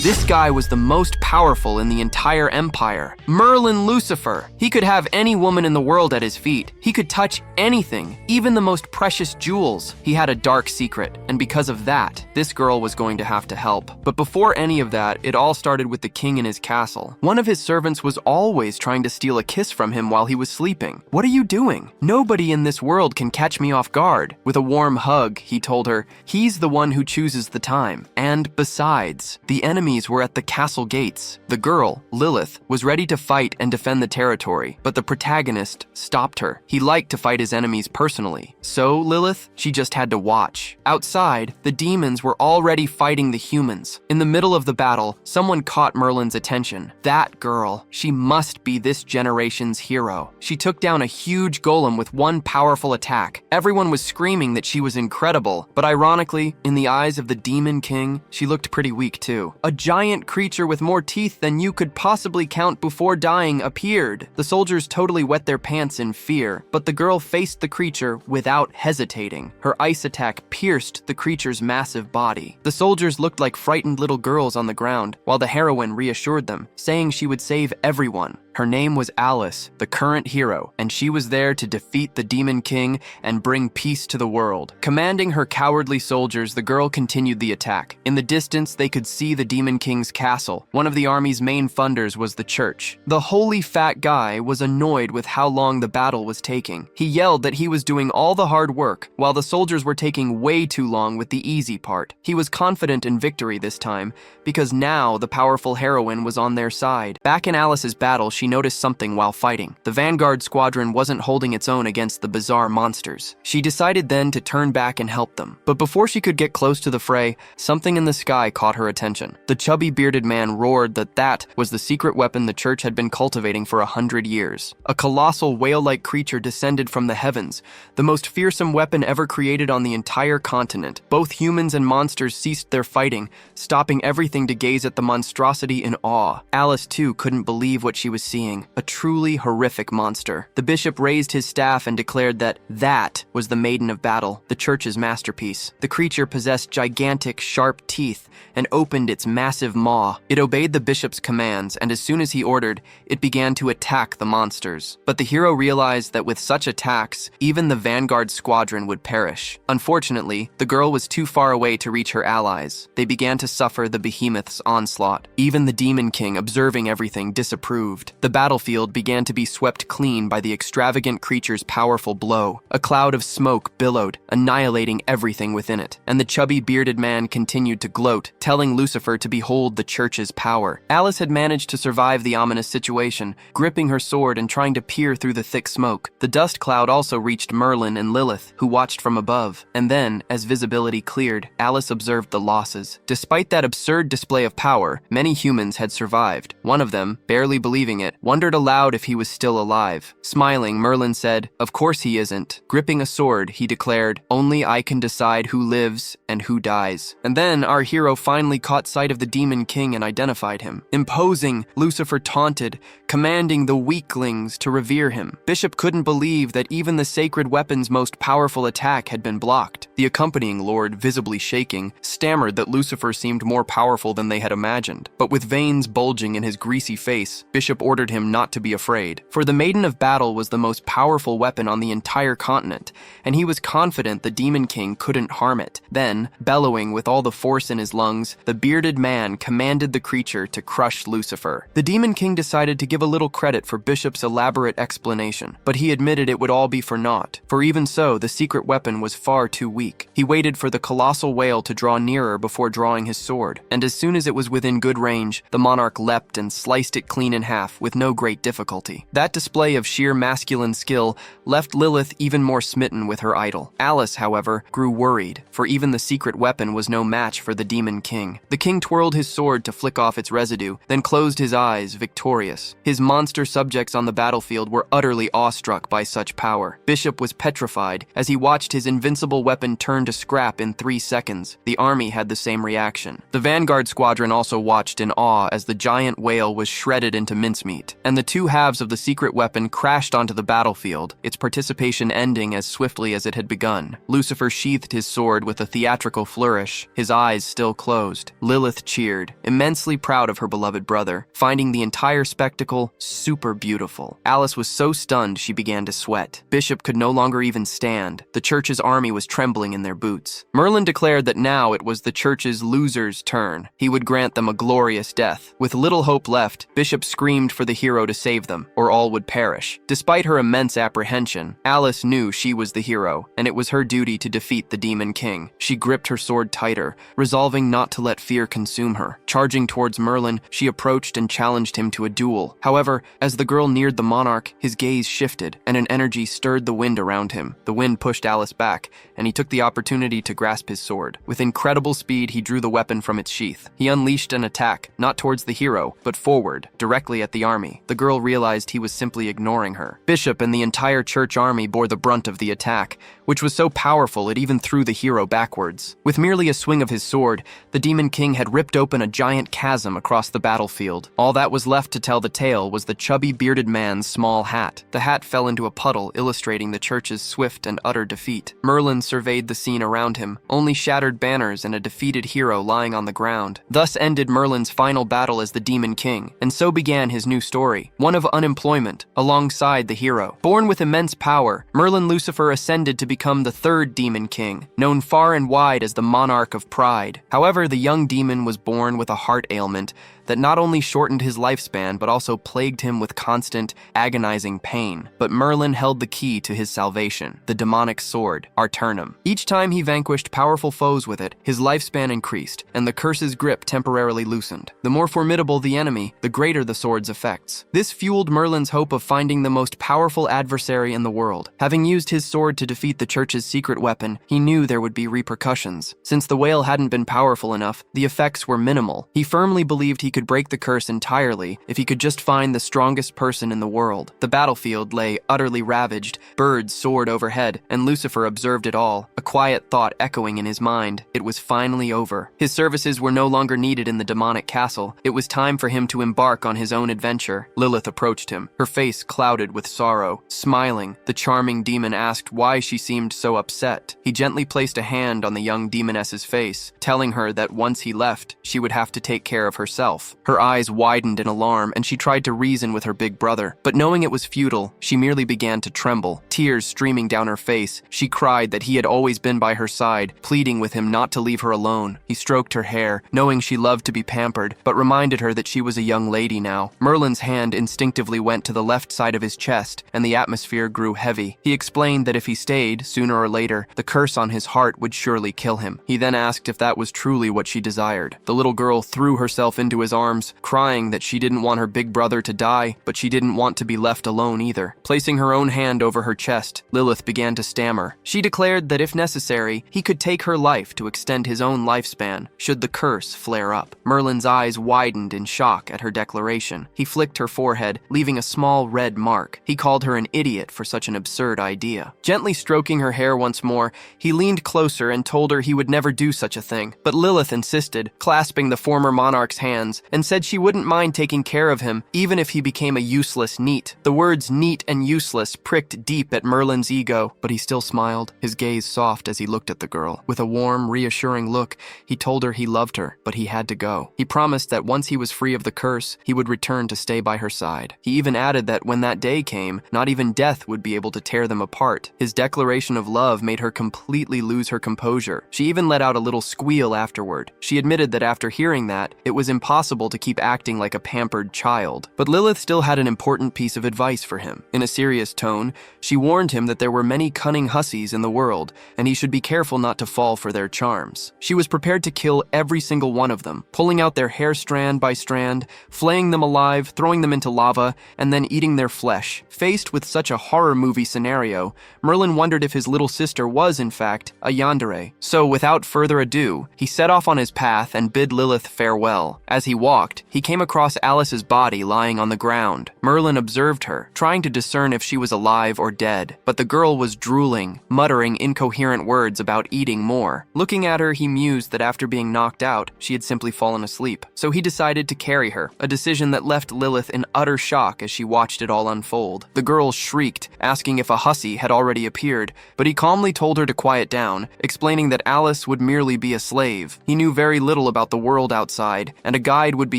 This guy was the most powerful in the entire empire. Merlin Lucifer. He could have any woman in the world at his feet. He could touch anything, even the most precious jewels. He had a dark secret, and because of that, this girl was going to have to help. But before any of that, it all started with the king in his castle. One of his servants was always trying to steal a kiss from him while he was sleeping. "What are you doing? Nobody in this world can catch me off guard." With a warm hug, he told her, he's the one who chooses the time. And besides, the enemies were at the castle gates. The girl, Lilith, was ready to fight and defend the territory, but the protagonist stopped her. He liked to fight his enemies personally. So Lilith, she just had to watch. Outside, the demons were already fighting the humans. In the middle of the battle, someone caught Merlin's attention. That girl, she must be this generation's hero. She took down a huge golem with one powerful attack. Everyone was screaming that she was incredible, but ironically, in the eyes of the Demon King, she looked pretty weak too. A giant creature with more teeth than you could possibly count before dying appeared. The soldiers totally wet their pants in fear, but the girl faced the creature without hesitating. Her ice attack pierced the creature's massive body. The soldiers looked like frightened little girls on the ground, while the heroine reassured them, saying she would save everyone. Her name was Alice, the current hero, and she was there to defeat the Demon King and bring peace to the world. Commanding her cowardly soldiers, the girl continued the attack. In the distance, they could see the Demon King's castle. One of the army's main funders was the church. The holy fat guy was annoyed with how long the battle was taking. He yelled that he was doing all the hard work, while the soldiers were taking way too long with the easy part. He was confident in victory this time, because now the powerful heroine was on their side. Back in Alice's battle, she noticed something while fighting. The Vanguard squadron wasn't holding its own against the bizarre monsters. She decided then to turn back and help them. But before she could get close to the fray, something in the sky caught her attention. The chubby bearded man roared that was the secret weapon the church had been cultivating for 100 years. A colossal whale-like creature descended from the heavens, the most fearsome weapon ever created on the entire continent. Both humans and monsters ceased their fighting, stopping everything to gaze at the monstrosity in awe. Alice, too, couldn't believe what she was seeing. A truly horrific monster. The bishop raised his staff and declared that was the Maiden of Battle, the church's masterpiece. The creature possessed gigantic, sharp teeth and opened its massive maw. It obeyed the bishop's commands, and as soon as he ordered, it began to attack the monsters. But the hero realized that with such attacks, even the Vanguard squadron would perish. Unfortunately, the girl was too far away to reach her allies. They began to suffer the behemoth's onslaught. Even the Demon King, observing everything, disapproved. The battlefield began to be swept clean by the extravagant creature's powerful blow. A cloud of smoke billowed, annihilating everything within it, and the chubby bearded man continued to gloat, telling Lucifer to behold the church's power. Alice had managed to survive the ominous situation, gripping her sword and trying to peer through the thick smoke. The dust cloud also reached Merlin and Lilith, who watched from above. And then, as visibility cleared, Alice observed the losses. Despite that absurd display of power, many humans had survived. One of them, barely believing it, wondered aloud if he was still alive. Smiling, Merlin said, "Of course he isn't." Gripping a sword, he declared, "Only I can decide who lives and who dies." And then our hero finally caught sight of the Demon King and identified him. Imposing, Lucifer taunted, commanding the weaklings to revere him. Bishop couldn't believe that even the sacred weapon's most powerful attack had been blocked. The accompanying lord, visibly shaking, stammered that Lucifer seemed more powerful than they had imagined. But with veins bulging in his greasy face, Bishop ordered him not to be afraid. For the Maiden of Battle was the most powerful weapon on the entire continent, and he was confident the Demon King couldn't harm it. Then, bellowing with all the force in his lungs, the bearded man commanded the creature to crush Lucifer. The Demon King decided to give a little credit for Bishop's elaborate explanation, but he admitted it would all be for naught. For even so, the secret weapon was far too weak. He waited for the colossal whale to draw nearer before drawing his sword, and as soon as it was within good range, the monarch leapt and sliced it clean in half with no great difficulty. That display of sheer masculine skill left Lilith even more smitten with her idol. Alice, however, grew worried, for even the secret weapon was no match for the Demon King. The king twirled his sword to flick off its residue, then closed his eyes, victorious. His monster subjects on the battlefield were utterly awestruck by such power. Bishop was petrified as he watched his invincible weapon turn to scrap in 3 seconds. The army had the same reaction. The Vanguard squadron also watched in awe as the giant whale was shredded into mincemeat. detonate, and the two halves of the secret weapon crashed onto the battlefield, its participation ending as swiftly as it had begun. Lucifer sheathed his sword with a theatrical flourish, his eyes still closed. Lilith cheered, immensely proud of her beloved brother, finding the entire spectacle super beautiful. Alice was so stunned she began to sweat. Bishop could no longer even stand. The church's army was trembling in their boots. Merlin declared that now it was the church's losers' turn. He would grant them a glorious death. With little hope left, Bishop screamed for the hero to save them, or all would perish. Despite her immense apprehension, Alice knew she was the hero, and it was her duty to defeat the Demon King. She gripped her sword tighter, resolving not to let fear consume her. Charging towards Merlin, she approached and challenged him to a duel. However, as the girl neared the monarch, his gaze shifted, and an energy stirred the wind around him. The wind pushed Alice back, and he took the opportunity to grasp his sword. With incredible speed, he drew the weapon from its sheath. He unleashed an attack, not towards the hero, but forward, directly at the army. The girl realized he was simply ignoring her. Bishop and the entire church army bore the brunt of the attack, which was so powerful it even threw the hero backwards. With merely a swing of his sword, the Demon King had ripped open a giant chasm across the battlefield. All that was left to tell the tale was the chubby bearded man's small hat. The hat fell into a puddle, illustrating the church's swift and utter defeat. Merlin surveyed the scene around him, only shattered banners and a defeated hero lying on the ground. Thus ended Merlin's final battle as the Demon King, and so began his new story, one of unemployment, alongside the hero. Born with immense power, Merlin Lucifer ascended to become the third Demon King, known far and wide as the Monarch of Pride. However, the young demon was born with a heart ailment that not only shortened his lifespan but also plagued him with constant, agonizing pain. But Merlin held the key to his salvation, the demonic sword, Arturnum. Each time he vanquished powerful foes with it, his lifespan increased, and the curse's grip temporarily loosened. The more formidable the enemy, the greater the sword's effects. This fueled Merlin's hope of finding the most powerful adversary in the world. Having used his sword to defeat the church's secret weapon, he knew there would be repercussions. Since the whale hadn't been powerful enough, the effects were minimal. He firmly believed he could break the curse entirely if he could just find the strongest person in the world. The battlefield lay utterly ravaged, birds soared overhead, and Lucifer observed it all, a quiet thought echoing in his mind. It was finally over. His services were no longer needed in the demonic castle. It was time for him to embark on his own adventure. Lilith approached him, her face clouded with sorrow. Smiling, the charming demon asked why she seemed so upset. He gently placed a hand on the young demoness's face, telling her that once he left, she would have to take care of herself. Her eyes widened in alarm, and she tried to reason with her big brother. But knowing it was futile, she merely began to tremble. Tears streaming down her face, she cried that he had always been by her side, pleading with him not to leave her alone. He stroked her hair, knowing she loved to be pampered, but reminded her that she was a young lady now. Merlin's hand instinctively went to the left side of his chest, and the atmosphere grew heavy. He explained that if he stayed, sooner or later, the curse on his heart would surely kill him. He then asked if that was truly what she desired. The little girl threw herself into his arms, crying that she didn't want her big brother to die, but she didn't want to be left alone either. Placing her own hand over her chest, Lilith began to stammer. She declared that if necessary, he could take her life to extend his own lifespan, should the curse flare up. Merlin's eyes widened in shock at her declaration. He flicked her forehead, leaving a small red mark. He called her an idiot for such an absurd idea. Gently stroking her hair once more, he leaned closer and told her he would never do such a thing. But Lilith insisted, clasping the former monarch's hands, and said she wouldn't mind taking care of him, even if he became a useless neat. The words neat and useless pricked deep at Merlin's ego, but he still smiled, his gaze soft as he looked at the girl. With a warm, reassuring look, he told her he loved her, but he had to go. He promised that once he was free of the curse, he would return to stay by her side. He even added that when that day came, not even death would be able to tear them apart. His declaration of love made her completely lose her composure. She even let out a little squeal afterward. She admitted that after hearing that, it was impossible to keep acting like a pampered child. But Lilith still had an important piece of advice for him. In a serious tone, she warned him that there were many cunning hussies in the world, and he should be careful not to fall for their charms. She was prepared to kill every single one of them, pulling out their hair strand by strand, flaying them alive, throwing them into lava, and then eating their flesh. Faced with such a horror movie scenario, Merlin wondered if his little sister was, in fact, a yandere. So, without further ado, he set off on his path and bid Lilith farewell. As he walked, he came across Alice's body lying on the ground. Merlin observed her, trying to discern if she was alive or dead, but the girl was drooling, muttering incoherent words about eating more. Looking at her, he mused that after being knocked out, she had simply fallen asleep. So he decided to carry her, a decision that left Lilith in utter shock as she watched it all unfold. The girl shrieked, asking if a hussy had already appeared, but he calmly told her to quiet down, explaining that Alice would merely be a slave. He knew very little about the world outside, and a guide would be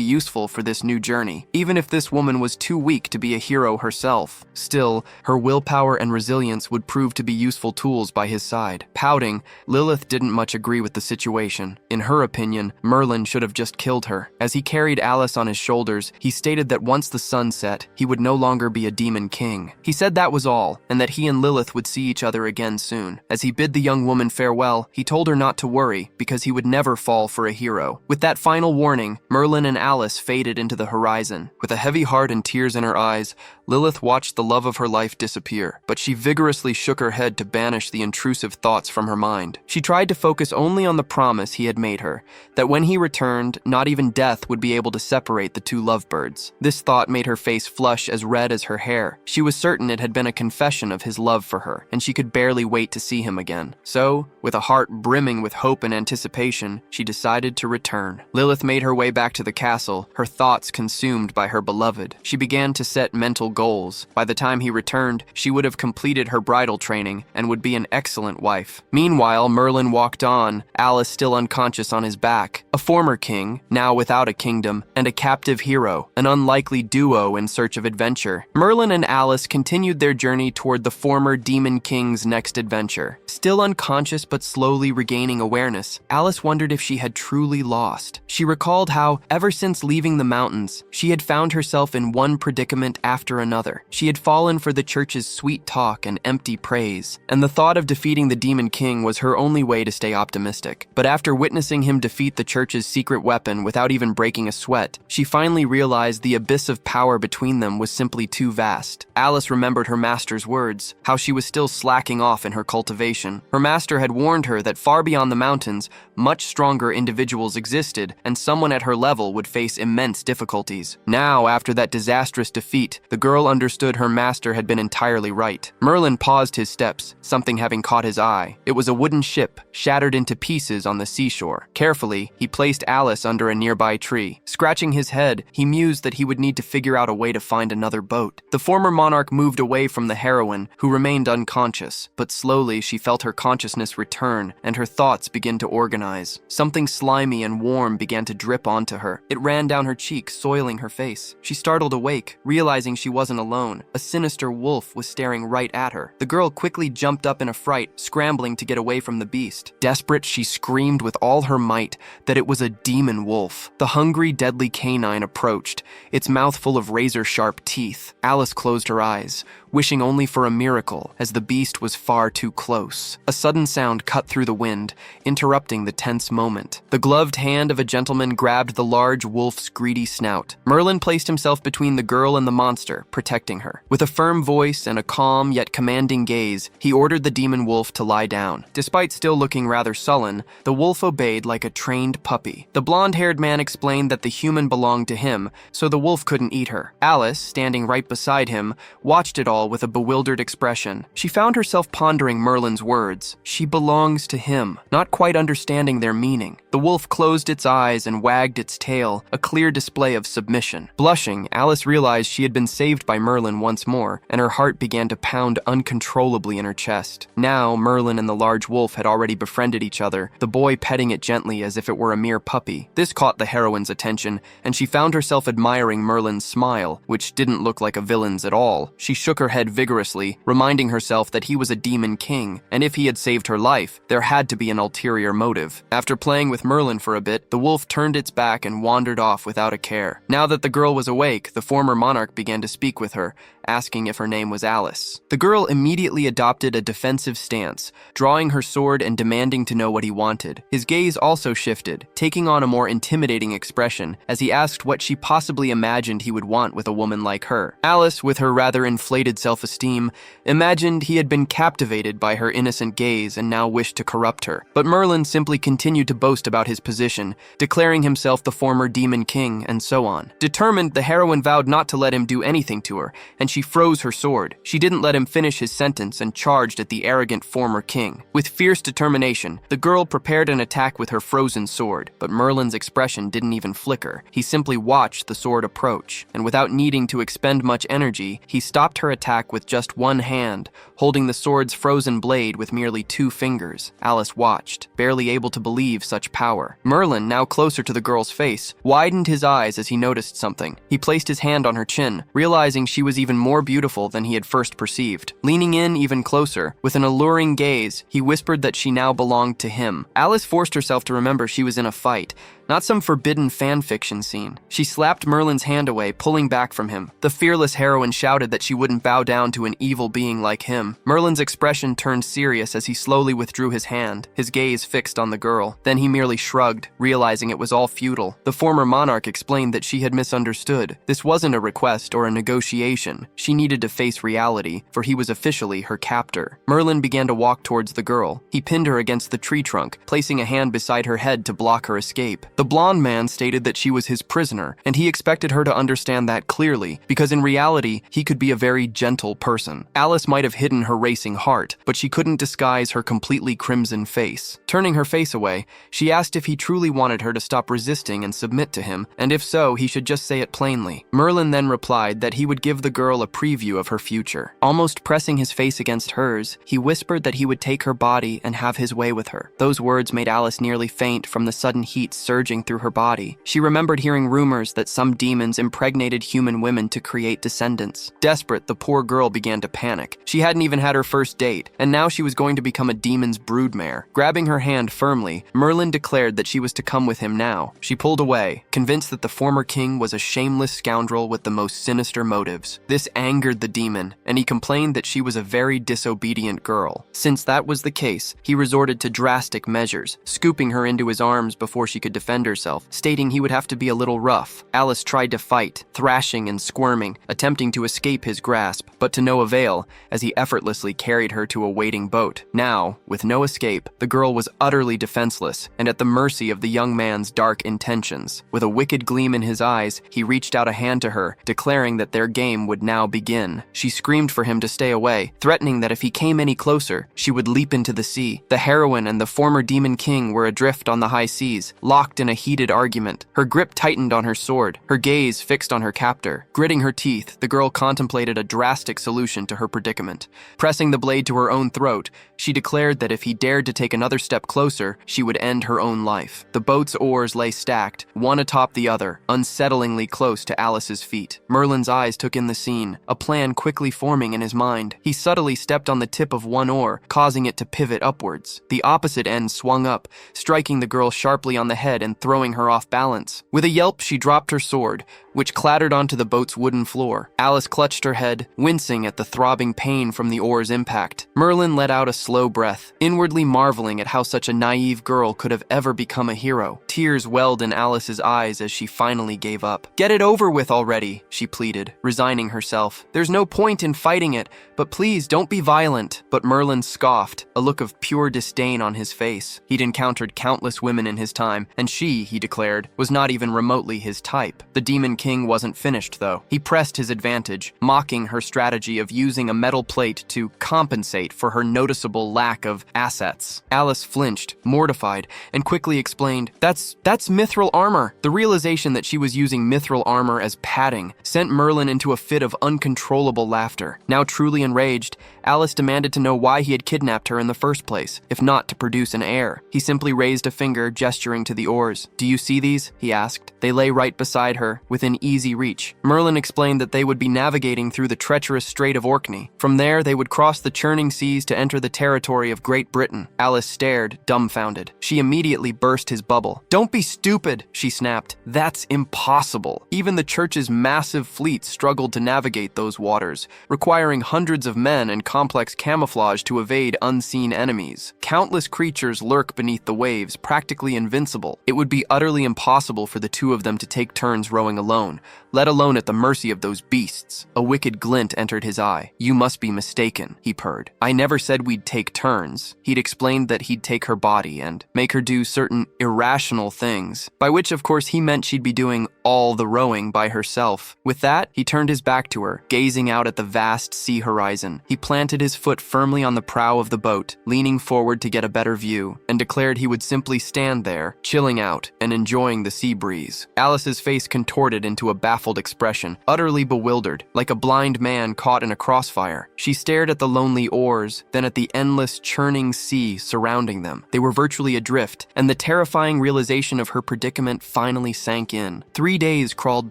useful for this new journey, even if this woman was too weak to be a hero herself. Still, her willpower and resilience would prove to be useful tools by his side. Pouting, Lilith didn't much agree with the situation. In her opinion, Merlin should have just killed her. As he carried Alice on his shoulders, he stated that once the sun set, he would no longer be a demon king. He said that was all, and that he and Lilith would see each other again soon. As he bid the young woman farewell, he told her not to worry, because he would never fall for a hero. With that final warning, Merlin and Alice faded into the horizon. With a heavy heart and tears in her eyes, Lilith watched the love of her life disappear, but she vigorously shook her head to banish the intrusive thoughts from her mind. She tried to focus only on the promise he had made her, that when he returned, not even death would be able to separate the two lovebirds. This thought made her face flush as red as her hair. She was certain it had been a confession of his love for her, and she could barely wait to see him again. So, with a heart brimming with hope and anticipation, she decided to return. Lilith made her way back to the castle, her thoughts consumed by her beloved. She began to set mental goals. By the time he returned, she would have completed her bridal training and would be an excellent wife. Meanwhile, Merlin walked on, Alice still unconscious on his back. A former king, now without a kingdom, and a captive hero, an unlikely duo in search of adventure. Merlin and Alice continued their journey toward the former demon king's next adventure. Still unconscious but slowly regaining awareness, Alice wondered if she had truly lost. She recalled how, ever since leaving the mountains, she had found herself in one predicament after another. She had fallen for the church's sweet talk and empty praise, and the thought of defeating the demon king was her only way to stay optimistic. But after witnessing him defeat the church's secret weapon without even breaking a sweat, she finally realized the abyss of power between them was simply too vast. Alice remembered her master's words, how she was still slacking off in her cultivation. Her master had warned her that far beyond the mountains, much stronger individuals existed, and someone at her level would face immense difficulties. Now, after that disastrous defeat, the girl understood her master had been entirely right. Merlin paused his steps, something having caught his eye. It was a wooden ship, shattered into pieces on the seashore. Carefully, he placed Alice under a nearby tree. Scratching his head, he mused that he would need to figure out a way to find another boat. The former monarch moved away from the heroine, who remained unconscious, but slowly she felt her consciousness return, and her thoughts begin to organize. Something slimy and warm began to drip onto her. It ran down her cheek, soiling her face. She startled awake, realizing she wasn't alone. A sinister wolf was staring right at her. The girl quickly jumped up in a fright, scrambling to get away from the beast. Desperate, she screamed with all her might that it was a demon wolf. The hungry, deadly canine approached, its mouth full of razor-sharp teeth. Alice closed her eyes, wishing only for a miracle, as the beast was far too close. A sudden sound cut through the wind, interrupting the tense moment. The gloved hand of a gentleman grabbed the large wolf's greedy snout. Merlin placed himself between the girl and the monster, protecting her. With a firm voice and a calm yet commanding gaze, he ordered the demon wolf to lie down. Despite still looking rather sullen, the wolf obeyed like a trained puppy. The blonde-haired man explained that the human belonged to him, so the wolf couldn't eat her. Alice, standing right beside him, watched it all with a bewildered expression. She found herself pondering Merlin's words. She belongs to him, not quite understanding their meaning. The wolf closed its eyes and wagged its tail, a clear display of submission. Blushing, Alice realized she had been saved by Merlin once more, and her heart began to pound uncontrollably in her chest. Now, Merlin and the large wolf had already befriended each other, the boy petting it gently as if it were a mere puppy. This caught the heroine's attention, and she found herself admiring Merlin's smile, which didn't look like a villain's at all. She shook her head vigorously, reminding herself that he was a demon king, and if he had saved her life, there had to be an ulterior motive. After playing with Merlin for a bit, the wolf turned its back and wandered off without a care. Now that the girl was awake, the former monarch began to speak with her, asking if her name was Alice. The girl immediately adopted a defensive stance, drawing her sword and demanding to know what he wanted. His gaze also shifted, taking on a more intimidating expression as he asked what she possibly imagined he would want with a woman like her. Alice, with her rather inflated self-esteem, imagined he had been captivated by her innocent gaze and now wished to corrupt her. But Merlin simply continued to boast about his position, declaring himself the former demon king, and so on. Determined, the heroine vowed not to let him do anything to her, and she froze her sword. She didn't let him finish his sentence and charged at the arrogant former king. With fierce determination, the girl prepared an attack with her frozen sword, but Merlin's expression didn't even flicker. He simply watched the sword approach, and without needing to expend much energy, he stopped her attack with just one hand, holding the sword's frozen blade with merely 2 fingers. Alice watched, barely able to believe such power. Merlin, now closer to the girl's face, widened his eyes as he noticed something. He placed his hand on her chin, realizing she was even more beautiful than he had first perceived. Leaning in even closer, with an alluring gaze, he whispered that she now belonged to him. Alice forced herself to remember she was in a fight, not some forbidden fan fiction scene. She slapped Merlin's hand away, pulling back from him. The fearless heroine shouted that she wouldn't bow down to an evil being like him. Merlin's expression turned serious as he slowly withdrew his hand, his gaze fixed on the girl. Then he merely shrugged, realizing it was all futile. The former monarch explained that she had misunderstood. This wasn't a request or a negotiation. She needed to face reality, for he was officially her captor. Merlin began to walk towards the girl. He pinned her against the tree trunk, placing a hand beside her head to block her escape. The blonde man stated that she was his prisoner, and he expected her to understand that clearly, because in reality, he could be a very gentle person. Alice might have hidden her racing heart, but she couldn't disguise her completely crimson face. Turning her face away, she asked if he truly wanted her to stop resisting and submit to him, and if so, he should just say it plainly. Merlin then replied that he would give the girl a preview of her future. Almost pressing his face against hers, he whispered that he would take her body and have his way with her. Those words made Alice nearly faint from the sudden heat surging through her body. She remembered hearing rumors that some demons impregnated human women to create descendants. Desperate, the poor girl began to panic. She hadn't even had her first date, and now she was going to become a demon's broodmare. Grabbing her hand firmly, Merlin declared that she was to come with him now. She pulled away, convinced that the former king was a shameless scoundrel with the most sinister motives. This angered the demon, and he complained that she was a very disobedient girl. Since that was the case, he resorted to drastic measures, scooping her into his arms before she could defend herself, stating he would have to be a little rough. Alice tried to fight, thrashing and squirming, attempting to escape his grasp, but to no avail, as he effortlessly carried her to a waiting boat. Now, with no escape, the girl was utterly defenseless and at the mercy of the young man's dark intentions. With a wicked gleam in his eyes, he reached out a hand to her, declaring that their game would now begin. She screamed for him to stay away, threatening that if he came any closer, she would leap into the sea. The heroine and the former demon king were adrift on the high seas, locked in a heated argument. Her grip tightened on her sword, her gaze fixed on her captor. Gritting her teeth, the girl contemplated a drastic solution to her predicament. Pressing the blade to her own throat, she declared that if he dared to take another step closer, she would end her own life. The boat's oars lay stacked, one atop the other, unsettlingly close to Alice's feet. Merlin's eyes took in the scene, a plan quickly forming in his mind. He subtly stepped on the tip of one oar, causing it to pivot upwards. The opposite end swung up, striking the girl sharply on the head and throwing her off balance. With a yelp, she dropped her sword, which clattered onto the boat's wooden floor. Alice clutched her head, wincing at the throbbing pain from the oar's impact. Merlin let out a slow breath, inwardly marveling at how such a naive girl could have ever become a hero. Tears welled in Alice's eyes as she finally gave up. "Get it over with already," she pleaded, resigning herself. "There's no point in fighting it, but please don't be violent." But Merlin scoffed, a look of pure disdain on his face. He'd encountered countless women in his time, and she, he declared, was not even remotely his type. The demon king wasn't finished, though. He pressed his advantage, mocking her strategy of using a metal plate to compensate for her noticeable lack of assets. Alice flinched, mortified, and quickly explained, That's mithril armor." The realization that she was using mithril armor as padding sent Merlin into a fit of uncontrollable laughter. Now truly enraged, Alice demanded to know why he had kidnapped her in the first place, if not to produce an heir. He simply raised a finger, gesturing to the oars. "Do you see these?" he asked. They lay right beside her, within easy reach. Merlin explained that they would be navigating through the treacherous Strait of Orkney. From there, they would cross the churning seas to enter the territory of Great Britain. Alice stared, dumbfounded. She immediately burst his bubble. "Don't be stupid," she snapped. "That's impossible." Even the church's massive fleet struggled to navigate those waters, requiring hundreds of men and complex camouflage to evade unseen enemies. Countless creatures lurk beneath the waves, practically invincible. It would be utterly impossible for the two of them to take turns rowing alone, let alone at the mercy of those beasts. A wicked glint entered his eye. "You must be mistaken," he purred. "I never said we'd take turns." He'd explained that he'd take her body and make her do certain irrational things, by which of course he meant she'd be doing all the rowing by herself. With that, he turned his back to her, gazing out at the vast sea horizon. He planted his foot firmly on the prow of the boat, leaning forward to get a better view, and declared he would simply stand there, chilling out and enjoying the sea breeze. Alice's face contorted into a baffled expression, utterly bewildered, like a blind man caught in a crossfire. She stared at the lonely oars, then at the endless churning sea surrounding them. They were virtually adrift, and the terrifying realization of her predicament finally sank in. 3 days crawled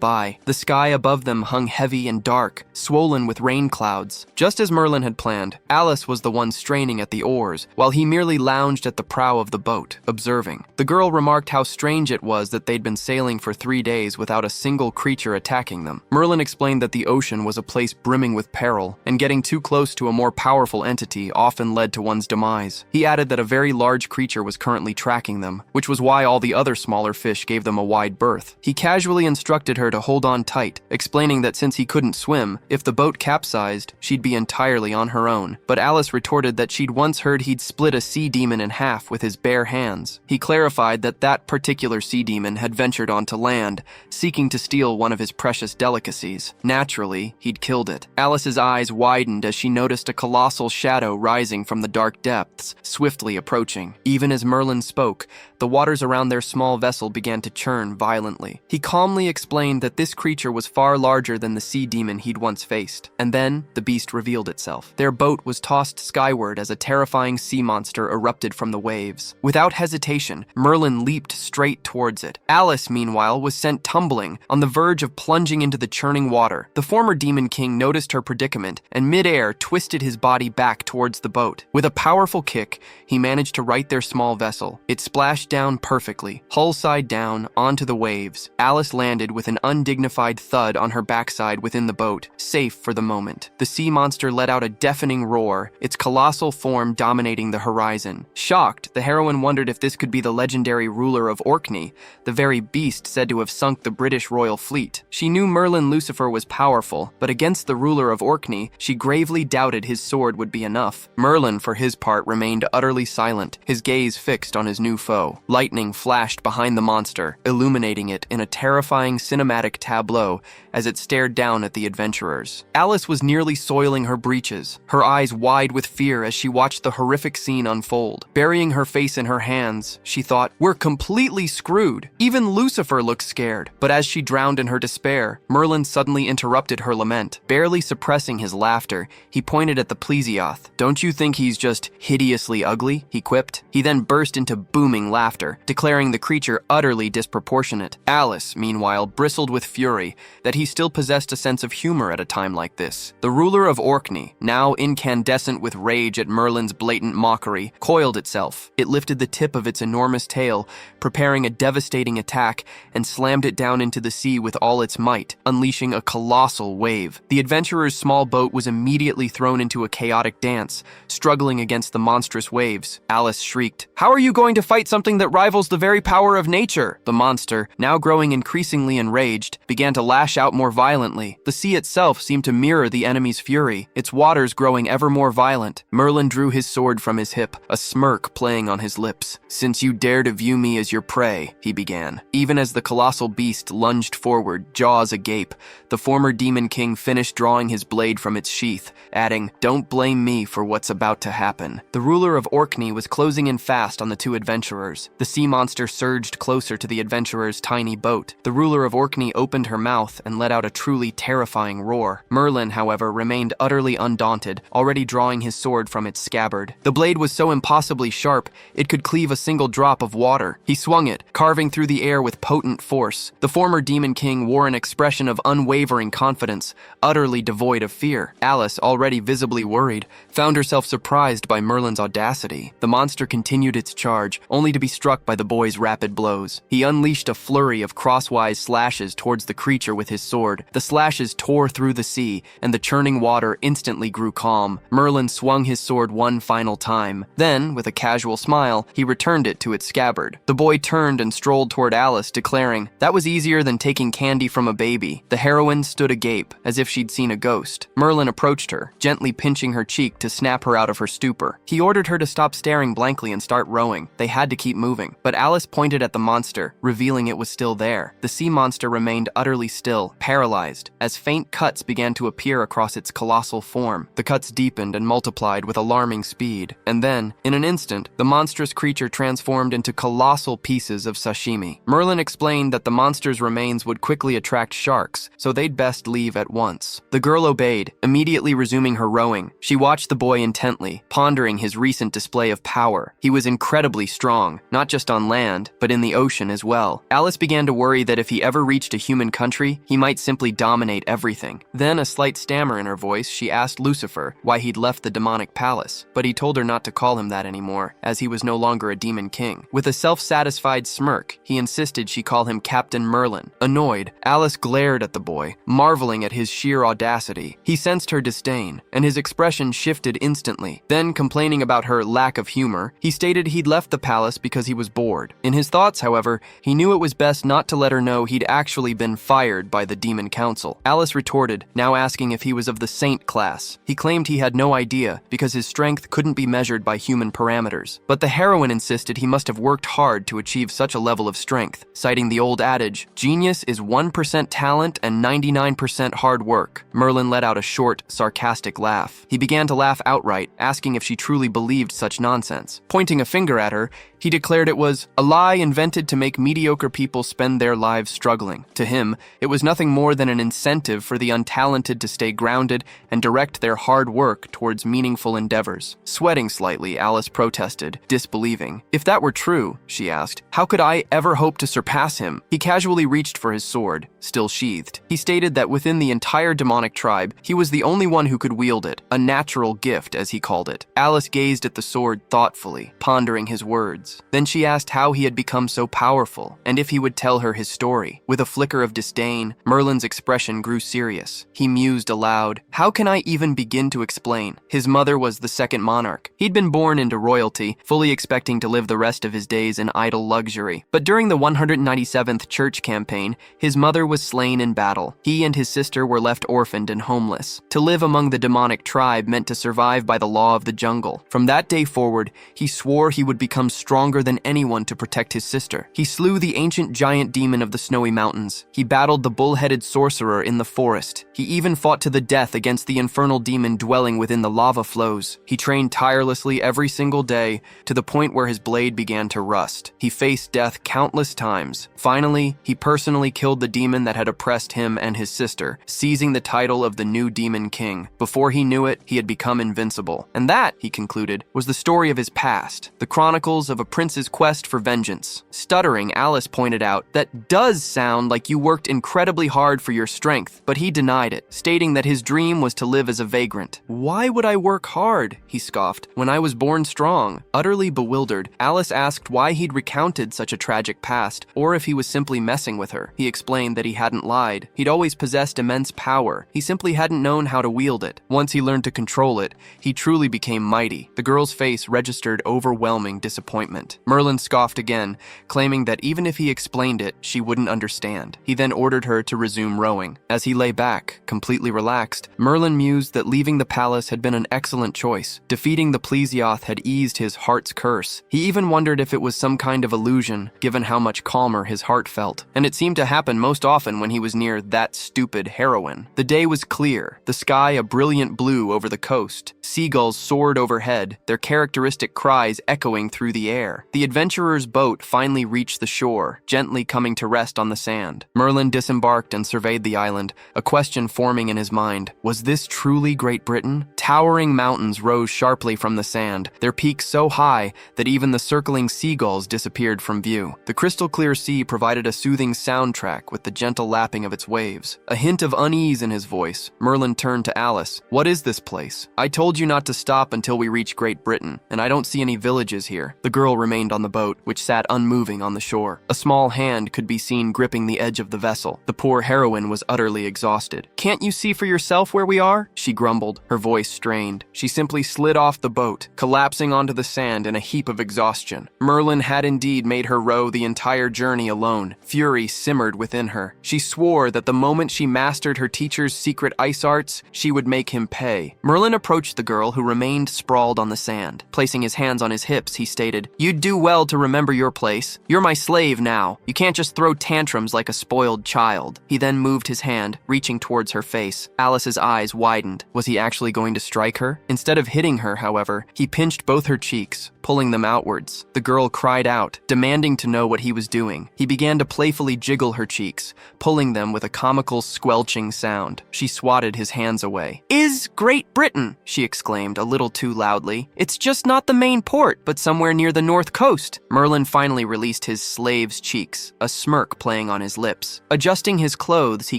by. The sky above them hung heavy and dark, swollen with rain clouds. Just as Merlin had planned, Alice was the one straining at the oars, while he merely lounged at the prow of the boat, observing. The girl remarked how strange it was that they'd been sailing for 3 days without a single creature attacking them. Merlin explained that the ocean was a place brimming with peril, and getting too close to a more powerful entity often led to one's demise. He added that a very large creature was currently tracking them, which was why all the other smaller fish gave them a wide berth. He casually instructed her to hold on tight, explaining that since he couldn't swim, if the boat capsized, she'd be entirely on her own. But Alice retorted that she'd once heard he'd split a sea demon in half with his bare hands. He clarified that that particular sea demon had ventured onto land, seeking to steal one of his precious delicacies. Naturally, he'd killed it. Alice's eyes widened as she noticed a colossal shadow rising from the dark depths, swiftly approaching. Even as Merlin spoke, the waters around their small vessel began to churn violently. He calmly explained that this creature was far larger than the sea demon he'd once faced. And then, the beast revealed itself. Their boat was tossed skyward as a terrifying sea monster erupted from the waves. Without hesitation, Merlin leaped straight towards it. Alice, meanwhile, was sent tumbling, on the verge of plunging into the churning water. The former Demon King noticed her predicament, and mid-air twisted his body back towards the boat. With a powerful kick, he managed to right their small vessel. It splashed down perfectly, hull side down, onto the waves. Alice landed with an undignified thud on her backside within the boat, safe for the moment. The sea monster let out a deafening roar, its colossal form dominating the horizon. Shocked, the heroine wondered if this could be the legendary ruler of Orkney, the very beast said to have sunk the British royal fleet. She knew Merlin Lucifer was powerful, but against the ruler of Orkney, she gravely doubted his sword would be enough. Merlin, for his part, remained utterly silent, his gaze fixed on his new foe. Lightning flashed behind the monster, illuminating it in a terrifying cinematic tableau as it stared down at the adventurers. Alice was nearly soiling her breeches, her eyes wide with fear as she watched the horrific scene unfold. Burying her face in her hands, she thought, "We're completely screwed." Even Lucifer looked scared, but as she drowned in her despair, Merlin suddenly interrupted her lament. Barely suppressing his laughter, he pointed at the plesioth. "Don't you think he's just hideously ugly?" he quipped. He then burst into booming laughter, declaring the creature utterly disproportionate. Alice, meanwhile, bristled with fury that he still possessed a sense of humor at a time like this. The ruler of Orkney, now incandescent with rage at Merlin's blatant mockery, coiled itself. It lifted the tip of its enormous tail, preparing a devastating attack, and slammed it down into the sea with all its might, unleashing a colossal wave. The adventurer's small boat was immediately thrown into a chaotic dance, struggling against the monstrous waves. Alice shrieked, "How are you going to fight something that rivals the very power of nature?" The monster, now growing increasingly enraged, began to lash out more violently. The sea itself seemed to mirror the enemy's fury, its waters growing ever more violent. Merlin drew his sword from his hip, a smirk playing on his lips. "Since you dare to view me as your prey," he began. Even as the colossal beast lunged forward, jaws agape, the former Demon King finished drawing his blade from its sheath, adding, "Don't blame me for what's about to happen." The ruler of Orkney was closing in fast on the two adventurers. The sea monster surged closer to the adventurer's tiny boat. The ruler of Orkney opened her mouth and let out a truly terrifying roar. Merlin, however, remained utterly undaunted, already drawing his sword from its scabbard. The blade was so impossibly sharp, it could cleave a single drop of water. He swung it, carving through the air with potent force. The former Demon King wore an expression of unwavering confidence, utterly devoid of fear. Alice, already visibly worried, found herself surprised by Merlin's audacity. The monster continued its charge, only to be struck by the boy's rapid blows. He unleashed a flurry of crosswise slashes towards the creature with his sword. The slashes tore through the sea, and the churning water instantly grew grew calm. Merlin swung his sword one final time. Then, with a casual smile, he returned it to its scabbard. The boy turned and strolled toward Alice, declaring, "That was easier than taking candy from a baby." The heroine stood agape, as if she'd seen a ghost. Merlin approached her, gently pinching her cheek to snap her out of her stupor. He ordered her to stop staring blankly and start rowing. They had to keep moving. But Alice pointed at the monster, revealing it was still there. The sea monster remained utterly still, paralyzed, as faint cuts began to appear across its colossal form. The cuts deepened and multiplied with alarming speed. And then, in an instant, the monstrous creature transformed into colossal pieces of sashimi. Merlin explained that the monster's remains would quickly attract sharks, so they'd best leave at once. The girl obeyed, immediately resuming her rowing. She watched the boy intently, pondering his recent display of power. He was incredibly strong, not just on land, but in the ocean as well. Alice began to worry that if he ever reached a human country, he might simply dominate everything. Then, a slight stammer in her voice, she asked Lucifer why he'd left the demonic palace, but he told her not to call him that anymore, as he was no longer a demon king. With a self-satisfied smirk, he insisted she call him Captain Merlin. Annoyed, Alice glared at the boy, marveling at his sheer audacity. He sensed her disdain, and his expression shifted instantly. Then, complaining about her lack of humor, he stated he'd left the palace because he was bored. In his thoughts, however, he knew it was best not to let her know he'd actually been fired by the Demon Council. Alice retorted, now asking if he was of the saint class. He claimed he had no idea, because his strength couldn't be measured by human parameters. But the heroine insisted he must have worked hard to achieve such a level of strength, citing the old adage, "Genius is 1% talent and 99% hard work." Merlin let out a short, sarcastic laugh. He began to laugh outright, asking if she truly believed such nonsense. Pointing a finger at her, he declared it was a lie invented to make mediocre people spend their lives struggling. To him, it was nothing more than an incentive for the untalented to stay grounded and direct their hard work towards meaningful endeavors. Sweating slightly, Alice protested, disbelieving. "If that were true," she asked, "how could I ever hope to surpass him?" He casually reached for his sword, still sheathed. He stated that within the entire demonic tribe, he was the only one who could wield it, a natural gift, as he called it. Alice gazed at the sword thoughtfully, pondering his words. Then she asked how he had become so powerful, and if he would tell her his story. With a flicker of disdain, Merlin's expression grew serious. He mused aloud, "How can I even begin to explain?" His mother was the second monarch. He'd been born into royalty, fully expecting to live the rest of his days in idle luxury. But during the 197th church campaign, his mother was slain in battle. He and his sister were left orphaned and homeless. To live among the demonic tribe meant to survive by the law of the jungle. From that day forward, he swore he would become stronger than anyone to protect his sister. He slew the ancient giant demon of the snowy mountains. He battled the bull-headed sorcerer in the forest. He even fought to the death against the infernal demon dwelling within the lava flows. He trained tirelessly every single day, to the point where his blade began to rust. He faced death countless times. Finally, he personally killed the demon that had oppressed him and his sister, seizing the title of the new demon king. Before he knew it, he had become invincible. And that, he concluded, was the story of his past, the chronicles of a prince's quest for vengeance. Stuttering, Alice pointed out, "That does sound like you worked incredibly hard for your strength," but he denied it, stating that his dream was to live as a vagrant. "Why would I work hard?" he scoffed, "when I was born strong?" Utterly bewildered, Alice asked why he'd recounted such a tragic past, or if he was simply messing with her. He explained that he hadn't lied. He'd always possessed immense power. He simply hadn't known how to wield it. Once he learned to control it, he truly became mighty. The girl's face registered overwhelming disappointment. Merlin scoffed again, claiming that even if he explained it, she wouldn't understand. He then ordered her to resume rowing. As he lay back, completely relaxed, Merlin mused that leaving the palace had been an excellent choice. Defeating the Plesioth had eased his heart's curse. He even wondered if it was some kind of illusion, given how much calmer his heart felt. And it seemed to happen most often when he was near that stupid heroine. The day was clear, the sky a brilliant blue over the coast. Seagulls soared overhead, their characteristic cries echoing through the air. The adventurer's boat finally reached the shore, gently coming to rest on the sand. Merlin disembarked and surveyed the island, a question forming in his mind. Was this truly Great Britain? Towering mountains rose sharply from the sand, their peaks so high that even the circling seagulls disappeared from view. The crystal-clear sea provided a soothing soundtrack with the gentle lapping of its waves. A hint of unease in his voice, Merlin turned to Alice. "What is this place? I told you not to stop until we reach Great Britain, and I don't see any villages here." The girl girl remained on the boat, which sat unmoving on the shore. A small hand could be seen gripping the edge of the vessel. The poor heroine was utterly exhausted. "Can't you see for yourself where we are?" she grumbled, her voice strained. She simply slid off the boat, collapsing onto the sand in a heap of exhaustion. Merlin had indeed made her row the entire journey alone. Fury simmered within her. She swore that the moment she mastered her teacher's secret ice arts, she would make him pay. Merlin approached the girl, who remained sprawled on the sand. Placing his hands on his hips, he stated, "You'd do well to remember your place. You're my slave now. You can't just throw tantrums like a spoiled child." He then moved his hand, reaching towards her face. Alice's eyes widened. Was he actually going to strike her? Instead of hitting her, however, he pinched both her cheeks, pulling them outwards. The girl cried out, demanding to know what he was doing. He began to playfully jiggle her cheeks, pulling them with a comical squelching sound. She swatted his hands away. "Is Great Britain," she exclaimed a little too loudly. "It's just not the main port, but somewhere near the north coast." Merlin finally released his slave's cheeks, a smirk playing on his lips. Adjusting his clothes, he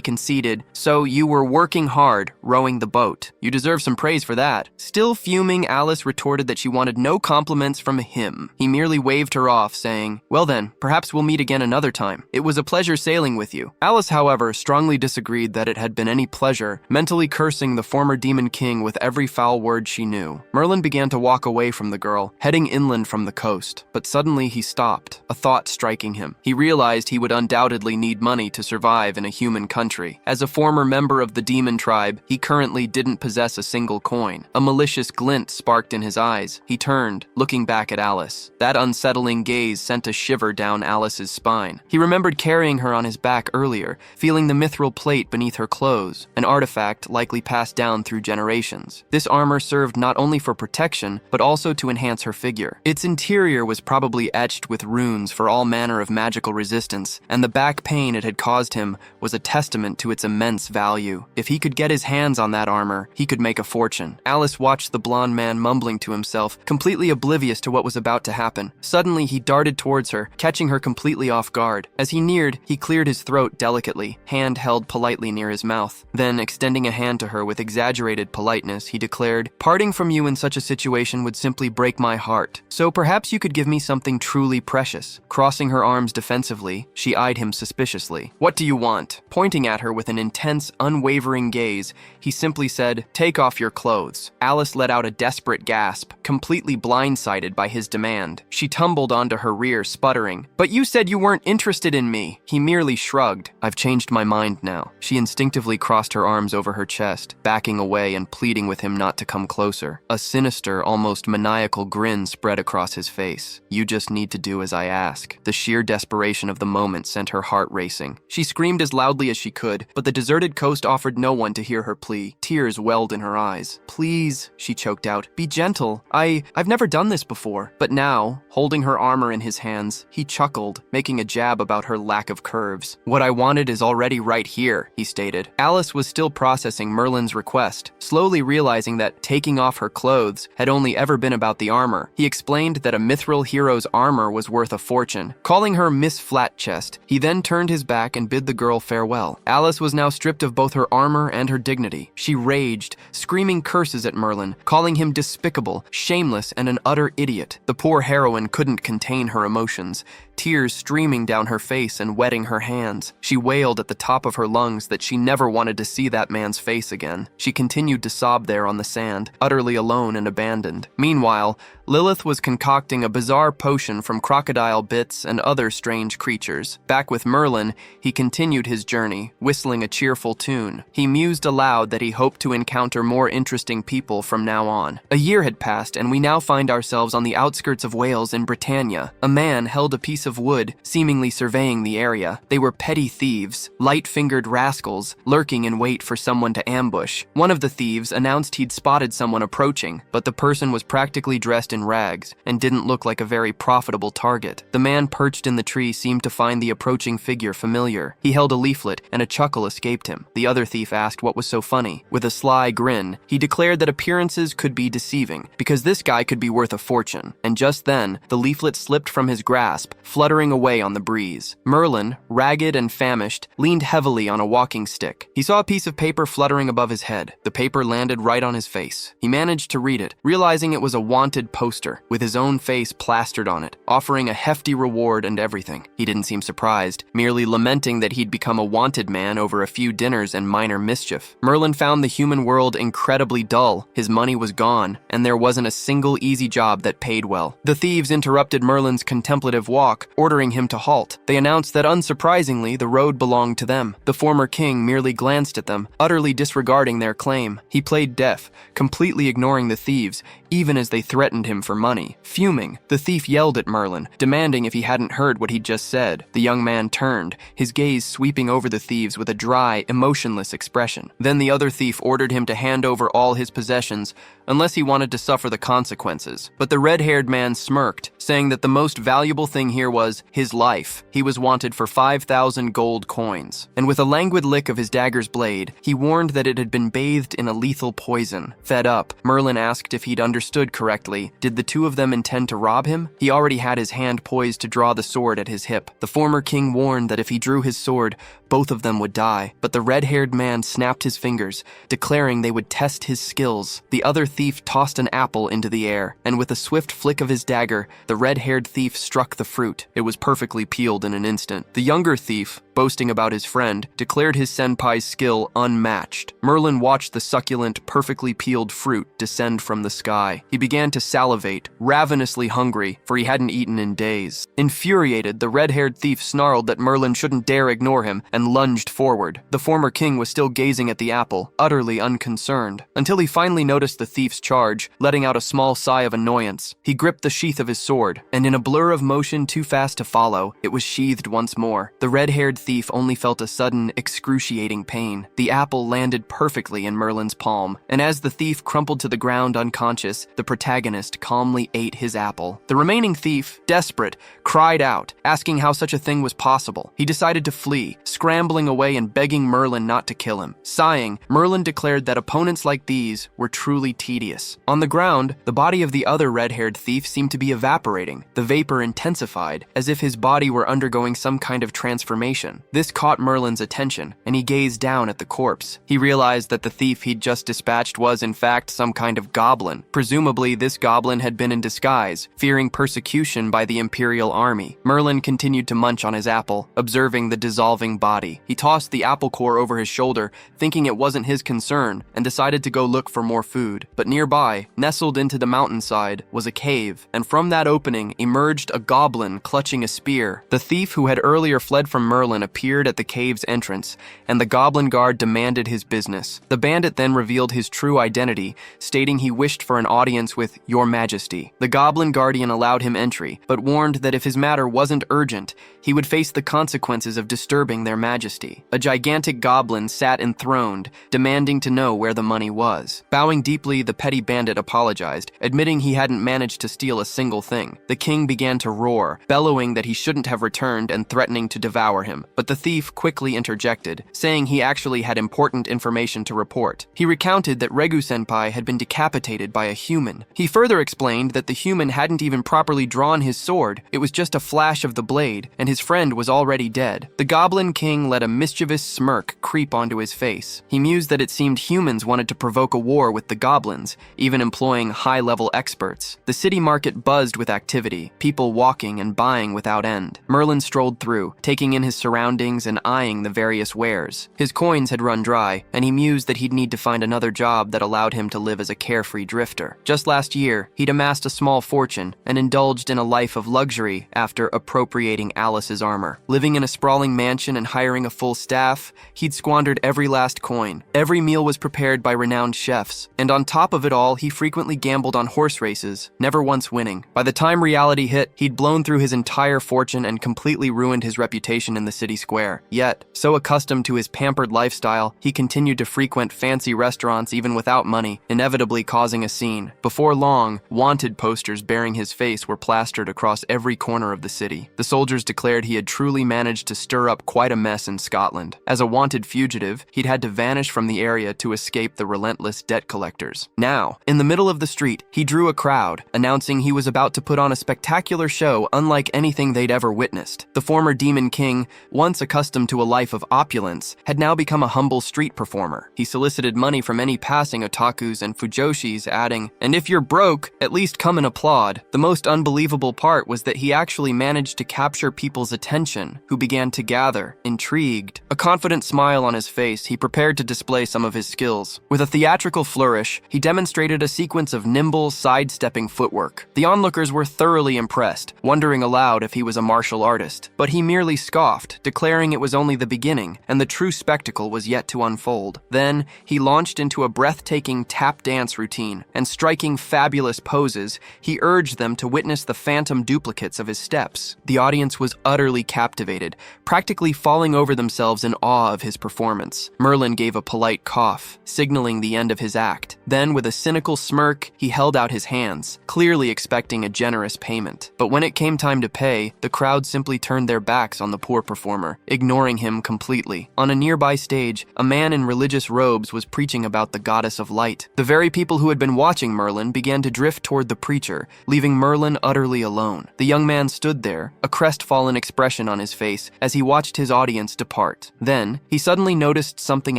conceded, "So you were working hard, rowing the boat. You deserve some praise for that." Still fuming, Alice retorted that she wanted no compliments from him. He merely waved her off, saying, "Well then, perhaps we'll meet again another time. It was a pleasure sailing with you." Alice, however, strongly disagreed that it had been any pleasure, mentally cursing the former Demon King with every foul word she knew. Merlin began to walk away from the girl, heading inland from the coast. But suddenly he stopped, a thought striking him. He realized he would undoubtedly need money to survive in a human country. As a former member of the demon tribe, he currently didn't possess a single coin. A malicious glint sparked in his eyes. He turned, looking back at Alice. That unsettling gaze sent a shiver down Alice's spine. He remembered carrying her on his back earlier, feeling the mithril plate beneath her clothes, an artifact likely passed down through generations. This armor served not only for protection, but also to enhance her figure. Its interior was probably etched with runes for all manner of magical resistance, and the back pain it had caused him was a testament to its immense value. If he could get his hands on that armor, he could make a fortune. Alice watched the blonde man mumbling to himself, completely oblivious to what was about to happen. Suddenly, he darted towards her, catching her completely off guard. As he neared, he cleared his throat delicately, hand held politely near his mouth. Then, extending a hand to her with exaggerated politeness, he declared, "Parting from you in such a situation would simply break my heart. So perhaps you could give me something truly precious." Crossing her arms defensively, she eyed him suspiciously. "What do you want?" Pointing at her with an intense, unwavering gaze, he simply said, "Take off your clothes." Alice let out a desperate gasp, completely blindsided by his demand. She tumbled onto her rear, sputtering, "But you said you weren't interested in me." He merely shrugged. "I've changed my mind now." She instinctively crossed her arms over her chest, backing away and pleading with him not to come closer. A sinister, almost maniacal grin spread across his face. "You just need to do as I ask." The sheer desperation of the moment sent her heart racing. She screamed as loudly as she could, but the deserted coast offered no one to hear her plea. Tears welled in her eyes. "Please," she choked out, "be gentle. I've never done this before." But now, holding her armor in his hands, he chuckled, making a jab about her lack of curves. "What I wanted is already right here," he stated. Alice was still processing Merlin's request, slowly realizing that taking off her clothes had only ever been about the armor. He explained that a mithril hero's armor was worth a fortune. Calling her Miss Flatchest, he then turned his back and bid the girl farewell. Alice was now stripped of both her armor and her dignity. She raged, screaming curses at Merlin, calling him despicable, shameless, and an utter idiot. The poor heroine couldn't contain her emotions, tears streaming down her face and wetting her hands. She wailed at the top of her lungs that she never wanted to see that man's face again. She continued to sob there on the sand, utterly alone and abandoned. Meanwhile, Lilith was concocting a bizarre potion from crocodile bits and other strange creatures. Back with Merlin, he continued his journey, whistling a cheerful tune. He mused aloud that he hoped to encounter more interesting people from now on. A year had passed, and we now find ourselves on the outskirts of Wales in Britannia. A man held a piece of wood, seemingly surveying the area. They were petty thieves, light-fingered rascals, lurking in wait for someone to ambush. One of the thieves announced he'd spotted someone approaching, but the person was practically dressed in rags and didn't look like a very profitable target. The man perched in the tree seemed to find the approaching figure familiar. He held a leaflet, and a chuckle escaped him. The other thief asked what was so funny. With a sly grin, he declared that appearances could be deceiving, because this guy could be worth a fortune. And just then, the leaflet slipped from his grasp, fluttering away on the breeze. Merlin, ragged and famished, leaned heavily on a walking stick. He saw a piece of paper fluttering above his head. The paper landed right on his face. He managed to read it, realizing it was a wanted post poster, with his own face plastered on it, offering a hefty reward and everything. He didn't seem surprised, merely lamenting that he'd become a wanted man over a few dinners and minor mischief. Merlin found the human world incredibly dull, his money was gone, and there wasn't a single easy job that paid well. The thieves interrupted Merlin's contemplative walk, ordering him to halt. They announced that unsurprisingly, the road belonged to them. The former king merely glanced at them, utterly disregarding their claim. He played deaf, completely ignoring the thieves, even as they threatened him for money. Fuming, the thief yelled at Merlin, demanding if he hadn't heard what he'd just said. The young man turned, his gaze sweeping over the thieves with a dry, emotionless expression. Then the other thief ordered him to hand over all his possessions, unless he wanted to suffer the consequences. But the red-haired man smirked, saying that the most valuable thing here was his life. He was wanted for 5,000 gold coins. And with a languid lick of his dagger's blade, he warned that it had been bathed in a lethal poison. Fed up, Merlin asked if he'd understood correctly. Did the two of them intend to rob him? He already had his hand poised to draw the sword at his hip. The former king warned that if he drew his sword, both of them would die. But the red-haired man snapped his fingers, declaring they would test his skills. The other thief tossed an apple into the air, and with a swift flick of his dagger, the red-haired thief struck the fruit. It was perfectly peeled in an instant. The younger thief, boasting about his friend, declared his senpai's skill unmatched. Merlin watched the succulent, perfectly peeled fruit descend from the sky. He began to salivate, ravenously hungry, for he hadn't eaten in days. Infuriated, the red-haired thief snarled that Merlin shouldn't dare ignore him and lunged forward. The former king was still gazing at the apple, utterly unconcerned, until he finally noticed the thief's charge, letting out a small sigh of annoyance. He gripped the sheath of his sword, and in a blur of motion too fast to follow, it was sheathed once more. The red-haired thief only felt a sudden, excruciating pain. The apple landed perfectly in Merlin's palm, and as the thief crumpled to the ground unconscious, the protagonist calmly ate his apple. The remaining thief, desperate, cried out, asking how such a thing was possible. He decided to flee, scrambling away and begging Merlin not to kill him. Sighing, Merlin declared that opponents like these were truly tedious. On the ground, the body of the other red-haired thief seemed to be evaporating. The vapor intensified, as if his body were undergoing some kind of transformation. This caught Merlin's attention, and he gazed down at the corpse. He realized that the thief he'd just dispatched was, in fact, some kind of goblin. Presumably, this goblin had been in disguise, fearing persecution by the Imperial army. Merlin continued to munch on his apple, observing the dissolving body. He tossed the apple core over his shoulder, thinking it wasn't his concern, and decided to go look for more food. But nearby, nestled into the mountainside, was a cave, and from that opening emerged a goblin clutching a spear. The thief who had earlier fled from Merlin appeared at the cave's entrance, and the goblin guard demanded his business. The bandit then revealed his true identity, stating he wished for an audience with Your Majesty. The goblin guardian allowed him entry, but warned that if his matter wasn't urgent, he would face the consequences of disturbing their majesty. A gigantic goblin sat enthroned, demanding to know where the money was. Bowing deeply, the petty bandit apologized, admitting he hadn't managed to steal a single thing. The king began to roar, bellowing that he shouldn't have returned and threatening to devour him. But the thief quickly interjected, saying he actually had important information to report. He recounted that Regu-senpai had been decapitated by a human. He further explained that the human hadn't even properly drawn his sword. It was just a flash of the blade, and his friend was already dead. The goblin king let a mischievous smirk creep onto his face. He mused that it seemed humans wanted to provoke a war with the goblins, even employing high-level experts. The city market buzzed with activity, people walking and buying without end. Merlin strolled through, taking in his surroundings and eyeing the various wares. His coins had run dry, and he mused that he'd need to find another job that allowed him to live as a carefree drifter. Just last year, he'd amassed a small fortune and indulged in a life of luxury after appropriating Alice's armor. Living in a sprawling mansion and hiring a full staff, he'd squandered every last coin. Every meal was prepared by renowned chefs, and on top of it all, he frequently gambled on horse races, never once winning. By the time reality hit, he'd blown through his entire fortune and completely ruined his reputation in the city square. Yet, so accustomed to his pampered lifestyle, he continued to frequent fancy restaurants even without money, inevitably causing a scene. Before long, wanted posters bearing his face were plastered across every corner of the city. The soldiers declared he had truly managed to stir up quite a mess in Scotland. As a wanted fugitive, he'd had to vanish from the area to escape the relentless debt collectors. Now, in the middle of the street, he drew a crowd, announcing he was about to put on a spectacular show unlike anything they'd ever witnessed. The former demon king, once accustomed to a life of opulence, had now become a humble street performer. He solicited money from any passing otakus and fujoshis, adding, "And if you're broke, at least come and applaud." The most unbelievable part was that he actually managed to capture people's attention, who began to gather, intrigued. A confident smile on his face, he prepared to display some of his skills. With a theatrical flourish, he demonstrated a sequence of nimble, sidestepping footwork. The onlookers were thoroughly impressed, wondering aloud if he was a martial artist. But he merely scoffed, declaring it was only the beginning, and the true spectacle was yet to unfold. Then, he launched into a breathtaking tap dance routine, and striking fabulous poses, he urged them to witness the phantom duplicates of his steps. The audience was utterly captivated, practically falling over themselves in awe of his performance. Merlin gave a polite cough, signaling the end of his act. Then, with a cynical smirk, he held out his hands, clearly expecting a generous payment. But when it came time to pay, the crowd simply turned their backs on the poor performer, ignoring him completely. On a nearby stage, a man in religious robes was preaching about the goddess of light. The very people who had been watching Merlin began to drift toward the preacher, leaving Merlin utterly alone. The young man stood there, a crestfallen expression on his face, as he watched his audience depart. Then, he suddenly noticed something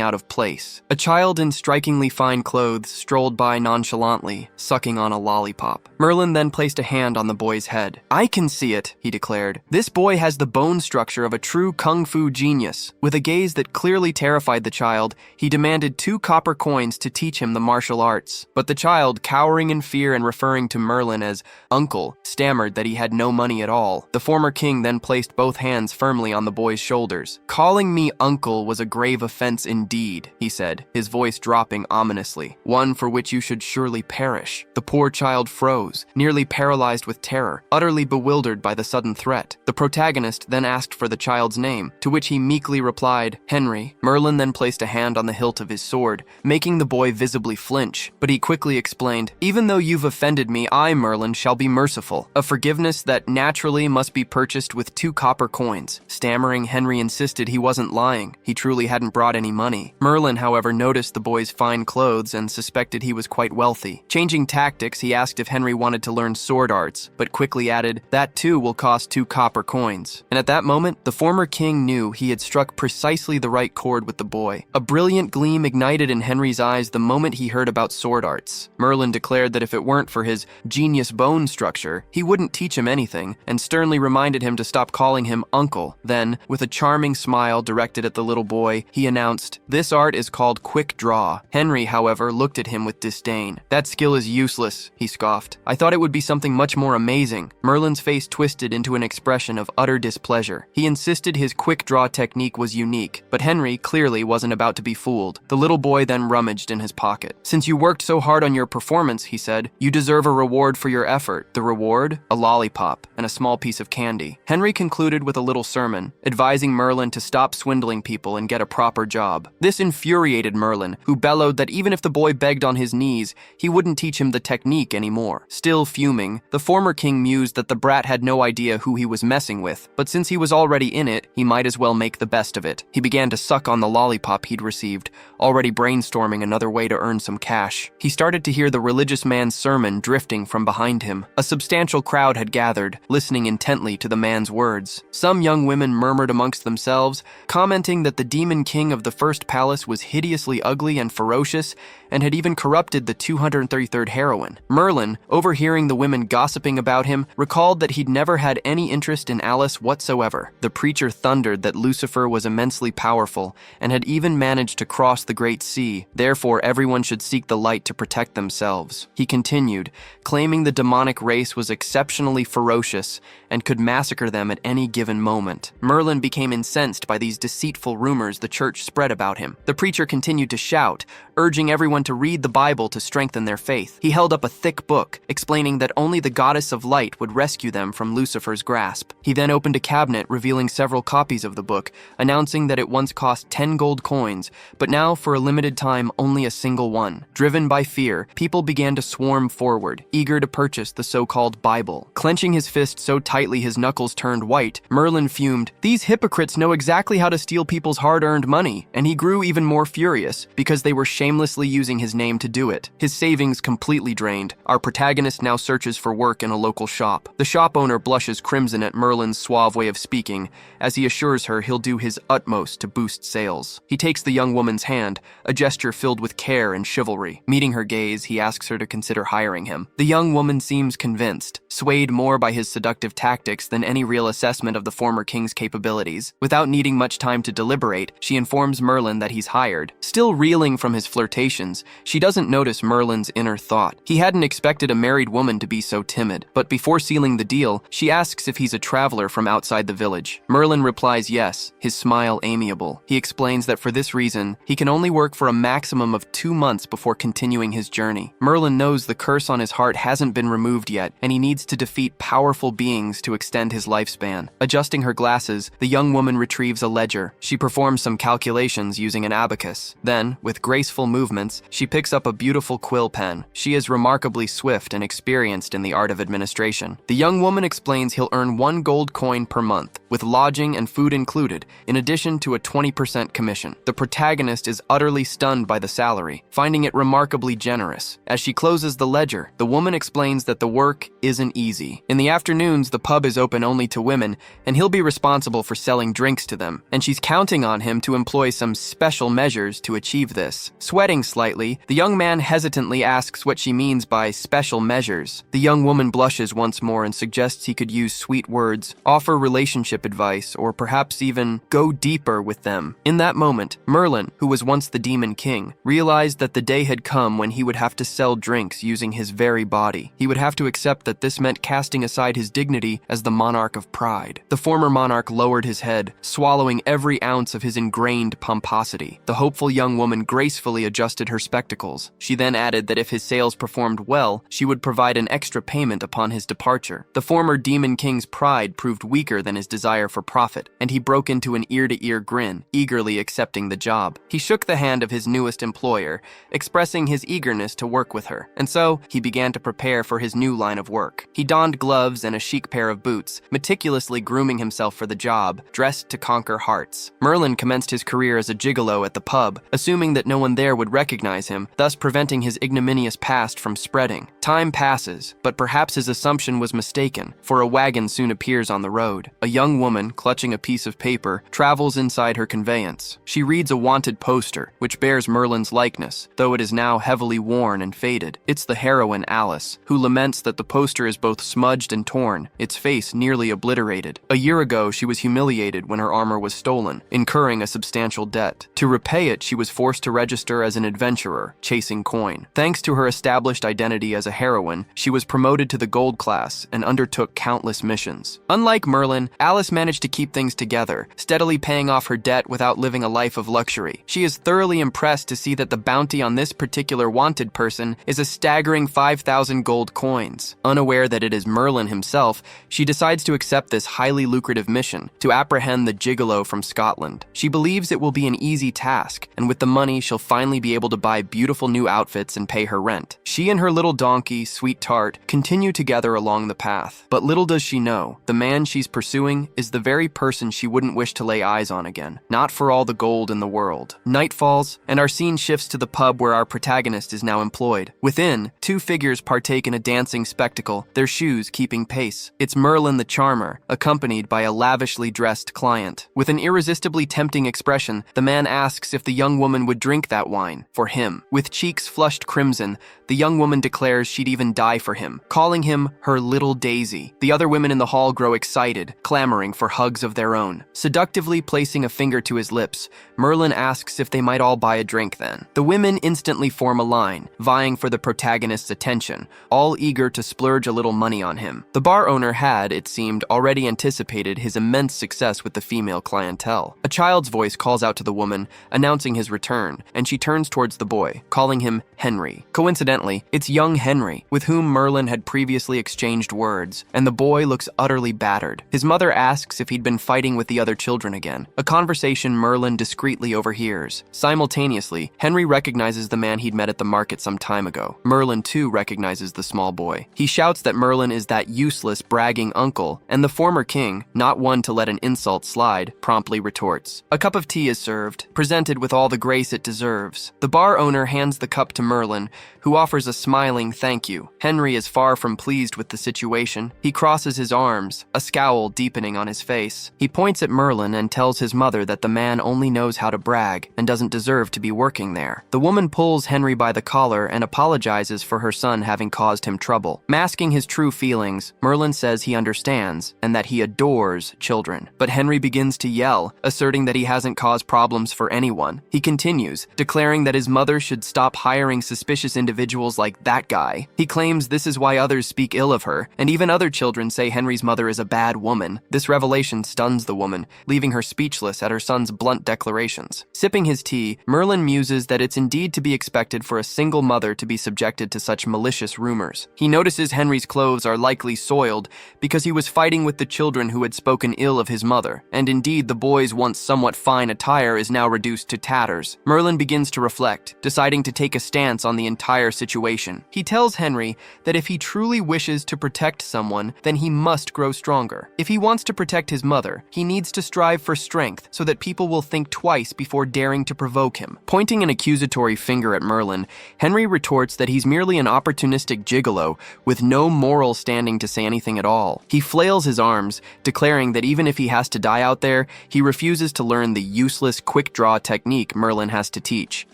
out of place. A child in strikingly fine clothes strolled by nonchalantly, sucking on a lollipop. Merlin then placed a hand on the boy's head. "I can see it," he declared. "This boy has the bone structure of a true kung fu genius." With a gaze that clearly terrified the child, he demanded 2 copper coins to teach him the martial arts. But the child, cowering in fear and referring to Merlin as uncle, stammered that he had no money at all. The former king then placed both hands firmly on the boy's shoulders. "Calling me uncle was a grave offense indeed," he said, his voice dropping ominously. "One for which you should surely perish." The poor child froze, nearly paralyzed with terror, utterly bewildered by the sudden threat. The protagonist then asked for the child's name, to which he meekly replied, "Henry." Merlin then placed a hand on the hilt of his sword, making the boy visibly flinch, but he quickly explained, "Even though you've offended me, I, Merlin, shall be merciful. A forgiveness that naturally must be purchased with 2 copper coins." Stammering, Henry insisted he wasn't lying. He truly hadn't brought any money. Merlin, however, noticed the boy's fine clothes and suspected he was quite wealthy. Changing tactics, he asked if Henry wanted to learn sword arts, but quickly added, "That too will cost 2 copper coins." And at that moment, the former king knew he had struck precisely the right chord with the boy. A brilliant gleam ignited in Henry's eyes the moment he heard about sword arts. Merlin declared that if it weren't for his genius bone structure, he wouldn't teach him anything, and sternly reminded him to stop calling him uncle. Then, with a charming smile directed at the little boy, he announced, "This art is called quick draw." Henry, however, looked at him with disdain. "That skill is useless," he scoffed. "I thought it would be something much more amazing." Merlin's face twisted into an expression of utter displeasure. He insisted his quick draw technique was unique, but Henry clearly wasn't about to be fooled. The little boy then rummaged in his pocket. "Since you worked so hard on your performance," he said, "you deserve a reward for your effort." The reward? A lollipop and a small piece of candy. Henry concluded with a little sermon, advising Merlin to stop swindling people and get a proper job. This infuriated Merlin, who bellowed that even if the boy begged on his knees, he wouldn't teach him the technique anymore. Still fuming, the former king mused that the brat had no idea who he was messing with, but since he was already in it, he might as well make the best of it. He began to suck on the lollipop he'd received, already brainstorming another way to earn some cash. He started to hear the religious man's sermon drifting from behind him. A substantial crowd had gathered, listening intently to the man's words. Some young women murmured amongst themselves, commenting that the demon king of the first palace was hideously ugly and ferocious, and had even corrupted the 233rd heroine. Merlin, overhearing the women gossiping about him, recalled that he'd never had any interest in Alice whatsoever. The preacher thundered that Lucifer was immensely powerful, and had even managed to cross the great sea, therefore everyone should seek the light to protect themselves. He continued, claiming the demonic race was exceptionally ferocious, and could massacre them at any given moment. Merlin became incensed by these deceitful rumors the church spread about him. The preacher continued to shout, urging everyone to read the Bible to strengthen their faith. He held up a thick book, explaining that only the goddess of light would rescue them from Lucifer's grasp. He then opened a cabinet, revealing several copies of the book, announcing that it once cost 10 gold coins, but now, for a limited time, only a single one. Driven by fear, people began to swarm forward, eager to purchase the so-called Bible. Clenching his fist so tightly his knuckles turned white, Merlin fumed, "These hypocrites know exactly how to steal people's hard-earned money," and he grew even more furious, because they were shaming shamelessly using his name to do it. His savings completely drained, our protagonist now searches for work in a local shop. The shop owner blushes crimson at Merlin's suave way of speaking, as he assures her he'll do his utmost to boost sales. He takes the young woman's hand, a gesture filled with care and chivalry. Meeting her gaze, he asks her to consider hiring him. The young woman seems convinced, swayed more by his seductive tactics than any real assessment of the former king's capabilities. Without needing much time to deliberate, she informs Merlin that he's hired. Still reeling from his flirtations, she doesn't notice Merlin's inner thought. He hadn't expected a married woman to be so timid, but before sealing the deal, she asks if he's a traveler from outside the village. Merlin replies yes, his smile amiable. He explains that for this reason, he can only work for a maximum of 2 months before continuing his journey. Merlin knows the curse on his heart hasn't been removed yet, and he needs to defeat powerful beings to extend his lifespan. Adjusting her glasses, the young woman retrieves a ledger. She performs some calculations using an abacus. Then, with graceful movements, she picks up a beautiful quill pen. She is remarkably swift and experienced in the art of administration. The young woman explains he'll earn 1 gold coin per month, with lodging and food included, in addition to a 20% commission. The protagonist is utterly stunned by the salary, finding it remarkably generous. As she closes the ledger, the woman explains that the work isn't easy. In the afternoons, the pub is open only to women, and he'll be responsible for selling drinks to them, and she's counting on him to employ some special measures to achieve this. Sweating slightly, the young man hesitantly asks what she means by special measures. The young woman blushes once more and suggests he could use sweet words, offer relationship advice, or perhaps even go deeper with them. In that moment, Merlin, who was once the Demon King, realized that the day had come when he would have to sell drinks using his very body. He would have to accept that this meant casting aside his dignity as the monarch of pride. The former monarch lowered his head, swallowing every ounce of his ingrained pomposity. The hopeful young woman gracefully adjusted her spectacles. She then added that if his sales performed well, she would provide an extra payment upon his departure. The former Demon King's pride proved weaker than his desire for profit, and he broke into an ear-to-ear grin, eagerly accepting the job. He shook the hand of his newest employer, expressing his eagerness to work with her, and so he began to prepare for his new line of work. He donned gloves and a chic pair of boots, meticulously grooming himself for the job, dressed to conquer hearts. Merlin commenced his career as a gigolo at the pub, assuming that no one there would recognize him, thus preventing his ignominious past from spreading. Time passes, but perhaps his assumption was mistaken, for a wagon soon appears on the road. A young woman, clutching a piece of paper, travels inside her conveyance. She reads a wanted poster, which bears Merlin's likeness, though it is now heavily worn and faded. It's the heroine Alice, who laments that the poster is both smudged and torn, its face nearly obliterated. A year ago, she was humiliated when her armor was stolen, incurring a substantial debt. To repay it, she was forced to register as an adventurer, chasing coin. Thanks to her established identity as a heroine, she was promoted to the gold class and undertook countless missions. Unlike Merlin, Alice managed to keep things together, steadily paying off her debt without living a life of luxury. She is thoroughly impressed to see that the bounty on this particular wanted person is a staggering 5,000 gold coins. Unaware that it is Merlin himself, she decides to accept this highly lucrative mission, to apprehend the gigolo from Scotland. She believes it will be an easy task, and with the money, she'll finally be able to buy beautiful new outfits and pay her rent. She and her little donkey, Sweet Tart, continue together along the path. But little does she know, the man she's pursuing is the very person she wouldn't wish to lay eyes on again. Not for all the gold in the world. Night falls, and our scene shifts to the pub where our protagonist is now employed. Within, 2 figures partake in a dancing spectacle, their shoes keeping pace. It's Merlin the Charmer, accompanied by a lavishly dressed client. With an irresistibly tempting expression, the man asks if the young woman would drink that wine for him. With cheeks flushed crimson, the young woman declares she'd even die for him, calling him her little daisy. The other women in the hall grow excited, clamoring for hugs of their own. Seductively placing a finger to his lips, Merlin asks if they might all buy a drink then. The women instantly form a line, vying for the protagonist's attention, all eager to splurge a little money on him. The bar owner had, it seemed, already anticipated his immense success with the female clientele. A child's voice calls out to the woman, announcing his return, and she turns towards the boy, calling him Henry. Coincidentally, Coincidentally, it's young Henry, with whom Merlin had previously exchanged words, and the boy looks utterly battered. His mother asks if he'd been fighting with the other children again, a conversation Merlin discreetly overhears. Simultaneously, Henry recognizes the man he'd met at the market some time ago. Merlin too recognizes the small boy. He shouts that Merlin is that useless, bragging uncle, and the former king, not one to let an insult slide, promptly retorts. A cup of tea is served, presented with all the grace it deserves. The bar owner hands the cup to Merlin, who offers a smiling thank you. Henry is far from pleased with the situation. He crosses his arms, a scowl deepening on his face. He points at Merlin and tells his mother that the man only knows how to brag and doesn't deserve to be working there. The woman pulls Henry by the collar and apologizes for her son having caused him trouble. Masking his true feelings, Merlin says he understands and that he adores children. But Henry begins to yell, asserting that he hasn't caused problems for anyone. He continues, declaring that his mother should stop hiring suspicious individuals like that guy. He claims this is why others speak ill of her, and even other children say Henry's mother is a bad woman. This revelation stuns the woman, leaving her speechless at her son's blunt declarations. Sipping his tea, Merlin muses that it's indeed to be expected for a single mother to be subjected to such malicious rumors. He notices Henry's clothes are likely soiled because he was fighting with the children who had spoken ill of his mother, and indeed the boy's once somewhat fine attire is now reduced to tatters. Merlin begins to reflect, deciding to take a stance on the entire situation. He tells Henry that if he truly wishes to protect someone, then he must grow stronger. If he wants to protect his mother, he needs to strive for strength so that people will think twice before daring to provoke him. Pointing an accusatory finger at Merlin, Henry retorts that he's merely an opportunistic gigolo with no moral standing to say anything at all. He flails his arms, declaring that even if he has to die out there, he refuses to learn the useless quick-draw technique Merlin has to teach.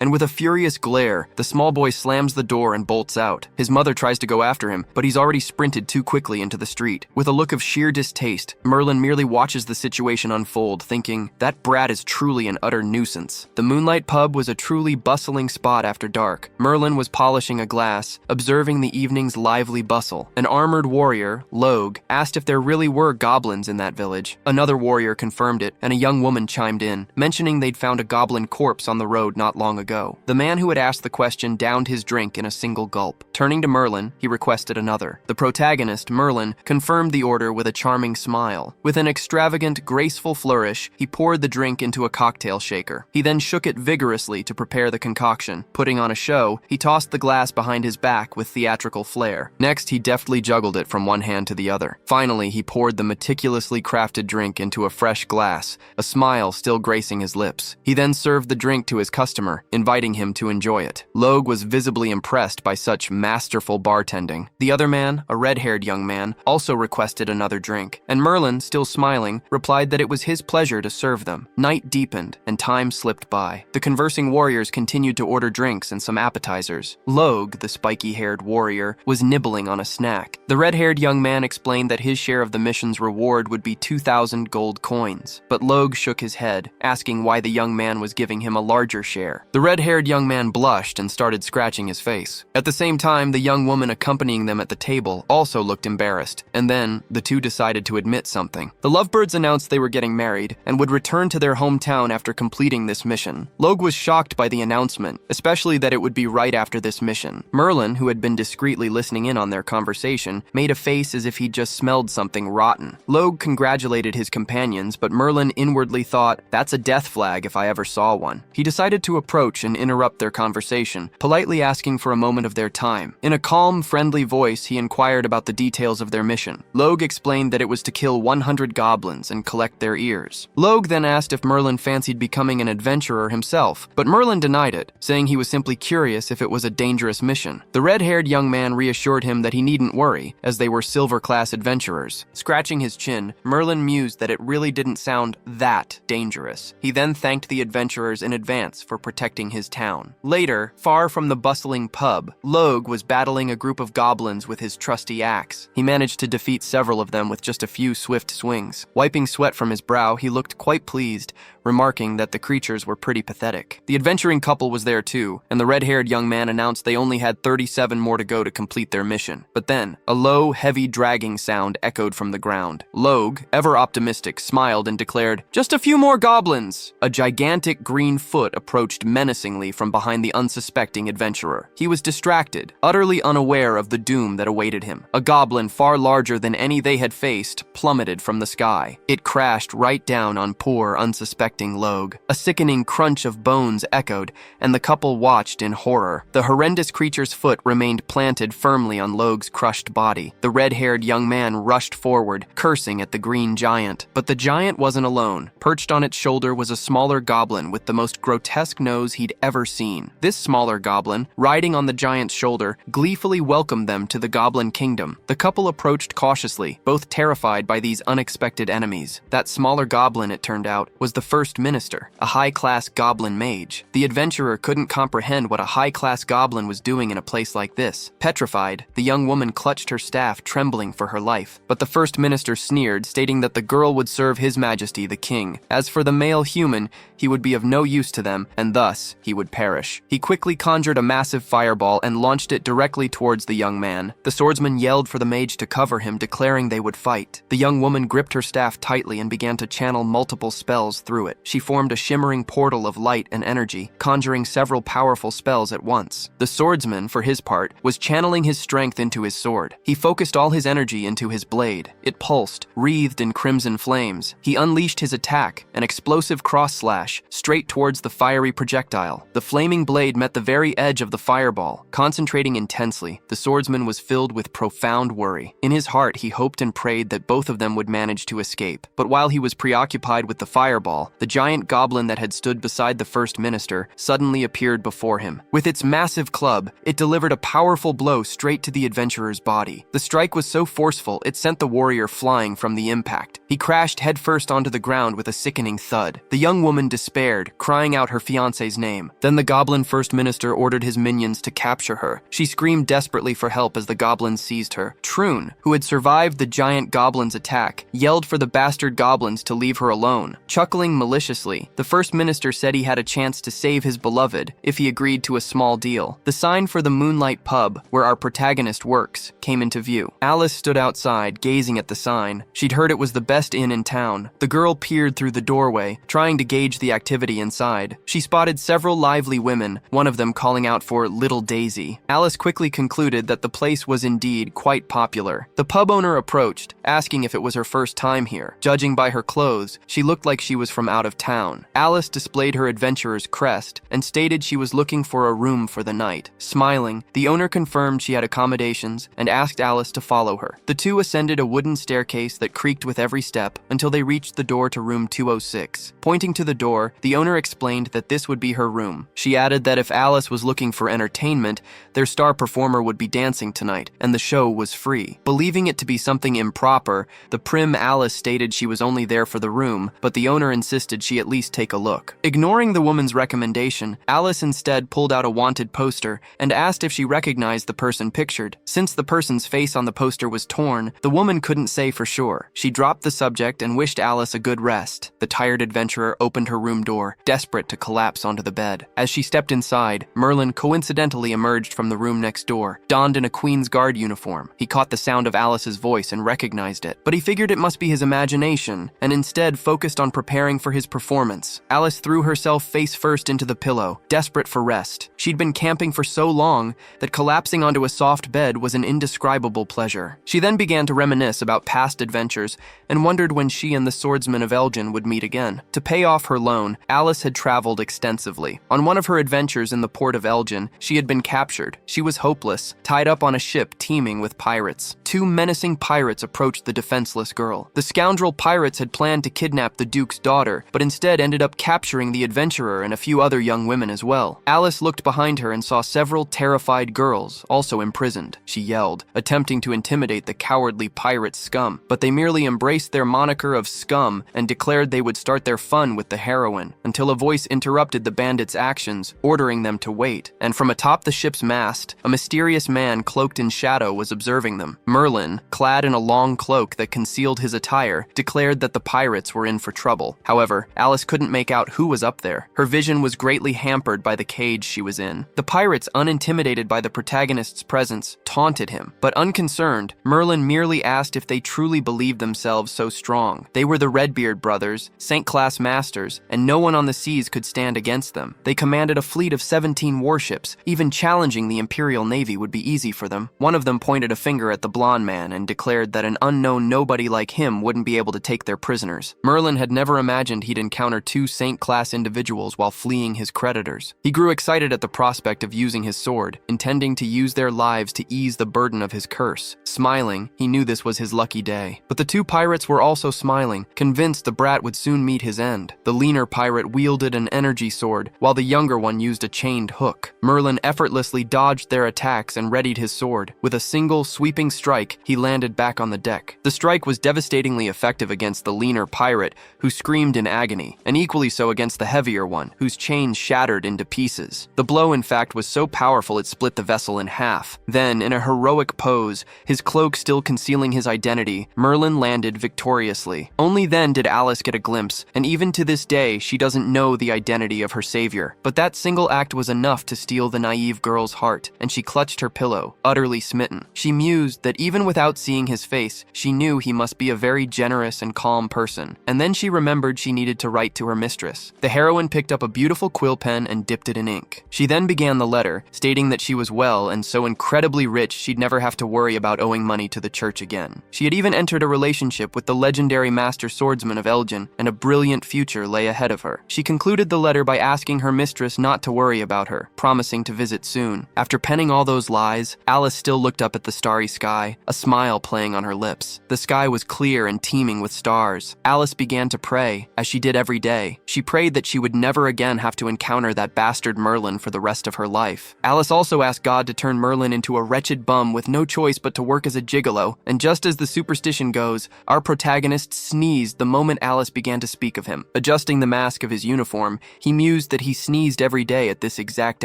And with a furious glare, the small boy slams the door and bolts out. His mother tries to go after him, but he's already sprinted too quickly into the street. With a look of sheer distaste, Merlin merely watches the situation unfold, thinking, that brat is truly an utter nuisance. The Moonlight Pub was a truly bustling spot after dark. Merlin was polishing a glass, observing the evening's lively bustle. An armored warrior, Logue, asked if there really were goblins in that village. Another warrior confirmed it, and a young woman chimed in, mentioning they'd found a goblin corpse on the road not long ago. The man who had asked the question downed his drink in a single gulp. Turning to Merlin, he requested another. The protagonist, Merlin, confirmed the order with a charming smile. With an extravagant, graceful flourish, he poured the drink into a cocktail shaker. He then shook it vigorously to prepare the concoction. Putting on a show, he tossed the glass behind his back with theatrical flair. Next, he deftly juggled it from one hand to the other. Finally, he poured the meticulously crafted drink into a fresh glass, a smile still gracing his lips. He then served the drink to his customer, inviting him to enjoy it. Logue was visibly impressed by such masterful bartending. The other man, a red-haired young man, also requested another drink, and Merlin, still smiling, replied that it was his pleasure to serve them. Night deepened, and time slipped by. The conversing warriors continued to order drinks and some appetizers. Logue, the spiky-haired warrior, was nibbling on a snack. The red-haired young man explained that his share of the mission's reward would be 2,000 gold coins, but Logue shook his head, asking why the young man was giving him a larger share. The red-haired young man blushed and started scratching his face. At the same time, the young woman accompanying them at the table also looked embarrassed, and then the two decided to admit something. The lovebirds announced they were getting married and would return to their hometown after completing this mission. Logue was shocked by the announcement, especially that it would be right after this mission. Merlin, who had been discreetly listening in on their conversation, made a face as if he'd just smelled something rotten. Logue congratulated his companions, but Merlin inwardly thought, that's a death flag if I ever saw one. He decided to approach and interrupt their conversation, politely asking for a moment of their time. In a calm, friendly voice, he inquired about the details of their mission. Logue explained that it was to kill 100 goblins and collect their ears. Logue then asked if Merlin fancied becoming an adventurer himself, but Merlin denied it, saying he was simply curious if it was a dangerous mission. The red-haired young man reassured him that he needn't worry, as they were silver-class adventurers. Scratching his chin, Merlin mused that it really didn't sound that dangerous. He then thanked the adventurers in advance for protecting his town. Later, far from the bustling pub, Logue was battling a group of goblins with his trusty axe. He managed to defeat several of them with just a few swift swings. Wiping sweat from his brow, he looked quite pleased, remarking that the creatures were pretty pathetic. The adventuring couple was there too, and the red-haired young man announced they only had 37 more to go to complete their mission. But then, a low, heavy dragging sound echoed from the ground. Logue, ever optimistic, smiled and declared, "Just a few more goblins!" A gigantic green foot approached menacingly from behind the unsuspecting adventurer. He was distracted, utterly unaware of the doom that awaited him. A goblin far larger than any they had faced plummeted from the sky. It crashed right down on poor, unsuspecting Logue. A sickening crunch of bones echoed, and the couple watched in horror. The horrendous creature's foot remained planted firmly on Logue's crushed body. The red-haired young man rushed forward, cursing at the green giant. But the giant wasn't alone. Perched on its shoulder was a smaller goblin with the most grotesque nose he'd ever seen. This smaller goblin, riding on the giant's shoulder, gleefully welcomed them to the Goblin Kingdom. The couple approached cautiously, both terrified by these unexpected enemies. That smaller goblin, it turned out, was the First Minister, a high-class goblin mage. The adventurer couldn't comprehend what a high-class goblin was doing in a place like this. Petrified, the young woman clutched her staff, trembling for her life. But the First Minister sneered, stating that the girl would serve His Majesty the King. As for the male human, he would be of no use to them, and thus he would perish. He quickly conjured a massive fireball and launched it directly towards the young man. The swordsman yelled for the mage to cover him, declaring they would fight. The young woman gripped her staff tightly and began to channel multiple spells through it. She formed a shimmering portal of light and energy, conjuring several powerful spells at once. The swordsman, for his part, was channeling his strength into his sword. He focused all his energy into his blade. It pulsed, wreathed in crimson flames. He unleashed his attack, an explosive cross slash, straight towards the fiery projectile. The flaming blade met the very edge of the fireball. Concentrating intensely, the swordsman was filled with profound worry. In his heart, he hoped and prayed that both of them would manage to escape. But while he was preoccupied with the fireball, the giant goblin that had stood beside the First Minister suddenly appeared before him. With its massive club, it delivered a powerful blow straight to the adventurer's body. The strike was so forceful, it sent the warrior flying from the impact. He crashed headfirst onto the ground with a sickening thud. The young woman despaired, crying out her fiancé's name. Then the goblin First Minister ordered his minions to capture her. She screamed desperately for help as the goblins seized her. Troon, who had survived the giant goblin's attack, yelled for the bastard goblins to leave her alone. Chuckling maliciously, the First Minister said he had a chance to save his beloved if he agreed to a small deal. The sign for the Moonlight Pub, where our protagonist works, came into view. Alice stood outside, gazing at the sign. She'd heard it was the best inn in town. The girl peered through the doorway, trying to gauge the activity inside. She spotted several lively women, one of them calling out for Little Daisy. Alice quickly concluded that the place was indeed quite popular. The pub owner approached, asking if it was her first time here. Judging by her clothes, she looked like she was from out of town. Alice displayed her adventurer's crest and stated she was looking for a room for the night. Smiling, the owner confirmed she had accommodations and asked Alice to follow her. The two ascended a wooden staircase that creaked with every step until they reached the door to room 206. Pointing to the door, the owner explained that this would be her room. She added that if Alice was looking for entertainment, their star performer would be dancing tonight, and the show was free. Believing it to be something improper, the prim Alice stated she was only there for the room, but the owner insisted she at least take a look. Ignoring the woman's recommendation, Alice instead pulled out a wanted poster and asked if she recognized the person pictured. Since the person's face on the poster was torn, the woman couldn't say for sure. She dropped the subject and wished Alice a good rest. The tired adventurer opened her room door, desperate to collapse onto the bed. As she stepped inside, Merlin coincidentally emerged from the room next door, donned in a Queen's Guard uniform. He caught the sound of Alice's voice and recognized it, but he figured it must be his imagination, and instead focused on preparing for his performance. Alice threw herself face first into the pillow, desperate for rest. She'd been camping for so long that collapsing onto a soft bed was an indescribable pleasure. She then began to reminisce about past adventures and wondered when she and the swordsman of Elgin would meet again. To pay off her loan, Alice had traveled extensively. On one of her adventures in the port of Elgin, she had been captured. She was hopeless, tied up on a ship teeming with pirates. Two menacing pirates approached the defenseless girl. The scoundrel pirates had planned to kidnap the Duke's daughter, but instead ended up capturing the adventurer and a few other young women as well. Alice looked behind her and saw several terrified girls, also imprisoned. She yelled, attempting to intimidate the cowardly pirate scum, but they merely embraced their moniker of scum and declared they would start their fun with the heroine, until a voice interrupted the bandits' actions, ordering them to wait. And from atop the ship's mast, a mysterious man cloaked in shadow was observing them. Merlin, clad in a long cloak that concealed his attire, declared that the pirates were in for trouble. However, Alice couldn't make out who was up there. Her vision was greatly hampered by the cage she was in. The pirates, unintimidated by the protagonist's presence, taunted him. But unconcerned, Merlin merely asked if they truly believed themselves so strong. They were the Redbeard brothers, Saint-class masters, and no one on the seas could stand against them. They commanded a fleet of 17 warships. Even challenging the Imperial Navy would be easy for them. One of them pointed a finger at the blonde man and declared that an unknown nobody like him wouldn't be able to take their prisoners. Merlin had never imagined he'd encounter two Saint-class individuals while fleeing his creditors. He grew excited at the prospect of using his sword, intending to use their lives to ease the burden of his curse. Smiling, he knew this was his lucky day. But the two pirates were also smiling, convinced the brat would soon meet his end. The leaner pirate wielded an energy sword, while the younger one used a chained hook. Merlin effortlessly dodged their attacks and readied his sword. With a single, sweeping strike, he landed back on the deck. The strike was devastatingly effective against the leaner pirate, who screamed in agony, and equally so against the heavier one, whose chains shattered into pieces. The blow, in fact, was so powerful it split the vessel in half. Then, in a heroic pose, his cloak still concealing his identity, Merlin landed victoriously. Only then did Alice get a glimpse, and even to this day, she doesn't know the identity of her savior. But that single act was enough to steal the naive girl's heart, and she clutched her pillow, utterly smitten. She mused that even without seeing his face, she knew he must be a very generous and calm person. And then she remembered she needed to write to her mistress. The heroine picked up a beautiful quill pen and dipped it in ink. She then began the letter, stating that she was well and so incredibly rich she'd never have to worry about owing money to the church again. She had even entered a relationship with the legendary master swordsman of Elgin, and a brilliant future lay ahead of her. She concluded the letter by asking her mistress not to worry about her, promising to visit soon. After penning all those lies, Alice still looked up at the starry sky, a smile playing on her lips. The sky was clear and teeming with stars. Alice began to pray, as she did every day. She prayed that she would never again have to encounter that bastard Merlin for the rest of her life. Alice also asked God to turn Merlin into a wretched bum with no choice but to work as a gigolo, and just as the superstition goes, our protagonist sneezed the moment Alice began to speak of him. Adjusting the mask of his uniform, he mused that he sneezed every day at this exact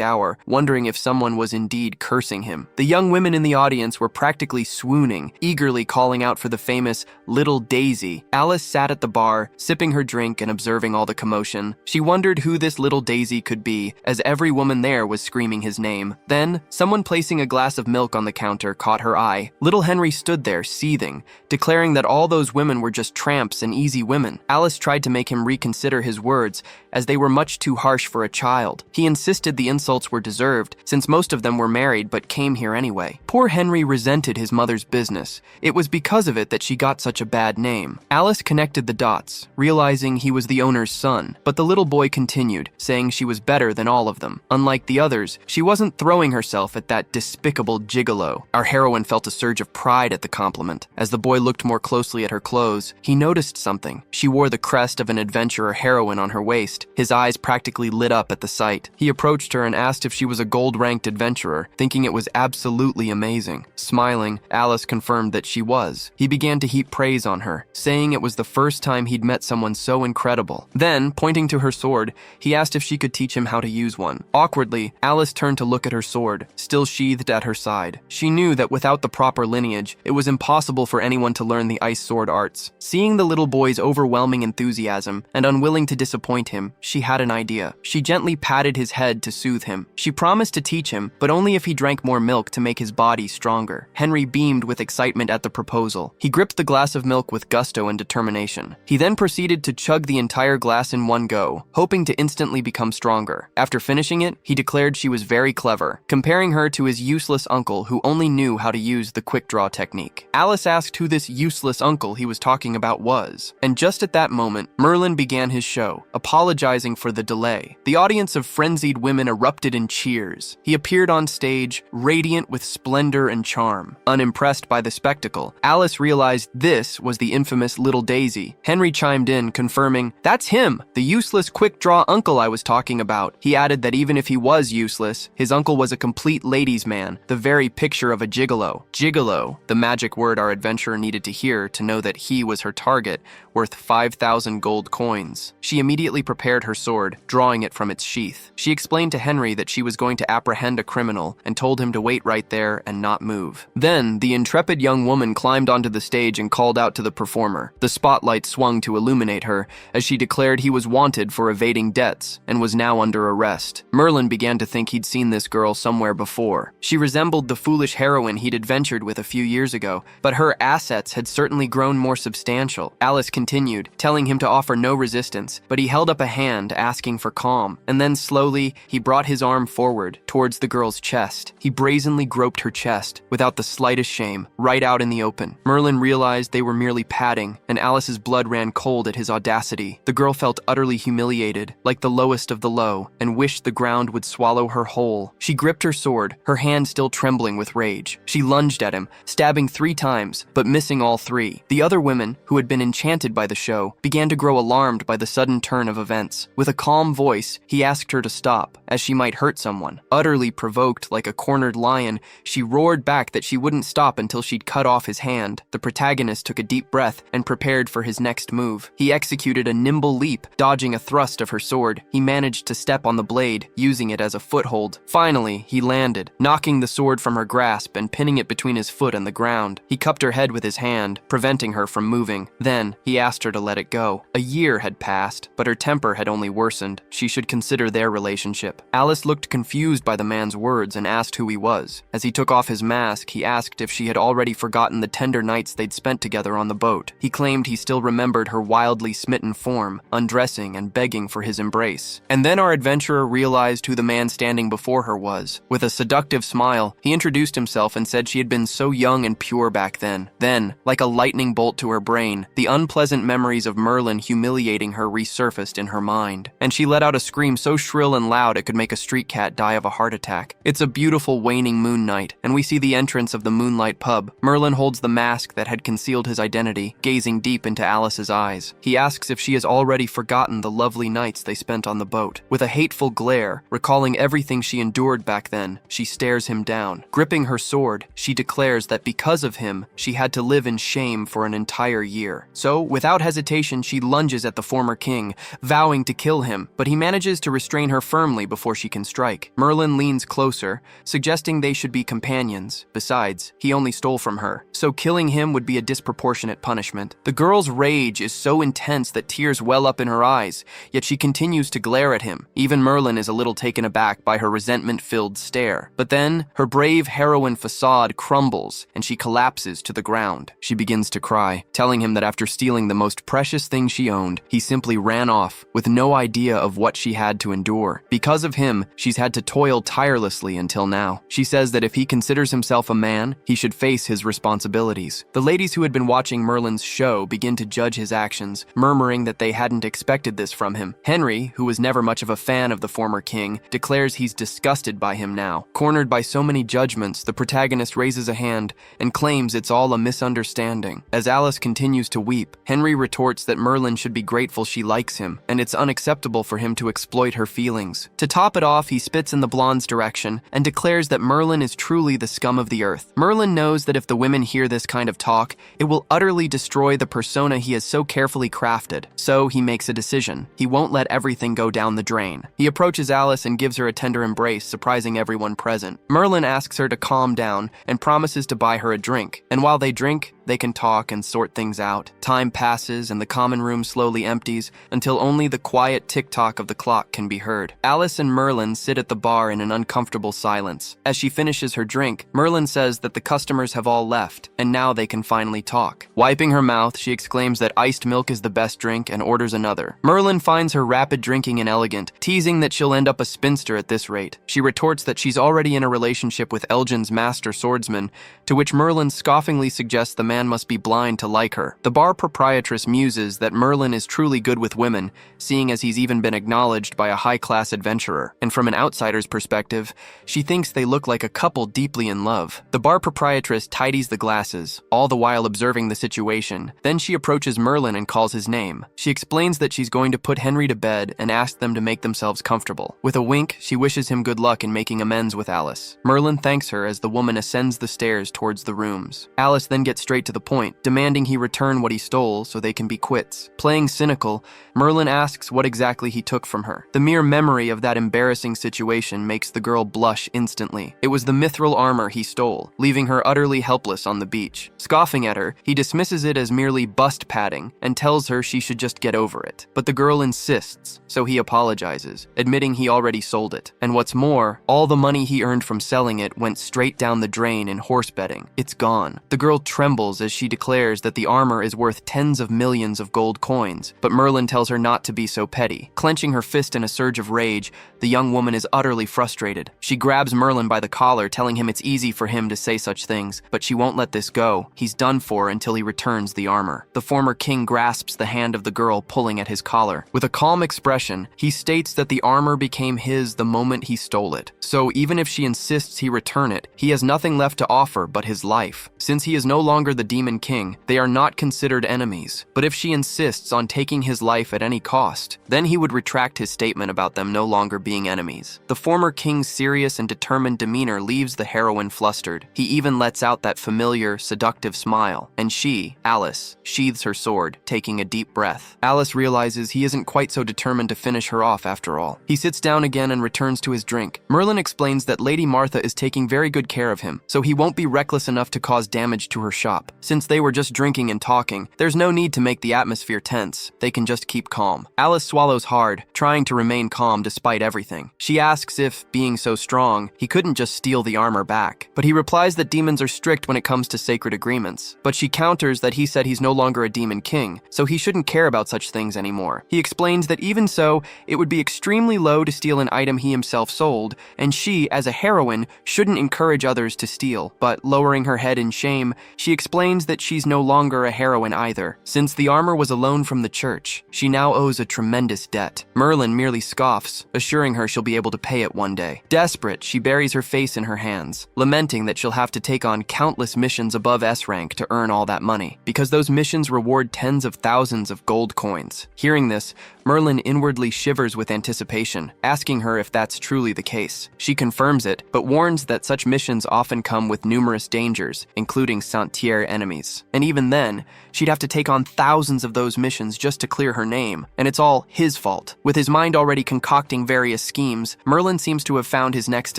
hour, wondering if someone was indeed cursing him. The young women in the audience were practically swooning, eagerly calling out for the famous Little Daisy. Alice sat at the bar, sipping her drink and observing all the commotion. She wondered who this Little Daisy could be, as every woman there was screaming his name. Then, someone placing a glass of milk on the counter caught her eye. Little Henry stood there, seething, declaring that all those women were just tramps and easy women. Alice tried to make him reconsider his words, as they were much too harsh for a child. He insisted the insults were deserved, since most of them were married but came here anyway. Poor Henry resented his mother's business. It was because of it that she got such a bad name. Alice connected the dots, realizing he was the owner's son, but the little boy continued, saying she was better than all of them. Unlike the others, she wasn't throwing herself at that despicable gigolo. Our heroine felt a surge of pride at the compliment. As the boy looked more closely at her clothes, he noticed something. She wore the crest of an adventurer heroine on her waist. His eyes practically lit up at the sight. He approached her and asked if she was a gold-ranked adventurer, thinking it was absolutely amazing. Smiling, Alice confirmed that she was. He began to heap praise on her, saying it was the first time he'd met someone so incredible. Then, pointing to her sword, he asked if she could teach him how to use one. Awkwardly, Alice turned to look at her sword, still sheathed at her side. She knew that without the proper lineage, it was impossible for anyone to learn the ice sword arts. Seeing the little boy's overwhelming enthusiasm and unwilling to disappoint him, she had an idea. She gently patted his head to soothe him. She promised to teach him, but only if he drank more milk to make his body stronger. Henry beamed with excitement at the proposal. He gripped the glass of milk with gusto and determination. He then proceeded to chug the entire glass in one go, hoping to instantly become stronger. After finishing it, he declared she was very clever, comparing her to his useless uncle who only knew how to use the quick draw technique. Alice asked who this useless uncle he was talking about was, and just at that moment, Merlin began his show, apologizing for the delay. The audience of frenzied women erupted in cheers. He appeared on stage, radiant with splendor and charm. Unimpressed by the spectacle, Alice realized this was the infamous Little Daisy. Henry chimed in, confirming, "That's him, the useless quick-draw uncle I was talking about." He added that even if he was useless, his uncle was a complete ladies' man, the very picture of a gigolo. Gigolo, the magic word our adventurer needed to hear to know that that he was her target, worth 5,000 gold coins. She immediately prepared her sword, drawing it from its sheath. She explained to Henry that she was going to apprehend a criminal and told him to wait right there and not move. Then, the intrepid young woman climbed onto the stage and called out to the performer. The spotlight swung to illuminate her as she declared he was wanted for evading debts and was now under arrest. Merlin began to think he'd seen this girl somewhere before. She resembled the foolish heroine he'd adventured with a few years ago, but her assets had certainly grown more substantial. Alice continued, telling him to offer no resistance, but he held up a hand asking for calm, and then slowly he brought his arm forward towards the girl's chest. He brazenly groped her chest, without the slightest shame, right out in the open. Merlin realized they were merely padding, and Alice's blood ran cold at his audacity. The girl felt utterly humiliated, like the lowest of the low, and wished the ground would swallow her whole. She gripped her sword, her hand still trembling with rage. She lunged at him, stabbing 3 times, but missing all 3. The other women, who had been enchanted by the show, began to grow alarmed by the sudden turn of events. With a calm voice, he asked her to stop, as she might hurt someone. Utterly provoked like a cornered lion, she roared back that she wouldn't stop until she'd cut off his hand. The protagonist took a deep breath and prepared for his next move. He executed a nimble leap, dodging a thrust of her sword. He managed to step on the blade, using it as a foothold. Finally, he landed, knocking the sword from her grasp and pinning it between his foot and the ground. He cupped her head with his hand, preventing her from moving. Then, he asked her to let it go. A year had passed, but her temper had only worsened. She should consider their relationship. Alice looked confused by the man's words and asked who he was. As he took off his mask, he asked if she had already forgotten the tender nights they'd spent together on the boat. He claimed he still remembered her wildly smitten form, undressing and begging for his embrace. And then our adventurer realized who the man standing before her was. With a seductive smile, he introduced himself and said she had been so young and pure back then. Then, like a lightning bolt to her brain, the unpleasant memories of Merlin humiliating her resurfaced in her mind, and she let out a scream so shrill and loud it could make a street cat die of a heart attack. It's a beautiful waning moon night, and we see the entrance of the Moonlight Pub. Merlin holds the mask that had concealed his identity, gazing deep into Alice's eyes. He asks if she has already forgotten the lovely nights they spent on the boat. With a hateful glare, recalling everything she endured back then, she stares him down. Gripping her sword, she declares that because of him, she had to live in shame for an entire year. So, without hesitation, she lunges at the former king, vowing to kill him, but he manages to restrain her firmly before she can strike. Merlin leans closer, suggesting they should be companions. Besides, he only stole from her, so killing him would be a disproportionate punishment. The girl's rage is so intense that tears well up in her eyes, yet she continues to glare at him. Even Merlin is a little taken aback by her resentment-filled stare. But then, her brave heroine facade crumbles, and she collapses to the ground. She begins to cry, telling him that after stealing the most precious thing she owned, he simply ran off, with no idea of what she had to endure. Because of him, she's had to toil tirelessly until now. She says that if he considers himself a man, he should face his responsibilities. The ladies who had been watching Merlin's show begin to judge his actions, murmuring that they hadn't expected this from him. Henry, who was never much of a fan of the former king, declares he's disgusted by him now. Cornered by so many judgments, the protagonist raises a hand and claims it's all a misunderstanding. As Alice continues to weep, Henry retorts that Merlin should be grateful she likes him, and it's unacceptable for him to exploit her feelings. To top it off, he spits in the blonde's direction and declares that Merlin is truly the scum of the earth. Merlin knows that if the women hear this kind of talk, it will utterly destroy the persona he has so carefully crafted. So he makes a decision. He won't let everything go down the drain. He approaches Alice and gives her a tender embrace, surprising everyone present. Merlin asks her to calm down and promises to buy her a drink. And while they drink, they can talk and sort things out. Time passes and the common room slowly empties until only the quiet tick-tock of the clock can be heard. Alice and Merlin sit at the bar in an uncomfortable silence. As she finishes her drink, Merlin says that the customers have all left, and now they can finally talk. Wiping her mouth, she exclaims that iced milk is the best drink and orders another. Merlin finds her rapid drinking inelegant, teasing that she'll end up a spinster at this rate. She retorts that she's already in a relationship with Elgin's master swordsman, to which Merlin scoffingly suggests the man must be blind to like her. The bar proprietress muses that Merlin is truly good with women, seeing as he's even been acknowledged by a high-class adventurer. And from an outsider's perspective, she thinks they look like a couple deeply in love. The bar proprietress tidies the glasses, all the while observing the situation. Then she approaches Merlin and calls his name. She explains that she's going to put Henry to bed and ask them to make themselves comfortable. With a wink, she wishes him good luck in making amends with Alice. Merlin thanks her as the woman ascends the stairs towards the rooms. Alice then gets straight to the point, demanding demanding he return what he stole so they can be quits. Playing cynical, Merlin asks what exactly he took from her. The mere memory of that embarrassing situation makes the girl blush instantly. It was the mithril armor he stole, leaving her utterly helpless on the beach. Scoffing at her, he dismisses it as merely bust padding and tells her she should just get over it. But the girl insists, so he apologizes, admitting he already sold it. And what's more, all the money he earned from selling it went straight down the drain in horse betting. It's gone. The girl trembles as she declares that the armor is worth tens of millions of gold coins, but Merlin tells her not to be so petty. Clenching her fist in a surge of rage, the young woman is utterly frustrated. She grabs Merlin by the collar, telling him it's easy for him to say such things, but she won't let this go. He's done for until he returns the armor. The former king grasps the hand of the girl, pulling at his collar. With a calm expression, he states that the armor became his the moment he stole it. So even if she insists he return it, he has nothing left to offer but his life. Since he is no longer the demon king, they are not considered enemies. But if she insists on taking his life at any cost, then he would retract his statement about them no longer being enemies. The former king's serious and determined demeanor leaves the heroine flustered. He even lets out that familiar, seductive smile. And she, Alice, sheathes her sword, taking a deep breath. Alice realizes he isn't quite so determined to finish her off after all. He sits down again and returns to his drink. Merlin explains that Lady Martha is taking very good care of him, so he won't be reckless enough to cause damage to her shop. Since they were just drinking and talking, there's no need to make the atmosphere tense. They can just keep calm. Alice swallows hard, trying to remain calm despite everything. She asks if, being so strong, he couldn't just steal the armor back. But he replies that demons are strict when it comes to sacred agreements. But she counters that he said he's no longer a demon king, so he shouldn't care about such things anymore. He explains that even so, it would be extremely low to steal an item he himself sold, and she, as a heroine, shouldn't encourage others to steal. But lowering her head in shame, she explains that she's no longer a heroine either. Since the armor was a loan from the church, she now owes a tremendous debt. Merlin merely scoffs, assuring her she'll be able to pay it one day. Desperate, she buries her face in her hands, lamenting that she'll have to take on countless missions above S rank to earn all that money, because those missions reward tens of thousands of gold coins. Hearing this, Merlin inwardly shivers with anticipation, asking her if that's truly the case. She confirms it, but warns that such missions often come with numerous dangers, including Saint-Tier enemies. And even then, she'd have to take on thousands of those missions just to clear her name, and it's all his fault. With his mind already concocting various schemes, Merlin seems to have found his next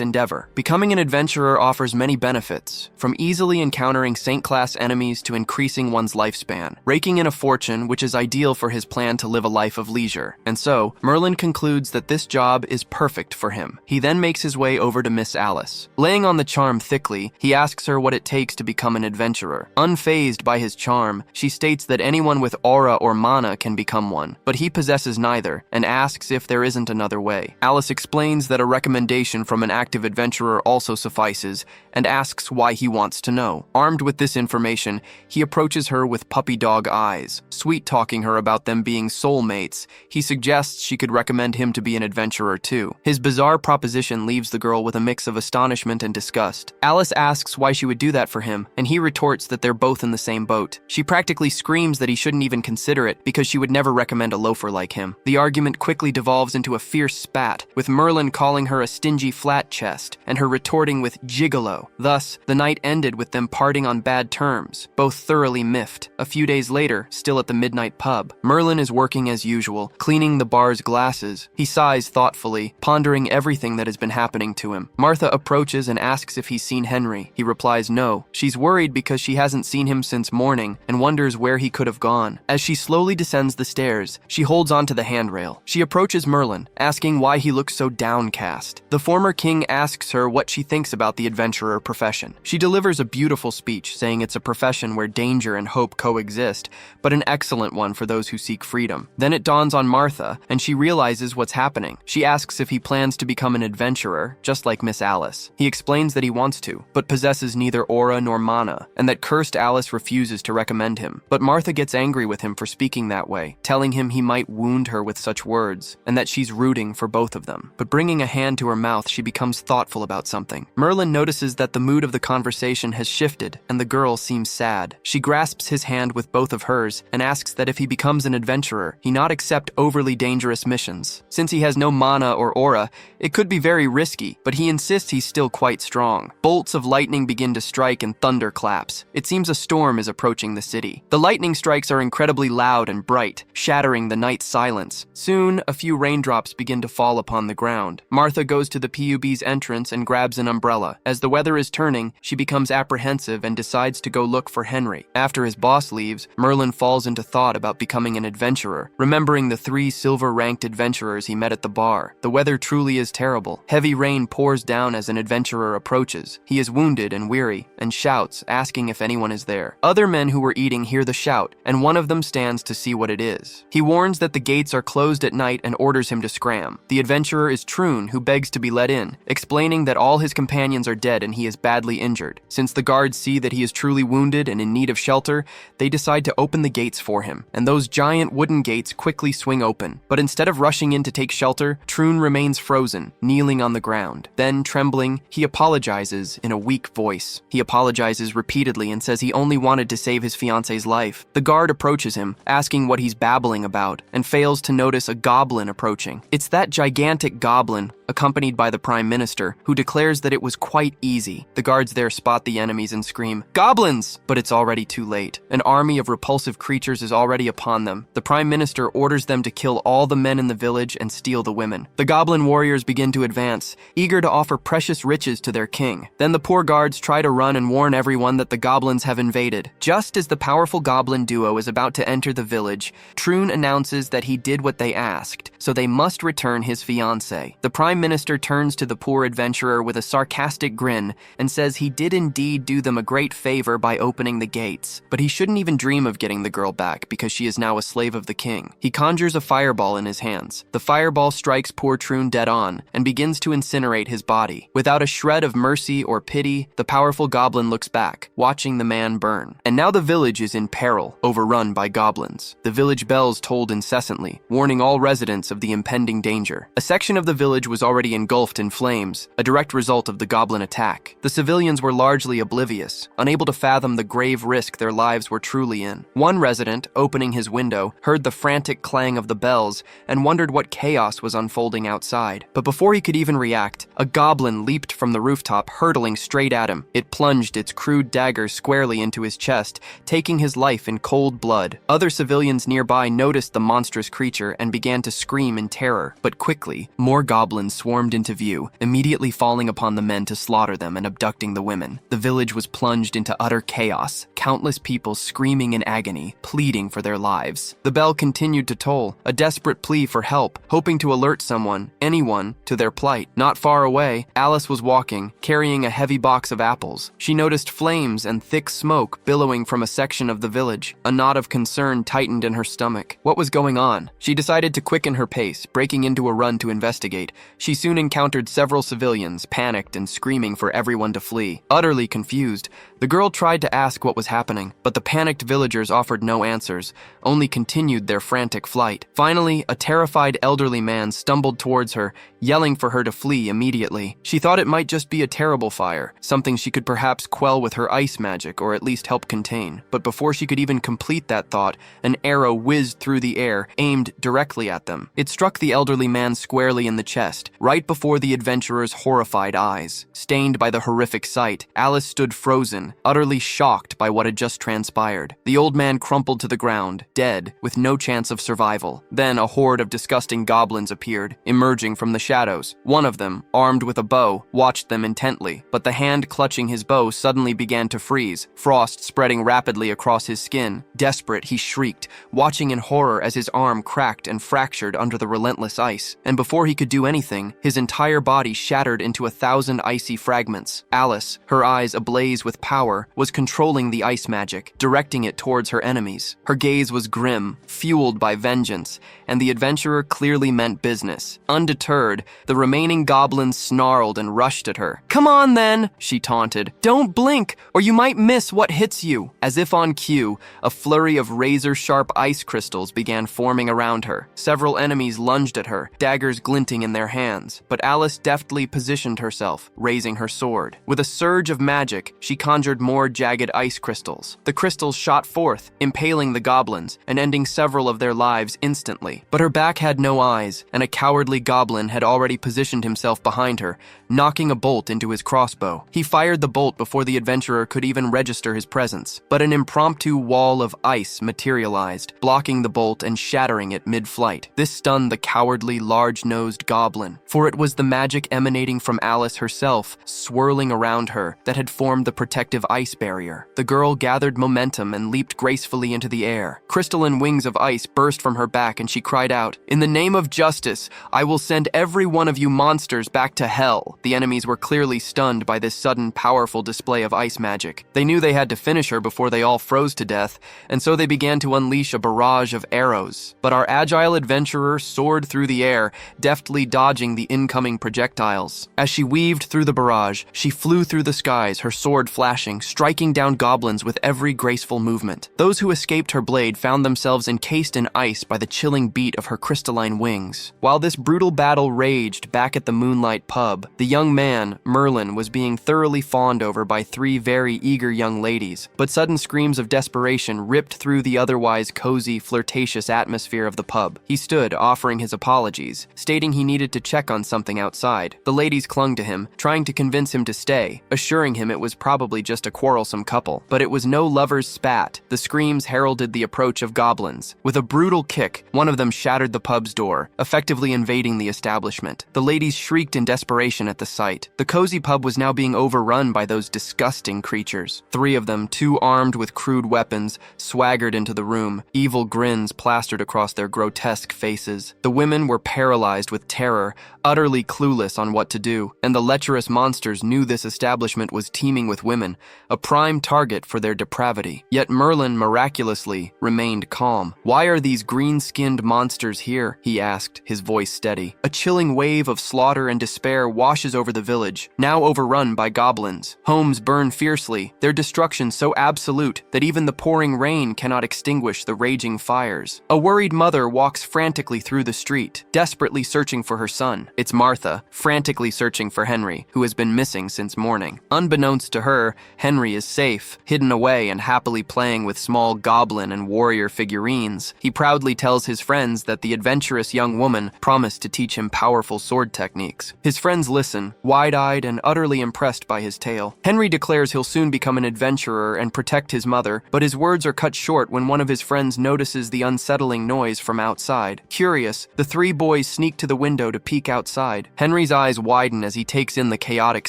endeavor. Becoming an adventurer offers many benefits, from easily encountering Saint-class enemies to increasing one's lifespan, raking in a fortune which is ideal for his plan to live a life of leisure. And so, Merlin concludes that this job is perfect for him. He then makes his way over to Miss Alice. Laying on the charm thickly, he asks her what it takes to become an adventurer. Unfazed by his charm, she states that anyone with aura or mana can become one, but he possesses neither, and asks if there isn't another way. Alice explains that a recommendation from an active adventurer also suffices, and asks why he wants to know. Armed with this information, he approaches her with puppy dog eyes, sweet-talking her about them being soulmates. He suggests she could recommend him to be an adventurer too. His bizarre proposition leaves the girl with a mix of astonishment and disgust. Alice asks why she would do that for him, and he retorts that they're both in the same boat. She practically screams that he shouldn't even consider it because she would never recommend a loafer like him. The argument quickly devolves into a fierce spat, with Merlin calling her a stingy flat chest, and her retorting with gigolo. Thus, the night ended with them parting on bad terms, both thoroughly miffed. A few days later, still at the midnight pub, Merlin is working as usual, cleaning the bar's glasses. He sighs thoughtfully, pondering everything that has been happening to him. Martha approaches and asks if he's seen Henry. He replies no. She's worried because she hasn't seen him since morning and wonders where he could have gone. As she slowly descends the stairs, she holds onto the handrail. She approaches Merlin, asking why he looks so downcast. The former king asks her what she thinks about the adventurer profession. She delivers a beautiful speech, saying it's a profession where danger and hope coexist, but an excellent one for those who seek freedom. Then it dawns on Martha, and she realizes what's happening. She asks if he plans to become an adventurer, just like Miss Alice. He explains that he wants to, but possesses neither aura nor mana, and that cursed Alice refuses to recommend him. But Martha gets angry with him for speaking that way, telling him he might wound her with such words, and that she's rooting for both of them. But bringing a hand to her mouth, she becomes thoughtful about something. Merlin notices that the mood of the conversation has shifted, and the girl seems sad. She grasps his hand with both of hers, and asks that if he becomes an adventurer, he not accept overly dangerous missions. Since he has no mana or aura, it could be very risky, but he insists he's still quite strong. Bolts of lightning begin to strike and thunder claps. It seems a storm is approaching. approaching the city. The lightning strikes are incredibly loud and bright, shattering the night's silence. Soon, a few raindrops begin to fall upon the ground. Martha goes to the PUB's entrance and grabs an umbrella. As the weather is turning, she becomes apprehensive and decides to go look for Henry. After his boss leaves, Merlin falls into thought about becoming an adventurer, remembering the 3 silver-ranked adventurers he met at the bar. The weather truly is terrible. Heavy rain pours down as an adventurer approaches. He is wounded and weary, and shouts, asking if anyone is there. Other men who were eating hear the shout, and one of them stands to see what it is. He warns that the gates are closed at night and orders him to scram. The adventurer is Troon, who begs to be let in, explaining that all his companions are dead and he is badly injured. Since the guards see that he is truly wounded and in need of shelter, they decide to open the gates for him, and those giant wooden gates quickly swing open. But instead of rushing in to take shelter, Troon remains frozen, kneeling on the ground. Then, trembling, he apologizes in a weak voice. He apologizes repeatedly and says he only wanted to save his fiance's life. The guard approaches him, asking what he's babbling about, and fails to notice a goblin approaching. It's that gigantic goblin, accompanied by the Prime Minister, who declares that it was quite easy. The guards there spot the enemies and scream, "Goblins!" But it's already too late. An army of repulsive creatures is already upon them. The Prime Minister orders them to kill all the men in the village and steal the women. The goblin warriors begin to advance, eager to offer precious riches to their king. Then the poor guards try to run and warn everyone that the goblins have invaded. Just as the powerful goblin duo is about to enter the village, Troon announces that he did what they asked, so they must return his fiancée. The Prime Minister turns to the poor adventurer with a sarcastic grin and says he did indeed do them a great favor by opening the gates, but he shouldn't even dream of getting the girl back because she is now a slave of the king. He conjures a fireball in his hands. The fireball strikes poor Troon dead on and begins to incinerate his body. Without a shred of mercy or pity, the powerful goblin looks back, watching the man burn. And now the village is in peril, overrun by goblins. The village bells tolled incessantly, warning all residents of the impending danger. A section of the village was already engulfed in flames, a direct result of the goblin attack. The civilians were largely oblivious, unable to fathom the grave risk their lives were truly in. One resident, opening his window, heard the frantic clang of the bells and wondered what chaos was unfolding outside. But before he could even react, a goblin leaped from the rooftop, hurtling straight at him. It plunged its crude dagger squarely into his chest, taking his life in cold blood. Other civilians nearby noticed the monstrous creature and began to scream in terror. But quickly, more goblins swarmed into view, immediately falling upon the men to slaughter them and abducting the women. The village was plunged into utter chaos, countless people screaming in agony, pleading for their lives. The bell continued to toll, a desperate plea for help, hoping to alert someone, anyone, to their plight. Not far away, Alice was walking, carrying a heavy box of apples. She noticed flames and thick smoke billowing from a section of the village. A knot of concern tightened in her stomach. What was going on? She decided to quicken her pace, breaking into a run to investigate. She soon encountered several civilians, panicked and screaming for everyone to flee. Utterly confused, the girl tried to ask what was happening, but the panicked villagers offered no answers, only continued their frantic flight. Finally, a terrified elderly man stumbled towards her, yelling for her to flee immediately. She thought it might just be a terrible fire, something she could perhaps quell with her ice magic or at least help contain. But before she could even complete that thought, an arrow whizzed through the air, aimed directly at them. It struck the elderly man squarely in the chest, right before the adventurer's horrified eyes. Stained by the horrific sight, Alice stood frozen, utterly shocked by what had just transpired. The old man crumpled to the ground, dead, with no chance of survival. Then a horde of disgusting goblins appeared, emerging from the shadows. One of them, armed with a bow, watched them intently, but the hand clutching his bow suddenly began to freeze, frost spreading rapidly across his skin. Desperate, he shrieked, watching in horror as his arm cracked and fractured under the relentless ice. And before he could do anything, his entire body shattered into 1,000 icy fragments. Alice, her eyes ablaze with power, was controlling the ice magic, directing it towards her enemies. Her gaze was grim, fueled by vengeance, and the adventurer clearly meant business. Undeterred, the remaining goblins snarled and rushed at her. "Come on then," she taunted. "Don't blink, or you might miss what hits you." As if on cue, a flurry of razor-sharp ice crystals began forming around her. Several enemies lunged at her, daggers glinting in their hands, but Alice deftly positioned herself, raising her sword. With a surge of magic, she conjured more jagged ice crystals. The crystals shot forth, impaling the goblins and ending several of their lives instantly. But her back had no eyes, and a cowardly goblin had already positioned himself behind her, knocking a bolt into his crossbow. He fired the bolt before the adventurer could even register his presence. chance, but an impromptu wall of ice materialized, blocking the bolt and shattering it mid-flight. This stunned the cowardly, large-nosed goblin, for it was the magic emanating from Alice herself, swirling around her, that had formed the protective ice barrier. The girl gathered momentum and leaped gracefully into the air. Crystalline wings of ice burst from her back and she cried out, "In the name of justice, I will send every one of you monsters back to hell." The enemies were clearly stunned by this sudden, powerful display of ice magic. They knew they had to finish her before they all froze to death, and so they began to unleash a barrage of arrows. But our agile adventurer soared through the air, deftly dodging the incoming projectiles. As she weaved through the barrage, she flew through the skies, her sword flashing, striking down goblins with every graceful movement. Those who escaped her blade found themselves encased in ice by the chilling beat of her crystalline wings. While this brutal battle raged back at the Moonlight Pub, the young man, Merlin, was being thoroughly fawned over by three very eager young ladies, but sudden screams of desperation ripped through the otherwise cozy, flirtatious atmosphere of the pub. He stood, offering his apologies, stating he needed to check on something outside. The ladies clung to him, trying to convince him to stay, assuring him it was probably just a quarrelsome couple. But it was no lover's spat. The screams heralded the approach of goblins. With a brutal kick, one of them shattered the pub's door, effectively invading the establishment. The ladies shrieked in desperation at the sight. The cozy pub was now being overrun by those disgusting creatures. Three of them, two armed with crude weapons, swaggered into the room, evil grins plastered across their grotesque faces. The women were paralyzed with terror, utterly clueless on what to do, and the lecherous monsters knew this establishment was teeming with women, a prime target for their depravity. Yet Merlin miraculously remained calm. "Why are these green-skinned monsters here?" he asked, his voice steady. "A chilling wave of slaughter and despair washes over the village, now overrun by goblins. Homes burn fiercely, their destruction so absolute that even the pouring rain cannot extinguish the raging fires. A worried mother walks frantically through the street, desperately searching for her son. It's Martha, frantically searching for Henry, who has been missing since morning. Unbeknownst to her, Henry is safe, hidden away and happily playing with small goblin and warrior figurines. He proudly tells his friends that the adventurous young woman promised to teach him powerful sword techniques. His friends listen, wide-eyed and utterly impressed by his tale. Henry declares he'll soon become an adventurer and protect his mother, but his words are cut short when one of his friends notices the unsettling noise from outside. Curious, the three boys sneak to the window to peek outside. Henry's eyes widen as he takes in the chaotic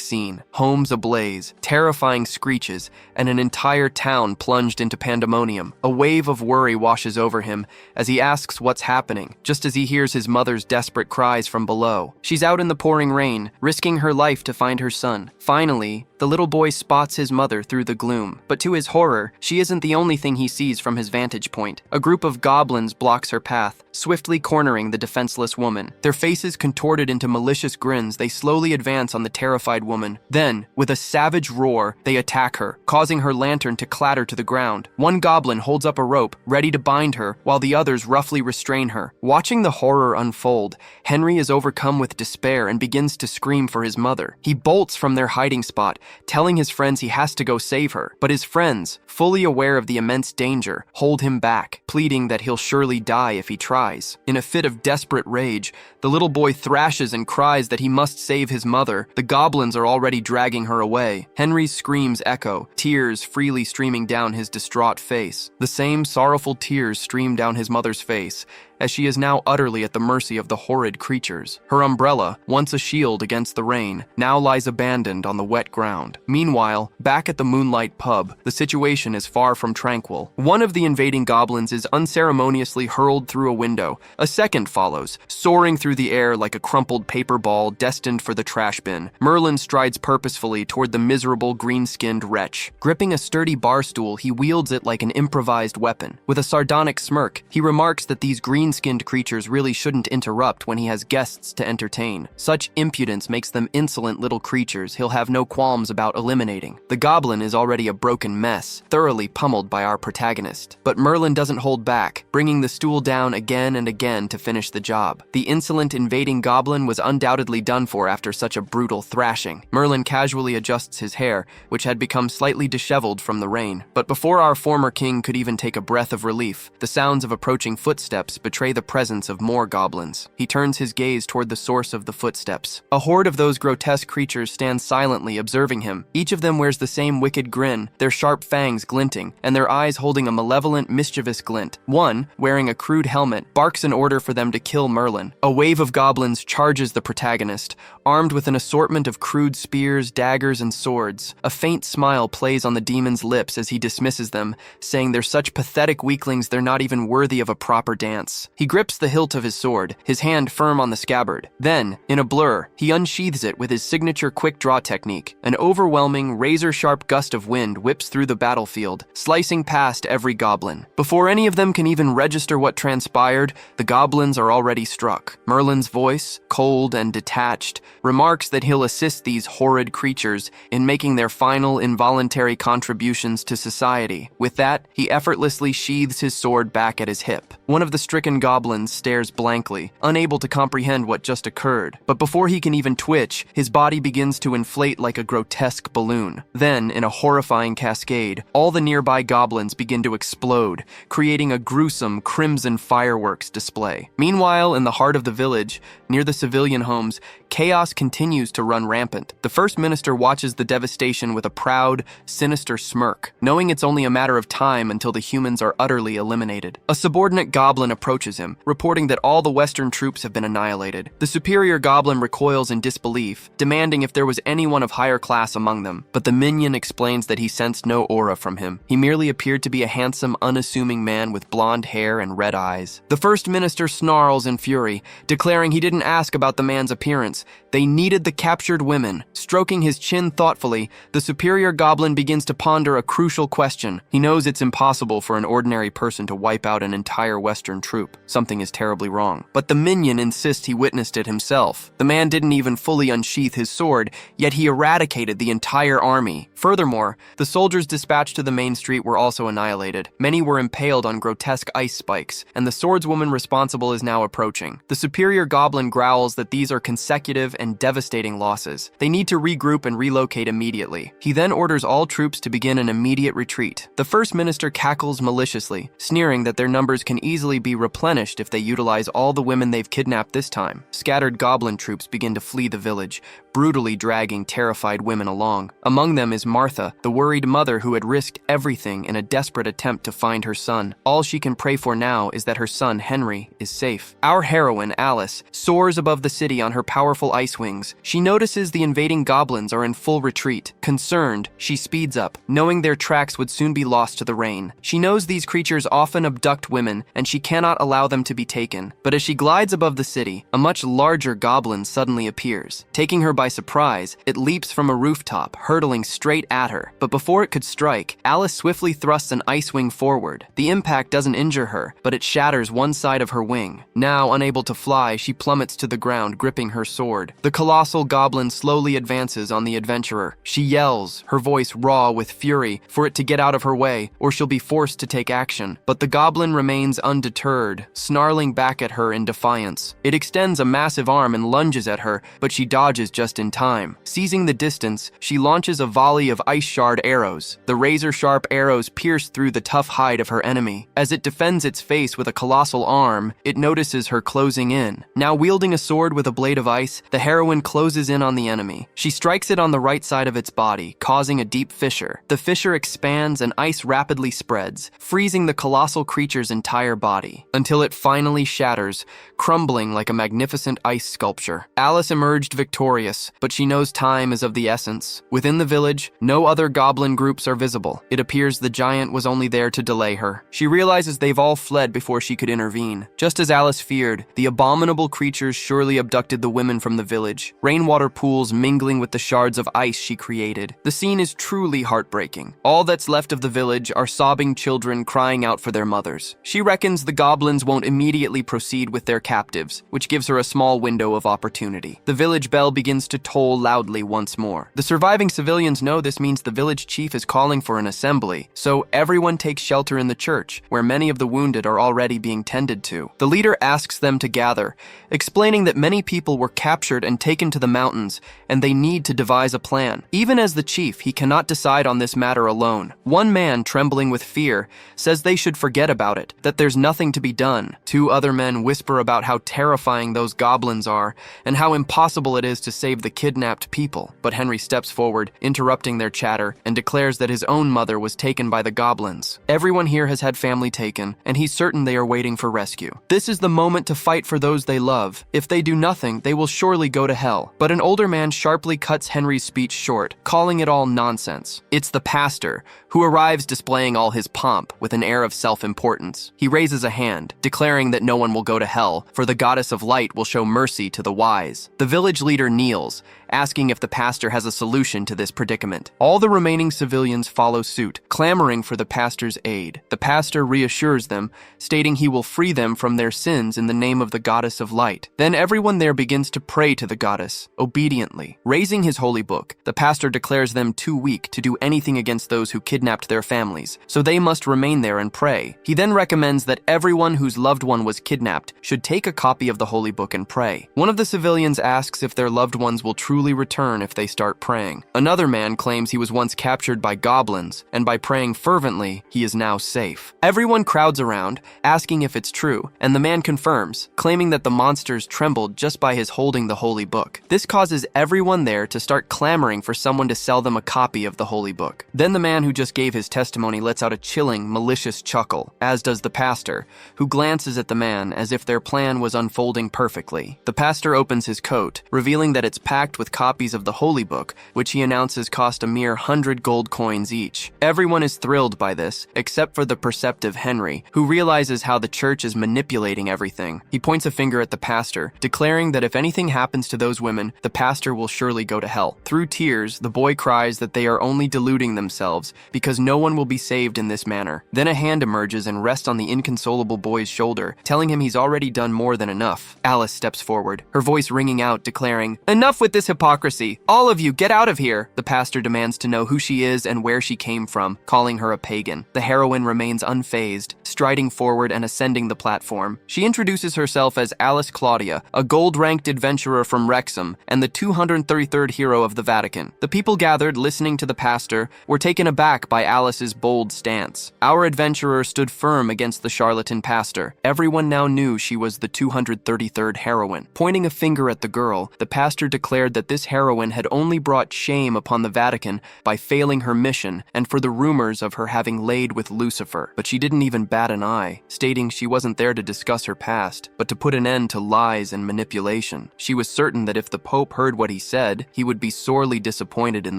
scene. Homes ablaze, terrifying screeches, and an entire town plunged into pandemonium. A wave of worry washes over him as he asks what's happening, just as he hears his mother's desperate cries from below. She's out in the pouring rain, risking her life to find her son. Finally, the little boy spots his mother through the gloom, but to his horror, she isn't the only thing he sees from his vantage point. A group of goblins blocks her path, swiftly cornering the defenseless woman. Their faces contorted into malicious grins, they slowly advance on the terrified woman. Then, with a savage roar, they attack her, causing her lantern to clatter to the ground. One goblin holds up a rope, ready to bind her, while the others roughly restrain her. Watching the horror unfold, Henry is overcome with despair and begins to scream for his mother. He bolts from their hiding spot, telling his friends he has to go save her. But his friends, fully aware of the immense danger, hold him back, pleading that he'll surely die if he tries. In a fit of desperate rage, the little boy thrashes and cries that he must save his mother. The goblins are already dragging her away. Henry's screams echo, tears freely streaming down his distraught face. The same sorrowful tears stream down his mother's face, as she is now utterly at the mercy of the horrid creatures. Her umbrella, once a shield against the rain, now lies abandoned on the wet ground. Meanwhile, back at the Moonlight Pub, the situation is far from tranquil. One of the invading goblins is unceremoniously hurled through a window. A second follows, soaring through the air like a crumpled paper ball destined for the trash bin. Merlin strides purposefully toward the miserable green-skinned wretch. Gripping a sturdy bar stool, he wields it like an improvised weapon. With a sardonic smirk, he remarks that these green-skinned creatures really shouldn't interrupt when he has guests to entertain. Such impudence makes them insolent little creatures he'll have no qualms about eliminating. The goblin is already a broken mess, thoroughly pummeled by our protagonist. But Merlin doesn't hold back, bringing the stool down again and again to finish the job. The insolent invading goblin was undoubtedly done for after such a brutal thrashing. Merlin casually adjusts his hair, which had become slightly disheveled from the rain. But before our former king could even take a breath of relief, the sounds of approaching footsteps betray betray the presence of more goblins. He turns his gaze toward the source of the footsteps. A horde of those grotesque creatures stands silently observing him. Each of them wears the same wicked grin, their sharp fangs glinting, and their eyes holding a malevolent, mischievous glint. One, wearing a crude helmet, barks an order for them to kill Merlin. A wave of goblins charges the protagonist, armed with an assortment of crude spears, daggers, and swords. A faint smile plays on the demon's lips as he dismisses them, saying they're such pathetic weaklings they're not even worthy of a proper dance. He grips the hilt of his sword, his hand firm on the scabbard. Then, in a blur, he unsheathes it with his signature quick-draw technique. An overwhelming, razor-sharp gust of wind whips through the battlefield, slicing past every goblin. Before any of them can even register what transpired, the goblins are already struck. Merlin's voice, cold and detached, remarks that he'll assist these horrid creatures in making their final involuntary contributions to society. With that, he effortlessly sheathes his sword back at his hip. One of the stricken goblins stares blankly, unable to comprehend what just occurred. But before he can even twitch, his body begins to inflate like a grotesque balloon. Then, in a horrifying cascade, all the nearby goblins begin to explode, creating a gruesome crimson fireworks display. Meanwhile, in the heart of the village, near the civilian homes, chaos continues to run rampant. The first minister watches the devastation with a proud, sinister smirk, knowing it's only a matter of time until the humans are utterly eliminated. A subordinate goblin approaches him, reporting that all the Western troops have been annihilated. The superior goblin recoils in disbelief, demanding if there was anyone of higher class among them, but the minion explains that he sensed no aura from him. He merely appeared to be a handsome, unassuming man with blonde hair and red eyes. The first minister snarls in fury, declaring he didn't ask about the man's appearance. They needed the captured women. Stroking his chin thoughtfully, the superior goblin begins to ponder a crucial question. He knows it's impossible for an ordinary person to wipe out an entire Western troop. Something is terribly wrong. But the minion insists he witnessed it himself. The man didn't even fully unsheath his sword, yet he eradicated the entire army. Furthermore, the soldiers dispatched to the main street were also annihilated. Many were impaled on grotesque ice spikes, and the swordswoman responsible is now approaching. The superior goblin growls that these are consecutive and devastating losses. They need to regroup and relocate immediately. He then orders all troops to begin an immediate retreat. The first minister cackles maliciously, sneering that their numbers can easily be replenished if they utilize all the women they've kidnapped this time. Scattered goblin troops begin to flee the village, brutally dragging terrified women along. Among them is Martha, the worried mother who had risked everything in a desperate attempt to find her son. All she can pray for now is that her son, Henry, is safe. Our heroine, Alice, soars above the city on her powerful ice wings. She notices the invading goblins are in full retreat. Concerned, she speeds up, knowing their tracks would soon be lost to the rain. She knows these creatures often abduct women, and she cannot allow them to be taken. But as she glides above the city, a much larger goblin suddenly appears. Taking her by surprise, it leaps from a rooftop, hurtling straight at her. But before it could strike, Alice swiftly thrusts an ice wing forward. The impact doesn't injure her, but it shatters one side of her wing. Now, unable to fly, she plummets to the ground, gripping her sword. The colossal goblin slowly advances on the adventurer. She yells, her voice raw with fury, for it to get out of her way, or she'll be forced to take action. But the goblin remains undeterred, snarling back at her in defiance. It extends a massive arm and lunges at her, but she dodges just in time. Seizing the distance, she launches a volley of ice shard arrows. The razor-sharp arrows pierce through the tough hide of her enemy. As it defends its face with a colossal arm, it notices her closing in. Now wielding a sword with a blade of ice, the heroine closes in on the enemy. She strikes it on the right side of its body, causing a deep fissure. The fissure expands and ice rapidly spreads, freezing the colossal creature's entire body, until it finally shatters, crumbling like a magnificent ice sculpture. Alice emerged victorious, but she knows time is of the essence. Within the village, no other goblin groups are visible. It appears the giant was only there to delay her. She realizes they've all fled before she could intervene. Just as Alice feared, the abominable creatures surely abducted the women from the village, rainwater pools mingling with the shards of ice she created. The scene is truly heartbreaking. All that's left of the village are sobbing children crying out for their mothers. She reckons the goblins won't immediately proceed with their captives, which gives her a small window of opportunity. The village bell begins to toll loudly once more. The surviving civilians know this means the village chief is calling for an assembly, so everyone takes shelter in the church, where many of the wounded are already being tended to. The leader asks them to gather, explaining that many people were captured and taken to the mountains, and they need to devise a plan. Even as the chief, he cannot decide on this matter alone. One man, trembling with fear, says they should forget about it, that there's nothing to be done. Two other men whisper about how terrifying those goblins are, and how impossible it is to save the kidnapped people. But Henry steps forward, interrupting their chatter, and declares that his own mother was taken by the goblins. Everyone here has had family taken, and he's certain they are waiting for rescue. This is the moment to fight for those they love. If they do nothing, they will surely go to hell. But an older man sharply cuts Henry's speech short, calling it all nonsense. It's the pastor, who arrives displaying all his pomp with an air of self-importance. He raises a hand, declaring that no one will go to hell, for the goddess of light will show mercy to the wise. The village leader kneels, asking if the pastor has a solution to this predicament. All the remaining civilians follow suit, clamoring for the pastor's aid. The pastor reassures them, stating he will free them from their sins in the name of the goddess of light. Then everyone there begins to pray to the goddess, obediently. Raising his holy book, the pastor declares them too weak to do anything against those who kidnapped their families, so they must remain there and pray. He then recommends that everyone whose loved one was kidnapped should take a copy of the holy book and pray. One of the civilians asks if their loved ones will truly return if they start praying. Another man claims he was once captured by goblins, and by praying fervently, he is now safe. Everyone crowds around, asking if it's true, and the man confirms, claiming that the monsters trembled just by his holding the holy book. This causes everyone there to start clamoring for someone to sell them a copy of the holy book. Then the man who just gave his testimony lets out a chilling, malicious chuckle, as does the pastor, who glances at the man as if their plan was unfolding perfectly. The pastor opens his coat, revealing that it's packed with copies of the holy book, which he announces cost a mere 100 gold coins each. Everyone is thrilled by this, except for the perceptive Henry, who realizes how the church is manipulating everything. He points a finger at the pastor, declaring that if anything happens to those women, the pastor will surely go to hell. Through tears, the boy cries that they are only deluding themselves, because no one will be saved in this manner. Then a hand emerges and rests on the inconsolable boy's shoulder, telling him he's already done more than enough. Alice steps forward, her voice ringing out, declaring, "Enough with this hypocrisy! All of you, get out of here!" The pastor demands to know who she is and where she came from, calling her a pagan. The heroine remains unfazed, striding forward and ascending the platform. She introduces herself as Alice Claudia, a gold-ranked adventurer from Wrexham and the 233rd hero of the Vatican. The people gathered, listening to the pastor, were taken aback by Alice's bold stance. Our adventurer stood firm against the charlatan pastor. Everyone now knew she was the 233rd heroine. Pointing a finger at the girl, the pastor declared that this heroine had only brought shame upon the Vatican by failing her mission and for the rumors of her having laid with Lucifer. But she didn't even bat an eye, stating she wasn't there to discuss her past, but to put an end to lies and manipulation. She was certain that if the Pope heard what he said, he would be sorely disappointed in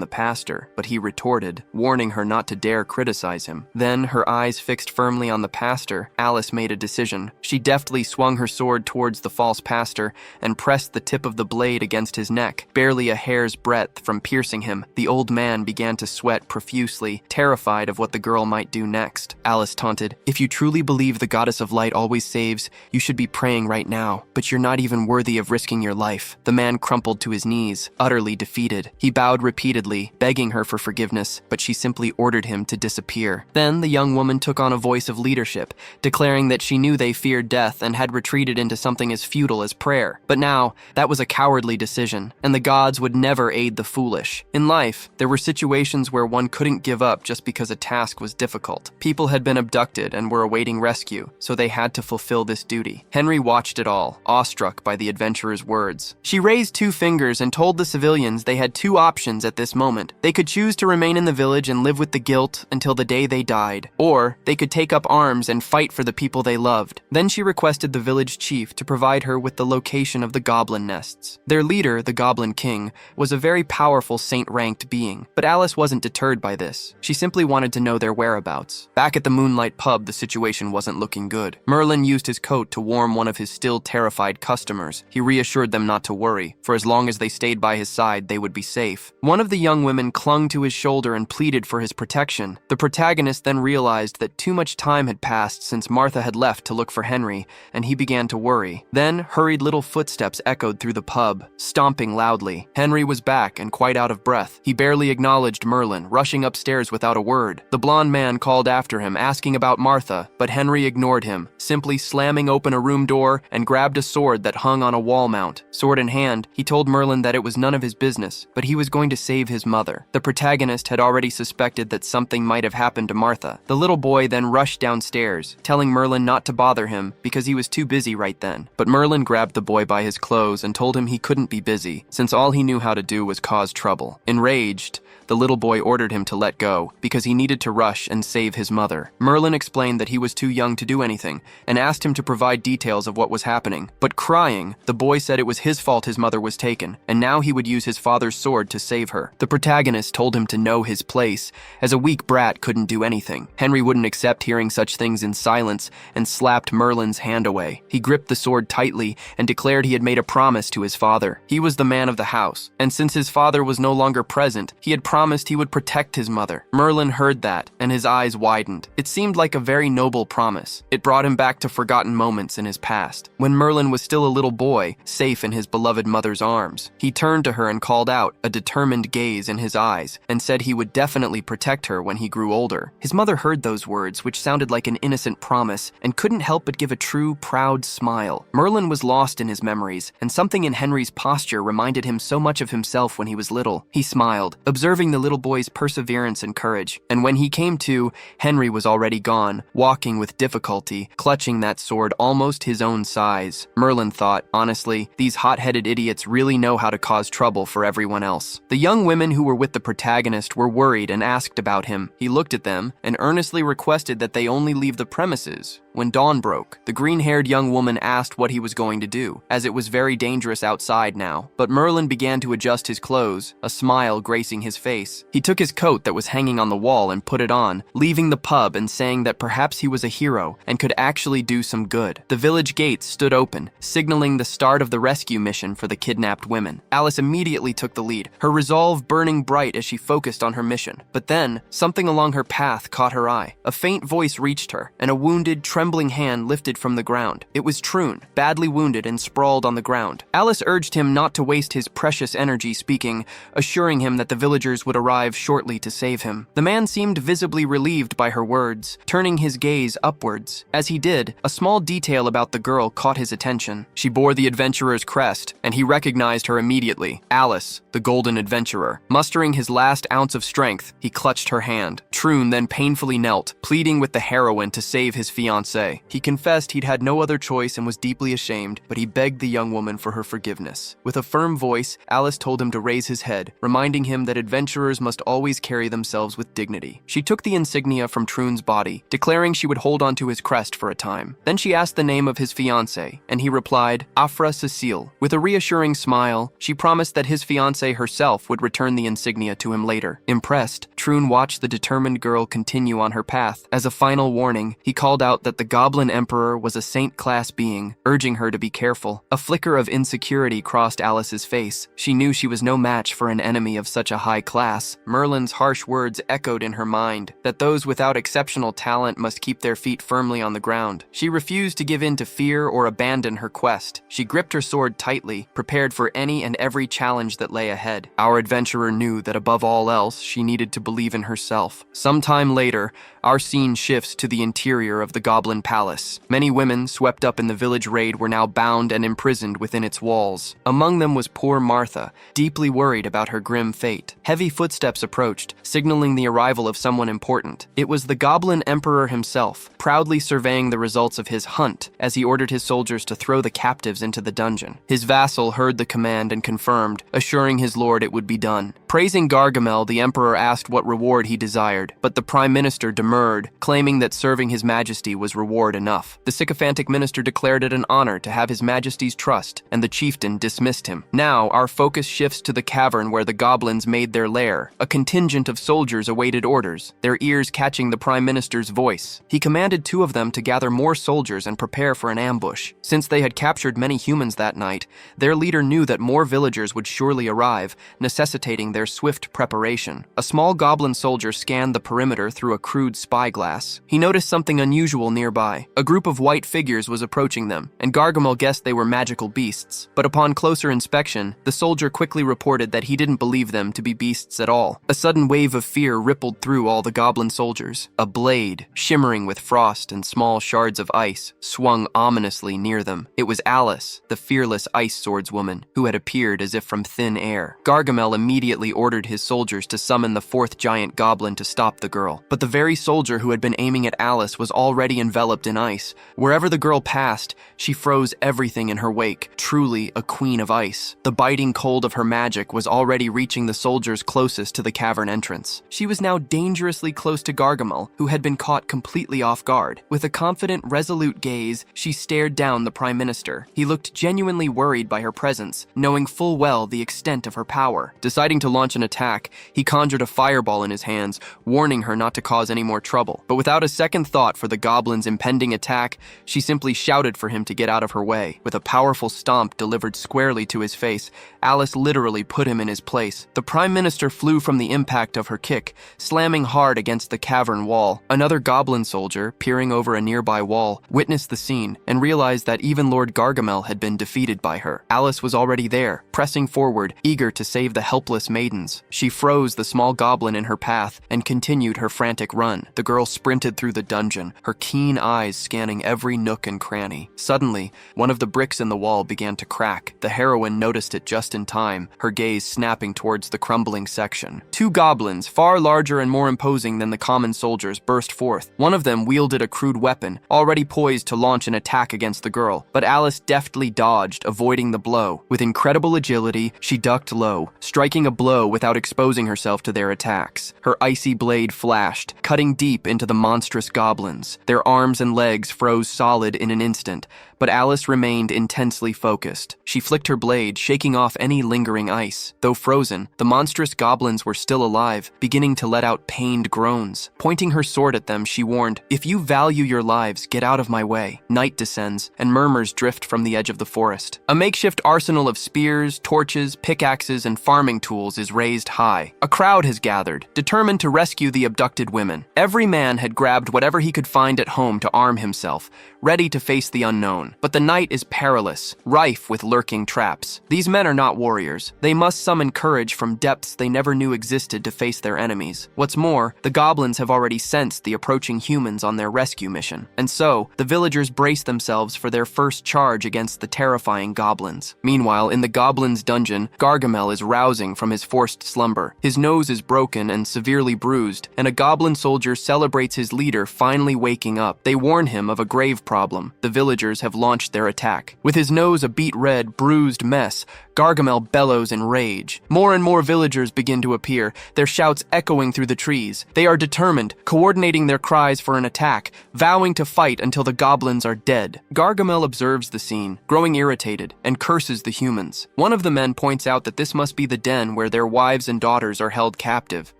the pastor, but he retorted, warning her not to dare criticize him. Then, her eyes fixed firmly on the pastor, Alice made a decision. She deftly swung her sword towards the false pastor and pressed the tip of the blade against his neck, barely a hair's breadth from piercing him. The old man began to sweat profusely, terrified of what the girl might do next. Alice taunted, "If you truly believe the goddess of light always saves, you should be praying right now, but you're not even worthy of risking your life." The man crumpled to his knees, utterly defeated. He bowed repeatedly, begging her for forgiveness, but she simply ordered him to disappear. Then the young woman took on a voice of leadership, declaring that she knew they feared death and had retreated into something as futile as prayer. But now, that was a cowardly decision, and the gods would never aid the foolish. In life, there were situations where one couldn't give up just because a task was difficult. People had been abducted and were awaiting rescue, so they had to fulfill this duty. Henry watched it all, awestruck by the adventurer's words. She raised two fingers and told the civilians they had two options at this moment. They could choose to remain in the village and live with the guilt until the day they died, or they could take up arms and fight for the people they loved. Then she requested the village chief to provide her with the location of the goblin nests. Their leader, the Goblin King, was a very powerful saint-ranked being, but Alice wasn't deterred by this. She simply wanted to know their whereabouts. Back at the Moonlight Pub, the situation wasn't looking good. Merlin used his coat to warm one of his still terrified customers. He reassured them not to worry, for as long as they stayed by his side, they would be safe. One of the young women clung to his shoulder and pleaded for his protection. The protagonist then realized that too much time had passed since Martha had left to look for Henry, and he began to worry. Then, hurried little footsteps echoed through the pub, stomping loudly. badly. Henry was back and quite out of breath. He barely acknowledged Merlin, rushing upstairs without a word. The blonde man called after him, asking about Martha, but Henry ignored him, simply slamming open a room door and grabbed a sword that hung on a wall mount. Sword in hand, he told Merlin that it was none of his business, but he was going to save his mother. The protagonist had already suspected that something might have happened to Martha. The little boy then rushed downstairs, telling Merlin not to bother him because he was too busy right then. But Merlin grabbed the boy by his clothes and told him he couldn't be busy, since all he knew how to do was cause trouble. Enraged, the little boy ordered him to let go, because he needed to rush and save his mother. Merlin explained that he was too young to do anything, and asked him to provide details of what was happening. But crying, the boy said it was his fault his mother was taken, and now he would use his father's sword to save her. The protagonist told him to know his place, as a weak brat couldn't do anything. Henry wouldn't accept hearing such things in silence, and slapped Merlin's hand away. He gripped the sword tightly, and declared he had made a promise to his father. He was the man of the house, and since his father was no longer present, he had promised he would protect his mother. Merlin heard that, and his eyes widened. It seemed like a very noble promise. It brought him back to forgotten moments in his past, when Merlin was still a little boy, safe in his beloved mother's arms. He turned to her and called out, a determined gaze in his eyes, and said he would definitely protect her when he grew older. His mother heard those words, which sounded like an innocent promise, and couldn't help but give a true, proud smile. Merlin was lost in his memories, and something in Henry's posture reminded him so much of himself when he was little. He smiled, observing the little boy's perseverance and courage, and when he came to, Henry was already gone, walking with difficulty, clutching that sword almost his own size. Merlin thought, honestly, these hot-headed idiots really know how to cause trouble for everyone else. The young women who were with the protagonist were worried and asked about him. He looked at them and earnestly requested that they only leave the premises. When dawn broke, the green-haired young woman asked what he was going to do, as it was very dangerous outside now. But Merlin began to adjust his clothes, a smile gracing his face. He took his coat that was hanging on the wall and put it on, leaving the pub and saying that perhaps he was a hero and could actually do some good. The village gates stood open, signaling the start of the rescue mission for the kidnapped women. Alice immediately took the lead, her resolve burning bright as she focused on her mission. But then, something along her path caught her eye. A faint voice reached her, and a wounded, trembling hand lifted from the ground. It was Troon, badly wounded and sprawled on the ground. Alice urged him not to waste his precious energy speaking, assuring him that the villagers would arrive shortly to save him. The man seemed visibly relieved by her words, turning his gaze upwards. As he did, a small detail about the girl caught his attention. She bore the adventurer's crest, and he recognized her immediately. Alice, the golden adventurer. Mustering his last ounce of strength, he clutched her hand. Troon then painfully knelt, pleading with the heroine to save his fiancée. He confessed he'd had no other choice and was deeply ashamed, but he begged the young woman for her forgiveness. With a firm voice, Alice told him to raise his head, reminding him that adventurers must always carry themselves with dignity. She took the insignia from Troon's body, declaring she would hold onto his crest for a time. Then she asked the name of his fiancée, and he replied, Afra Cecile. With a reassuring smile, she promised that his fiancée herself would return the insignia to him later. Impressed, Troon watched the determined girl continue on her path. As a final warning, he called out that the Goblin Emperor was a saint-class being, urging her to be careful. A flicker of insecurity crossed Alice's face. She knew she was no match for an enemy of such a high class. Merlin's harsh words echoed in her mind, that those without exceptional talent must keep their feet firmly on the ground. She refused to give in to fear or abandon her quest. She gripped her sword tightly, prepared for any and every challenge that lay ahead. Our adventurer knew that above all else, she needed to believe in herself. Sometime later, our scene shifts to the interior of the Goblin Palace. Many women swept up in the village raid were now bound and imprisoned within its walls. Among them was poor Martha, deeply worried about her grim fate. Heavy footsteps approached, signaling the arrival of someone important. It was the Goblin Emperor himself, proudly surveying the results of his hunt as he ordered his soldiers to throw the captives into the dungeon. His vassal heard the command and confirmed, assuring his lord it would be done. Praising Gargamel, the emperor asked what reward he desired, but the prime minister demurred, claiming that serving his majesty was reward enough. The sycophantic minister declared it an honor to have his majesty's trust, and the chieftain dismissed him. Now, our focus shifts to the cavern where the goblins made their lair. A contingent of soldiers awaited orders, their ears catching the prime minister's voice. He commanded commanded 2 of them to gather more soldiers and prepare for an ambush. Since they had captured many humans that night, their leader knew that more villagers would surely arrive, necessitating their swift preparation. A small goblin soldier scanned the perimeter through a crude spyglass. He noticed something unusual nearby. A group of white figures was approaching them, and Gargamel guessed they were magical beasts. But upon closer inspection, the soldier quickly reported that he didn't believe them to be beasts at all. A sudden wave of fear rippled through all the goblin soldiers. A blade, shimmering with frost and small shards of ice, swung ominously near them. It was Alice, the fearless ice swordswoman, who had appeared as if from thin air. Gargamel immediately ordered his soldiers to summon the 4th giant goblin to stop the girl. But the very soldier who had been aiming at Alice was already enveloped in ice. Wherever the girl passed, she froze everything in her wake, truly a queen of ice. The biting cold of her magic was already reaching the soldiers closest to the cavern entrance. She was now dangerously close to Gargamel, who had been caught completely off guard. With a confident, resolute gaze, she stared down the Prime Minister. He looked genuinely worried by her presence, knowing full well the extent of her power. Deciding to launch an attack, he conjured a fireball in his hands, warning her not to cause any more trouble. But without a second thought for the goblin's impending attack, she simply shouted for him to get out of her way. With a powerful stomp delivered squarely to his face, Alice literally put him in his place. The Prime Minister flew from the impact of her kick, slamming hard against the cavern wall. Another goblin soldier, peering over a nearby wall, witnessed the scene and realized that even Lord Gargamel had been defeated by her. Alice was already there, pressing forward, eager to save the helpless maidens. She froze the small goblin in her path and continued her frantic run. The girl sprinted through the dungeon, her keen eyes scanning every nook and cranny. Suddenly, one of the bricks in the wall began to crack. The heroine noticed it just in time, her gaze snapping towards the crumbling section. 2 goblins, far larger and more imposing than the common soldiers, burst forth. One of them wielded a crude weapon, already poised to launch an attack against the girl, but Alice deftly dodged, avoiding the blow. With incredible agility, she ducked low, striking a blow without exposing herself to their attacks. Her icy blade flashed, cutting deep into the monstrous goblins. Their arms and legs froze solid in an instant, but Alice remained intensely focused. She flicked her blade, shaking off any lingering ice. Though frozen, the monstrous goblins were still alive, beginning to let out pained groans. Pointing her sword at them, she warned, "If you value your lives, get out of my way." Night descends, and murmurs drift from the edge of the forest. A makeshift arsenal of spears, torches, pickaxes, and farming tools is raised high. A crowd has gathered, determined to rescue the abducted women. Every man had grabbed whatever he could find at home to arm himself, ready to face the unknown. But the night is perilous, rife with lurking traps. These men are not warriors. They must summon courage from depths they never knew existed to face their enemies. What's more, the goblins have already sensed the approaching humans on their rescue mission. And so, the villagers brace themselves for their first charge against the terrifying goblins. Meanwhile, in the goblins' dungeon, Gargamel is rousing from his forced slumber. His nose is broken and severely bruised, and a goblin soldier celebrates his leader finally waking up. They warn him of a grave problem. The villagers have launched their attack. With his nose a beet red, bruised mess, Gargamel bellows in rage. More and more villagers begin to appear, their shouts echoing through the trees. They are determined, coordinating their cries for an attack, vowing to fight until the goblins are dead. Gargamel observes the scene, growing irritated, and curses the humans. One of the men points out that this must be the den where their wives and daughters are held captive.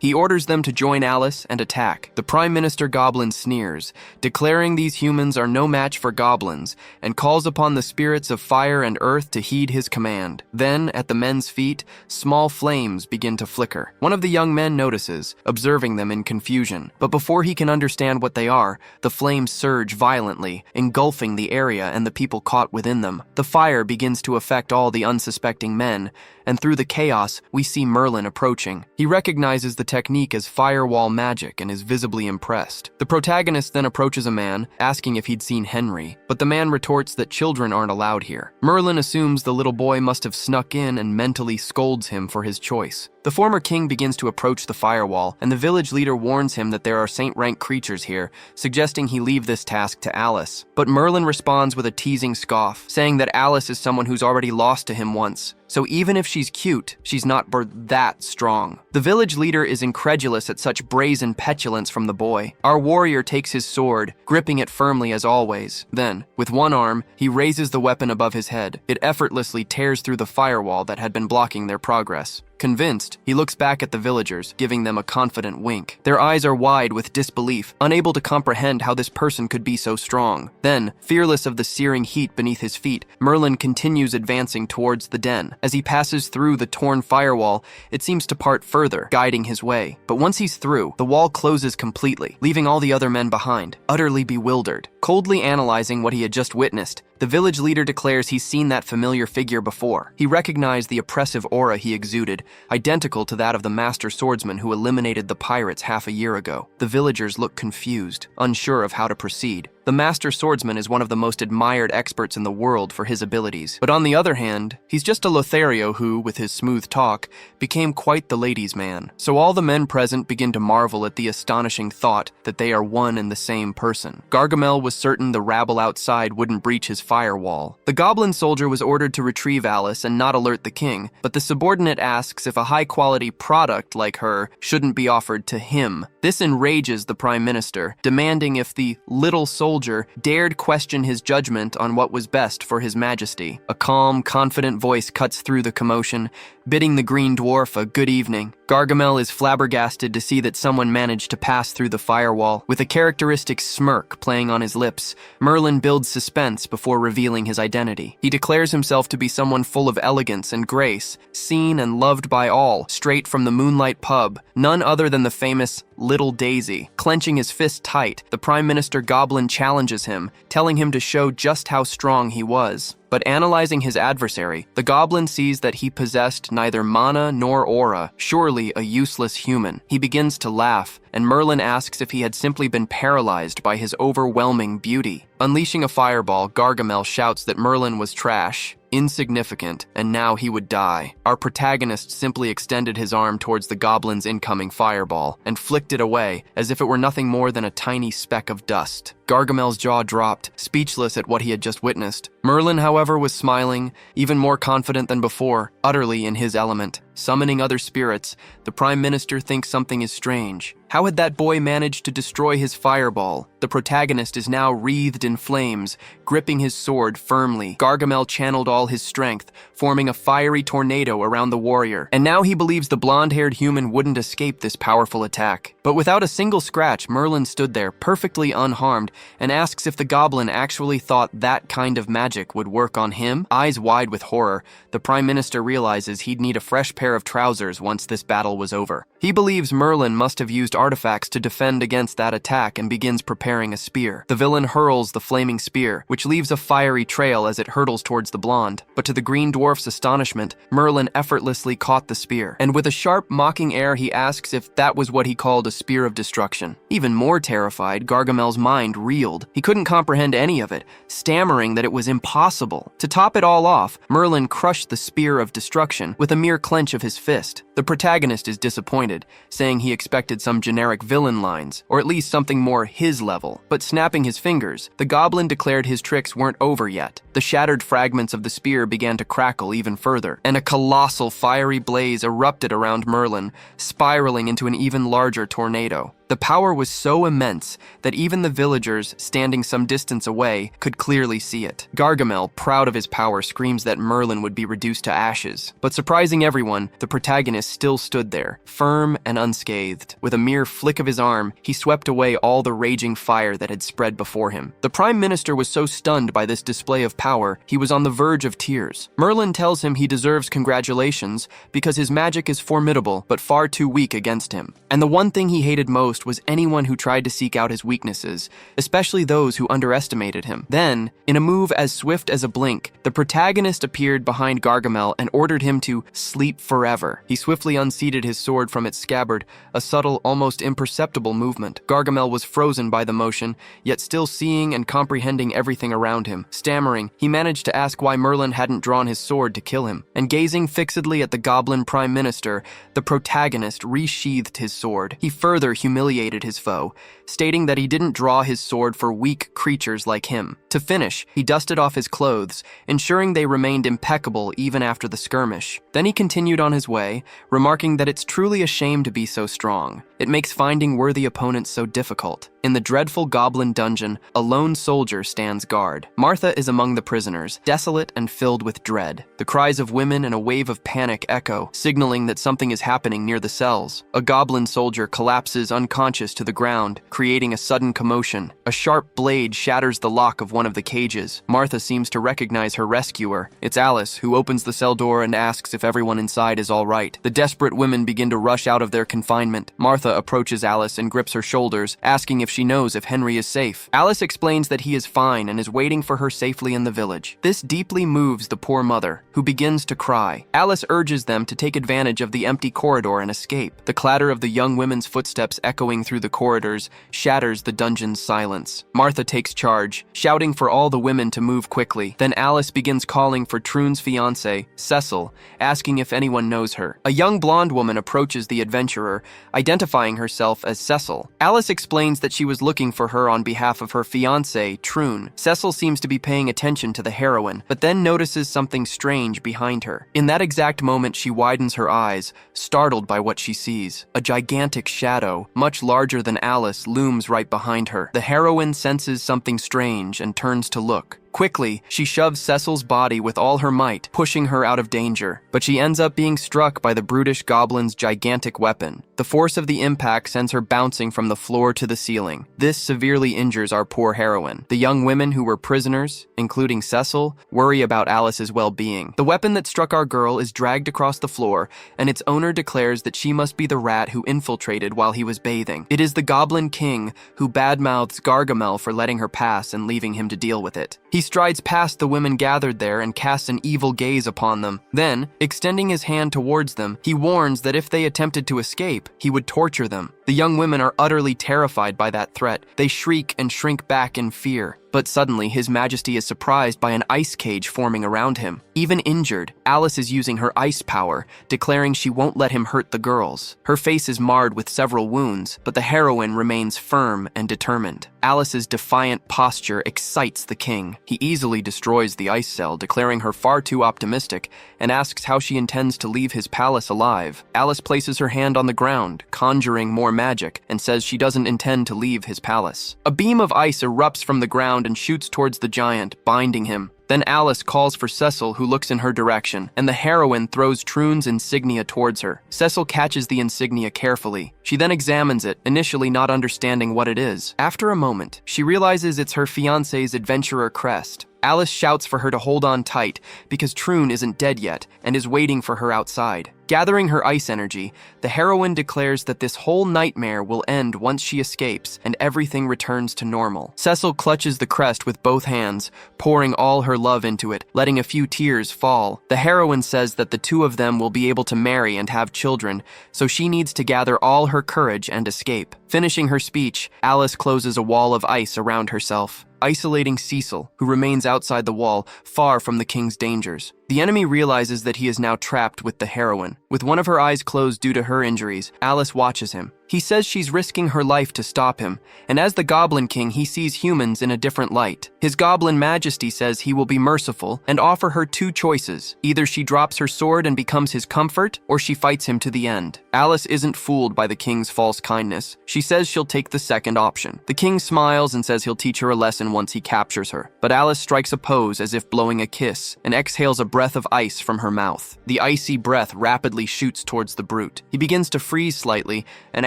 He orders them to join Alice and attack. The Prime Minister Goblin sneers, declaring these humans are no match for goblins, and calls upon the spirits of fire and earth to heed his command. Then, at the men's feet, small flames begin to flicker. One of the young men notices, observing them in confusion. But before he can understand what they are, the flames surge violently, engulfing the area and the people caught within them. The fire begins to affect all the unsuspecting men, and through the chaos, we see Merlin approaching. He recognizes the technique as firewall magic and is visibly impressed. The protagonist then approaches a man, asking if he'd seen Henry, but the man retorts that children aren't allowed here. Merlin assumes the little boy must have snuck in and mentally scolds him for his choice. The former king begins to approach the firewall, and the village leader warns him that there are saint-rank creatures here, suggesting he leave this task to Alice. But Merlin responds with a teasing scoff, saying that Alice is someone who's already lost to him once. So even if she's cute, she's not that strong. The village leader is incredulous at such brazen petulance from the boy. Our warrior takes his sword, gripping it firmly as always. Then, with one arm, he raises the weapon above his head. It effortlessly tears through the firewall that had been blocking their progress. Convinced, he looks back at the villagers, giving them a confident wink. Their eyes are wide with disbelief, unable to comprehend how this person could be so strong. Then, fearless of the searing heat beneath his feet, Merlin continues advancing towards the den. As he passes through the torn firewall, it seems to part further, guiding his way. But once he's through, the wall closes completely, leaving all the other men behind, utterly bewildered. Coldly analyzing what he had just witnessed, the village leader declares he's seen that familiar figure before. He recognized the oppressive aura he exuded, identical to that of the master swordsman who eliminated the pirates half a year ago. The villagers look confused, unsure of how to proceed. The master swordsman is one of the most admired experts in the world for his abilities. But on the other hand, he's just a Lothario who, with his smooth talk, became quite the ladies' man. So all the men present begin to marvel at the astonishing thought that they are one and the same person. Gargamel was certain the rabble outside wouldn't breach his firewall. The goblin soldier was ordered to retrieve Alice and not alert the king, but the subordinate asks if a high-quality product like her shouldn't be offered to him. This enrages the prime minister, demanding if the little soldier dared question his judgment on what was best for his majesty. A calm, confident voice cuts through the commotion, bidding the green dwarf a good evening. Gargamel is flabbergasted to see that someone managed to pass through the firewall. With a characteristic smirk playing on his lips, Merlin builds suspense before revealing his identity. He declares himself to be someone full of elegance and grace, seen and loved by all, straight from the Moonlight Pub, none other than the famous Little Daisy. Clenching his fist tight, the Prime Minister Goblin challenges him, telling him to show just how strong he was. But analyzing his adversary, the goblin sees that he possessed neither mana nor aura, surely a useless human. He begins to laugh, and Merlin asks if he had simply been paralyzed by his overwhelming beauty. Unleashing a fireball, Gargamel shouts that Merlin was trash, insignificant, and now he would die. Our protagonist simply extended his arm towards the goblin's incoming fireball and flicked it away as if it were nothing more than a tiny speck of dust. Gargamel's jaw dropped, speechless at what he had just witnessed. Merlin, however, was smiling, even more confident than before, utterly in his element. Summoning other spirits, the Prime Minister thinks something is strange. How had that boy managed to destroy his fireball? The protagonist is now wreathed in flames, gripping his sword firmly. Gargamel channeled all his strength, forming a fiery tornado around the warrior. And now he believes the blonde-haired human wouldn't escape this powerful attack. But without a single scratch, Merlin stood there, perfectly unharmed, and asks if the goblin actually thought that kind of magic would work on him. Eyes wide with horror, the Prime Minister realizes he'd need a fresh pair of trousers once this battle was over. He believes Merlin must have used artifacts to defend against that attack and begins preparing a spear. The villain hurls the flaming spear, which leaves a fiery trail as it hurtles towards the blonde. But to the green dwarf's astonishment, Merlin effortlessly caught the spear, and with a sharp, mocking air he asks if that was what he called a spear of destruction. Even more terrified, Gargamel's mind reeled. He couldn't comprehend any of it, stammering that it was impossible. To top it all off, Merlin crushed the spear of destruction with a mere clench of his fist. The protagonist is disappointed, saying he expected some generic villain lines, or at least something more his level. But snapping his fingers, the goblin declared his tricks weren't over yet. The shattered fragments of the spear began to crackle even further, and a colossal fiery blaze erupted around Merlin, spiraling into an even larger tornado. The power was so immense that even the villagers, standing some distance away, could clearly see it. Gargamel, proud of his power, screams that Merlin would be reduced to ashes. But surprising everyone, the protagonist still stood there, firm and unscathed. With a mere flick of his arm, he swept away all the raging fire that had spread before him. The Prime Minister was so stunned by this display of power, he was on the verge of tears. Merlin tells him he deserves congratulations because his magic is formidable but far too weak against him. And the one thing he hated most was anyone who tried to seek out his weaknesses, especially those who underestimated him. Then, in a move as swift as a blink, the protagonist appeared behind Gargamel and ordered him to sleep forever. He swiftly unseated his sword from its scabbard, a subtle, almost imperceptible movement. Gargamel was frozen by the motion, yet still seeing and comprehending everything around him. Stammering, he managed to ask why Merlin hadn't drawn his sword to kill him. And gazing fixedly at the goblin Prime Minister, the protagonist resheathed his sword. He further humiliated humiliated his foe, stating that he didn't draw his sword for weak creatures like him. To finish, he dusted off his clothes, ensuring they remained impeccable even after the skirmish. Then he continued on his way, remarking that it's truly a shame to be so strong. It makes finding worthy opponents so difficult. In the dreadful goblin dungeon, a lone soldier stands guard. Martha is among the prisoners, desolate and filled with dread. The cries of women and a wave of panic echo, signaling that something is happening near the cells. A goblin soldier collapses unconscious to the ground, creating a sudden commotion. A sharp blade shatters the lock of one of the cages. Martha seems to recognize her rescuer. It's Alice, who opens the cell door and asks if everyone inside is all right. The desperate women begin to rush out of their confinement. Martha approaches Alice and grips her shoulders, asking if she knows if Henry is safe. Alice explains that he is fine and is waiting for her safely in the village. This deeply moves the poor mother, who begins to cry. Alice urges them to take advantage of the empty corridor and escape. The clatter of the young women's footsteps echoing through the corridors shatters the dungeon's silence. Martha takes charge, shouting for all the women to move quickly. Then Alice begins calling for Troon's fiancé, Cecil, asking if anyone knows her. A young blonde woman approaches the adventurer, identifying herself as Cecil. Alice explains that she was looking for her on behalf of her fiancé, Troon. Cecil seems to be paying attention to the heroine, but then notices something strange behind her. In that exact moment, she widens her eyes, startled by what she sees. A gigantic shadow, much larger than Alice, looms right behind her. The heroine senses something strange and turns to look. Quickly, she shoves Cecil's body with all her might, pushing her out of danger. But she ends up being struck by the brutish goblin's gigantic weapon. The force of the impact sends her bouncing from the floor to the ceiling. This severely injures our poor heroine. The young women who were prisoners, including Cecil, worry about Alice's well-being. The weapon that struck our girl is dragged across the floor, and its owner declares that she must be the rat who infiltrated while he was bathing. It is the Goblin King who badmouths Gargamel for letting her pass and leaving him to deal with it. He strides past the women gathered there and casts an evil gaze upon them. Then, extending his hand towards them, he warns that if they attempted to escape, he would torture them. The young women are utterly terrified by that threat. They shriek and shrink back in fear. But suddenly, His Majesty is surprised by an ice cage forming around him. Even injured, Alice is using her ice power, declaring she won't let him hurt the girls. Her face is marred with several wounds, but the heroine remains firm and determined. Alice's defiant posture excites the king. He easily destroys the ice cell, declaring her far too optimistic, and asks how she intends to leave his palace alive. Alice places her hand on the ground, conjuring more magic, and says she doesn't intend to leave his palace. A beam of ice erupts from the ground and shoots towards the giant, binding him. Then Alice calls for Cecil, who looks in her direction, and the heroine throws Troon's insignia towards her. Cecil catches the insignia carefully. She then examines it, initially not understanding what it is. After a moment, she realizes it's her fiancé's adventurer crest. Alice shouts for her to hold on tight because Troon isn't dead yet and is waiting for her outside. Gathering her ice energy, the heroine declares that this whole nightmare will end once she escapes and everything returns to normal. Cecil clutches the crest with both hands, pouring all her love into it, letting a few tears fall. The heroine says that the two of them will be able to marry and have children, so she needs to gather all her courage and escape. Finishing her speech, Alice closes a wall of ice around herself, isolating Cecil, who remains outside the wall, far from the king's dangers. The enemy realizes that he is now trapped with the heroine. With one of her eyes closed due to her injuries, Alice watches him. He says she's risking her life to stop him, and as the Goblin King, he sees humans in a different light. His Goblin Majesty says he will be merciful and offer her two choices. Either she drops her sword and becomes his comfort, or she fights him to the end. Alice isn't fooled by the king's false kindness. She says she'll take the second option. The king smiles and says he'll teach her a lesson once he captures her. But Alice strikes a pose as if blowing a kiss and exhales a breath of ice from her mouth. The icy breath rapidly shoots towards the brute. He begins to freeze slightly and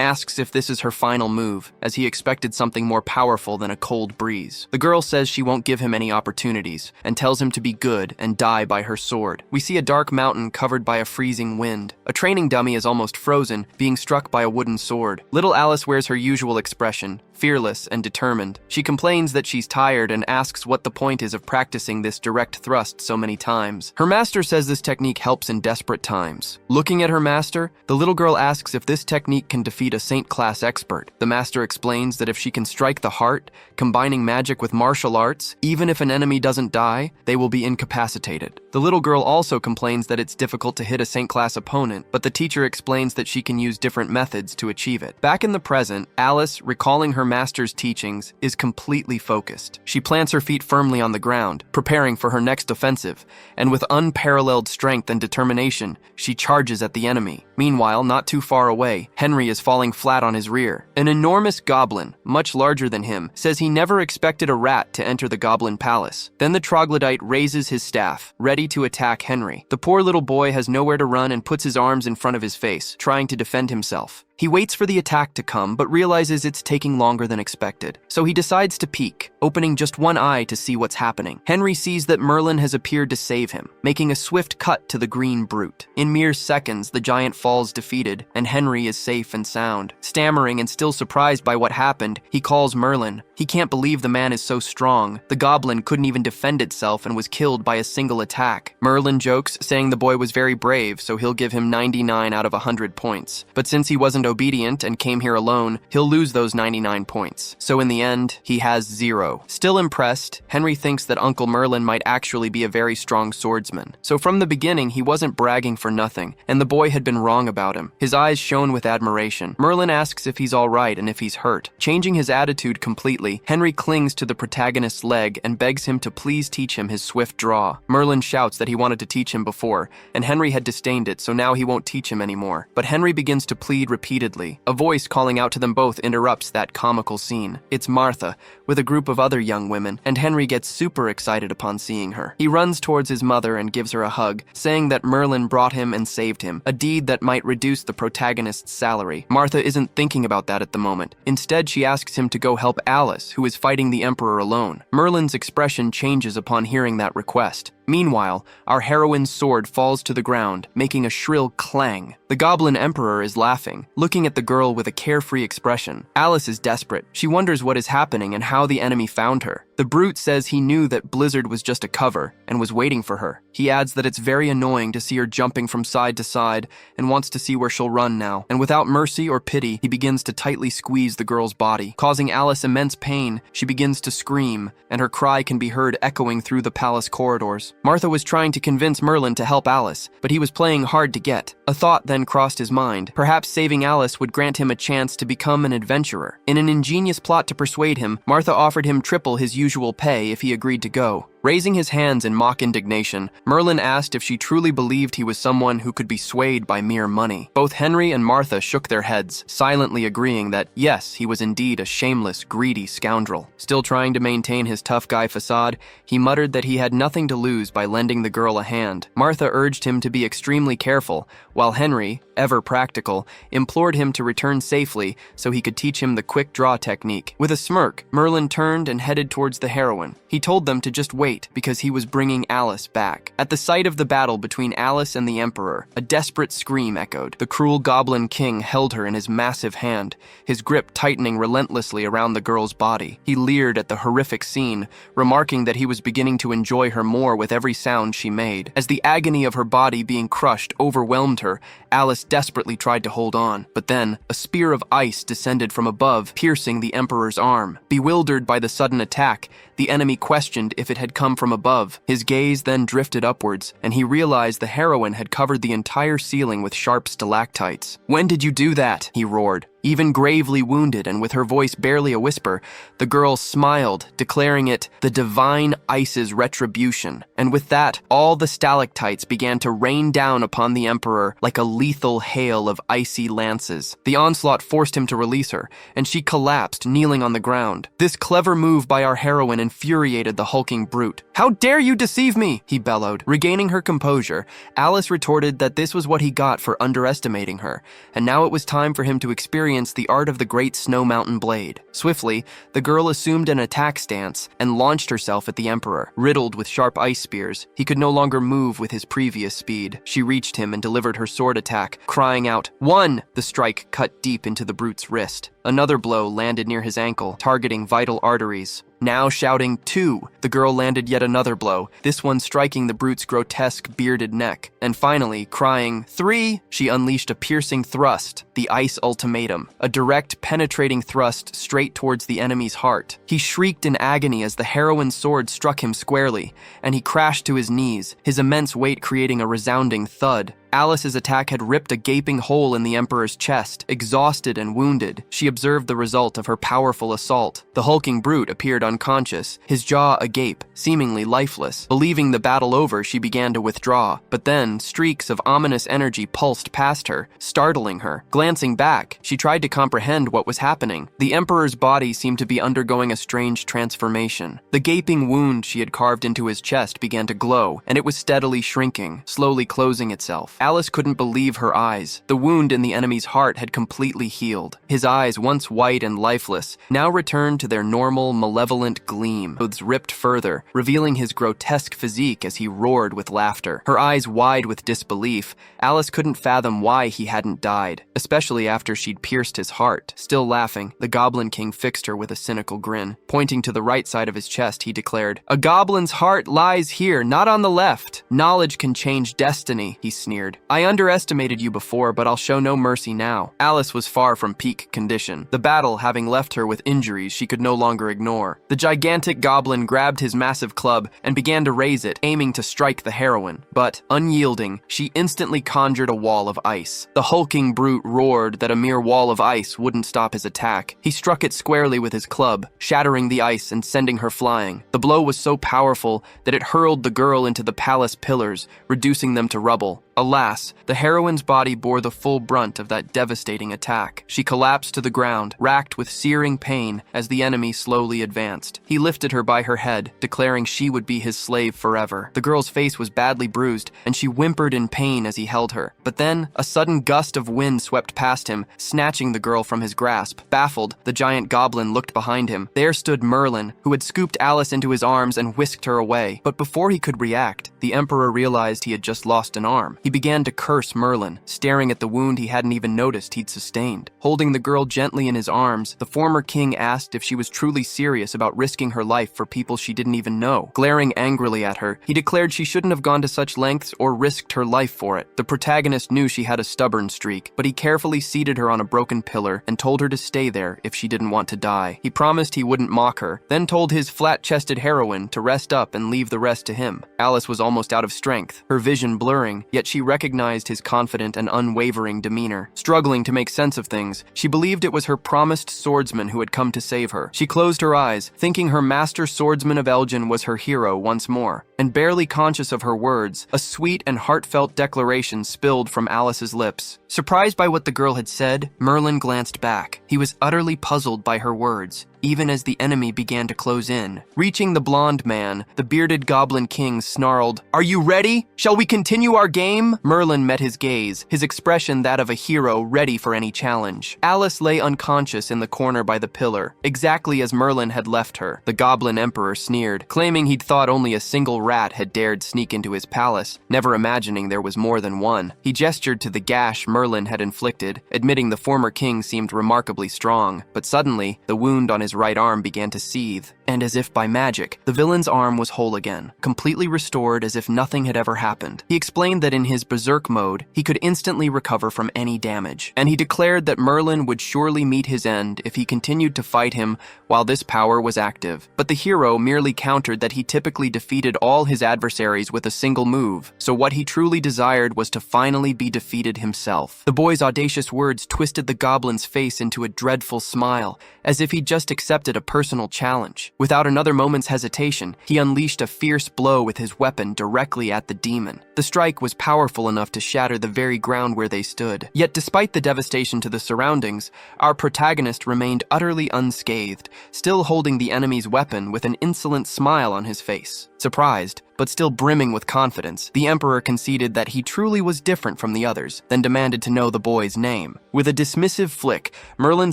asks if this is her final move, as he expected something more powerful than a cold breeze. The girl says she won't give him any opportunities and tells him to be good and die by her sword. We see a dark mountain covered by a freezing wind. A training dummy is almost frozen, being struck by a wooden sword. Little Alice wears her usual expression, fearless and determined. She complains that she's tired and asks what the point is of practicing this direct thrust so many times. Her master says this technique helps in desperate times. Looking at her master, the little girl asks if this technique can defeat a a saint-class expert. The master explains that if she can strike the heart, combining magic with martial arts, even if an enemy doesn't die, they will be incapacitated. The little girl also complains that it's difficult to hit a saint-class opponent, but the teacher explains that she can use different methods to achieve it. Back in the present, Alice, recalling her master's teachings, is completely focused. She plants her feet firmly on the ground, preparing for her next offensive, and with unparalleled strength and determination, she charges at the enemy. Meanwhile, not too far away, Henry is falling flat on his rear. An enormous goblin, much larger than him, says he never expected a rat to enter the goblin palace. Then the troglodyte raises his staff, ready to attack Henry. The poor little boy has nowhere to run and puts his arms in front of his face, trying to defend himself. He waits for the attack to come, but realizes it's taking longer than expected. So he decides to peek, opening just one eye to see what's happening. Henry sees that Merlin has appeared to save him, making a swift cut to the green brute. In mere seconds, the giant falls defeated, and Henry is safe and sound. Stammering and still surprised by what happened, he calls Merlin. He can't believe the man is so strong. The goblin couldn't even defend itself and was killed by a single attack. Merlin jokes, saying the boy was very brave, so he'll give him 99 out of 100 points. But since he wasn't obedient and came here alone, he'll lose those 99 points. So in the end, he has 0. Still impressed, Henry thinks that Uncle Merlin might actually be a very strong swordsman. So from the beginning, he wasn't bragging for nothing, and the boy had been wrong about him. His eyes shone with admiration. Merlin asks if he's all right and if he's hurt. Changing his attitude completely, Henry clings to the protagonist's leg and begs him to please teach him his swift draw. Merlin shouts that he wanted to teach him before, and Henry had disdained it, so now he won't teach him anymore. But Henry begins to plead repeatedly. A voice calling out to them both interrupts that comical scene. It's Martha, with a group of other young women, and Henry gets super excited upon seeing her. He runs towards his mother and gives her a hug, saying that Merlin brought him and saved him, a deed that might reduce the protagonist's salary. Martha isn't thinking about that at the moment. Instead, she asks him to go help Alice, who is fighting the Emperor alone. Merlin's expression changes upon hearing that request. Meanwhile, our heroine's sword falls to the ground, making a shrill clang. The Goblin Emperor is laughing, looking at the girl with a carefree expression. Alice is desperate. She wonders what is happening and how the enemy found her. The brute says he knew that Blizzard was just a cover and was waiting for her. He adds that it's very annoying to see her jumping from side to side and wants to see where she'll run now. And without mercy or pity, he begins to tightly squeeze the girl's body. Causing Alice immense pain, she begins to scream, and her cry can be heard echoing through the palace corridors. Martha was trying to convince Merlin to help Alice, but he was playing hard to get. A thought then crossed his mind. Perhaps saving Alice would grant him a chance to become an adventurer. In an ingenious plot to persuade him, Martha offered him triple his usual pay if he agreed to go. Raising his hands in mock indignation, Merlin asked if she truly believed he was someone who could be swayed by mere money. Both Henry and Martha shook their heads, silently agreeing that, yes, he was indeed a shameless, greedy scoundrel. Still trying to maintain his tough guy facade, he muttered that he had nothing to lose by lending the girl a hand. Martha urged him to be extremely careful, while Henry, ever practical, implored him to return safely so he could teach him the quick draw technique. With a smirk, Merlin turned and headed towards the heroine. He told them to just wait, because he was bringing Alice back. At the sight of the battle between Alice and the Emperor, a desperate scream echoed. The cruel Goblin King held her in his massive hand, his grip tightening relentlessly around the girl's body. He leered at the horrific scene, remarking that he was beginning to enjoy her more with every sound she made. As the agony of her body being crushed overwhelmed her, Alice desperately tried to hold on, but then a spear of ice descended from above, piercing the Emperor's arm. Bewildered by the sudden attack, the enemy questioned if it had come from above. His gaze then drifted upwards, and he realized the heroine had covered the entire ceiling with sharp stalactites. "When did you do that?" he roared. Even gravely wounded and with her voice barely a whisper, the girl smiled, declaring it the divine ice's retribution. And with that, all the stalactites began to rain down upon the Emperor like a lethal hail of icy lances. The onslaught forced him to release her, and she collapsed, kneeling on the ground. This clever move by our heroine infuriated the hulking brute. "How dare you deceive me?" he bellowed. Regaining her composure, Alice retorted that this was what he got for underestimating her, and now it was time for him to experience the art of the great snow mountain blade. Swiftly, the girl assumed an attack stance and launched herself at the Emperor. Riddled with sharp ice spears, he could no longer move with his previous speed. She reached him and delivered her sword attack, crying out, "One!" The strike cut deep into the brute's wrist. Another blow landed near his ankle, targeting vital arteries. Now shouting 2, the girl landed yet another blow, this one striking the brute's grotesque bearded neck. And finally, crying 3, she unleashed a piercing thrust, the ice ultimatum, a direct, penetrating thrust straight towards the enemy's heart. He shrieked in agony as the heroine's sword struck him squarely, and he crashed to his knees, his immense weight creating a resounding thud. Alice's attack had ripped a gaping hole in the Emperor's chest. Exhausted and wounded, she observed the result of her powerful assault. The hulking brute appeared unconscious, his jaw agape, seemingly lifeless. Believing the battle over, she began to withdraw, but then streaks of ominous energy pulsed past her, startling her. Glancing back, she tried to comprehend what was happening. The Emperor's body seemed to be undergoing a strange transformation. The gaping wound she had carved into his chest began to glow, and it was steadily shrinking, slowly closing itself. Alice couldn't believe her eyes. The wound in the enemy's heart had completely healed. His eyes, once white and lifeless, now returned to their normal, malevolent gleam. Clothes ripped further, revealing his grotesque physique as he roared with laughter. Her eyes wide with disbelief, Alice couldn't fathom why he hadn't died, especially after she'd pierced his heart. Still laughing, the Goblin King fixed her with a cynical grin. Pointing to the right side of his chest, he declared, "A goblin's heart lies here, not on the left. Knowledge can change destiny," he sneered. "I underestimated you before, but I'll show no mercy now." Alice was far from peak condition, the battle having left her with injuries she could no longer ignore. The gigantic goblin grabbed his massive club and began to raise it, aiming to strike the heroine. But, unyielding, she instantly conjured a wall of ice. The hulking brute roared that a mere wall of ice wouldn't stop his attack. He struck it squarely with his club, shattering the ice and sending her flying. The blow was so powerful that it hurled the girl into the palace pillars, reducing them to rubble. Alas, the heroine's body bore the full brunt of that devastating attack. She collapsed to the ground, racked with searing pain as the enemy slowly advanced. He lifted her by her head, declaring she would be his slave forever. The girl's face was badly bruised, and she whimpered in pain as he held her. But then, a sudden gust of wind swept past him, snatching the girl from his grasp. Baffled, the giant goblin looked behind him. There stood Merlin, who had scooped Alice into his arms and whisked her away. But before he could react, the Emperor realized he had just lost an arm. He began to curse Merlin, staring at the wound he hadn't even noticed he'd sustained. Holding the girl gently in his arms, the former king asked if she was truly serious about risking her life for people she didn't even know. Glaring angrily at her, he declared she shouldn't have gone to such lengths or risked her life for it. The protagonist knew she had a stubborn streak, but he carefully seated her on a broken pillar and told her to stay there if she didn't want to die. He promised he wouldn't mock her, then told his flat-chested heroine to rest up and leave the rest to him. Alice was almost out of strength, her vision blurring, yet she recognized his confident and unwavering demeanor. Struggling to make sense of things, she believed it was her promised swordsman who had come to save her. She closed her eyes, thinking her master swordsman of Elgin was her hero once more. And barely conscious of her words, a sweet and heartfelt declaration spilled from Alice's lips. Surprised by what the girl had said, Merlin glanced back. He was utterly puzzled by her words, even as the enemy began to close in. Reaching the blonde man, the bearded Goblin King snarled, "Are you ready? Shall we continue our game?" Merlin met his gaze, his expression that of a hero ready for any challenge. Alice lay unconscious in the corner by the pillar, exactly as Merlin had left her. The Goblin Emperor sneered, claiming he'd thought only a single rat had dared sneak into his palace, never imagining there was more than one. He gestured to the gash Merlin had inflicted, admitting the former king seemed remarkably strong, but suddenly, the wound on his right arm began to seethe, and as if by magic, the villain's arm was whole again, completely restored as if nothing had ever happened. He explained that in his berserk mode, he could instantly recover from any damage, and he declared that Merlin would surely meet his end if he continued to fight him while this power was active. But the hero merely countered that he typically defeated all his adversaries with a single move, so what he truly desired was to finally be defeated himself. The boy's audacious words twisted the goblin's face into a dreadful smile, as if he'd just accepted a personal challenge. Without another moment's hesitation, he unleashed a fierce blow with his weapon directly at the demon. The strike was powerful enough to shatter the very ground where they stood. Yet despite the devastation to the surroundings, our protagonist remained utterly unscathed, still holding the enemy's weapon with an insolent smile on his face. Surprised, but still brimming with confidence. The emperor conceded that he truly was different from the others, then demanded to know the boy's name. With a dismissive flick, Merlin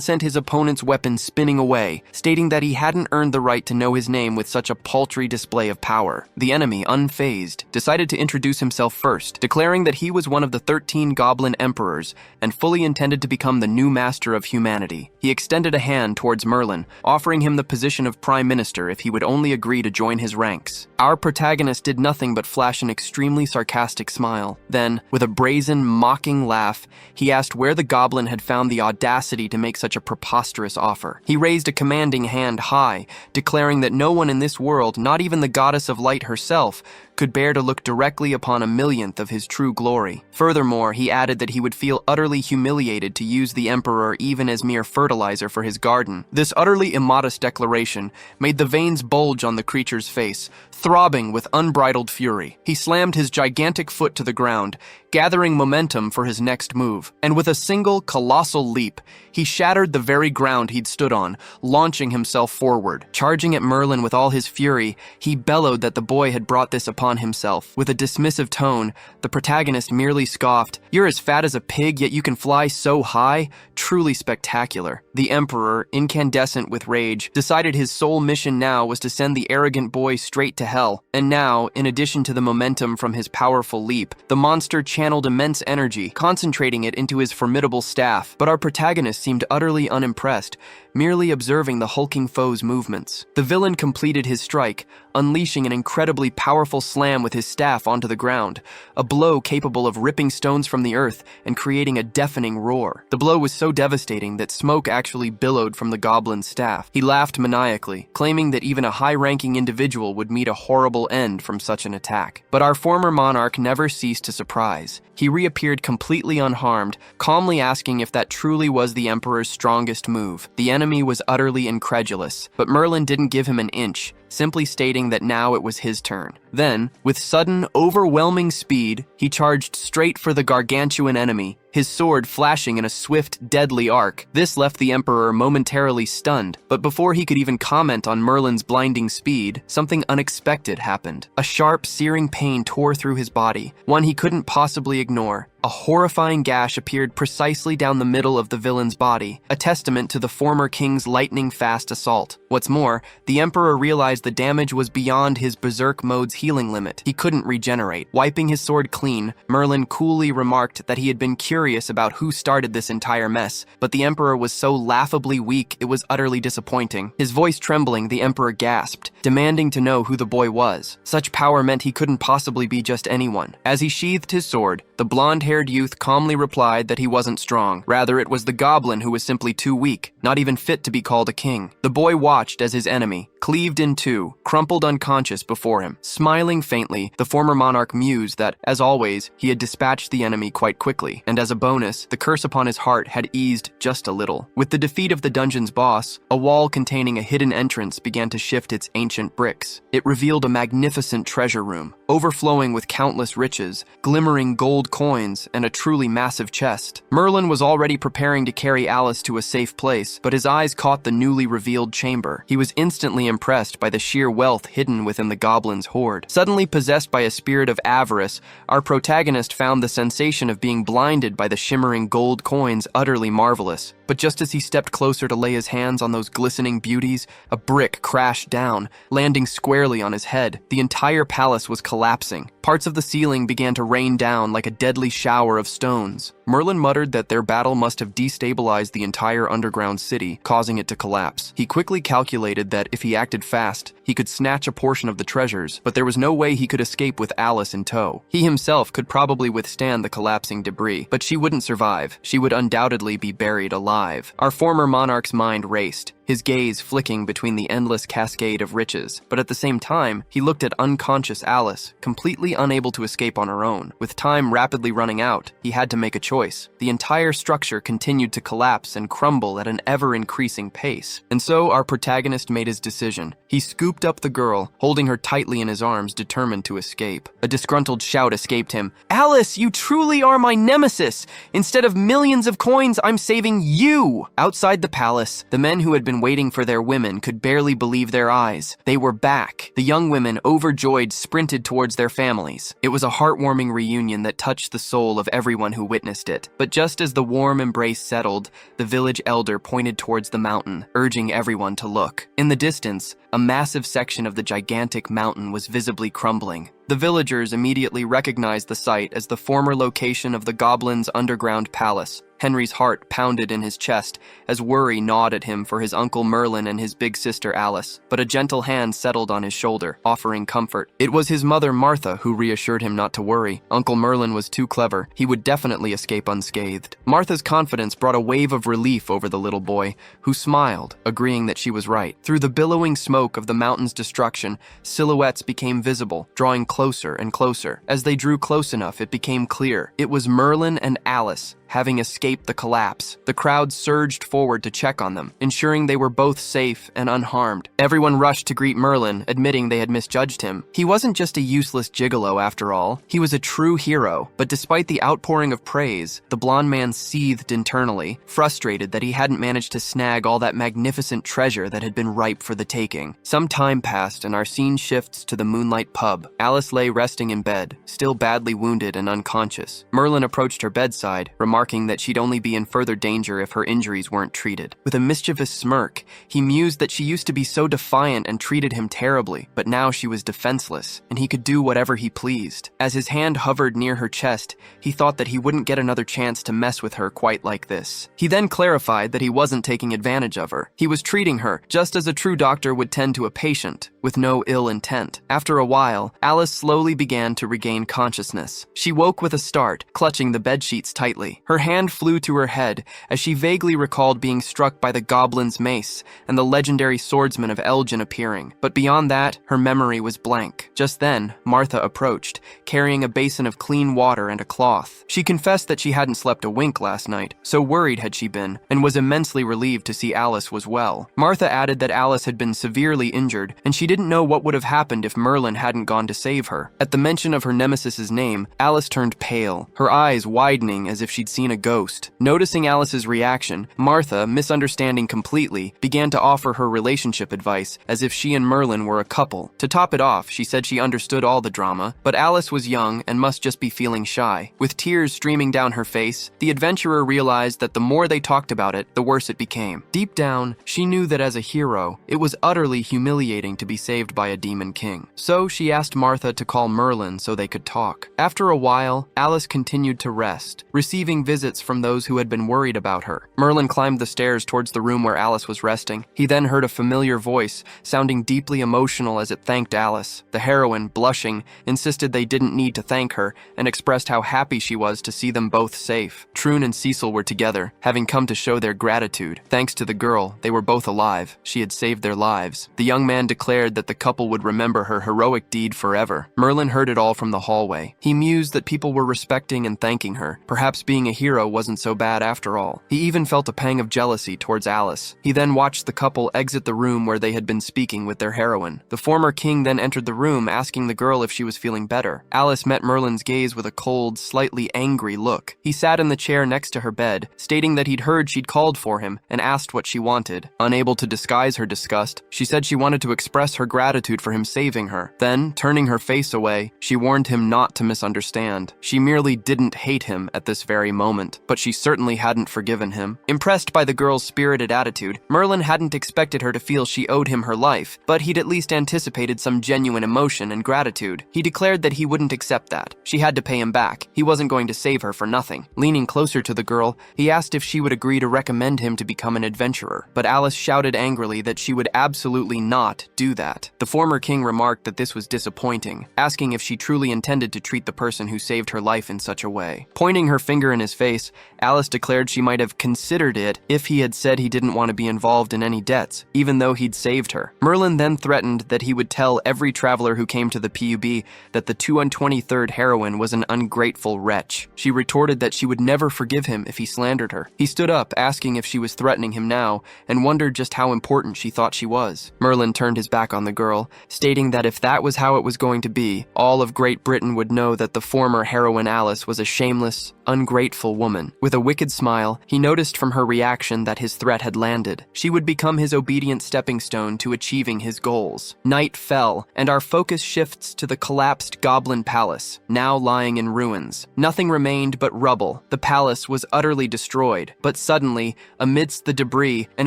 sent his opponent's weapon spinning away, stating that he hadn't earned the right to know his name with such a paltry display of power. The enemy, unfazed, decided to introduce himself first, declaring that he was one of the 13 goblin emperors and fully intended to become the new master of humanity. He extended a hand towards Merlin, offering him the position of prime minister if he would only agree to join his ranks. Our protagonist did nothing but flash an extremely sarcastic smile. Then, with a brazen, mocking laugh, he asked where the goblin had found the audacity to make such a preposterous offer. He raised a commanding hand high, declaring that no one in this world, not even the goddess of light herself, could bear to look directly upon a millionth of his true glory. Furthermore, he added that he would feel utterly humiliated to use the emperor even as mere fertilizer for his garden. This utterly immodest declaration made the veins bulge on the creature's face, throbbing with unbridled fury. He slammed his gigantic foot to the ground, gathering momentum for his next move, and with a single colossal leap, he shattered the very ground he'd stood on, launching himself forward. Charging at Merlin with all his fury, he bellowed that the boy had brought this upon himself. With a dismissive tone, the protagonist merely scoffed, "You're as fat as a pig, yet you can fly so high? Truly spectacular." The emperor, incandescent with rage, decided his sole mission now was to send the arrogant boy straight to hell. And now, in addition to the momentum from his powerful leap, the monster channeled immense energy, concentrating it into his formidable staff. But our protagonist seemed utterly unimpressed, merely observing the hulking foe's movements. The villain completed his strike, unleashing an incredibly powerful slam with his staff onto the ground, a blow capable of ripping stones from the earth and creating a deafening roar. The blow was so devastating that smoke actually billowed from the goblin's staff. He laughed maniacally, claiming that even a high-ranking individual would meet a horrible end from such an attack. But our former monarch never ceased to surprise. He reappeared completely unharmed, calmly asking if that truly was the emperor's strongest move. The enemy was utterly incredulous, but Merlin didn't give him an inch, simply stating that now it was his turn. Then, with sudden, overwhelming speed, he charged straight for the gargantuan enemy, his sword flashing in a swift, deadly arc. This left the emperor momentarily stunned, but before he could even comment on Merlin's blinding speed, something unexpected happened. A sharp, searing pain tore through his body, one he couldn't possibly ignore. A horrifying gash appeared precisely down the middle of the villain's body, a testament to the former king's lightning-fast assault. What's more, the emperor realized the damage was beyond his berserk mode's healing limit. He couldn't regenerate. Wiping his sword clean, Merlin coolly remarked that he had been curious about who started this entire mess, but the emperor was so laughably weak it was utterly disappointing. His voice trembling, the emperor gasped, demanding to know who the boy was. Such power meant he couldn't possibly be just anyone. As he sheathed his sword, the blonde-haired youth calmly replied that he wasn't strong. Rather, it was the goblin who was simply too weak, not even fit to be called a king. The boy watched as his enemy, cleaved in two, crumpled unconscious before him. Smiling faintly, the former monarch mused that, as always, he had dispatched the enemy quite quickly, and as a bonus, the curse upon his heart had eased just a little. With the defeat of the dungeon's boss, a wall containing a hidden entrance began to shift its ancient bricks. It revealed a magnificent treasure room, overflowing with countless riches, glimmering gold coins, and a truly massive chest. Merlin was already preparing to carry Alice to a safe place, but his eyes caught the newly revealed chamber. He was instantly impressed by the sheer wealth hidden within the goblin's hoard. Suddenly possessed by a spirit of avarice, our protagonist found the sensation of being blinded by the shimmering gold coins utterly marvelous. But just as he stepped closer to lay his hands on those glistening beauties, a brick crashed down, landing squarely on his head. The entire palace was collapsing. Parts of the ceiling began to rain down like a deadly shower of stones. Merlin muttered that their battle must have destabilized the entire underground city, causing it to collapse. He quickly calculated that if he acted fast, he could snatch a portion of the treasures, but there was no way he could escape with Alice in tow. He himself could probably withstand the collapsing debris, but she wouldn't survive. She would undoubtedly be buried alive. Our former monarch's mind raced, his gaze flicking between the endless cascade of riches, but at the same time, he looked at unconscious Alice, completely unable to escape on her own. With time rapidly running out, he had to make a choice. The entire structure continued to collapse and crumble at an ever-increasing pace. And so our protagonist made his decision. He scooped up the girl, holding her tightly in his arms, determined to escape. A disgruntled shout escaped him. "Alice, you truly are my nemesis! Instead of millions of coins, I'm saving you!" Outside the palace, the men who had been been waiting for their women could barely believe their eyes. They were back. The young women, overjoyed, sprinted towards their families. It was a heartwarming reunion that touched the soul of everyone who witnessed it. But just as the warm embrace settled, the village elder pointed towards the mountain, urging everyone to look. In the distance, a massive section of the gigantic mountain was visibly crumbling. The villagers immediately recognized the site as the former location of the goblins' underground palace. Henry's heart pounded in his chest as worry gnawed at him for his uncle Merlin and his big sister Alice, but a gentle hand settled on his shoulder, offering comfort. It was his mother Martha who reassured him not to worry. Uncle Merlin was too clever. He would definitely escape unscathed. Martha's confidence brought a wave of relief over the little boy, who smiled, agreeing that she was right. Through the billowing smoke of the mountain's destruction, silhouettes became visible, drawing closer and closer. As they drew close enough, it became clear. It was Merlin and Alice, having escaped the collapse. The crowd surged forward to check on them, ensuring they were both safe and unharmed. Everyone rushed to greet Merlin, admitting they had misjudged him. He wasn't just a useless gigolo after all. He was a true hero. But despite the outpouring of praise, the blonde man seethed internally, frustrated that he hadn't managed to snag all that magnificent treasure that had been ripe for the taking. Some time passed and our scene shifts to the Moonlight Pub. Alice lay resting in bed, still badly wounded and unconscious. Merlin approached her bedside, remarking that she'd only be in further danger if her injuries weren't treated. With a mischievous smirk, he mused that she used to be so defiant and treated him terribly, but now she was defenseless, and he could do whatever he pleased. As his hand hovered near her chest, he thought that he wouldn't get another chance to mess with her quite like this. He then clarified that he wasn't taking advantage of her. He was treating her, just as a true doctor would tend to a patient, with no ill intent. After a while, Alice slowly began to regain consciousness. She woke with a start, clutching the bedsheets tightly. Her hand flew to her head as she vaguely recalled being struck by the goblin's mace and the legendary swordsman of Elgin appearing. But beyond that, her memory was blank. Just then, Martha approached, carrying a basin of clean water and a cloth. She confessed that she hadn't slept a wink last night, so worried had she been, and was immensely relieved to see Alice was well. Martha added that Alice had been severely injured, and she didn't know what would have happened if Merlin hadn't gone to save her. At the mention of her nemesis's name, Alice turned pale, her eyes widening as if she'd seen a ghost. Noticing Alice's reaction, Martha, misunderstanding completely, began to offer her relationship advice as if she and Merlin were a couple. To top it off, she said she understood all the drama, but Alice was young and must just be feeling shy. With tears streaming down her face, the adventurer realized that the more they talked about it, the worse it became. Deep down, she knew that as a hero, it was utterly humiliating to be saved by a demon king. So she asked Martha to call Merlin so they could talk. After a while, Alice continued to rest, receiving visits from those who had been worried about her. Merlin climbed the stairs towards the room where Alice was resting. He then heard a familiar voice, sounding deeply emotional as it thanked Alice. The heroine, blushing, insisted they didn't need to thank her and expressed how happy she was to see them both safe. Troon and Cecil were together, having come to show their gratitude. Thanks to the girl, they were both alive. She had saved their lives. The young man declared that the couple would remember her heroic deed forever. Merlin heard it all from the hallway. He mused that people were respecting and thanking her. Perhaps being a hero wasn't so bad after all. He even felt a pang of jealousy towards Alice. He then watched the couple exit the room where they had been speaking with their heroine. The former king then entered the room, asking the girl if she was feeling better. Alice met Merlin's gaze with a cold, slightly angry look. He sat in the chair next to her bed, stating that he'd heard she'd called for him and asked what she wanted. Unable to disguise her disgust, she said she wanted to express her gratitude for him saving her. Then, turning her face away, she warned him not to misunderstand. She merely didn't hate him at this very moment, but she certainly hadn't forgiven him. Impressed by the girl's spirited attitude, Merlin hadn't expected her to feel she owed him her life, but he'd at least anticipated some genuine emotion and gratitude. He declared that he wouldn't accept that. She had to pay him back. He wasn't going to save her for nothing. Leaning closer to the girl, he asked if she would agree to recommend him to become an adventurer, but Alice shouted angrily that she would absolutely not do that. The former king remarked that this was disappointing, asking if she truly intended to treat the person who saved her life in such a way. Pointing her finger in his face, Alice declared she might have considered it if he had said he didn't want to be involved in any debts, even though he'd saved her. Merlin then threatened that he would tell every traveler who came to the PUB that the 223rd heroine was an ungrateful wretch. She retorted that she would never forgive him if he slandered her. He stood up, asking if she was threatening him now, and wondered just how important she thought she was. Merlin turned his back on on the girl, stating that if that was how it was going to be, all of Great Britain would know that the former heroine Alice was a shameless, ungrateful woman. With a wicked smile, he noticed from her reaction that his threat had landed. She would become his obedient stepping stone to achieving his goals. Night fell, and our focus shifts to the collapsed Goblin Palace, now lying in ruins. Nothing remained but rubble. The palace was utterly destroyed, but suddenly, amidst the debris, an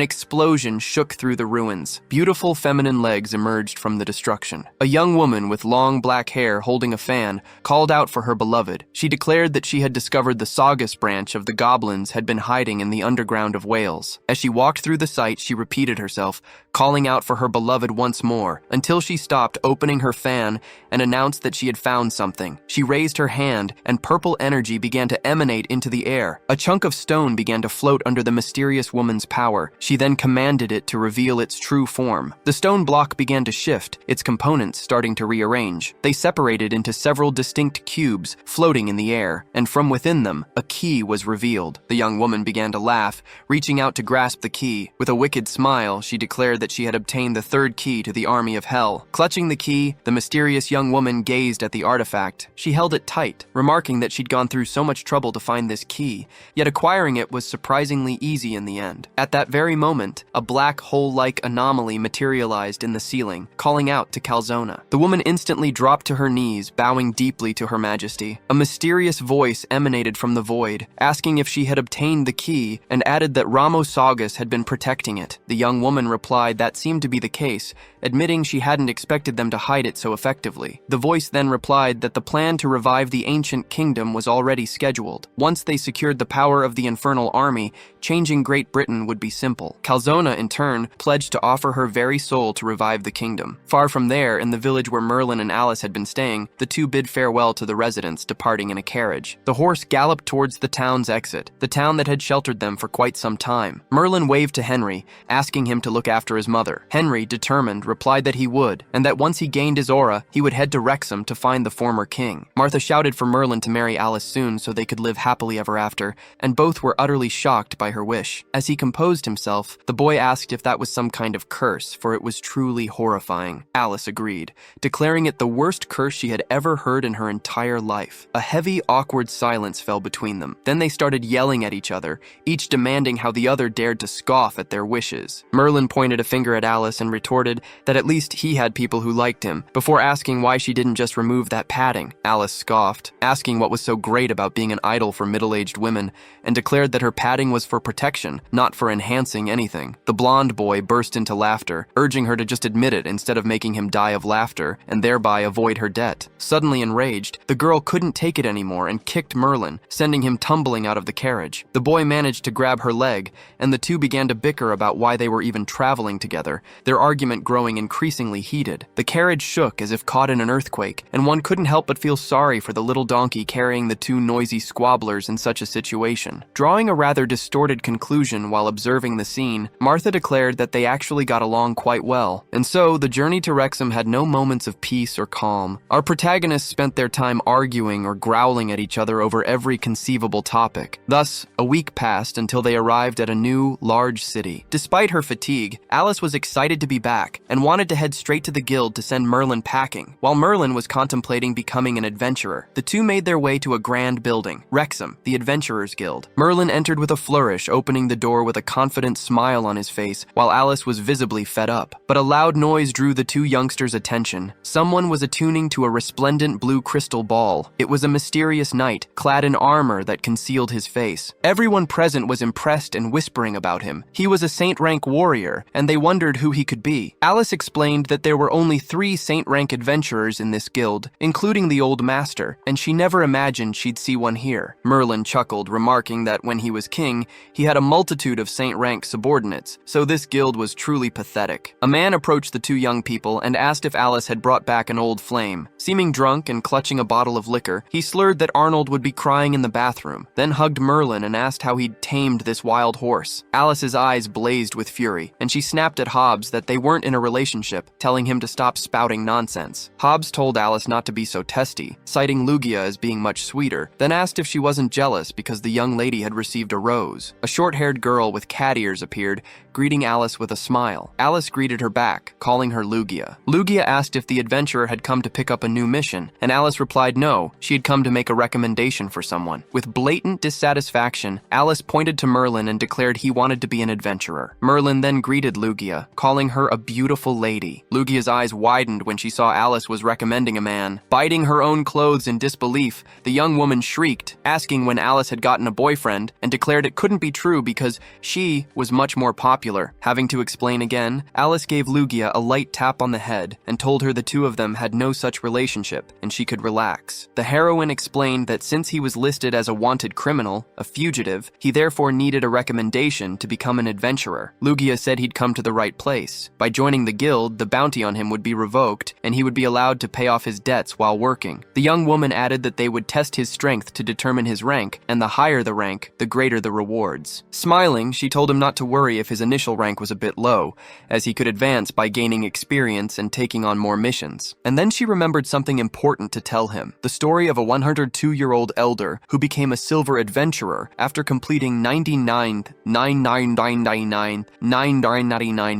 explosion shook through the ruins. Beautiful feminine legs emerged from the destruction. A young woman with long black hair holding a fan called out for her beloved. She declared that she had discovered the Saugus branch of the goblins had been hiding in the underground of Wales. As she walked through the site, she repeated herself, calling out for her beloved once more, until she stopped opening her fan and announced that she had found something. She raised her hand, and purple energy began to emanate into the air. A chunk of stone began to float under the mysterious woman's power. She then commanded it to reveal its true form. The stone block began to shift, its components starting to rearrange. They separated into several distinct cubes, floating in the air, and from within them, a key was revealed. The young woman began to laugh, reaching out to grasp the key. With a wicked smile, she declared that she had obtained the third key to the army of hell. Clutching the key, the mysterious young woman gazed at the artifact. She held it tight, remarking that she'd gone through so much trouble to find this key, yet acquiring it was surprisingly easy in the end. At that very moment, a black hole-like anomaly materialized in the ceiling, calling out to Calzona. The woman instantly dropped to her knees, bowing deeply to Her Majesty. A mysterious voice emanated from the void, asking if she had obtained the key, and added that Ramo Saugus had been protecting it. The young woman replied that seemed to be the case, admitting she hadn't expected them to hide it so effectively. The voice then replied that the plan to revive the ancient kingdom was already scheduled. Once they secured the power of the infernal army, changing Great Britain would be simple. Calzona, in turn, pledged to offer her very soul to revive the kingdom. Far from there, in the village where Merlin and Alice had been staying, the two bid farewell to the residents, departing in a carriage. The horse galloped towards the town's exit, the town that had sheltered them for quite some time. Merlin waved to Henry, asking him to look after his mother. Henry, determined, replied that he would, and that once he gained his aura, he would head to Wrexham to find the former king. Martha shouted for Merlin to marry Alice soon so they could live happily ever after, and both were utterly shocked by her wish. As he composed himself, the boy asked if that was some kind of curse, for it was truly horrifying. Alice agreed, declaring it the worst curse she had ever heard in her entire life. A heavy, awkward silence fell between them. Then they started yelling at each other, each demanding how the other dared to scoff at their wishes. Merlin pointed a finger at Alice and retorted that at least he had people who liked him, before asking why she didn't just remove that padding. Alice scoffed, asking what was so great about being an idol for middle-aged women, and declared that her padding was for protection, not for enhancing anything. The blonde boy burst into laughter, urging her to just admit it instead of making him die of laughter, and thereby avoid her debt. Suddenly enraged, the girl couldn't take it anymore and kicked Merlin, sending him tumbling out of the carriage. The boy managed to grab her leg, and the two began to bicker about why they were even traveling together, their argument growing increasingly heated. The carriage shook as if caught in an earthquake, and one couldn't help but feel sorry for the little donkey carrying the two noisy squabblers in such a situation. Drawing a rather distorted conclusion while observing the scene, Martha declared that they actually got along quite well, and so the journey to Wrexham had no moments of peace or calm. Our protagonists spent their time arguing or growling at each other over every conceivable topic. Thus, a week passed until they arrived at a new, large city. Despite her fatigue, Alice was excited to be back and wanted to head straight to the guild to send Merlin packing. While Merlin was contemplating becoming an adventurer, the two made their way to a grand building, Wrexham, the Adventurers Guild. Merlin entered with a flourish, opening the door with a confident smile on his face, while Alice was visibly fed up. But a loud noise drew the two youngsters' attention. Someone was attuning to a resplendent blue crystal ball. It was a mysterious knight, clad in armor that concealed his face. Everyone present was impressed and whispering about him. He was a saint-rank warrior, and they wondered who he could be. Alice explained that there were only 3 saint-rank adventurers in this guild, including the old master, and she never imagined she'd see one here. Merlin chuckled, remarking that when he was king, he had a multitude of saint-rank subordinates, so this guild was truly pathetic. A man approached the two young people and asked if Alice had brought back an old flame. Seeming drunk and clutching a bottle of liquor, he slurred that Arnold would be crying in the bathroom, then hugged Merlin and asked how he'd tamed this wild horse. Alice's eyes blazed with fury, and she snapped at Hobbs that they weren't in a relationship, telling him to stop spouting nonsense. Hobbs told Alice not to be so testy, citing Lugia as being much sweeter, then asked if she wasn't jealous because the young lady had received a rose. A short-haired girl with cat ears appeared, greeting Alice with a smile. Alice greeted her back, calling her Lugia. Lugia asked if the adventurer had come to pick up a new mission, and Alice replied no, she had come to make a recommendation for someone. With blatant dissatisfaction, Alice pointed to Merlin and declared he wanted to be an adventurer. Merlin then greeted Lugia, calling her a beautiful lady. Lugia's eyes widened when she saw Alice was recommending a man. Biting her own clothes in disbelief, the young woman shrieked, asking when Alice had gotten a boyfriend, and declared it couldn't be true because she was much more popular. Having to explain again, Alice gave Lugia a light tap on the head and told her the two of them had no such relationship and she could relax. The heroine explained that since he was listed as a wanted criminal, a fugitive, he therefore needed a recommendation to become an adventurer. Lugia said he'd come to the right place. By joining the guild, the bounty on him would be revoked and he would be allowed to pay off his debts while working. The young woman added that they would test his strength to determine his rank, and the higher the rank, the greater the rewards. Smiling, she told him not to worry if his initial rank was a bit low, as he could advance by gaining experience and taking on more missions. And then she remembered something important to tell him, the story of a 102-year-old elder who became a silver adventurer after completing 99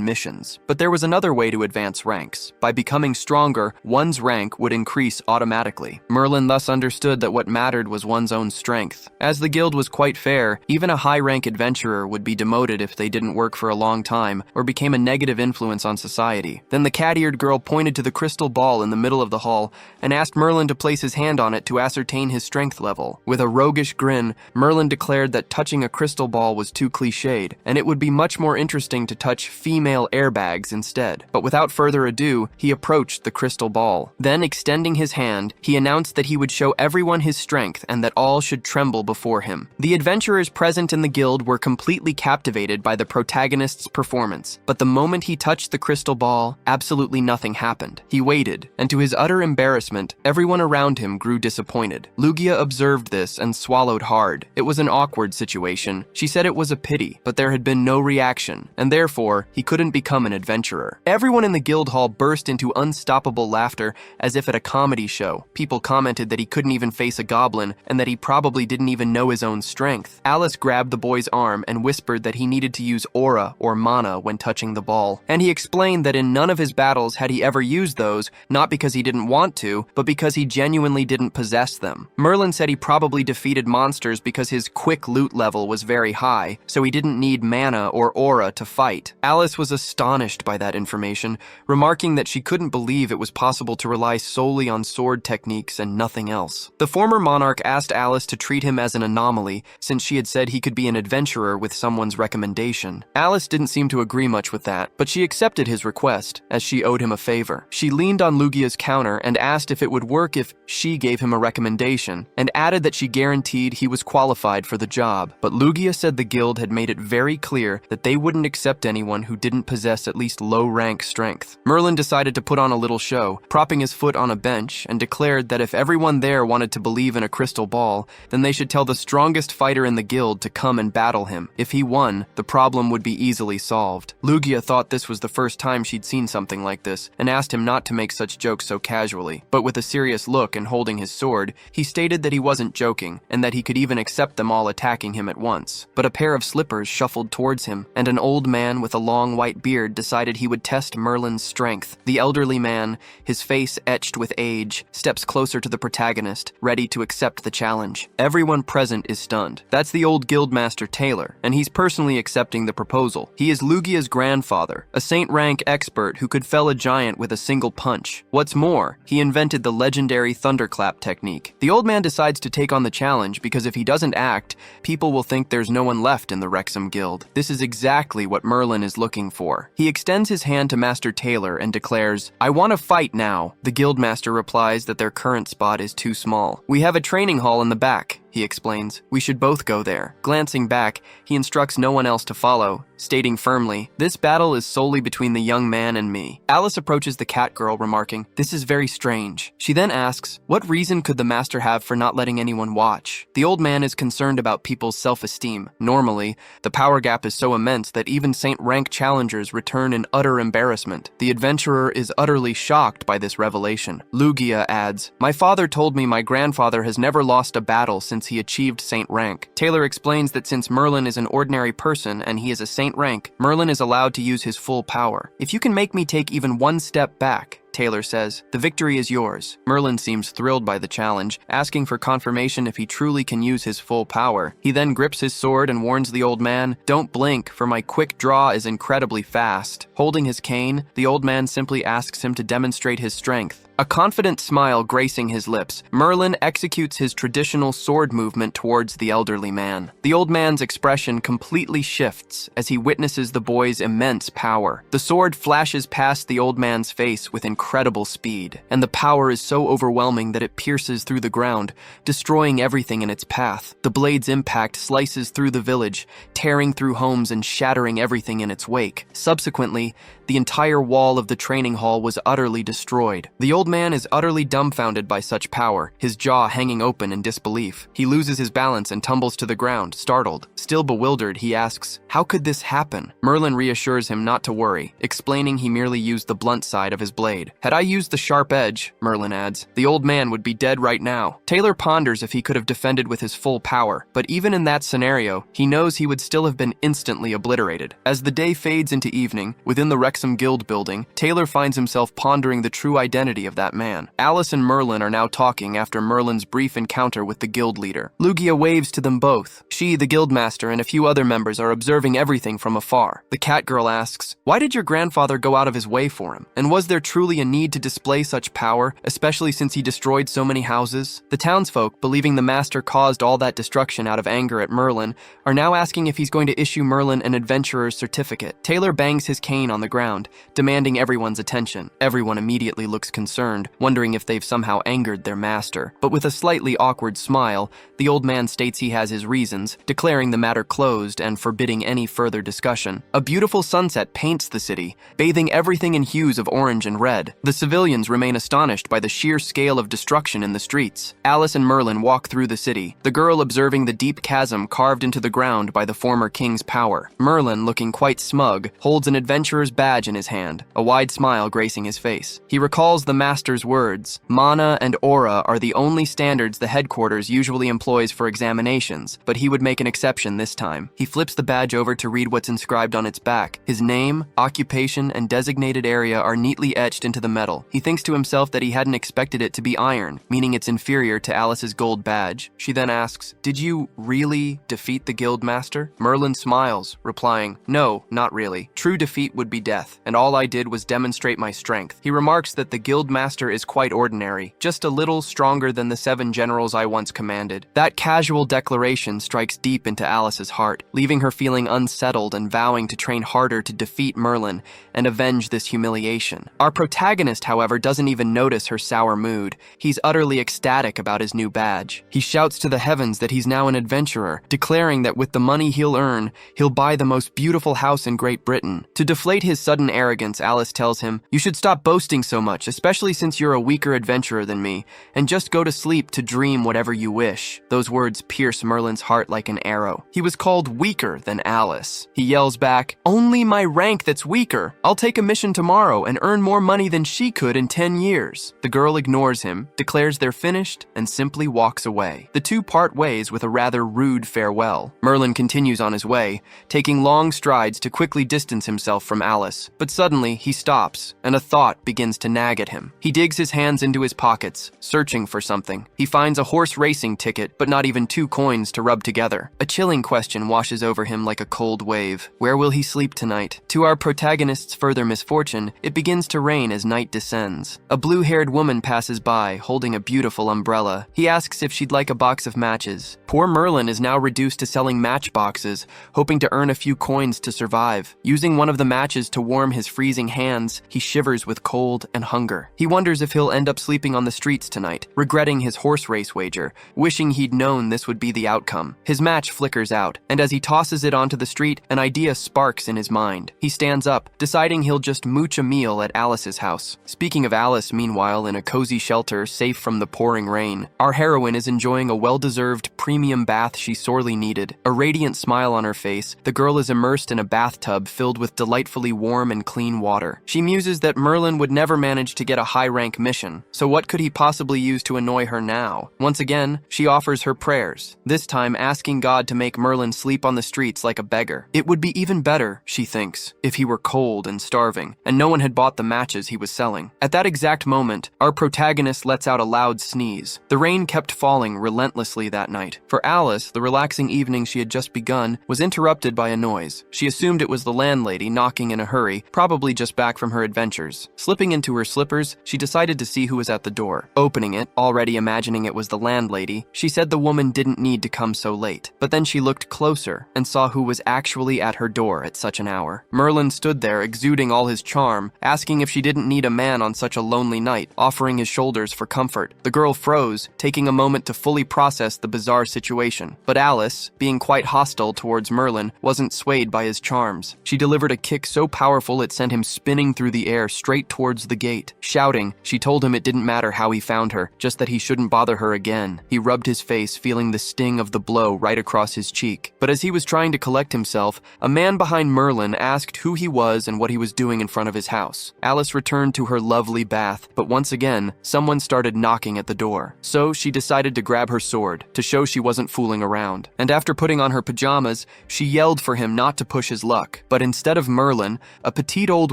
missions. But there was another way to advance ranks. By becoming stronger, one's rank would increase automatically. Merlin thus understood that what mattered was one's own strength. As the guild was quite fair, even a high-rank adventurer would be demoted if they didn't work for a long time or became a negative influence on society. Then the cat-eared girl pointed to the crystal ball in the middle of the hall and asked Merlin to place his hand on it to ascertain his strength level. With a roguish grin, Merlin declared that touching a crystal ball was too cliched, and it would be much more interesting to touch female airbags instead. But without further ado, he approached the crystal ball. Then, extending his hand, he announced that he would show everyone his strength and that all should tremble before him. The adventurers present in the guild were completely captivated by the protagonist's performance, but the moment he touched the crystal ball, absolutely nothing happened. He waited, and to his utter embarrassment, everyone around him grew disappointed. Lugia observed this and swallowed hard. It was an awkward situation. She said it was a pity, but there had been no reaction, and therefore, he couldn't become an adventurer. Everyone in the guild hall burst into unstoppable laughter as if at a comedy show. People commented that he couldn't even face a goblin, and that he probably didn't even know his own strength. Alice grabbed the boy's arm and whispered that he needed to use aura or mana when touching the ball, and he explained that in none of his battles had he ever used those, not because he didn't want to, but because he genuinely didn't possess them. Merlin said he probably defeated monsters because his quick loot level was very high, so he didn't need mana or aura to fight. Alice was astonished by that information, remarking that she couldn't believe it was possible to rely solely on sword techniques and nothing else. The former monarch asked Alice to treat him as an anomaly, since she had said he could be an adventurer with someone's recommendation. Alice didn't seem to agree much with that, but she accepted his request, as she owed him a favor. She leaned on Lugia's counter and asked if it would work if she gave him a recommendation, and added that she guaranteed he was qualified for the job. But Lugia said the guild had made it very clear that they wouldn't accept anyone who didn't possess at least low-rank strength. Merlin decided to put on a little show, propping his foot on a bench, and declared that if everyone there wanted to believe in a crystal ball, then they should tell the strongest fighter in the guild to come and battle him. If he won, the problem would be easily solved. Lugia thought this was the first time she'd seen something like this, and asked him not to make such jokes so casually. But with a serious look and holding his sword, he stated that he wasn't joking, and that he could even accept them all attacking him at once. But a pair of slippers shuffled towards him, and an old man with a long white beard decided he would test Merlin's strength. The elderly man, his face etched with age, steps closer to the protagonist, ready to accept the challenge. Everyone present is stunned. That's the old guildmaster Taylor, and he's personally accepting the proposal. He is Lugia's grandfather, a saint-rank expert who could fell a giant with a single punch. What's more, he invented the legendary thunderclap technique. The old man decides to take on the challenge because if he doesn't act, people will think there's no one left in the Wrexham Guild. This is exactly what Merlin is looking for. He extends his hand to Master Taylor and declares, "I want to fight now." The guildmaster replies that their current spot is too small. "We have a training hall in the back," he explains. "We should both go there." Glancing back, he instructs no one else to follow, stating firmly, "This battle is solely between the young man and me." Alice approaches the cat girl, remarking, "This is very strange." She then asks, what reason could the master have for not letting anyone watch? The old man is concerned about people's self-esteem. Normally, the power gap is so immense that even saint-rank challengers return in utter embarrassment. The adventurer is utterly shocked by this revelation. Lugia adds, "My father told me my grandfather has never lost a battle since since he achieved saint rank. Taylor explains that since Merlin is an ordinary person and he is a saint rank, Merlin is allowed to use his full power. If you can make me take even one step back, Taylor says, the victory is yours. Merlin seems thrilled by the challenge, asking for confirmation if he truly can use his full power. He then grips his sword and warns the old man, don't blink, for my quick draw is incredibly fast. Holding his cane, the old man simply asks him to demonstrate his strength. A confident smile gracing his lips, Merlin executes his traditional sword movement towards the elderly man. The old man's expression completely shifts as he witnesses the boy's immense power. The sword flashes past the old man's face with incredible speed, and the power is so overwhelming that it pierces through the ground, destroying everything in its path. The blade's impact slices through the village, tearing through homes and shattering everything in its wake. Subsequently, the entire wall of the training hall was utterly destroyed. The old man is utterly dumbfounded by such power, his jaw hanging open in disbelief. He loses his balance and tumbles to the ground, startled. Still bewildered, he asks, how could this happen? Merlin reassures him not to worry, explaining he merely used the blunt side of his blade. Had I used the sharp edge, Merlin adds, the old man would be dead right now. Taylor ponders if he could have defended with his full power, but even in that scenario, he knows he would still have been instantly obliterated. As the day fades into evening, within the Wrexham Guild building, Taylor finds himself pondering the true identity of that man. Alice and Merlin are now talking after Merlin's brief encounter with the guild leader. Lugia waves to them both. She, the guildmaster, and a few other members are observing everything from afar. The cat girl asks, why did your grandfather go out of his way for him? And was there truly a need to display such power, especially since he destroyed so many houses? The townsfolk, believing the master caused all that destruction out of anger at Merlin, are now asking if he's going to issue Merlin an adventurer's certificate. Taylor bangs his cane on the ground, demanding everyone's attention. Everyone immediately looks concerned, wondering if they've somehow angered their master. But with a slightly awkward smile, the old man states he has his reasons, declaring the matter closed and forbidding any further discussion. A beautiful sunset paints the city, bathing everything in hues of orange and red. The civilians remain astonished by the sheer scale of destruction in the streets. Alice and Merlin walk through the city, the girl observing the deep chasm carved into the ground by the former king's power. Merlin, looking quite smug, holds an adventurer's badge in his hand, a wide smile gracing his face. He recalls the master's words, mana and aura are the only standards the headquarters usually employs for examinations, but he would make an exception this time. He flips the badge over to read what's inscribed on its back. His name, occupation, and designated area are neatly etched into the metal. He thinks to himself that he hadn't expected it to be iron, meaning it's inferior to Alice's gold badge. She then asks, did you really defeat the guild master? Merlin smiles, replying, no, not really. True defeat would be death, and all I did was demonstrate my strength. He remarks that the guild master is quite ordinary, just a little stronger than the 7 generals I once commanded. That casual declaration strikes deep into Alice's heart, leaving her feeling unsettled and vowing to train harder to defeat Merlin and avenge this humiliation. Our protagonist, however, doesn't even notice her sour mood. He's utterly ecstatic about his new badge. He shouts to the heavens that he's now an adventurer, declaring that with the money he'll earn, he'll buy the most beautiful house in Great Britain. To deflate his sudden arrogance, Alice tells him, you should stop boasting so much, especially since you're a weaker adventurer than me, and just go to sleep to dream whatever you wish. Those words pierce Merlin's heart like an arrow. He was called weaker than Alice. He yells back, only my rank that's weaker. I'll take a mission tomorrow and earn more money than she could in 10 years. The girl ignores him, declares they're finished, and simply walks away. The two part ways with a rather rude farewell. Merlin continues on his way, taking long strides to quickly distance himself from Alice. But suddenly, he stops, and a thought begins to nag at him. He digs his hands into his pockets, searching for something. He finds a horse racing ticket, but not even 2 coins to rub together. A chilling question washes over him like a cold wave. Where will he sleep tonight? To our protagonist's further misfortune, it begins to rain as night descends. A blue-haired woman passes by, holding a beautiful umbrella. He asks if she'd like a box of matches. Poor Merlin is now reduced to selling matchboxes, hoping to earn a few coins to survive. Using one of the matches to warm his freezing hands, he shivers with cold and hunger. He wonders if he'll end up sleeping on the streets tonight, regretting his horse race wager, wishing he'd known this would be the outcome. His match flickers out, and as he tosses it onto the street, an idea sparks in his mind. He stands up, deciding he'll just mooch a meal at Alice's house. Speaking of Alice, meanwhile, in a cozy shelter safe from the pouring rain, our heroine is enjoying a well-deserved premium bath she sorely needed. A radiant smile on her face, the girl is immersed in a bathtub filled with delightfully warm and clean water. She muses that Merlin would never manage to get a high-rank mission, so what could he possibly use to annoy her now? Once again, she offers her prayers, this time asking God to make Merlin sleep on the streets like a beggar. It would be even better, she thinks, if he were cold and starving, and no one had bought the matches he was selling. At that exact moment, our protagonist lets out a loud sneeze. The rain kept falling relentlessly that night. For Alice, the relaxing evening she had just begun was interrupted by a noise. She assumed it was the landlady knocking in a hurry, probably just back from her adventures. Slipping into her slippers, she decided to see who was at the door. Opening it, already imagining it was the landlady, she said the woman didn't need to come so late. But then she looked closer and saw who was actually at her door at such an hour. Merlin stood there, exuding all his charm, asking if she didn't need a man on such a lonely night, offering his shoulders for comfort. The girl froze, taking a moment to fully process the bizarre situation. But Alice, being quite hostile towards Merlin, wasn't swayed by his charms. She delivered a kick so powerful it sent him spinning through the air straight towards the gate. Shouting, she told him it didn't matter how he found her, just that he shouldn't bother her again. He rubbed his face, feeling the sting of the blow right across his cheek. But as he was trying to collect himself, a man behind Merlin asked who he was and what he was doing in front of his house. Alice returned to her lovely bath, but once again, someone started knocking at the door. So she decided to grab her sword, to show she wasn't fooling around. And after putting on her pajamas, she yelled for him not to push his luck. But instead of Merlin, a petite old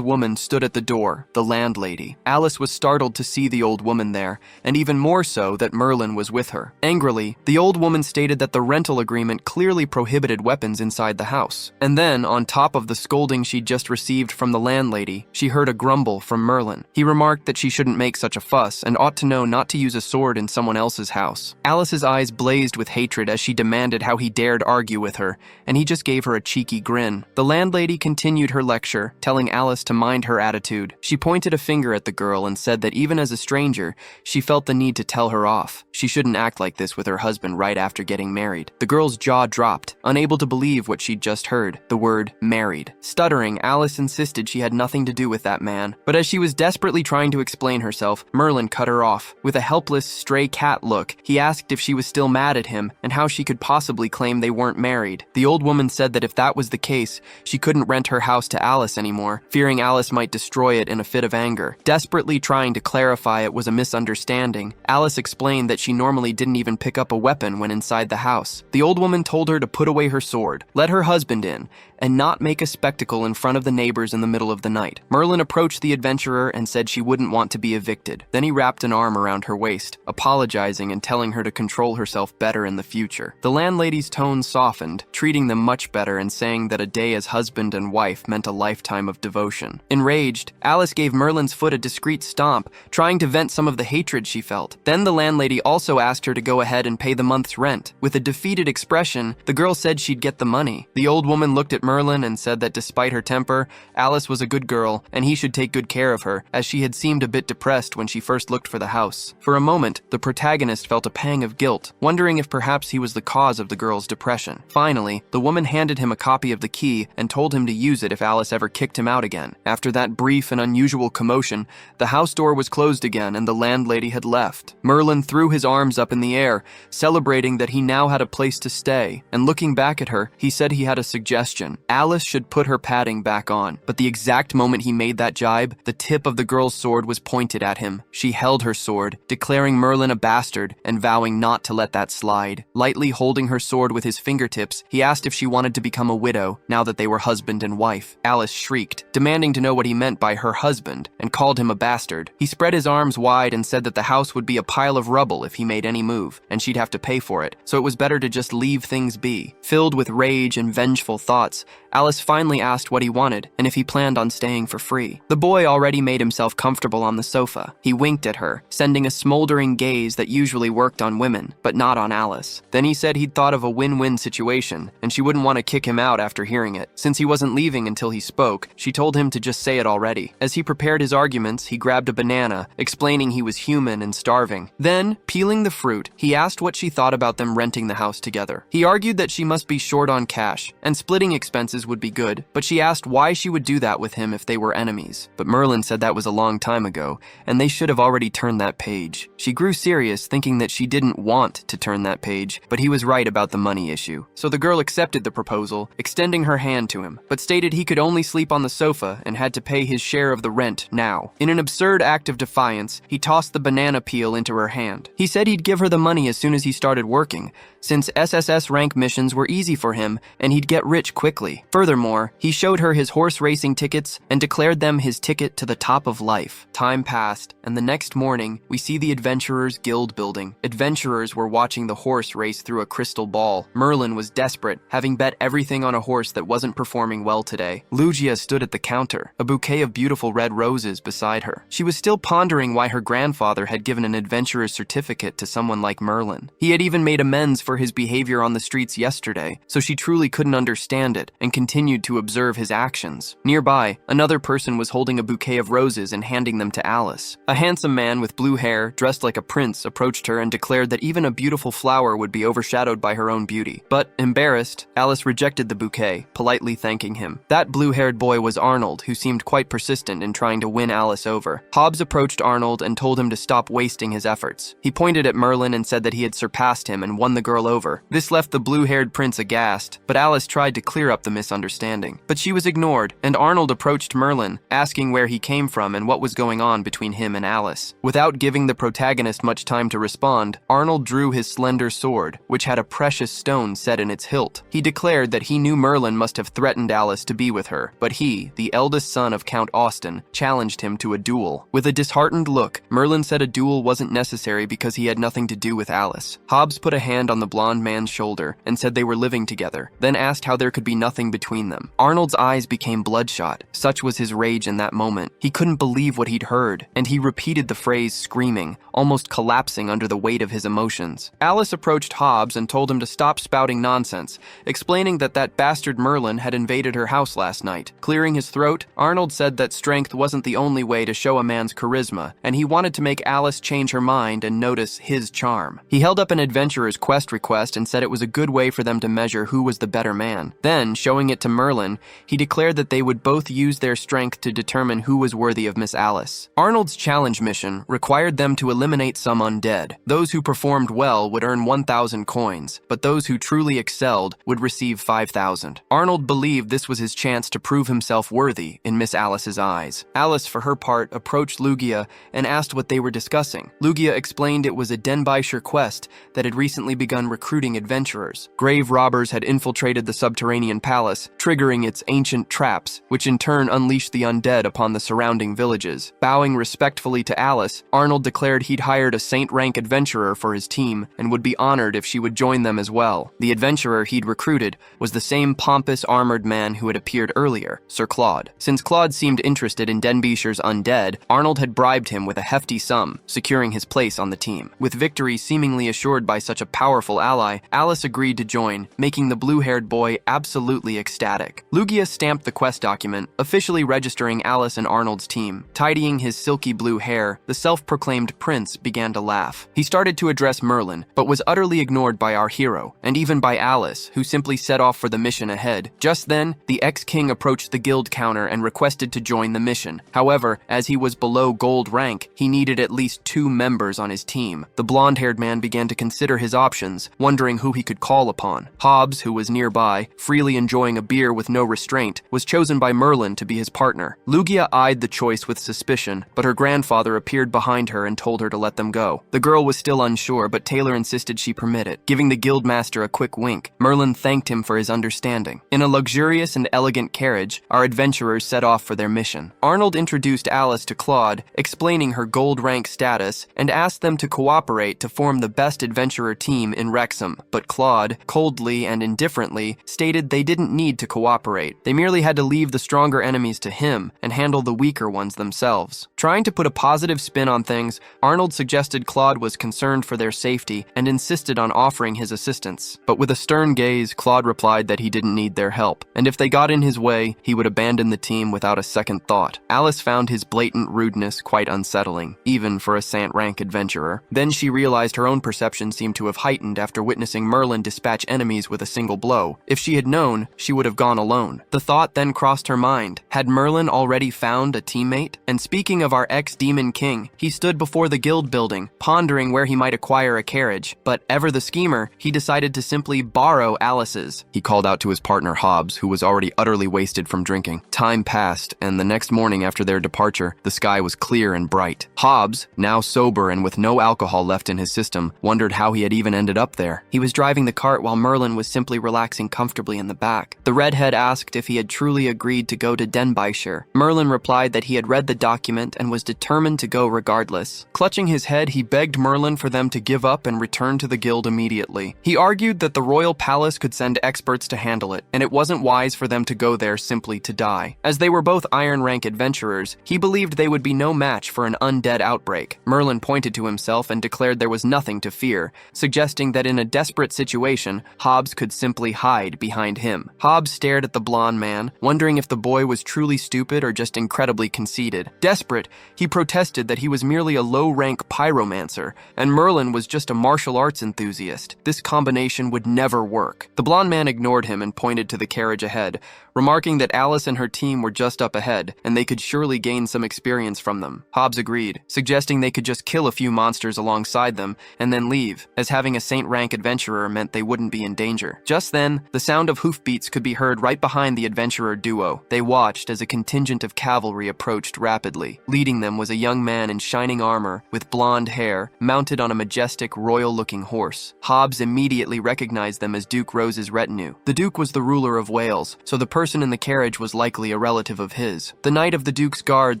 woman stood at the door, the landlady. Alice was startled to see the old woman there, and even more so that Merlin was with her. Angrily, the old woman stated that the rental agreement clearly prohibited weapons inside the house. And then, on top of the scolding she'd just received from the landlady, she heard a grumble from Merlin. He remarked that she shouldn't make such a fuss and ought to know not to use a sword in someone else's house. Alice's eyes blazed with hatred as she demanded how he dared argue with her, and he just gave her a cheeky grin. The landlady continued her lecture, telling Alice to mind her attitude. She pointed a finger at the girl and said that even as a stranger, she felt the need to tell her off. She shouldn't act like this with her husband right after getting married. The girl's jaw dropped, unable to believe what she'd just heard, the word married. Stuttering, Alice insisted she had nothing to do with that man. But as she was desperately trying to explain herself, Merlin cut her off. With a helpless, stray cat look, he asked if she was still mad at him and how she could possibly claim they weren't married. The old woman said that if that was the case, she couldn't rent her house to Alice anymore, fearing Alice might destroy it in a fit of anger. Desperately trying to clarify it was a misunderstanding, Alice explained that she normally didn't even pick up a weapon when inside the house. The old woman told her to put away her sword, let her husband in, and not make a spectacle in front of the neighbors in the middle of the night. Merlin approached the adventurer and said she wouldn't want to be evicted. Then he wrapped an arm around her waist, apologizing and telling her to control herself better in the future. The landlady's tone softened, treating them much better and saying that a day as husband and wife meant a lifetime of devotion. Enraged, Alice gave Merlin's foot a discreet stomp, trying to vent some of the hatred she felt. Then the landlady also asked her to go ahead and pay the month's rent. With a defeated expression, the girl said she'd get the money. The old woman looked at Merlin and said that despite her temper, Alice was a good girl and he should take good care of her, as she had seemed a bit depressed when she first looked for the house. For a moment, the protagonist felt a pang of guilt, wondering if perhaps he was the cause of the girl's depression. Finally, the woman handed him a copy of the key and told him to use it if Alice ever kicked him out again. After that brief and unusual commotion, the house door was closed again and the landlady had left. Merlin threw his arms up in the air, celebrating that he now had a place to stay, and looking back at her, he said he had a suggestion. Alice should put her padding back on, but the exact moment he made that jibe, the tip of the girl's sword was pointed at him. She held her sword, declaring Merlin a bastard and vowing not to let that slide. Lightly holding her sword with his fingertips, he asked if she wanted to become a widow now that they were husband and wife. Alice shrieked, demanding to know what he meant by her husband, and called him a bastard. He spread his arms wide and said that the house would be a pile of rubble if he made any move, and she'd have to pay for it, so it was better to just leave things be. Filled with rage and vengeful thoughts, Alice finally asked what he wanted and if he planned on staying for free. The boy already made himself comfortable on the sofa. He winked at her, sending a smoldering gaze that usually worked on women, but not on Alice. Then he said he'd thought of a win-win situation, and she wouldn't want to kick him out after hearing it. Since he wasn't leaving until he spoke, she told him to just say it already. As he prepared his arguments, he grabbed a banana, explaining he was human and starving. Then, peeling the fruit, he asked what she thought about them renting the house together. He argued that she must be short on cash, and splitting expenses would be good, but she asked why she would do that with him if they were enemies. But Merlin said that was a long time ago, and they should have already turned that page. She grew serious, thinking that she didn't want to turn that page, but he was right about the money issue. So the girl accepted the proposal, extending her hand to him, but stated he could only sleep on the sofa and had to pay his share of the rent now. In an absurd third act of defiance, he tossed the banana peel into her hand. He said he'd give her the money as soon as he started working, since SSS rank missions were easy for him and he'd get rich quickly. Furthermore, he showed her his horse racing tickets and declared them his ticket to the top of life. Time passed, and the next morning, we see the Adventurers Guild building. Adventurers were watching the horse race through a crystal ball. Merlin was desperate, having bet everything on a horse that wasn't performing well today. Lugia stood at the counter, a bouquet of beautiful red roses beside her. She was still pondering why her grandfather had given an adventurer's certificate to someone like Merlin. He had even made amends for his behavior on the streets yesterday, so she truly couldn't understand it and continued to observe his actions. Nearby, another person was holding a bouquet of roses and handing them to Alice. A handsome man with blue hair, dressed like a prince, approached her and declared that even a beautiful flower would be overshadowed by her own beauty. But, embarrassed, Alice rejected the bouquet, politely thanking him. That blue-haired boy was Arnold, who seemed quite persistent in trying to win Alice over. Hobbs approached Arnold and told him to stop wasting his efforts. He pointed at Merlin and said that he had surpassed him and won the girl over. This left the blue-haired prince aghast, but Alice tried to clear up the misunderstanding. But she was ignored, and Arnold approached Merlin, asking where he came from and what was going on between him and Alice. Without giving the protagonist much time to respond, Arnold drew his slender sword, which had a precious stone set in its hilt. He declared that he knew Merlin must have threatened Alice to be with her, but he, the eldest son of Count Austin, challenged him to a duel. With a disheartened look, Merlin said a duel wasn't necessary because he had nothing to do with Alice. Hobbs put a hand on the blonde man's shoulder and said they were living together, then asked how there could be nothing between them. Arnold's eyes became bloodshot. Such was his rage in that moment. He couldn't believe what he'd heard, and he repeated the phrase screaming, almost collapsing under the weight of his emotions. Alice approached Hobbs and told him to stop spouting nonsense, explaining that bastard Merlin had invaded her house last night. Clearing his throat, Arnold said that strength wasn't the only way to show a man's charisma, and he wanted to make Alice change her mind and notice his charm. He held up an adventurer's quest request and said it was a good way for them to measure who was the better man. Then, showing it to Merlin, he declared that they would both use their strength to determine who was worthy of Miss Alice. Arnold's challenge mission required them to eliminate some undead. Those who performed well would earn 1,000 coins, but those who truly excelled would receive 5,000. Arnold believed this was his chance to prove himself worthy in Miss Alice's eyes. Alice, for her part, approached Lugia and asked what they were discussing. Lugia explained it was a Denbaisher quest that had recently begun recruiting adventurers. Grave robbers had infiltrated the subterranean palace, triggering its ancient traps, which in turn unleashed the undead upon the surrounding villages. Bowing respectfully to Alice, Arnold declared he'd hired a saint-rank adventurer for his team and would be honored if she would join them as well. The adventurer he'd recruited was the same pompous armored man who had appeared earlier, Sir Claude. Since Claude seemed interested in Denbaisher's undead, Arnold had bribed him with a hefty sum, securing his place on the team. With victory seemingly assured by such a powerful ally, Alice agreed to join, making the blue-haired boy absolutely ecstatic. Lugia stamped the quest document, officially registering Alice and Arnold's team. Tidying his silky blue hair, the self-proclaimed prince began to laugh. He started to address Merlin, but was utterly ignored by our hero, and even by Alice, who simply set off for the mission ahead. Just then, the ex-king approached the guild counter and requested to join the mission. However, as he was below gold rank, he needed at least 2 members on his team. The blonde-haired man began to consider his options, wondering who he could call upon. Hobbs, who was nearby, freely enjoying a beer with no restraint, was chosen by Merlin to be his partner. Lugia eyed the choice with suspicion, but her grandfather appeared behind her and told her to let them go. The girl was still unsure, but Taylor insisted she permit it. Giving the guildmaster a quick wink, Merlin thanked him for his understanding. In a luxurious and elegant carriage, our adventurers set off for their mission. Arnold introduced Alice to Claude, explaining her gold rank status, and asked them to cooperate to form the best adventurer team in Wrexham. But Claude, coldly and indifferently, stated they didn't need to cooperate. They merely had to leave the stronger enemies to him and handle the weaker ones themselves. Trying to put a positive spin on things, Arnold suggested Claude was concerned for their safety and insisted on offering his assistance. But with a stern gaze, Claude replied that he didn't need their help, and if they got in his way, he would abandon the team without a second thought. Alice found his blatant rudeness quite unsettling, even for a Sant-rank adventurer. Then she realized her own perception seemed to have heightened after witnessing Merlin dispatch enemies with a single blow. If she had known, she would have gone alone. The thought then crossed her mind. Had Merlin already found a teammate? And speaking of our ex-demon king, he stood before the guild building, pondering where he might acquire a carriage. But ever the schemer, he decided to simply borrow Alice's. He called out to his partner Hobbs, who was already utterly wasted from drinking. Time passed, and the next morning after their departure, the sky sky was clear and bright. Hobbs, now sober and with no alcohol left in his system, wondered how he had even ended up there. He was driving the cart while Merlin was simply relaxing comfortably in the back. The redhead asked if he had truly agreed to go to Denbighshire. Merlin replied that he had read the document and was determined to go regardless. Clutching his head, he begged Merlin for them to give up and return to the guild immediately. He argued that the royal palace could send experts to handle it, and it wasn't wise for them to go there simply to die. As they were both Iron Rank adventurers, he believed they would be no match for an undead outbreak. Merlin pointed to himself and declared there was nothing to fear, suggesting that in a desperate situation, Hobbs could simply hide behind him. Hobbs stared at the blonde man, wondering if the boy was truly stupid or just incredibly conceited. Desperate, he protested that he was merely a low-rank pyromancer, and Merlin was just a martial arts enthusiast. This combination would never work. The blonde man ignored him and pointed to the carriage ahead, remarking that Alice and her team were just up ahead, and they could surely gain some experience from them. Hobbs agreed, suggesting they could just kill a few monsters alongside them and then leave, as having a Saint Rank adventurer meant they wouldn't be in danger. Just then, the sound of hoofbeats could be heard right behind the adventurer duo. They watched as a contingent of cavalry approached rapidly. Leading them was a young man in shining armor, with blonde hair, mounted on a majestic, royal-looking horse. Hobbs immediately recognized them as Duke Rose's retinue. The Duke was the ruler of Wales, so the person in the carriage was likely a relative of his. The knight of the Duke's guard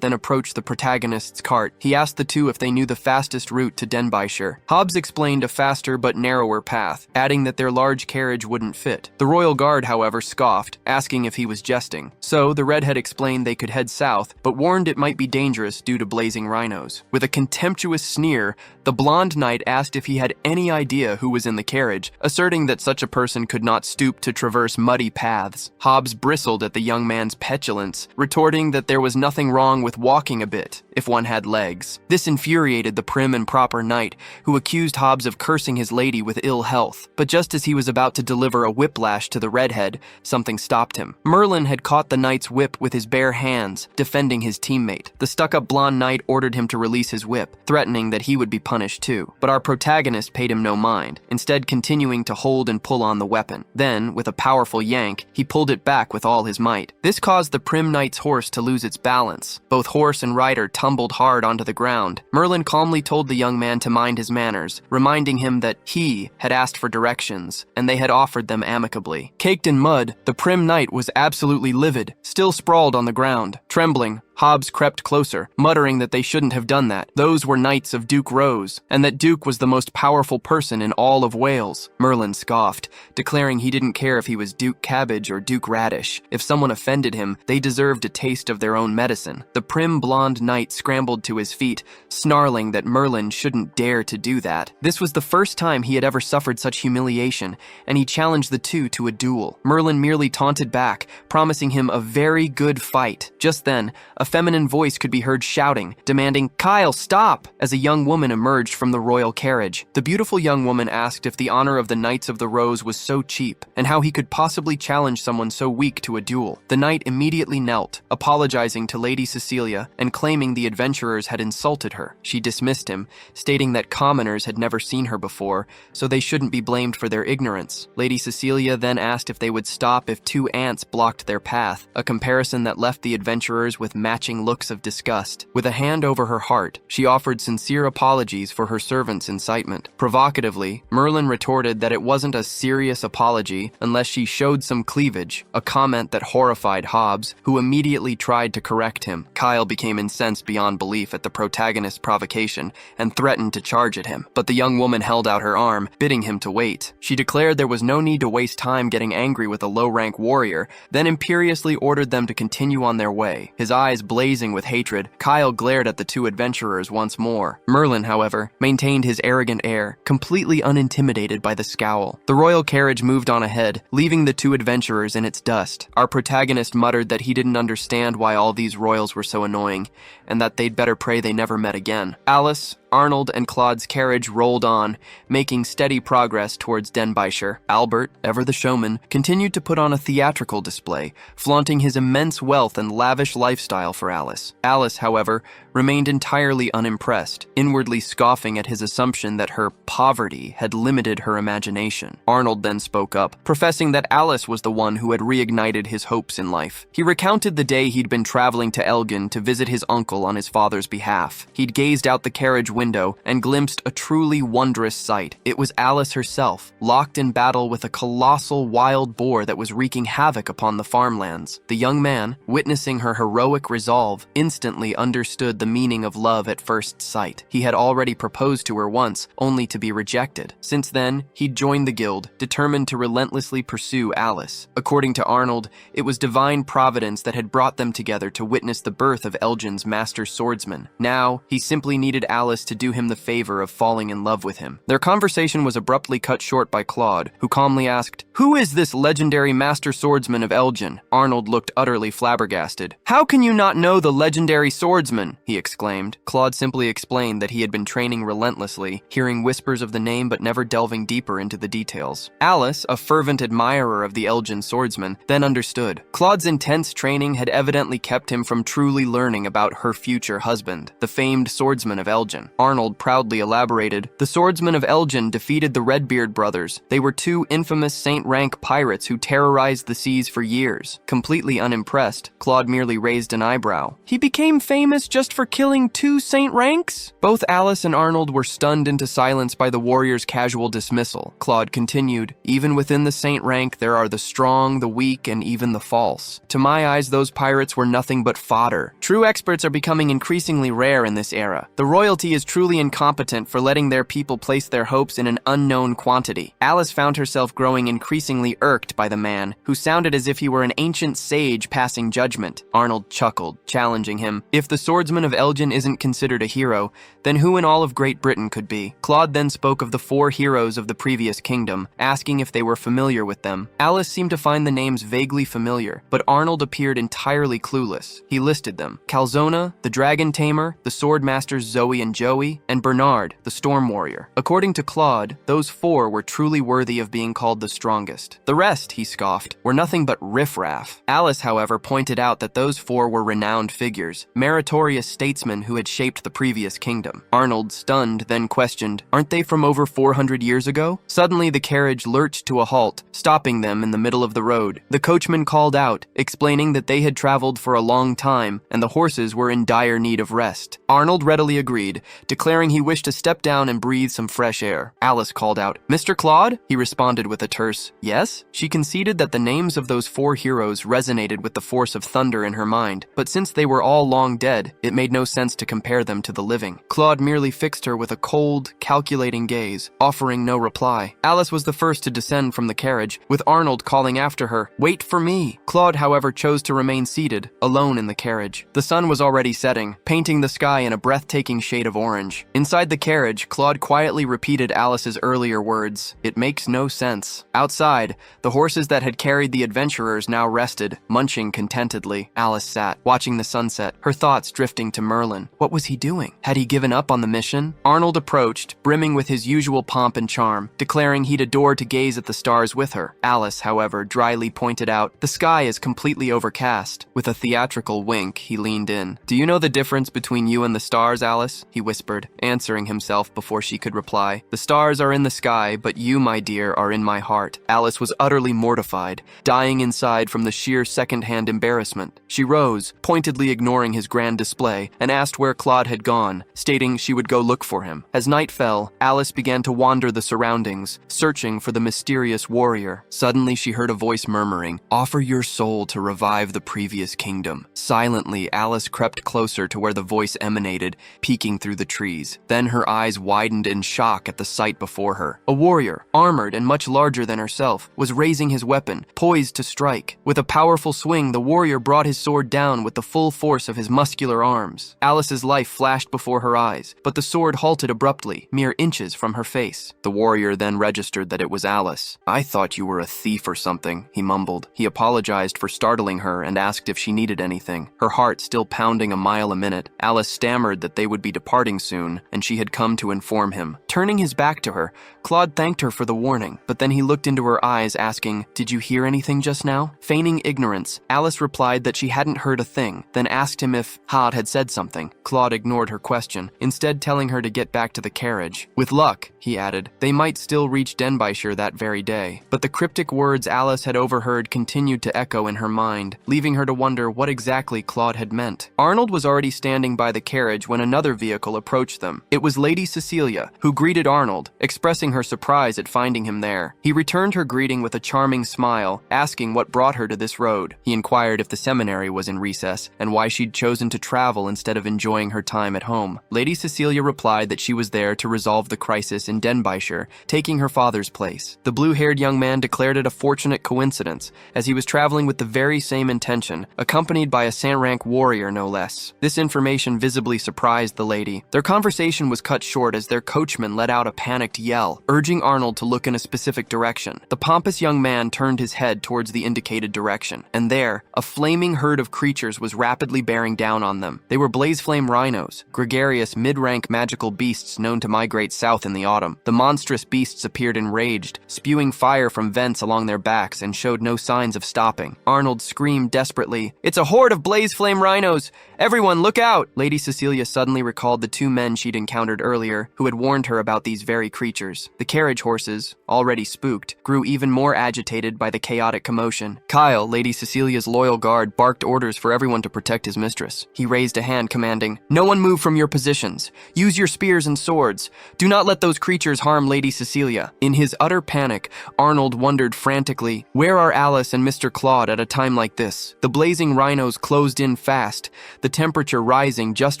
then approached the protagonist's cart. He asked the two if they knew the fastest route to Denbighshire. Hobbs explained a faster but narrower path, adding that their large carriage wouldn't fit. The royal guard, however, scoffed, asking if he was jesting. So the redhead explained they could head south, but warned it might be dangerous due to blazing rhinos. With a contemptuous sneer, the blonde knight asked if he had any idea who was in the carriage, asserting that such a person could not stoop to traverse muddy paths. Hobbs bristled at the young man's petulance, retorting that there was nothing wrong with walking a bit, if one had legs. This infuriated the prim and proper knight, who accused Hobbs of cursing his lady with ill health. But just as he was about to deliver a whiplash to the redhead, something stopped him. Merlin had caught the knight's whip with his bare hands, defending his teammate. The stuck-up blonde knight ordered him to release his whip, threatening that he would be punished too. But our protagonist paid him no mind, instead continuing to hold and pull on the weapon. Then, with a powerful yank, he pulled it back with all his might. This caused the prim knight's horse to lose its balance. Both horse and rider tumbled hard onto the ground. Merlin calmly told the young man to mind his manners, reminding him that he had asked for directions, and they had offered them amicably. Caked in mud, the prim knight was absolutely livid, still sprawled on the ground. Trembling, Hobbs crept closer, muttering that they shouldn't have done that. Those were knights of Duke Rose, and that Duke was the most powerful person in all of Wales. Merlin scoffed, declaring he didn't care if he was Duke Cabbage or Duke Radish. If someone offended him, they deserved a taste of their own medicine. The prim blonde knight scrambled to his feet, snarling that Merlin shouldn't dare to do that. This was the first time he had ever suffered such humiliation, and he challenged the two to a duel. Merlin merely taunted back, promising him a very good fight. Just then, a feminine voice could be heard shouting, demanding, "Kyle, stop!" as a young woman emerged from the royal carriage. The beautiful young woman asked if the honor of the Knights of the Rose was so cheap, and how he could possibly challenge someone so weak to a duel. The knight immediately knelt, apologizing to Lady Cecilia and claiming the adventurers had insulted her. She dismissed him, stating that commoners had never seen her before, so they shouldn't be blamed for their ignorance. Lady Cecilia then asked if they would stop if two ants blocked their path, a comparison that left the adventurers with matching looks of disgust. With a hand over her heart, she offered sincere apologies for her servant's incitement. Provocatively, Merlin retorted that it wasn't a serious apology unless she showed some cleavage, a comment that horrified Hobbs, who immediately tried to correct him. Kyle became incensed beyond belief at the protagonist's provocation and threatened to charge at him, but the young woman held out her arm, bidding him to wait. She declared there was no need to waste time getting angry with a low-rank warrior, then imperiously ordered them to continue on their way. His eyes blazing with hatred, Kyle glared at the two adventurers once more. Merlin, however, maintained his arrogant air, completely unintimidated by the scowl. The royal carriage moved on ahead, leaving the two adventurers in its dust. Our protagonist muttered that he didn't understand why all these royals were so annoying, and that they'd better pray they never met again. Alice, Arnold, and Claude's carriage rolled on, making steady progress towards Denbighshire. Albert, ever the showman, continued to put on a theatrical display, flaunting his immense wealth and lavish lifestyle lifestyle for Alice. Alice, however, remained entirely unimpressed, inwardly scoffing at his assumption that her poverty had limited her imagination. Arnold then spoke up, professing that Alice was the one who had reignited his hopes in life. He recounted the day he'd been traveling to Elgin to visit his uncle on his father's behalf. He'd gazed out the carriage window and glimpsed a truly wondrous sight. It was Alice herself, locked in battle with a colossal wild boar that was wreaking havoc upon the farmlands. The young man, witnessing her heroic resolve, instantly understood the meaning of love at first sight. He had already proposed to her once, only to be rejected. Since then, he'd joined the guild, determined to relentlessly pursue Alice. According to Arnold, it was divine providence that had brought them together to witness the birth of Elgin's master swordsman. Now, he simply needed Alice to do him the favor of falling in love with him. Their conversation was abruptly cut short by Claude, who calmly asked, "Who is this legendary master swordsman of Elgin?" Arnold looked utterly flabbergasted. "How can you not know the legendary swordsman?" he exclaimed. Claude simply explained that he had been training relentlessly, hearing whispers of the name but never delving deeper into the details. Alice, a fervent admirer of the Elgin swordsman, then understood. Claude's intense training had evidently kept him from truly learning about her future husband, the famed swordsman of Elgin. Arnold proudly elaborated, "The swordsman of Elgin defeated the Redbeard brothers. They were two infamous Saint-rank pirates who terrorized the seas for years." Completely unimpressed, Claude merely raised an eyebrow. "He became famous just for killing two Saint-ranks?" Both Alice and Arnold were stunned into silence by the warrior's casual dismissal. Claude continued, "Even within the Saint rank, there are the strong, the weak, and even the false. To my eyes, those pirates were nothing but fodder. True experts are becoming increasingly rare in this era. The royalty is truly incompetent for letting their people place their hopes in an unknown quantity." Alice found herself growing increasingly irked by the man, who sounded as if he were an ancient sage passing judgment. Arnold chuckled, challenging him. "If the swordsman of Elgin isn't considered a hero, then who in all of Great Britain could be?" Claude then spoke of the 4 heroes of the previous kingdom, asking if they were familiar with them. Alice seemed to find the names vaguely familiar, but Arnold appeared entirely clueless. He listed them: Calzona, the dragon tamer, the sword masters Zoe and Joey, and Bernard, the storm warrior. According to Claude, those 4 were truly worthy of being called the strongest. The rest, he scoffed, were nothing but riffraff. Alice, however, pointed out that those 4 were renowned figures, meritorious statesmen who had shaped the previous kingdom. Arnold, stunned, then questioned, "Aren't they from over 400 years ago?" Suddenly, the carriage lurched to a halt, stopping them in the middle of the road. The coachman called out, explaining that they had traveled for a long time and the horses were in dire need of rest. Arnold readily agreed, declaring he wished to step down and breathe some fresh air. Alice called out, "Mr. Claude?" He responded with a terse, "Yes?" She conceded that the names of those 4 heroes resonated with the force of thunder in her mind, but since they were all long dead, it made no sense to compare them to the living. Claude merely fixed her with a cold, calculating gaze, offering no reply. Alice was the first to descend from the carriage, with Arnold calling after her, "Wait for me." Claude, however, chose to remain seated, alone in the carriage. The sun was already setting, painting the sky in a breathtaking shade of orange. Inside the carriage, Claude quietly repeated Alice's earlier words, "It makes no sense." Outside, the horses that had carried the adventurers now rested, munching contentedly. Alice sat, watching the sunset, her thoughts drifting to Merlin. What was he doing? Had he given up on the mission? Arnold approached, brimming with his usual pomp and charm, declaring he'd adore to gaze at the stars with her. Alice, however, dryly pointed out, "The sky is completely overcast." With a theatrical wink, he leaned in. "Do you know the difference between you and the stars, Alice?" he whispered, answering himself before she could reply. "The stars are in the sky, but you, my dear, are in my heart." Alice was utterly mortified, dying inside from the sheer second-hand embarrassment. She rose, pointedly ignoring his grand display, and asked where Claude had gone, stating she would go look for him. As night fell, Alice began to wander the surroundings, searching for the mysterious warrior. Suddenly she heard a voice murmuring, "Offer your soul to revive the previous kingdom." Silently, Alice crept closer to where the voice emanated, peeking through the trees. Then her eyes widened in shock at the sight before her. A warrior, armored and much larger than herself, was raising his weapon, poised to strike. With a powerful swing, the warrior brought his sword down with the full force of his muscular arms. Alice's life flashed before her eyes, but the sword halted abruptly, mere inches from her face. The warrior then registered that it was Alice. "I thought you were a thief or something," he mumbled. He apologized for startling her and asked if she needed anything. Her heart still pounding a mile a minute, Alice stammered that they would be departing soon, and she had come to inform him. Turning his back to her, Claude thanked her for the warning, but then he looked into her eyes asking, "Did you hear anything just now?" Feigning ignorance, Alice replied that she hadn't heard a thing, then asked him if Had had said something. Claude ignored her question, instead telling her to get back to the carriage. With luck, he added, they might still reach Denbighshire that very day. But the cryptic words Alice had overheard continued to echo in her mind, leaving her to wonder what exactly Claude had meant. Arnold was already standing by the carriage when another vehicle approached them. It was Lady Cecilia, who greeted Arnold, expressing her surprise at finding him there. He returned her greeting with a charming smile, asking what brought her to this road. He inquired if the seminary was in recess, and why she'd chosen to travel instead of enjoying her time at home. Lady Cecilia replied that she was there to resolve the crisis in Denbighshire, taking her father's place. The blue-haired young man declared it a fortunate coincidence, as he was traveling with the very same intention, accompanied by a Saint-rank warrior no less. This information visibly surprised the lady. Their conversation was cut short as their coachman let out a panicked yell, urging Arnold to look in a specific direction. The pompous young man turned his head towards the indicated direction, and there, a flaming herd of creatures was rapidly bearing down on them. They were blazeflame rhinos, gregarious mid-rank magical beasts known to migrate south in the autumn. The monstrous beasts appeared enraged, spewing fire from vents along their backs and showed no signs of stopping. Arnold screamed desperately, "It's a horde of blazeflame rhinos! Everyone, look out!" Lady Cecilia suddenly recalled the two men she'd encountered earlier, who had warned her about these very creatures. The carriage horses, already spooked, grew even more agitated by the chaotic commotion. Kyle, Lady Cecilia's loyal guard, barked orders for everyone to protect his mistress. He raised a hand commanding, "No one move from your positions. Use your spears and swords. Do not let those creatures harm Lady Cecilia." In his utter panic, Arnold wondered frantically, where are Alice and Mr. Claude at a time like this? The blazing rhinos closed in fast, the temperature rising just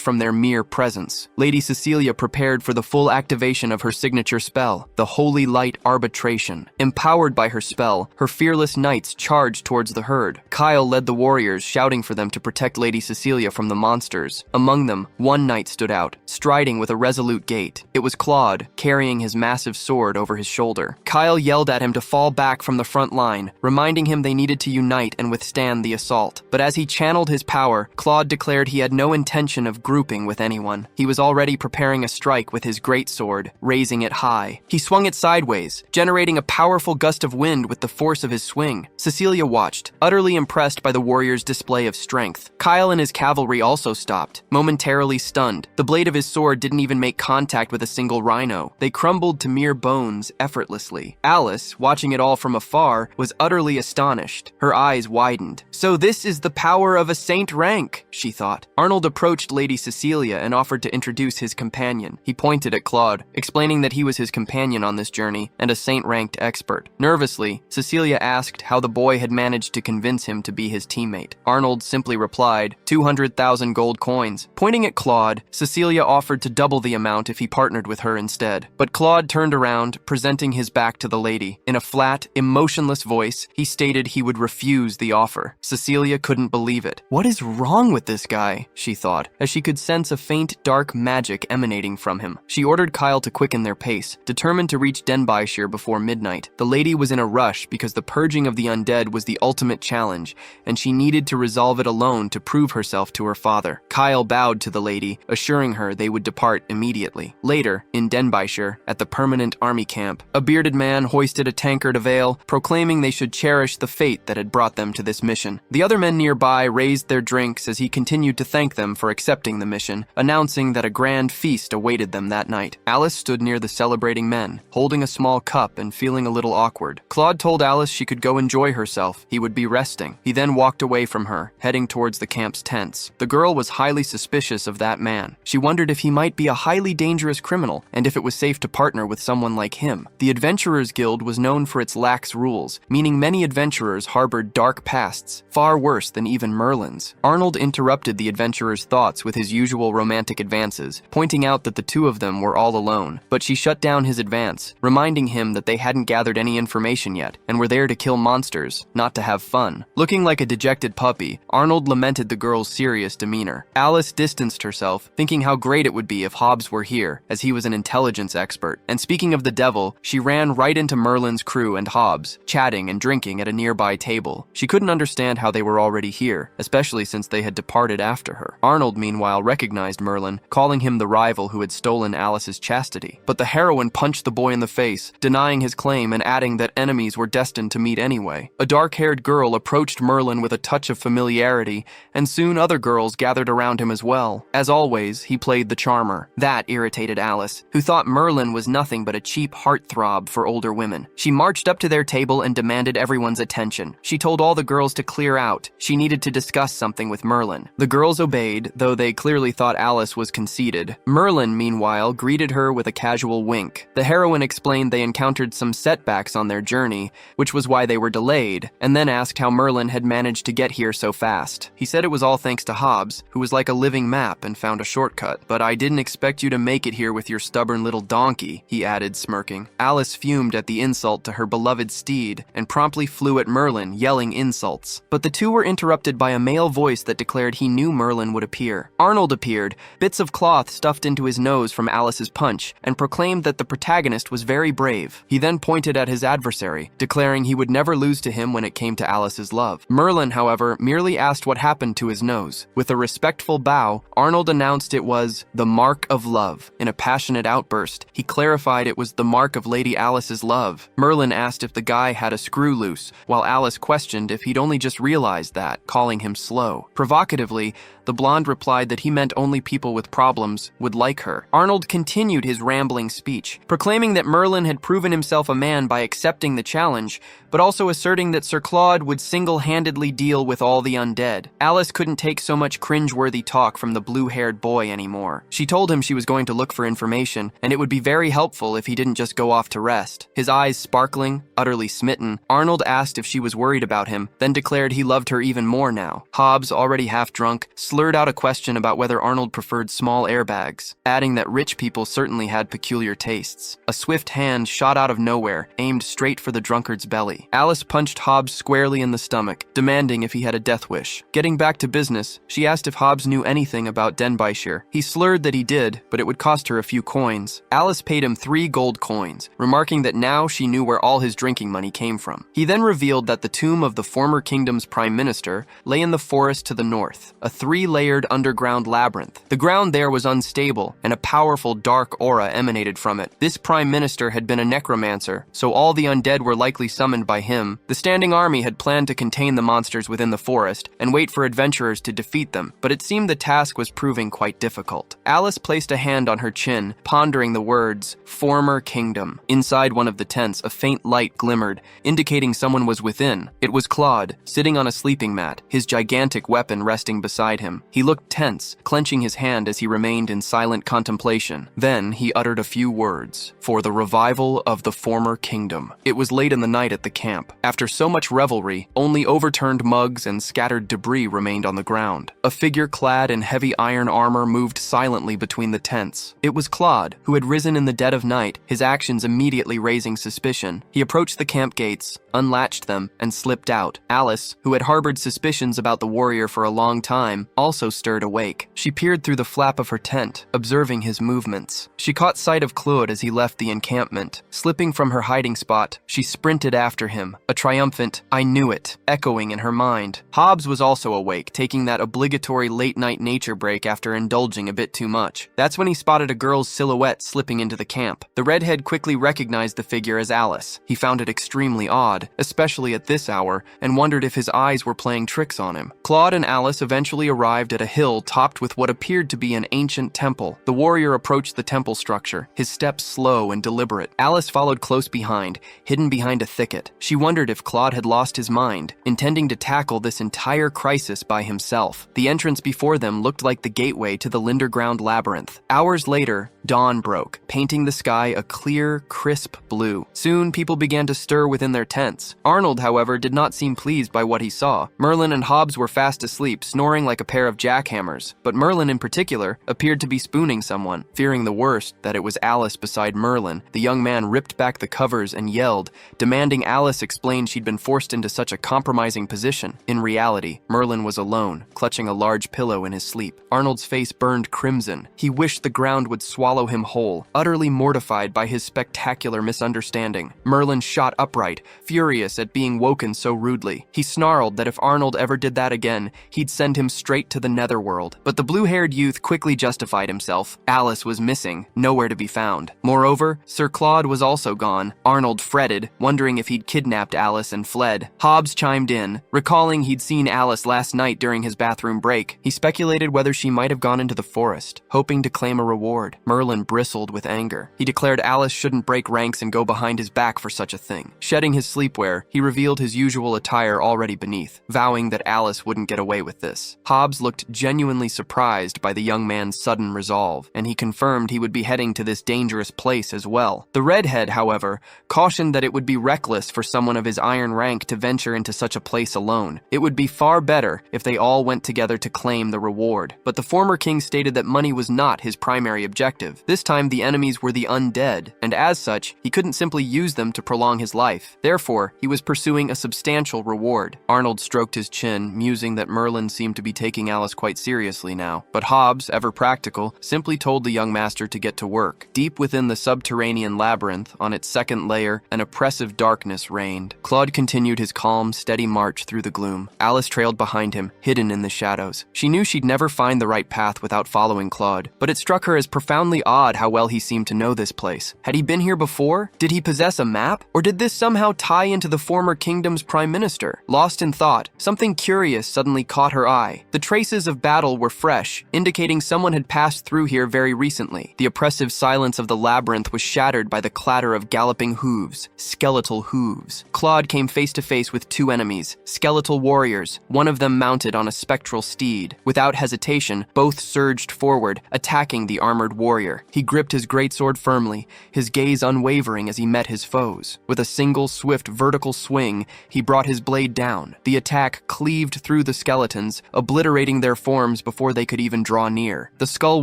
from their mere presence. Lady Cecilia prepared for the full activation of her signature spell, the Holy Light Arbitration. Empowered by her spell, her fearless knights charged towards the herd. Kyle led the warriors, shouting for them to protect Lady Cecilia from the monsters. Among them, one knight stood out, striding with a resolute gait. It was Claude, carrying his massive sword over his shoulder. Kyle yelled at him to fall back from the front line, reminding him they needed to unite and withstand the assault. But as he channeled his power, Claude declared he had no intention of grouping with anyone. He was already preparing a strike with his greatsword, raising it high. He swung it sideways, generating a powerful gust of wind with the force of his swing. Cecilia watched, utterly impressed by the warrior's display of strength. Kyle and his cavalry also stopped, momentarily stunned. The blade of his sword didn't even make contact with a single rhino. They crumbled to mere bones effortlessly. Alice, watching it all from afar, was utterly astonished. Her eyes widened. "So this is the power of a saint rank," she thought. Arnold approached Lady Cecilia and offered to introduce his companion. He pointed at Claude, explaining that he was his companion on this journey and a saint-ranked expert. Nervously, Cecilia asked how the boy had managed to convince him to be his teammate. Arnold simply replied, 200,000 gold coins. Pointing at Claude, Cecilia offered to double the amount if he partnered with her instead. But Claude turned around, presenting his back to the lady. In a flat, emotionless voice, he stated he would refuse the offer. Cecilia couldn't believe it. What is wrong with this guy? She thought, as she could sense a faint, dark magic emanating from him. She ordered Kyle to quicken their pace, determined to reach Denbighshire before midnight. The lady was in a rush because the purging of the undead was the ultimate challenge, and she needed to resolve it alone to prove herself to her father. Kyle bowed to the lady, assuring her they would depart immediately. Later, in Denbighshire, at the permanent army camp, a bearded man hoisted a tankard of ale, proclaiming they should cherish the fate that had brought them to this mission. The other men nearby raised their drinks as he continued to thank them for accepting the mission, announcing that a grand feast awaited them that night. Alice stood near the celebrating men, holding a small cup and feeling a little awkward. Claude told Alice she could go enjoy herself. He would be resting. He then walked away from her, heading towards the camp's tents. The girl was highly suspicious of that man. She wondered if he might be a highly dangerous criminal, and if it was safe to partner with someone like him. The Adventurers Guild was known for its lax rules, meaning many adventurers harbored dark pasts, far worse than even Merlin's. Arnold interrupted the adventurer's thoughts with his usual romantic advances, pointing out that the two of them were all alone. But she shut down his advance, reminding him that they hadn't gathered any information yet, and were there to kill monsters, not to have fun. Looking like a dejected puppy, Arnold lamented the girl's serious demeanor. Alice distanced herself, thinking how great it would be if Hobbs were here, as he was an intelligence expert. And speaking of the devil, she ran right into Merlin's crew and Hobbs, chatting and drinking at a nearby table. She couldn't understand how they were already here, especially since they had departed after her. Arnold, meanwhile, recognized Merlin, calling him the rival who had stolen Alice's chastity. But the heroine punched the boy in the face, denying his claim and adding that enemies were destined to meet anyway. A dark-haired girl approached Merlin with a touch of familiarity already, and soon other girls gathered around him as well. As always, he played the charmer. That irritated Alice, who thought Merlin was nothing but a cheap heartthrob for older women. She marched up to their table and demanded everyone's attention. She told all the girls to clear out. She needed to discuss something with Merlin. The girls obeyed, though they clearly thought Alice was conceited. Merlin, meanwhile, greeted her with a casual wink. The heroine explained they encountered some setbacks on their journey, which was why they were delayed, and then asked how Merlin had managed to get here so fast. He said it was all thanks to Hobbs, who was like a living map and found a shortcut. "But I didn't expect you to make it here with your stubborn little donkey," he added, smirking. Alice fumed at the insult to her beloved steed and promptly flew at Merlin, yelling insults. But the two were interrupted by a male voice that declared he knew Merlin would appear. Arnold appeared, bits of cloth stuffed into his nose from Alice's punch, and proclaimed that the protagonist was very brave. He then pointed at his adversary, declaring he would never lose to him when it came to Alice's love. Merlin, however, merely asked what happened to his nose. With a respectful bow, Arnold announced it was the mark of love. In a passionate outburst, he clarified it was the mark of Lady Alice's love. Merlin asked if the guy had a screw loose, while Alice questioned if he'd only just realized that, calling him slow. Provocatively, the blonde replied that he meant only people with problems would like her. Arnold continued his rambling speech, proclaiming that Merlin had proven himself a man by accepting the challenge, but also asserting that Sir Claude would single-handedly deal with all the undead. Alice couldn't take so much cringe-worthy talk from the blue-haired boy anymore. She told him she was going to look for information, and it would be very helpful if he didn't just go off to rest. His eyes sparkling, utterly smitten, Arnold asked if she was worried about him, then declared he loved her even more now. Hobbs, already half-drunk, slurred out a question about whether Arnold preferred small airbags, adding that rich people certainly had peculiar tastes. A swift hand shot out of nowhere, aimed straight for the drunkard's belly. Alice punched Hobbs squarely in the stomach, demanding if he had a death wish. Getting back to business, she asked if Hobbs knew anything about Denbighshire. He slurred that he did, but it would cost her a few coins. Alice paid him 3 gold coins, remarking that now she knew where all his drinking money came from. He then revealed that the tomb of the former kingdom's prime minister lay in the forest to the north, a 3-layered underground labyrinth. The ground there was unstable, and a powerful dark aura emanated from it. This prime minister had been a necromancer, so all the undead were likely summoned by him. The standing army had planned to contain the monsters within the forest and wait for adventurers to defeat them, but it seemed the task was proving quite difficult. Alice placed a hand on her chin, pondering the words, "former kingdom." Inside one of the tents, a faint light glimmered, indicating someone was within. It was Claude, sitting on a sleeping mat, his gigantic weapon resting beside him. He looked tense, clenching his hand as he remained in silent contemplation. Then he uttered a few words, "For the revival of the former kingdom." It was late in the night at the camp. After so much revelry, only overturned mugs and scattered debris remained on the ground. A figure clad in heavy iron armor moved silently between the tents. It was Claude, who had risen in the dead of night, his actions immediately raising suspicion. He approached the camp gates, unlatched them, and slipped out. Alice, who had harbored suspicions about the warrior for a long time, also stirred awake. She peered through the flap of her tent, observing his movements. She caught sight of Claude as he left the encampment. Slipping from her hiding spot, she sprinted after him, a triumphant "I knew it" echoing in her mind. Hobbs was also awake, taking that obligatory late-night nature break after indulging a bit too much. That's when he spotted a girl's silhouette slipping into the camp. The redhead quickly recognized the figure as Alice. He found it extremely odd, especially at this hour, and wondered if his eyes were playing tricks on him. Claude and Alice eventually arrived at a hill topped with what appeared to be an ancient temple. The warrior approached the temple structure, his steps slow and deliberate. Alice followed close behind, hidden behind a thicket. She wondered if Claude had lost his mind, intending to tackle this entire crisis by himself. The entrance before them looked like the gateway to the Linderground labyrinth. Hours later, dawn broke, painting the sky a clear, crisp blue. Soon, people began to stir within their tents. Arnold, however, did not seem pleased by what he saw. Merlin and Hobbs were fast asleep, snoring like a pair of jackhammers, but Merlin in particular appeared to be spooning someone. Fearing the worst, that it was Alice beside Merlin, the young man ripped back the covers and yelled, demanding Alice explain she'd been forced into such a compromising position. In reality, Merlin was alone, clutching a large pillow in his sleep. Arnold's face burned crimson. He wished the ground would swallow him whole, utterly mortified by his spectacular misunderstanding. Merlin shot upright, furious at being woken so rudely. He snarled that if Arnold ever did that again, he'd send him straight to the netherworld. But the blue-haired youth quickly justified himself. Alice was missing, nowhere to be found. Moreover, Sir Claude was also gone. Arnold fretted, wondering if he'd kidnapped Alice and fled. Hobbs chimed in, recalling he'd seen Alice last night during his bathroom break. He speculated whether she might have gone into the forest, hoping to claim a reward. Merlin bristled with anger. He declared Alice shouldn't break ranks and go behind his back for such a thing. Shedding his sleepwear, he revealed his usual attire already beneath, vowing that Alice wouldn't get away with this. Hobbs looked genuinely surprised by the young man's sudden resolve, and he confirmed he would be heading to this dangerous place as well. The redhead, however, cautioned that it would be reckless for someone of his iron rank to venture into such a place alone. It would be far better if they all went together to claim the reward. But the former king stated that money was not his primary objective. This time the enemies were the undead, and as such, he couldn't simply use them to prolong his life. Therefore, he was pursuing a substantial reward. Arnold stroked his chin, musing that Merlin seemed to be taking Alice quite seriously now. But Hobbs, ever practical, simply told the young master to get to work. Deep within the subterranean labyrinth, on its second layer, an oppressive darkness reigned. Claude continued his calm, steady march through the gloom. Alice trailed behind him, hidden in the shadows. She knew she'd never find the right path without following Claude, but it struck her as profoundly odd how well he seemed to know this place. Had he been here before? Did he possess a map? Or did this somehow tie into the former kingdom's prime minister? Lost in thought, something curious suddenly caught her eye. The traces of battle were fresh, indicating someone had passed through here very recently. The oppressive silence of the labyrinth was shattered by the clatter of galloping hooves, skeletal hooves. Claude came face to face with two enemies, skeletal warriors, one of them mounted on a spectral steed. Without hesitation, both surged forward, attacking the armored warrior. He gripped his greatsword firmly, his gaze unwavering as he met his foes. With a single swift vertical swing, he brought his blade down. The attack cleaved through the skeletons, obliterating their forms before they could even draw near. The skull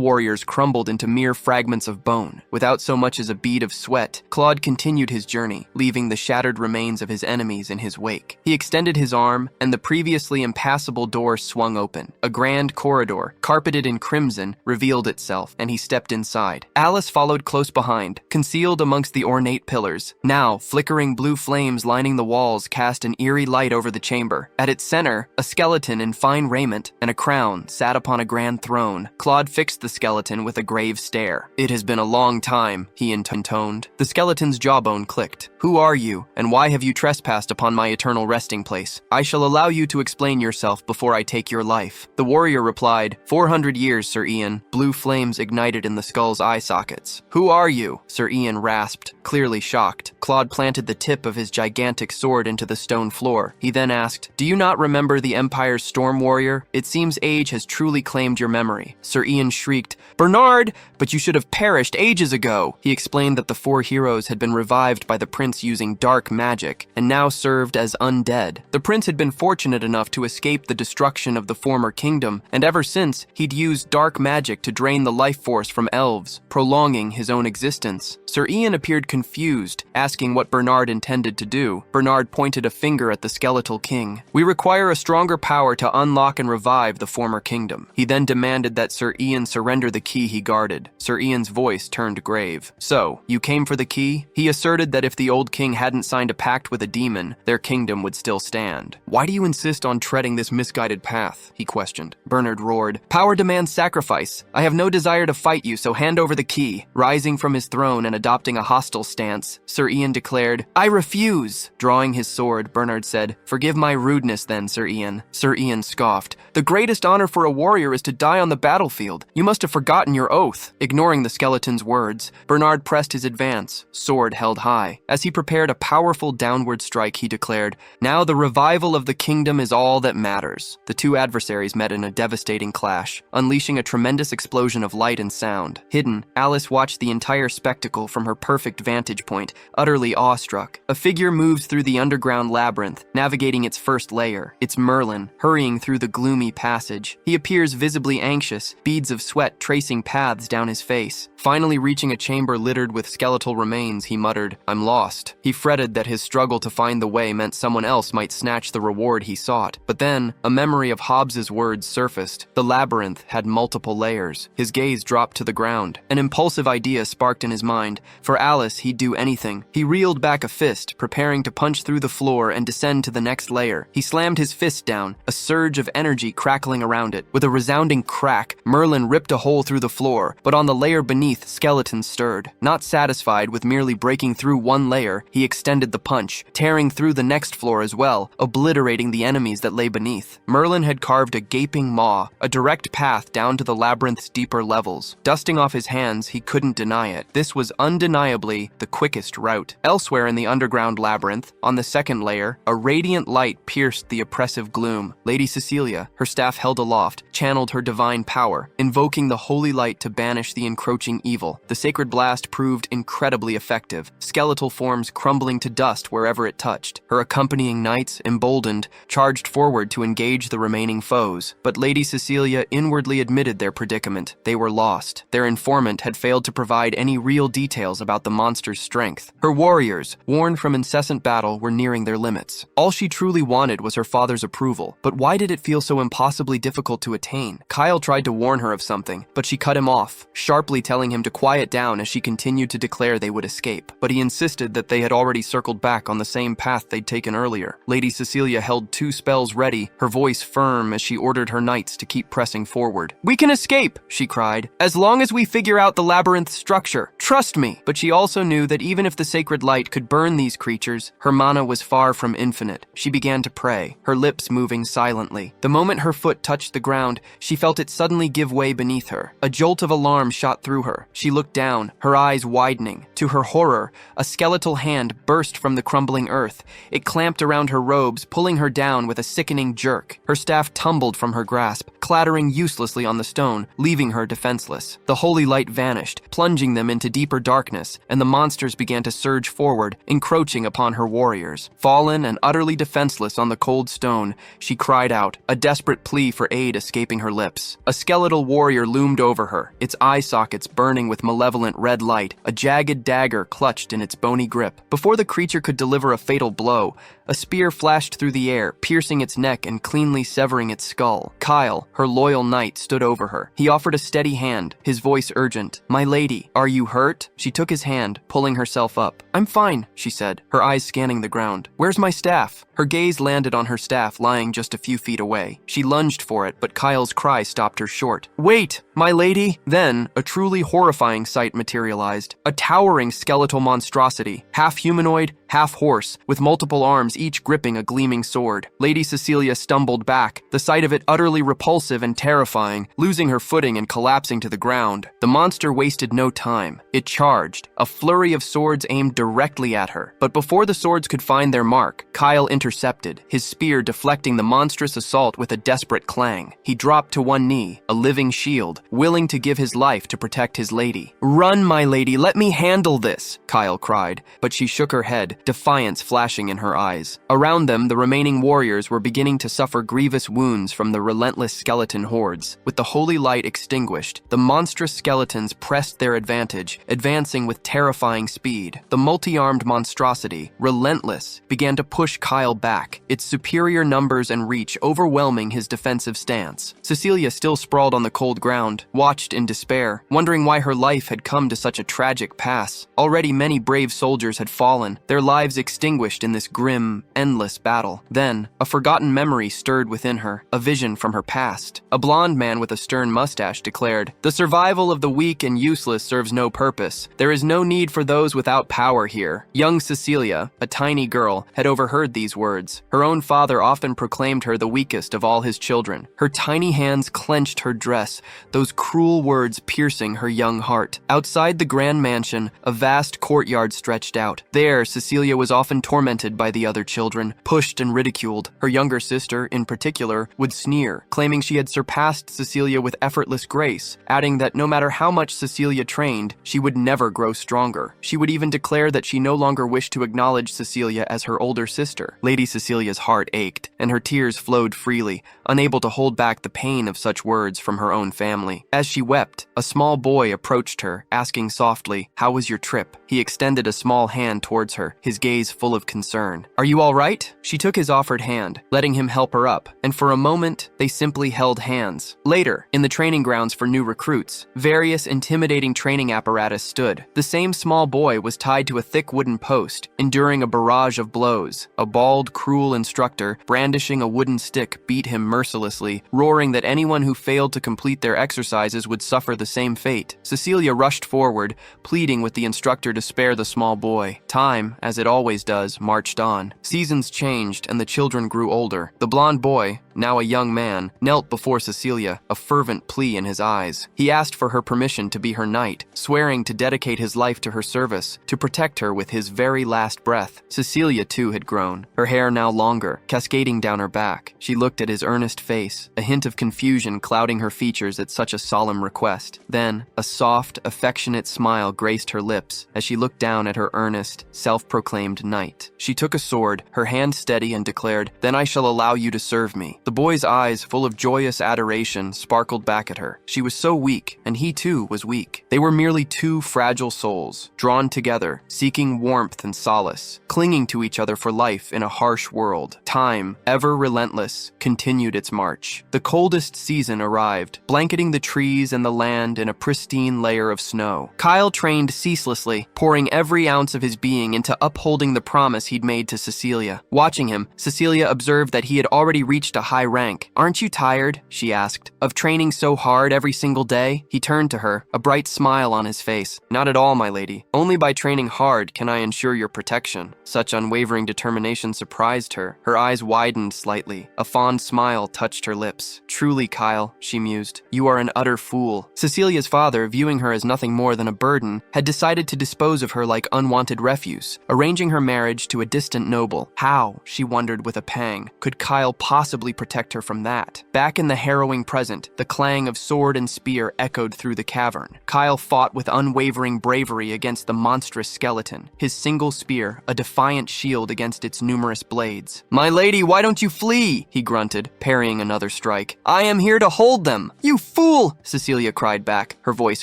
warriors crumbled into mere fragments of bone. Without so much as a bead of sweat, Claude continued his journey, leaving the shattered remains of his enemies in his wake. He extended his arm, and the previously impassable door swung open. A grand corridor, carpeted in crimson, revealed itself, and he stepped inside. Alice followed close behind, concealed amongst the ornate pillars. Now, flickering blue flames lining the walls cast an eerie light over the chamber. At its center, a skeleton in fine raiment and a crown sat upon a grand throne. Claude fixed the skeleton with a grave stare. "It has been a long time," he intoned. The skeleton's jawbone clicked. "Who are you, and why have you trespassed upon my eternal resting place? I shall allow you to explain yourself before I take your life." The warrior replied, 400 years, Sir Ian." Blue flames ignited in the skull's eye sockets. "Who are you?" Sir Ian rasped, clearly shocked. Claude planted the tip of his gigantic sword into the stone floor. He then asked, "Do you not remember the Empire's storm warrior? It seems age has truly claimed your memory." Sir Ian shrieked, "Bernard, but you should have perished ages ago." He explained that the four heroes had been revived by the prince using dark magic, and now served as undead. The prince had been fortunate enough to escape the destruction of the former kingdom, and ever since, he'd used dark magic to drain the life force from elves, prolonging his own existence. Sir Ian appeared confused, asking what Bernard intended to do. Bernard pointed a finger at the skeletal king. "We require a stronger power to unlock and revive the former kingdom." He then demanded that Sir Ian surrender the key he guarded. Sir Ian's voice turned grave. "So, you came for the key?" He asserted that if the old king hadn't signed a pact with a demon, their kingdom would still stand. "Why do you insist on treading this misguided path?" he questioned. Bernard roared, "Power demands sacrifice. I have no desire to fight you, so hand over the key." Rising from his throne and adopting a hostile stance, Sir Ian declared, "I refuse." Drawing his sword, Bernard said, "Forgive my rudeness then, Sir Ian." Sir Ian scoffed, "The greatest honor for a warrior is to die on the battlefield. You must have forgotten your oath." Ignoring the skeleton's words, Bernard pressed his advance, sword held high. As he prepared a powerful downward strike, he declared, "Now the revival of the kingdom is all that matters." The two adversaries met in a devastating clash, unleashing a tremendous explosion of light and sound. Hidden, Alice watched the entire spectacle from her perfect vantage point, utterly awestruck. A figure moves through the underground labyrinth, navigating its first layer. It's Merlin, hurrying through the gloomy passage. He appears visibly anxious, beads of sweat tracing paths down his face. Finally reaching a chamber littered with skeletal remains, he muttered, "I'm lost." He fretted that his struggle to find the way meant someone else might snatch the reward he sought. But then, a memory of Hobbs's words surfaced. The labyrinth had multiple layers. His gaze dropped to the ground. An impulsive idea sparked in his mind. For Alice, he'd do anything. He reeled back a fist, preparing to punch through the floor and descend to the next layer. He slammed his fist down, a surge of energy crackling around it. With a resounding crack, Merlin ripped a hole through the floor, but on the layer beneath, skeletons stirred. Not satisfied with merely breaking through one layer, he extended the punch, tearing through the next floor as well, obliterating the enemies that lay lay beneath. Merlin had carved a gaping maw, a direct path down to the labyrinth's deeper levels. Dusting off his hands, he couldn't deny it. This was undeniably the quickest route. Elsewhere in the underground labyrinth, on the second layer, a radiant light pierced the oppressive gloom. Lady Cecilia, her staff held aloft, channeled her divine power, invoking the holy light to banish the encroaching evil. The sacred blast proved incredibly effective, skeletal forms crumbling to dust wherever it touched. Her accompanying knights, emboldened, charged forward to engage the remaining foes. But Lady Cecilia inwardly admitted their predicament. They were lost. Their informant had failed to provide any real details about the monster's strength. Her warriors, worn from incessant battle, were nearing their limits. All she truly wanted was her father's approval. But why did it feel so impossibly difficult to attain? Kyle tried to warn her of something, but she cut him off, sharply telling him to quiet down as she continued to declare they would escape. But he insisted that they had already circled back on the same path they'd taken earlier. Lady Cecilia held 2 spells ready, her voice firm as she ordered her knights to keep pressing forward. "We can escape," she cried, "as long as we figure out the labyrinth's structure. Trust me." But she also knew that even if the sacred light could burn these creatures, her mana was far from infinite. She began to pray, her lips moving silently. The moment her foot touched the ground, she felt it suddenly give way beneath her. A jolt of alarm shot through her. She looked down, her eyes widening. To her horror, a skeletal hand burst from the crumbling earth. It clamped around her robes, pulling her down with a sickening jerk. Her staff tumbled from her grasp, clattering uselessly on the stone, leaving her defenseless. The holy light vanished, plunging them into deeper darkness, and the monsters began to surge forward, encroaching upon her warriors. Fallen and utterly defenseless on the cold stone, she cried out, a desperate plea for aid escaping her lips. A skeletal warrior loomed over her, its eye sockets burning with malevolent red light, a jagged dagger clutched in its bony grip. Before the creature could deliver a fatal blow, a spear flashed through the air, piercing its neck and cleanly severing its skull. Kyle, her loyal knight, stood over her. He offered a steady hand, his voice urgent. "My lady, are you hurt?" She took his hand, pulling herself up. "I'm fine," she said, her eyes scanning the ground. "Where's my staff?" Her gaze landed on her staff lying just a few feet away. She lunged for it, but Kyle's cry stopped her short. "Wait, my lady!" Then, a truly horrifying sight materialized. A towering skeletal monstrosity, half humanoid, half horse, with multiple arms each gripping a gleaming sword. Lady Cecilia stumbled back, the sight of it utterly repulsive and terrifying, losing her footing and collapsing to the ground. The monster wasted no time. It charged, a flurry of swords aimed directly at her. But before the swords could find their mark, Kyle intercepted, his spear deflecting the monstrous assault with a desperate clang. He dropped to one knee, a living shield, willing to give his life to protect his lady. "Run, my lady, let me handle this," Kyle cried, but she shook her head, defiance flashing in her eyes. Around them, the remaining warriors were beginning to suffer grievous wounds from the relentless skeleton hordes. With the holy light extinguished, the monstrous skeletons pressed their advantage, advancing with terrifying speed. The multi-armed monstrosity, relentless, began to push Kyle back, its superior numbers and reach overwhelming his defensive stance. Cecilia, still sprawled on the cold ground, watched in despair, wondering why her life had come to such a tragic pass. Already many brave soldiers had fallen, their lives extinguished in this grim, endless battle. Then, a forgotten memory stirred within her, a vision from her past. A blonde man with a stern mustache declared, "The survival of the weak and useless serves no purpose. There is no need for those without power here." Young Cecilia, a tiny girl, had overheard these words. Her own father often proclaimed her the weakest of all his children. Her tiny hands clenched her dress, those cruel words piercing her young heart. Outside the grand mansion, a vast courtyard stretched out. There, Cecilia was often tormented by the other children, pushed and ridiculed. Her younger sister, in particular, would sneer, claiming she had surpassed Cecilia with effortless grace, adding that no matter how much Cecilia trained, she would never grow stronger. She would even declare that she no longer wished to acknowledge Cecilia as her older sister. Lady Cecilia's heart ached, and her tears flowed freely, unable to hold back the pain of such words from her own family. As she wept, a small boy approached her, asking softly, "How was your trip?" He extended a small hand towards her, his gaze full of concern. "Are you all right?" She took his offered hand, letting him help her up, and for a moment, they simply held hands. Later, in the training grounds for new recruits, various intimidating training apparatus stood. The same small boy was tied to a thick wooden post, enduring a barrage of blows. A bald, cruel instructor, brandishing a wooden stick, beat him mercilessly, roaring that anyone who failed to complete their exercises would suffer the same fate. Cecilia rushed forward, pleading with the instructor to spare the small boy. Time, as it always does, marched on. Seasons changed and the children grew older. The blonde boy, now a young man, knelt before Cecilia, a fervent plea in his eyes. He asked for her permission to be her knight, swearing to dedicate his life to her service, to protect her with his very last breath. Cecilia, too, had grown, her hair now longer, cascading down her back. She looked at his earnest face, a hint of confusion clouding her features at such a solemn request. Then, a soft, affectionate smile graced her lips as she looked down at her earnest, self-proclaimed knight. She took a sword, her hand steady, and declared, "Then I shall allow you to serve me." The boy's eyes, full of joyous adoration, sparkled back at her. She was so weak, and he too was weak. They were merely two fragile souls, drawn together, seeking warmth and solace, clinging to each other for life in a harsh world. Time, ever relentless, continued its march. The coldest season arrived, blanketing the trees and the land in a pristine layer of snow. Kyle trained ceaselessly, pouring every ounce of his being into upholding the promise he'd made to Cecilia. Watching him, Cecilia observed that he had already reached a high rank. "Aren't you tired?" she asked, "of training so hard every single day?" He turned to her, a bright smile on his face. "Not at all, my lady. Only by training hard can I ensure your protection." Such unwavering determination surprised her. Her eyes widened slightly. A fond smile touched her lips. "Truly, Kyle," she mused, "you are an utter fool." Cecilia's father, viewing her as nothing more than a burden, had decided to dispose of her like unwanted refuse, arranging her marriage to a distant noble. How, she wondered with a pang, could Kyle possibly protect her from that? Back in the harrowing present, the clang of sword and spear echoed through the cavern. Kyle fought with unwavering bravery against the monstrous skeleton, his single spear a defiant shield against its numerous blades. "My lady, why don't you flee?" he grunted, parrying another strike. "I am here to hold them." "You fool!" Cecilia cried back, her voice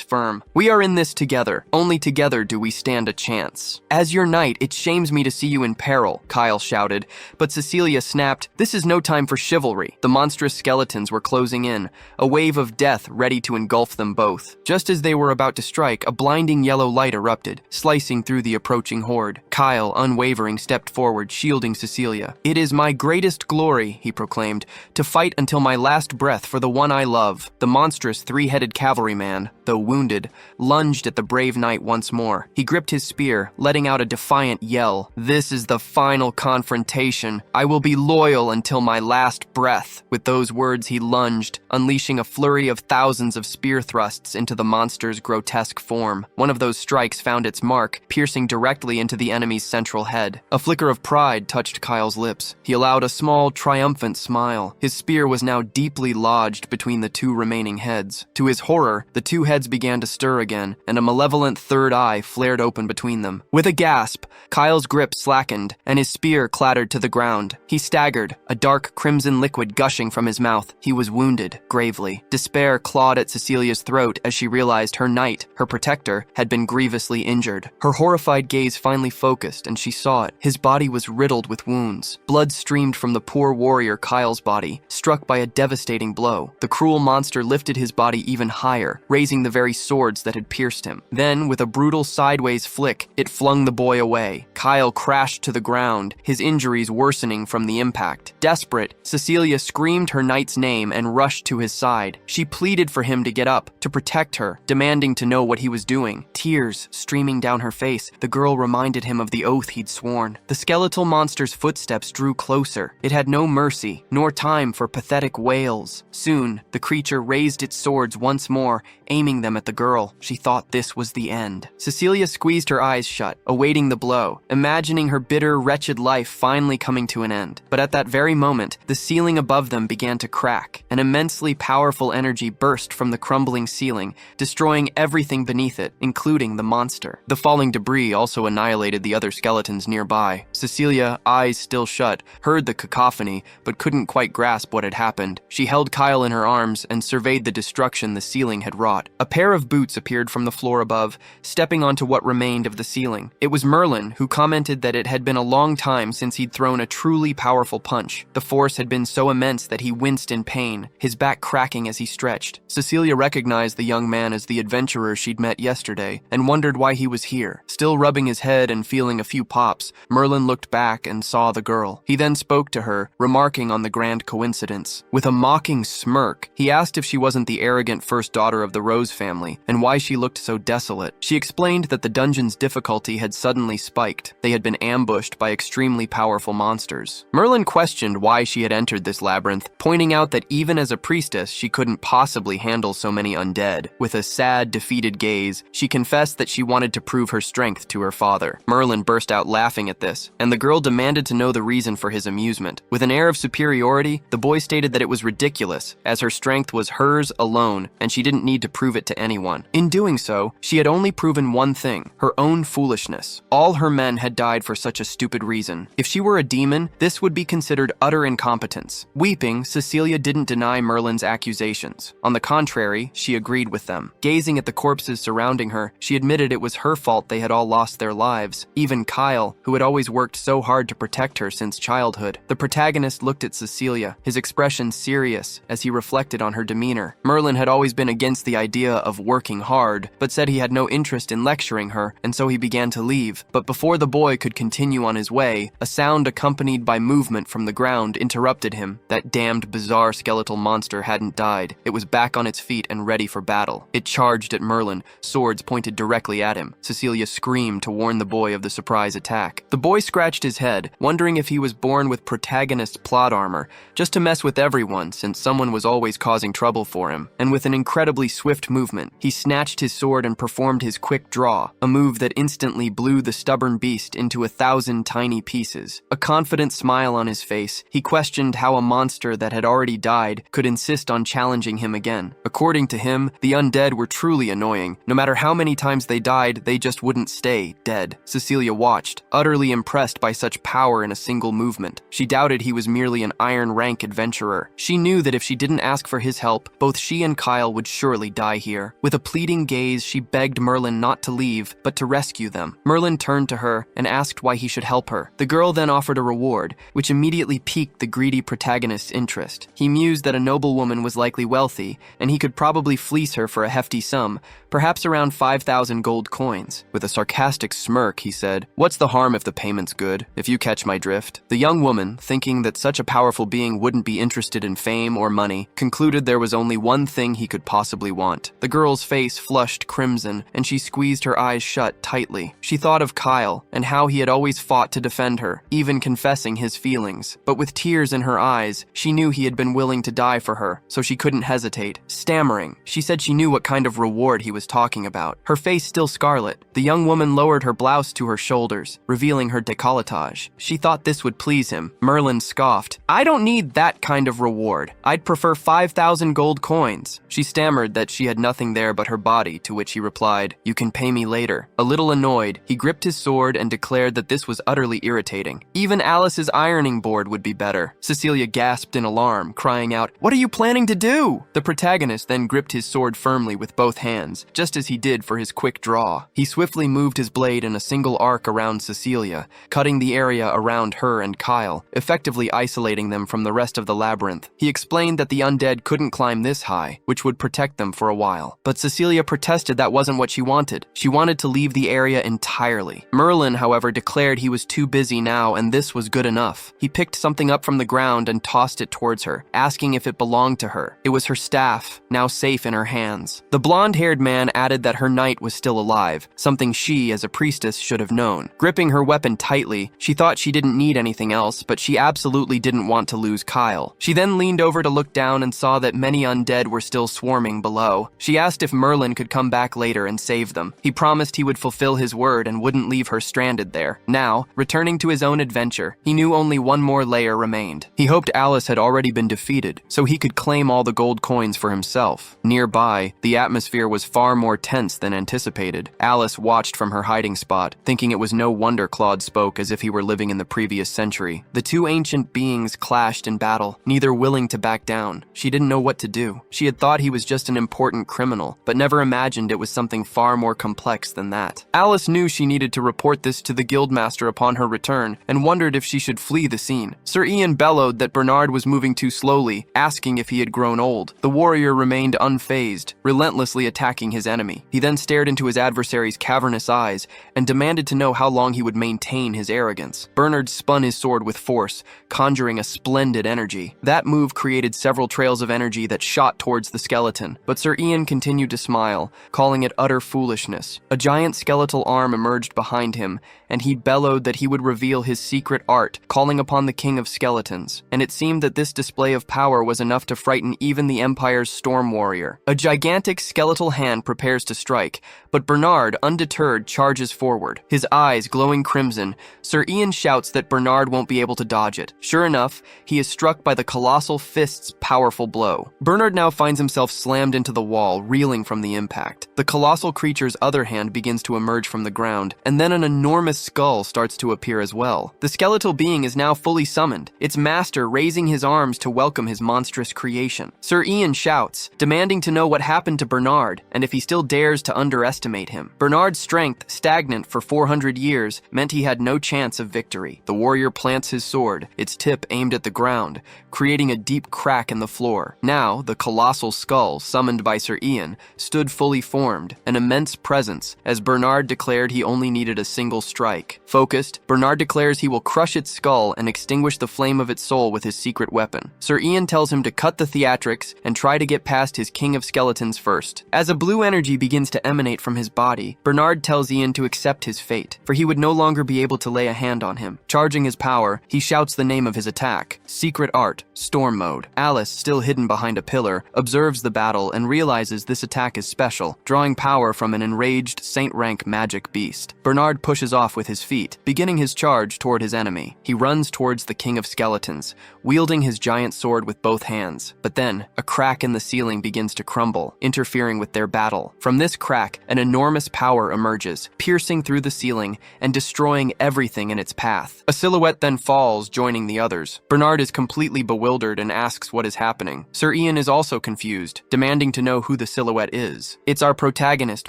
firm. "We are in this together. Only together do we stand a chance." "As your knight, it shames me to see you in peril," Kyle shouted, but Cecilia snapped, "This is no time for chivalry." The monstrous skeletons were closing in, a wave of death ready to engulf them both. Just as they were about to strike, a blinding yellow light erupted, slicing through the approaching horde. Kyle, unwavering, stepped forward, shielding Cecilia. "It is my greatest glory," he proclaimed, "to fight until my last breath for the one I love." The monstrous three-headed cavalryman, though wounded, lunged at the brave knight once more. He gripped his spear, letting out a defiant yell. "This is the final confrontation. I will be loyal until my last breath." With those words, he lunged, unleashing a flurry of thousands of spear thrusts into the monster's grotesque form. One of those strikes found its mark, piercing directly into the enemy's central head. A flicker of pride touched Kyle's lips. He allowed a small, triumphant smile. His spear was now deeply lodged between the two remaining heads. To his horror, the two heads began to stir again, and a malevolent third eye flared open between them. With a gasp, Kyle's grip slackened, and his spear clattered to the ground. He staggered, a dark crimson liquid gushing from his mouth. He was wounded, gravely. Despair clawed at Cecilia's throat as she realized her knight, her protector, had been grievously injured. Her horrified gaze finally focused, and she saw it. His body was riddled with wounds. Blood streamed from the poor warrior Kyle's body, struck by a devastating blow. The cruel monster lifted his body even higher, raising the very swords that had pierced him. Then, with a brutal sideways flick, it flung the boy away. Kyle crashed to the ground, his injuries worsening from the impact. Desperate, Cecilia screamed her knight's name and rushed to his side. She pleaded for him to get up, to protect her, demanding to know what he was doing. Tears streaming down her face, the girl reminded him of the oath he'd sworn. The skeletal monster's footsteps drew closer. It had no mercy, nor time for pathetic wails. Soon, the creature raised its swords once more, aiming them at the girl. She thought this was the end. Cecilia squeezed her eyes shut, awaiting the blow, imagining her bitter, wretched life finally coming to an end. But at that very moment, the ceiling above them began to crack. An immensely powerful energy burst from the crumbling ceiling, destroying everything beneath it, including the monster. The falling debris also annihilated the other skeletons nearby. Cecilia, eyes still shut, heard the cacophony, but couldn't quite grasp what had happened. She held Kyle in her arms and surveyed the destruction the ceiling had wrought. A pair of boots appeared from the floor above, stepping onto what remained of the ceiling. It was Merlin, who commented that it had been a long time since he'd thrown a truly powerful punch. The force had been so immense that he winced in pain, his back cracking as he stretched. Cecilia recognized the young man as the adventurer she'd met yesterday, and wondered why he was here. Still rubbing his head and feeling a few pops, Merlin looked back and saw the girl. He then spoke to her, remarking on the grand coincidence. With a mocking smirk, he asked if she wasn't the arrogant first daughter of the Rose family, and why she looked so desolate. She explained that the dungeon's difficulty had suddenly spiked. they had been ambushed by extremely powerful monsters. Merlin questioned why she had entered this labyrinth, pointing out that even as a priestess, she couldn't possibly handle so many undead. With a sad, defeated gaze, she confessed that she wanted to prove her strength to her father. Merlin burst out laughing at this, and the girl demanded to know the reason for his amusement. With an air of superiority, the boy stated that it was ridiculous, as her strength was hers alone, and she didn't need to prove it to anyone. In doing so, she had only proven one thing: her own foolishness. All her men had died for such a stupid reason. If she were a demon, this would be considered utter incompetence. Weeping, Cecilia didn't deny Merlin's accusations. On the contrary, she agreed with them. Gazing at the corpses surrounding her, she admitted it was her fault they had all lost their lives. Even Kyle, who had always worked so hard to protect her since childhood. The protagonist looked at Cecilia, his expression serious as he reflected on her demeanor. Merlin had always been against the idea of working hard, but said he had no interest in lecturing her, and so he began to leave. But before the boy could continue on his way, a sound accompanied by movement from the ground interrupted him. That damned bizarre skeletal monster hadn't died. It was back on its feet and ready for battle. It charged at Merlin, swords pointed directly at him. Cecilia screamed to warn the boy of the surprise attack. The boy scratched his head, wondering if he was born with protagonist plot armor, just to mess with everyone since someone was always causing trouble for him. And with an incredibly swift movement, he snatched his sword and performed his quick draw, a move that instantly blew the stubborn beast into 1,000 tiny pieces. A confident smile on his face, he questioned how a monster that had already died could insist on challenging him again. According to him, the undead were truly annoying. No matter how many times they died, they just wouldn't stay dead. Cecilia watched, utterly impressed by such power in a single movement. She doubted he was merely an iron rank adventurer. She knew that if she didn't ask for his help, both she and Kyle would surely die here. With a pleading gaze, she begged Merlin not to leave, but to rescue them. Merlin turned to her and asked why he should help her. The girl then offered a reward, which immediately piqued the greedy protagonist's interest. He mused that a noblewoman was likely wealthy, and he could probably fleece her for a hefty sum, perhaps around 5,000 gold coins. With a sarcastic smirk, he said, "What's the harm if the payment's good, if you catch my drift?" The young woman, thinking that such a powerful being wouldn't be interested in fame or money, concluded there was only one thing he could possibly want. The girl's face flushed crimson, and she squeezed her eyes shut tightly. She thought of Kyle, and how he had always fought to defend her, even confessing his feelings. But with tears in her eyes, she knew he had been willing to die for her, so she couldn't hesitate. Stammering, she said she knew what kind of reward he was talking about. Her face still scarlet, the young woman lowered her blouse to her shoulders, revealing her décolletage. She thought this would please him. Merlin scoffed. "I don't need that kind of reward. I'd prefer 5,000 gold coins." She stammered that she had nothing there but her body, to which he replied, "You can pay me later." A little annoyed, he gripped his sword and declared that this was utterly irritating. Even Alice's ironing board would be better. Cecilia gasped in alarm, crying out, "What are you planning to do?" The protagonist then gripped his sword firmly with both hands, just as he did for his quick draw. He swiftly moved his blade in a single arc around Cecilia, cutting the area around her and Kyle, effectively isolating them from the rest of the labyrinth. He explained that the undead couldn't climb this high, which would protect them for a while. But Cecilia protested that wasn't what she wanted. She wanted to leave the area entirely. Merlin, however, declared he was too busy now and this was good enough. He picked something up from the ground and tossed it towards her, asking if it belonged to her. It was her staff, now safe in her hands. The blonde-haired man added that her knight was still alive, something she, as a priestess, should have known. Gripping her weapon tightly, she thought she didn't need anything else, but she absolutely didn't want to lose Kyle. She then leaned over to look down and saw that many undead were still swarming below. She asked if Merlin could come back later and save them. He promised he would fulfill his word and wouldn't leave her stranded there. Now, returning to his own adventure, he knew only one more layer remained. He hoped Alice had already been defeated, so he could claim all the gold coins for himself. Nearby, the atmosphere was far more tense than anticipated. Alice watched from her hiding spot, thinking it was no wonder Claude spoke as if he were living in the previous century. The two ancient beings clashed in battle, neither willing to back down. She didn't know what to do. She had thought he was just an important criminal, but never imagined it was something far more complex than that. Alice knew she needed to report this to the guildmaster upon her return, and wondered if she should flee the scene. Sir Ian bellowed that Bernard was moving too slowly, asking if he had grown old. The warrior remained unfazed, relentlessly attacking his enemy. He then stared into his adversary's cavernous eyes and demanded to know how long he would maintain his arrogance. Bernard spun his sword with force, conjuring a splendid energy. That move created several trails of energy that shot towards the skeleton, but Sir Ian continued to smile, calling it utter foolishness. A giant skeletal arm emerged behind him, him, and he bellowed that he would reveal his secret art, calling upon the king of skeletons. And it seemed that this display of power was enough to frighten even the Empire's storm warrior. A gigantic skeletal hand prepares to strike, but Bernard, undeterred, charges forward. His eyes glowing crimson, Sir Ian shouts that Bernard won't be able to dodge it. Sure enough, he is struck by the colossal fist's powerful blow. Bernard now finds himself slammed into the wall, reeling from the impact. The colossal creature's other hand begins to emerge from the ground, and then an enormous skull starts to appear as well. The skeletal being is now fully summoned, its master raising his arms to welcome his monstrous creation. Sir Ian shouts, demanding to know what happened to Bernard, and if he still dares to underestimate him. Bernard's strength, stagnant for 400 years, meant he had no chance of victory. The warrior plants his sword, its tip aimed at the ground, creating a deep crack in the floor. Now, the colossal skull, summoned by Sir Ian, stood fully formed, an immense presence, as Bernard declared he only needed a single strike. Focused, Bernard declares he will crush its skull and extinguish the flame of its soul with his secret weapon. Sir Ian tells him to cut the theatrics and try to get past his king of skeletons first. As a blue energy begins to emanate from his body, Bernard tells Ian to accept his fate, for he would no longer be able to lay a hand on him. Charging his power, he shouts the name of his attack, Secret Art, Storm Mode. Alice, still hidden behind a pillar, observes the battle and realizes this attack is special, drawing power from an enraged Saint-rank magic beast. Bernard pushes off with his feet, beginning his charge toward his enemy. He runs towards the king of skeletons, wielding his giant sword with both hands. But then, a crack in the ceiling begins to crumble, interfering with their battle. From this crack, an enormous power emerges, piercing through the ceiling and destroying everything in its path. A silhouette then falls, joining the others. Bernard is completely bewildered and asks what is happening. Sir Ian is also confused, demanding to know who the silhouette is. It's our protagonist,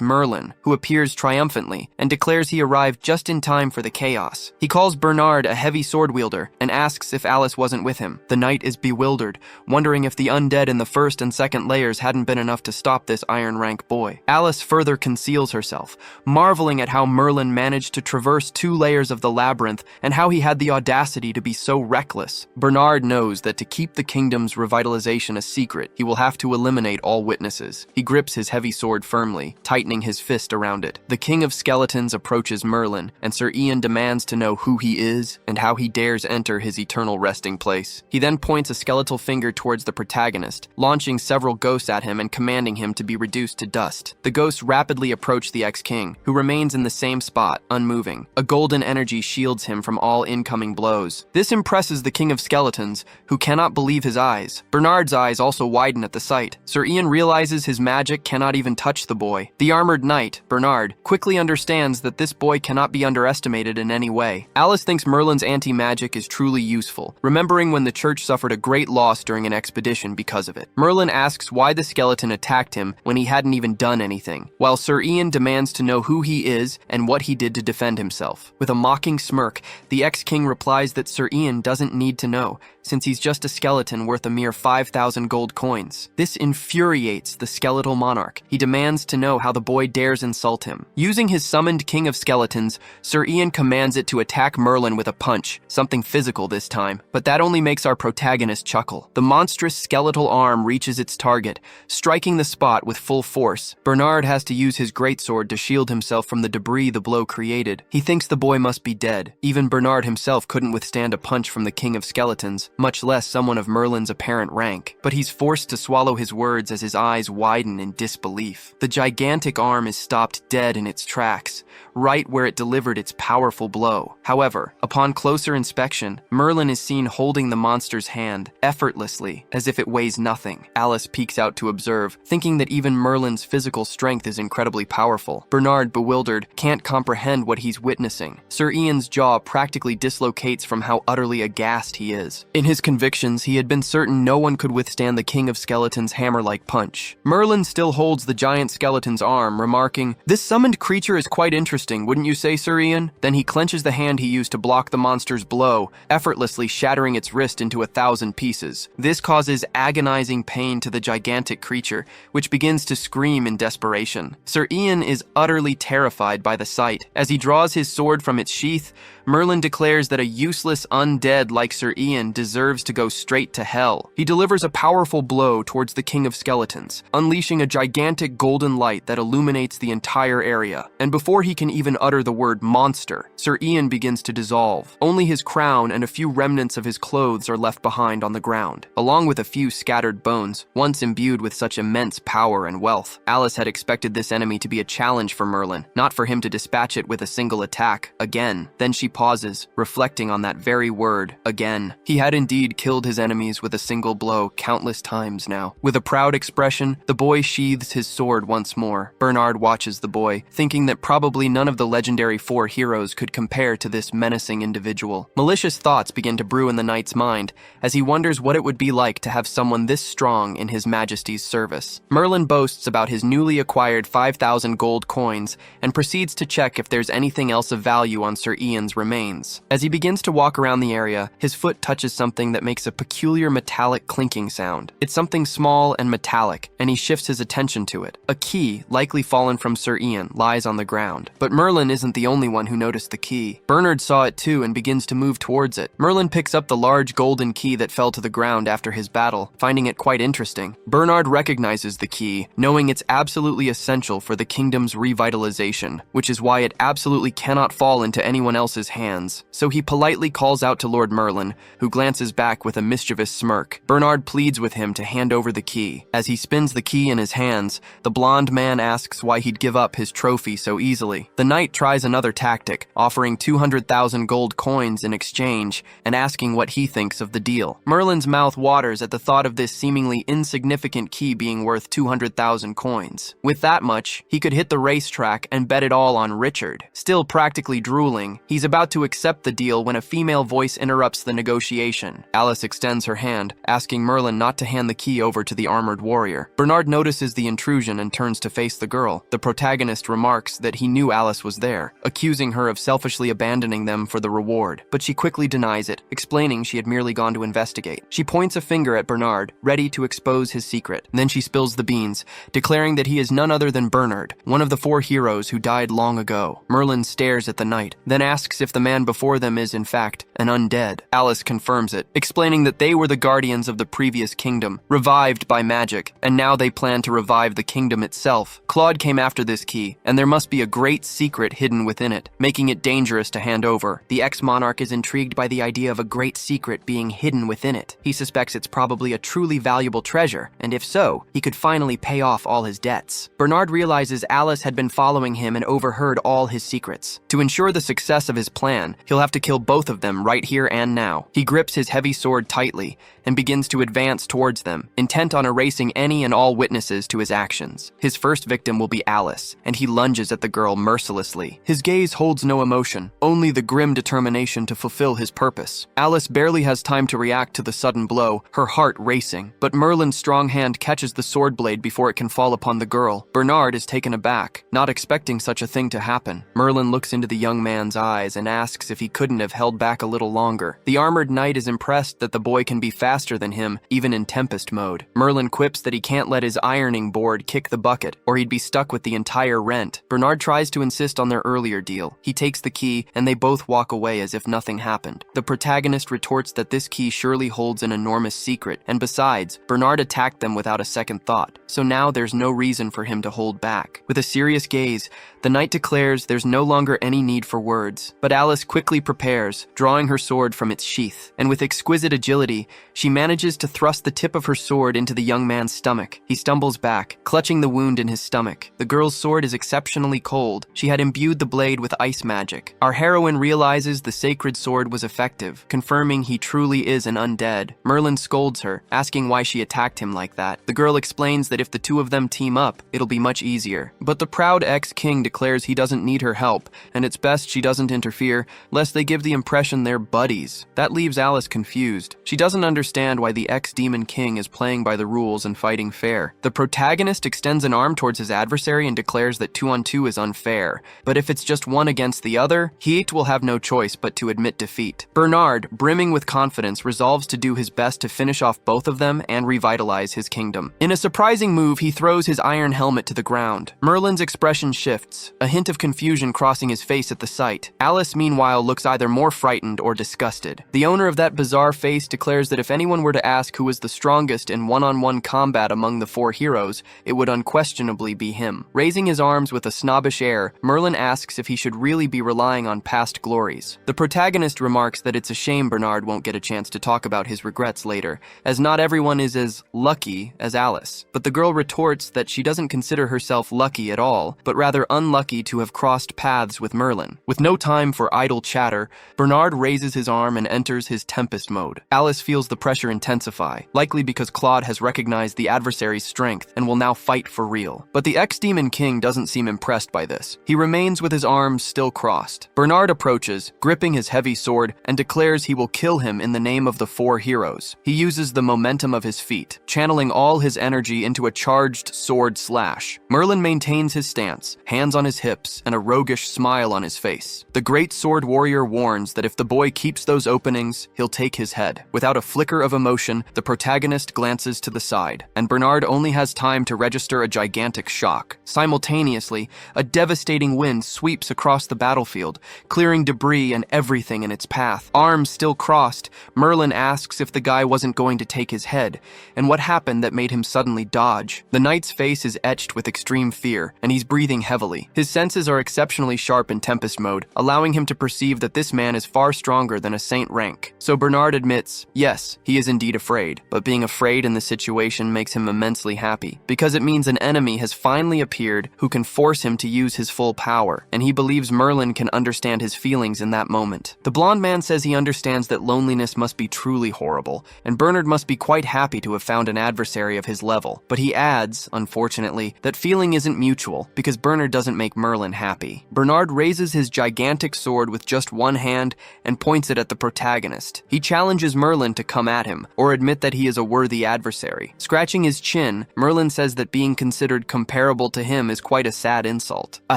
Merlin, who appears triumphantly and declares he arrived just in time for the chaos. He calls Bernard a heavy sword wielder and asks if Alice wasn't with him. The knight is bewildered, wondering if the undead in the first and second layers hadn't been enough to stop this iron rank boy. Alice further conceals herself, marveling at how Merlin managed to traverse 2 layers of the labyrinth and how he had the audacity to be so reckless. Bernard knows that to keep the kingdom's revitalization a secret, he will have to eliminate all witnesses. He grips his heavy sword firmly, tightening his fist around it. The king of skeletons approaches Merlin, and Sir Ian demands to know who he is and how he dares enter his eternal resting place. He then points a skeletal finger towards the protagonist, launching several ghosts at him and commanding him to be reduced to dust. The ghosts rapidly approach the ex-king, who remains in the same spot, unmoving. A golden energy shields him from all incoming blows. This impresses the king of skeletons, who cannot believe his eyes. Bernard's eyes also widen at the sight. Sir Ian realizes his magic cannot even touch the boy. The armored knight, Bernard, quickly understands that this boy cannot be underestimated in any way. Alice thinks Merlin's anti-magic is truly useful, remembering when the church suffered a great loss during an expedition because of it. Merlin asks why the skeleton attacked him when he hadn't even done anything, while Sir Ian demands to know who he is and what he did to defend himself. With a mocking smirk, the ex-king replies that Sir Ian doesn't need to know, since he's just a skeleton worth a mere 5,000 gold coins. This infuriates the skeletal monarch. He demands to know how the boy dares insult him. Using his summoned king of skeletons, Sir Ian commands it to attack Merlin with a punch, something physical this time. But that only makes our protagonist chuckle. The monstrous skeletal arm reaches its target, striking the spot with full force. Bernard has to use his greatsword to shield himself from the debris the blow created. He thinks the boy must be dead. Even Bernard himself couldn't withstand a punch from the king of skeletons, much less someone of Merlin's apparent rank. But he's forced to swallow his words as his eyes widen in disbelief. The gigantic arm is stopped dead in its tracks, right where it delivered its powerful blow. However, upon closer inspection, Merlin is seen holding the monster's hand, effortlessly, as if it weighs nothing. Alice peeks out to observe, thinking that even Merlin's physical strength is incredibly powerful. Bernard, bewildered, can't comprehend what he's witnessing. Sir Ian's jaw practically dislocates from how utterly aghast he is. In his convictions, he had been certain no one could withstand the king of skeletons' hammer-like punch. Merlin still holds the giant skeleton's arm, remarking, "This summoned creature is quite interesting, wouldn't you say, Sir Ian?" Then he clenches the hand he used to block the monster's blow, effortlessly shattering its wrist into 1,000 pieces. This causes agonizing pain to the gigantic creature, which begins to scream in desperation. Sir Ian is utterly terrified by the sight. As he draws his sword from its sheath, Merlin declares that a useless undead like Sir Ian deserves to go straight to hell. He delivers a powerful blow towards the king of skeletons, unleashing a gigantic golden light that illuminates the entire area. And before he can even utter the word monster, Sir Ian begins to dissolve. Only his crown and a few remnants of his clothes are left behind on the ground, along with a few scattered bones, once imbued with such immense power and wealth. Alice had expected this enemy to be a challenge for Merlin, not for him to dispatch it with a single attack, again. Then she pauses, reflecting on that very word, again. He had indeed killed his enemies with a single blow countless times now. With a proud expression, the boy sheathes his sword once more. Bernard watches the boy, thinking that probably none of the legendary 4 heroes could compare to this menacing individual. Malicious thoughts begin to brew in the knight's mind as he wonders what it would be like to have someone this strong in his majesty's service. Merlin boasts about his newly acquired 5,000 gold coins and proceeds to check if there's anything else of value on Sir Ian's remains. As he begins to walk around the area, his foot touches something that makes a peculiar metallic clinking sound. It's something small and metallic, and he shifts his attention to it. A key, likely fallen from Sir Ian, lies on the ground. But Merlin isn't the only one who noticed the key. Bernard saw it too and begins to move towards it. Merlin picks up the large golden key that fell to the ground after his battle, finding it quite interesting. Bernard recognizes the key, knowing it's absolutely essential for the kingdom's revitalization, which is why it absolutely cannot fall into anyone else's hands. So he politely calls out to Lord Merlin, who glances back with a mischievous smirk. Bernard pleads with him to hand over the key. As he spins the key in his hands, the blonde man asks why he'd give up his trophy so easily. The knight tries another tactic, offering 200,000 gold coins in exchange and asking what he thinks of the deal. Merlin's mouth waters at the thought of this seemingly insignificant key being worth 200,000 coins. With that much, he could hit the racetrack and bet it all on Richard. Still practically drooling, he's about to accept the deal when a female voice interrupts the negotiation. Alice extends her hand, asking Merlin not to hand the key over to the armored warrior. Bernard notices the intrusion and turns to face the girl. The protagonist remarks that he knew Alice was there, accusing her of selfishly abandoning them for the reward, but she quickly denies it, explaining she had merely gone to investigate. She points a finger at Bernard, ready to expose his secret. Then she spills the beans, declaring that he is none other than Bernard, one of the 4 heroes who died long ago. Merlin stares at the knight, then asks if the man before them is, in fact, an undead. Alice confirms it, explaining that they were the guardians of the previous kingdom, revived by magic, and now they plan to revive the kingdom itself. Claude came after this key, and there must be a great secret hidden within it, making it dangerous to hand over. The ex-monarch is intrigued by the idea of a great secret being hidden within it. He suspects it's probably a truly valuable treasure, and if so, he could finally pay off all his debts. Bernard realizes Alice had been following him and overheard all his secrets. To ensure the success of his plan, he'll have to kill both of them right here and now. He grips his heavy sword tightly and begins to advance towards them, intent on erasing any and all witnesses to his actions. His first victim will be Alice, and he lunges at the girl mercilessly. His gaze holds no emotion, only the grim determination to fulfill his purpose. Alice barely has time to react to the sudden blow, her heart racing, but Merlin's strong hand catches the sword blade before it can fall upon the girl. Bernard is taken aback, not expecting such a thing to happen. Merlin looks into the young man's eyes and asks if he couldn't have held back a little longer. The armored knight is impressed that the boy can be faster than him, even in Tempest mode. Merlin quips that he can't let his ironing board kick the bucket, or he'd be stuck with the entire rent. Bernard tries to insist on their earlier deal. He takes the key, and they both walk away as if nothing happened. The protagonist retorts that this key surely holds an enormous secret, and besides, Bernard attacked them without a second thought, so now there's no reason for him to hold back. With a serious gaze, the knight declares there's no longer any need for words, but Alice quickly prepares, drawing her sword from its sheath, and with exquisite agility, she manages to thrust the tip of her sword into the young man's stomach. He stumbles back, clutching the wound in his stomach. The girl's sword is exceptionally cold. She had imbued the blade with ice magic. Our heroine realizes the sacred sword was effective, confirming he truly is an undead. Merlin scolds her, asking why she attacked him like that. The girl explains that if the two of them team up, it'll be much easier. But the proud ex-king declares he doesn't need her help, and it's best she doesn't interfere, lest they give the impression they're buddies. That leaves Alice confused. She doesn't understand why the ex-demon king is playing by the rules and fighting fair. The protagonist extends an arm towards his adversary and declares that 2-on-2 is unfair, but if it's just one against the other, he will have no choice but to admit defeat. Bernard, brimming with confidence, resolves to do his best to finish off both of them and revitalize his kingdom. In a surprising move, he throws his iron helmet to the ground. Merlin's expression shifts, a hint of confusion crossing his face at the sight. Alice, meanwhile, looks either more frightened or disgusted. The owner of that bizarre face declares that if anyone were to ask who was the strongest in one-on-one combat among the 4 heroes, it would unquestionably be him. Raising his arms with a snobbish air, Merlin asks asks if he should really be relying on past glories. The protagonist remarks that it's a shame Bernard won't get a chance to talk about his regrets later, as not everyone is as lucky as Alice. But the girl retorts that she doesn't consider herself lucky at all, but rather unlucky to have crossed paths with Merlin. With no time for idle chatter, Bernard raises his arm and enters his Tempest mode. Alice feels the pressure intensify, likely because Claude has recognized the adversary's strength and will now fight for real. But the ex-demon king doesn't seem impressed by this. He remains with his arms still crossed. Bernard approaches, gripping his heavy sword, and declares he will kill him in the name of the 4 heroes. He uses the momentum of his feet, channeling all his energy into a charged sword slash. Merlin maintains his stance, hands on his hips, and a roguish smile on his face. The great sword warrior warns that if the boy keeps those openings, he'll take his head. Without a flicker of emotion, the protagonist glances to the side, and Bernard only has time to register a gigantic shock. Simultaneously, a devastating wind sweeps across the battlefield, clearing debris and everything in its path. Arms still crossed, Merlin asks if the guy wasn't going to take his head, and what happened that made him suddenly dodge. The knight's face is etched with extreme fear, and he's breathing heavily. His senses are exceptionally sharp in Tempest mode, allowing him to perceive that this man is far stronger than a saint rank. So Bernard admits, yes, he is indeed afraid, but being afraid in the situation makes him immensely happy, because it means an enemy has finally appeared who can force him to use his full power, and he believes Merlin can understand his feelings in that moment. The blonde man says he understands that loneliness must be truly horrible, and Bernard must be quite happy to have found an adversary of his level, but he adds, unfortunately, that feeling isn't mutual, because Bernard doesn't make Merlin happy. Bernard raises his gigantic sword with just one hand and points it at the protagonist. He challenges Merlin to come at him, or admit that he is a worthy adversary. Scratching his chin, Merlin says that being considered comparable to him is quite a sad insult. A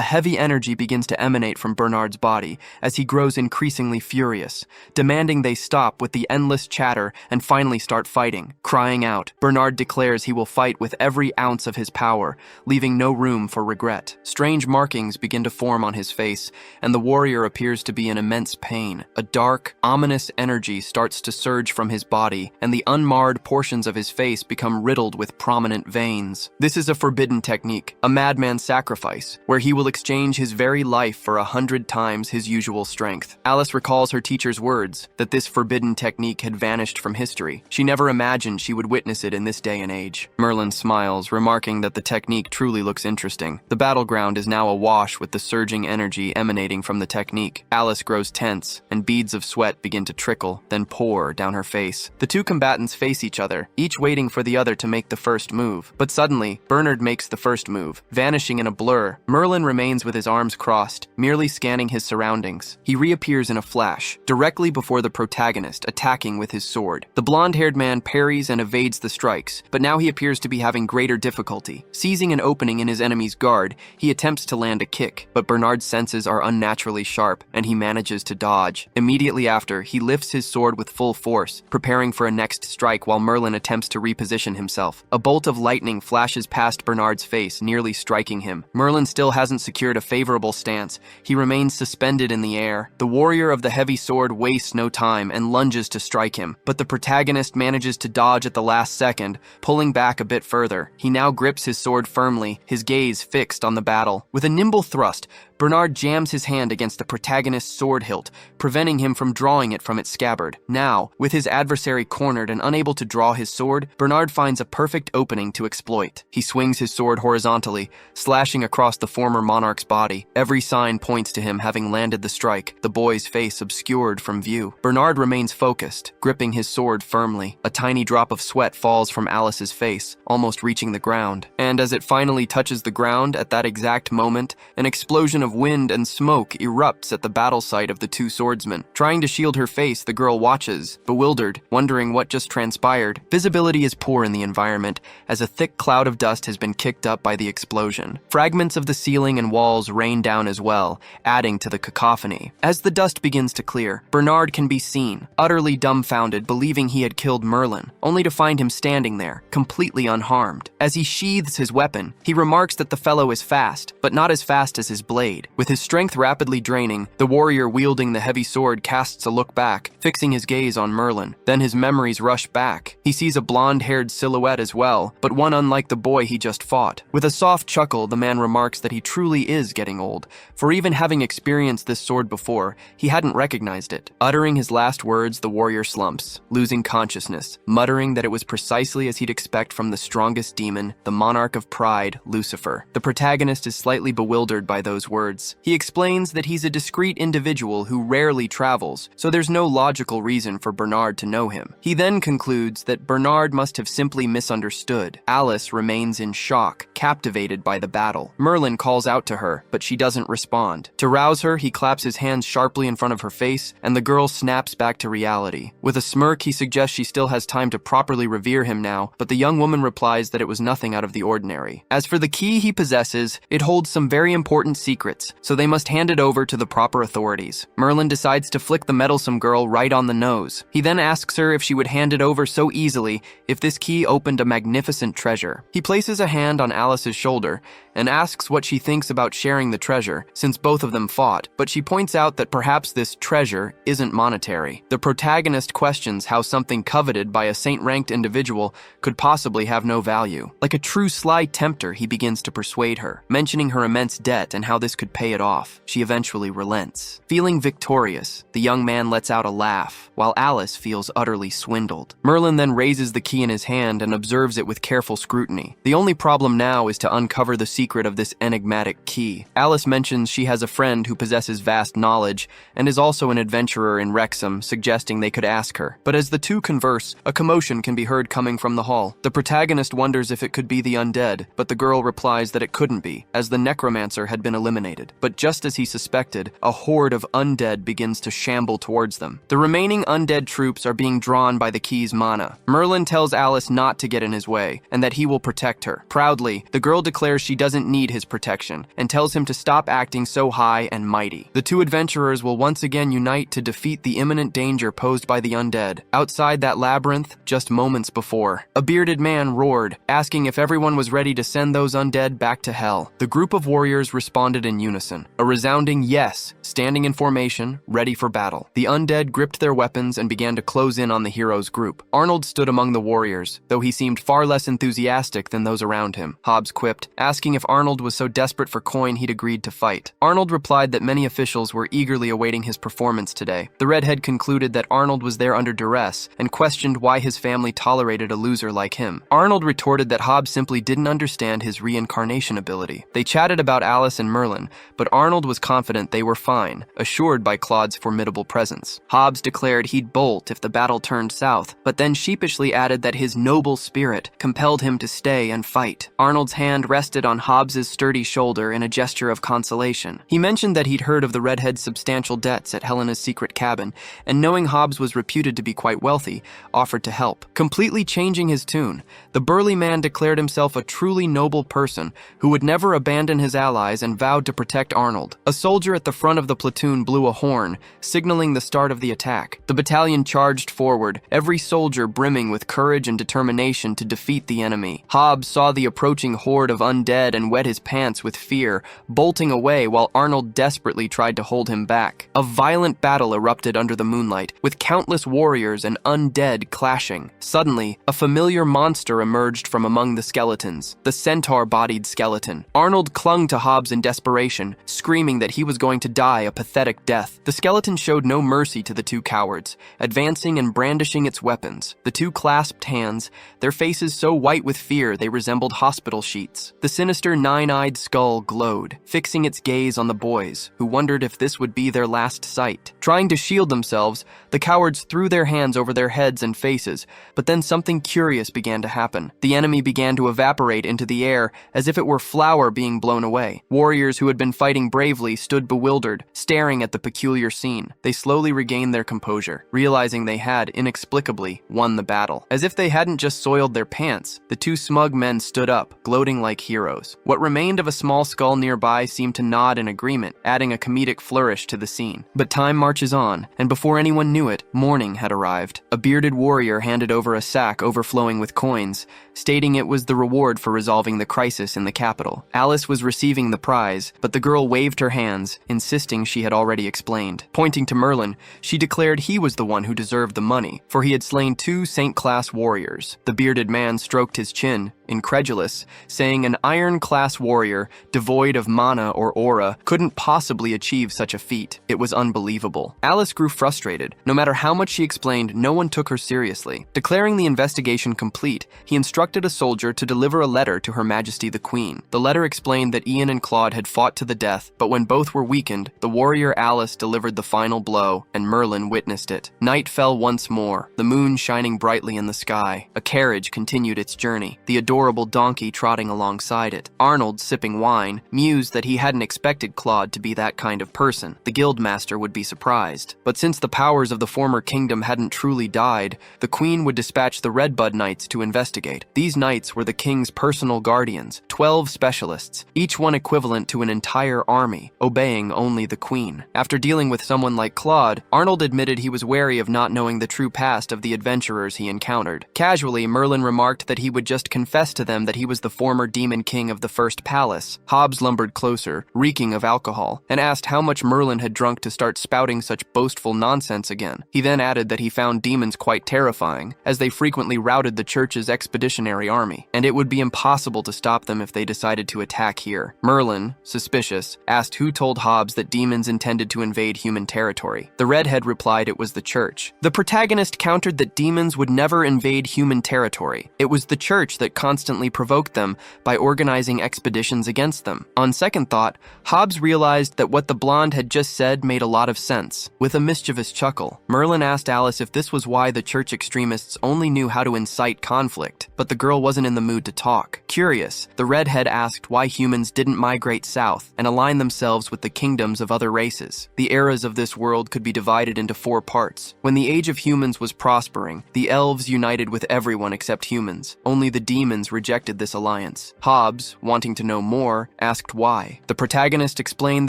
heavy energy begins to emanate from Bernard's body as he grows increasingly furious, demanding they stop with the endless chatter and finally start fighting. Crying out, Bernard declares he will fight with every ounce of his power, leaving no room for regret. Strange markings begin to form on his face, and the warrior appears to be in immense pain. A dark, ominous energy starts to surge from his body, and the unmarred portions of his face become riddled with prominent veins. This is a forbidden technique, a madman's sacrifice, where he will exchange his very life for 100 times his usual strength. Alice recalls her teacher's words, that this forbidden technique had vanished from history. She never imagined she would witness it in this day and age. Merlin smiles, remarking that the technique truly looks interesting. The battleground is now awash with the surging energy emanating from the technique. Alice grows tense, and beads of sweat begin to trickle, then pour down her face. The two combatants face each other, each waiting for the other to make the first move. But suddenly, Bernard makes the first move, vanishing in a blur. Merlin remains with his arms crossed, merely scanning his surroundings. He reappears in a flash, directly before the protagonist, attacking with his sword. The blonde-haired man parries and evades the strikes, but now he appears to be having greater difficulty. Seizing an opening in his enemy's guard, he attempts to land a kick, but Bernard's senses are unnaturally sharp, and he manages to dodge. Immediately after, he lifts his sword with full force, preparing for a next strike while Merlin attempts to reposition himself. A bolt of lightning flashes past Bernard's face, nearly striking him. Merlin still hasn't secured a favorable stance. He remains suspended in the air. The warrior of the heavy sword wastes no time and lunges to strike him, but the protagonist manages to dodge at the last second, pulling back a bit further. He now grips his sword firmly, his gaze fixed on the battle. With a nimble thrust, Bernard jams his hand against the protagonist's sword hilt, preventing him from drawing it from its scabbard. Now, with his adversary cornered and unable to draw his sword, Bernard finds a perfect opening to exploit. He swings his sword horizontally, slashing across the former monarch's body. Every sign points to him having landed the strike, the boy's face obscured from view. Bernard remains focused, gripping his sword firmly. A tiny drop of sweat falls from Alice's face, almost reaching the ground. And as it finally touches the ground at that exact moment, an explosion of wind and smoke erupts at the battle site of the two swordsmen. Trying to shield her face, the girl watches, bewildered, wondering what just transpired. Visibility is poor in the environment, as a thick cloud of dust has been kicked up by the explosion. Fragments of the ceiling and walls rain down as well, adding to the cacophony. As the dust begins to clear, Bernard can be seen, utterly dumbfounded, believing he had killed Merlin, only to find him standing there, completely unharmed. As he sheathes his weapon, he remarks that the fellow is fast, but not as fast as his blade. With his strength rapidly draining, the warrior wielding the heavy sword casts a look back, fixing his gaze on Merlin. Then his memories rush back. He sees a blonde-haired silhouette as well, but one unlike the boy he just fought. With a soft chuckle, the man remarks that he truly is getting old. startled, for even having experienced this sword before, he hadn't recognized it. Uttering his last words, the warrior slumps, losing consciousness, muttering that it was precisely as he'd expect from the strongest demon, the monarch of pride, Lucifer. The protagonist is slightly bewildered by those words. He explains that he's a discreet individual who rarely travels, so there's no logical reason for Bernard to know him. He then concludes that Bernard must have simply misunderstood. Alice remains in shock, captivated by the battle. Merlin calls out to her, but she doesn't respond. To rouse her, he claps his hands sharply in front of her face, and the girl snaps back to reality. With a smirk, he suggests she still has time to properly revere him now, but the young woman replies that it was nothing out of the ordinary. As for the key he possesses, it holds some very important secrets, so they must hand it over to the proper authorities. Merlin decides to flick the meddlesome girl right on the nose. He then asks her if she would hand it over so easily if this key opened a magnificent treasure. He places a hand on Alice's shoulder and asks what she thinks about sharing the treasure, since both of them fought, but she points out that perhaps this treasure isn't monetary. The protagonist questions how something coveted by a saint-ranked individual could possibly have no value. Like a true sly tempter, he begins to persuade her, mentioning her immense debt and how this could pay it off. She eventually relents. Feeling victorious, the young man lets out a laugh, while Alice feels utterly swindled. Merlin then raises the key in his hand and observes it with careful scrutiny. The only problem now is to uncover the secret of this enigmatic key. Alice mentions she has a friend who possesses vast knowledge and is also an adventurer in Wrexham, suggesting they could ask her. But as the two converse, a commotion can be heard coming from the hall. The protagonist wonders if it could be the undead, but the girl replies that it couldn't be, as the necromancer had been eliminated. But just as he suspected, a horde of undead begins to shamble towards them. The remaining undead troops are being drawn by the key's mana. Merlin tells Alice not to get in his way, and that he will protect her. Proudly, the girl declares she doesn't need his protection, and tells him to stop acting so high and mighty. The two adventurers will once again unite to defeat the imminent danger posed by the undead. Outside that labyrinth, just moments before, a bearded man roared, asking if everyone was ready to send those undead back to hell. The group of warriors responded in unison, a resounding yes, standing in formation, ready for battle. The undead gripped their weapons and began to close in on the hero's group. Arnold stood among the warriors, though he seemed far less enthusiastic than those around him. Hobbs quipped, asking if Arnold was so desperate for coin he'd agreed to fight. Arnold replied that many officials were eagerly awaiting his performance today. The redhead concluded that Arnold was there under duress and questioned why his family tolerated a loser like him. Arnold retorted that Hobbs simply didn't understand his reincarnation ability. They chatted about Alice and Merlin, but Arnold was confident they were fine, assured by Claude's formidable presence. Hobbs declared he'd bolt if the battle turned south, but then sheepishly added that his noble spirit compelled him to stay and fight. Arnold's hand rested on Hobbs's sturdy shoulder in a gesture of consolation. He mentioned that he'd heard of the redhead's substantial debts at Helena's secret cabin, and knowing Hobbs was reputed to be quite wealthy, offered to help. Completely changing his tune, the burly man declared himself a truly noble person who would never abandon his allies and vowed to protect Arnold. A soldier at the front of the platoon blew a horn, signaling the start of the attack. The battalion charged forward, every soldier brimming with courage and determination to defeat the enemy. Hobbs saw the approaching horde of undead and wet his pants with fear, bolting away while Arnold desperately tried to hold him back. A violent battle erupted under the moonlight, with countless warriors and undead clashing. Suddenly, a familiar monster emerged from among the skeletons, the centaur-bodied skeleton. Arnold clung to Hobbs in desperation, screaming that he was going to die a pathetic death. The skeleton showed no mercy to the two cowards, advancing and brandishing its weapons. The two clasped hands, their faces so white with fear they resembled hospital sheets. The sinister nine-eyed skull glowed, fixing its gaze on the boys, who wondered if this would be their last sight. Trying to shield themselves, the cowards threw their hands over their heads and faces, but then something curious began to happen. The enemy began to evaporate into the air as if it were flour being blown away. Warriors who had been fighting bravely stood bewildered, staring at the peculiar scene. They slowly regained their composure, realizing they had, inexplicably, won the battle. As if they hadn't just soiled their pants, the two smug men stood up, gloating like heroes. What remained of a small skull nearby seemed to nod in agreement, adding a comedic flourish to the scene. But time marches on, and before anyone knew it, morning had arrived. A bearded warrior handed over a sack overflowing with coins, stating it was the reward for resolving the crisis in the capital. Alice was receiving the prize, but the girl waved her hands, insisting she had already explained. Pointing to Merlin, she declared he was the one who deserved the money, for he had slain two saint-class warriors. The bearded man stroked his chin, incredulous, saying an iron-class warrior, devoid of mana or aura, couldn't possibly achieve such a feat. It was unbelievable. Alice grew frustrated. No matter how much she explained, no one took her seriously. Declaring the investigation complete, he instructed a soldier to deliver a letter to Her Majesty the Queen. The letter explained that Ian and Claude had fought to the death, but when both were weakened, the warrior Alice delivered the final blow, and Merlin witnessed it. Night fell once more, the moon shining brightly in the sky. A carriage continued its journey, the adorable donkey trotting alongside it. Arnold, sipping wine, mused that he hadn't expected Claude to be that kind of person. The guildmaster would be surprised. But since the powers of the former kingdom hadn't truly died, the queen would dispatch the Redbud Knights to investigate. These knights were the king's personal guardians, 12 specialists, each one equivalent to an entire army, obeying only the queen. After dealing with someone like Claude, Arnold admitted he was wary of not knowing the true past of the adventurers he encountered. Casually, Merlin remarked that he would just confess to them that he was the former demon king of the first palace. Hobbs lumbered closer, reeking of alcohol, and asked how much Merlin had drunk to start spouting such boastful nonsense again. He then added that he found demons quite terrifying, as they frequently routed the church's expeditionary army, and it would be impossible to stop them if they decided to attack here. Merlin, suspicious, asked who told Hobbs that demons intended to invade human territory. The redhead replied it was the church. The protagonist countered that demons would never invade human territory. It was the church that constantly provoked them by organizing expeditions against them. On second thought, Hobbs realized that what the blonde had just said made a lot of sense. With a mischievous chuckle, Merlin asked Alice if this was why the church extremists only knew how to incite conflict, but the girl wasn't in the mood to talk. Curious, the redhead asked why humans didn't migrate south and align themselves with the kingdoms of other races. The eras of this world could be divided into 4 parts. When the age of humans was prospering, the elves united with everyone except humans. Only the demons rejected this alliance. Hobbs, wanting to know more, asked why. The protagonist explained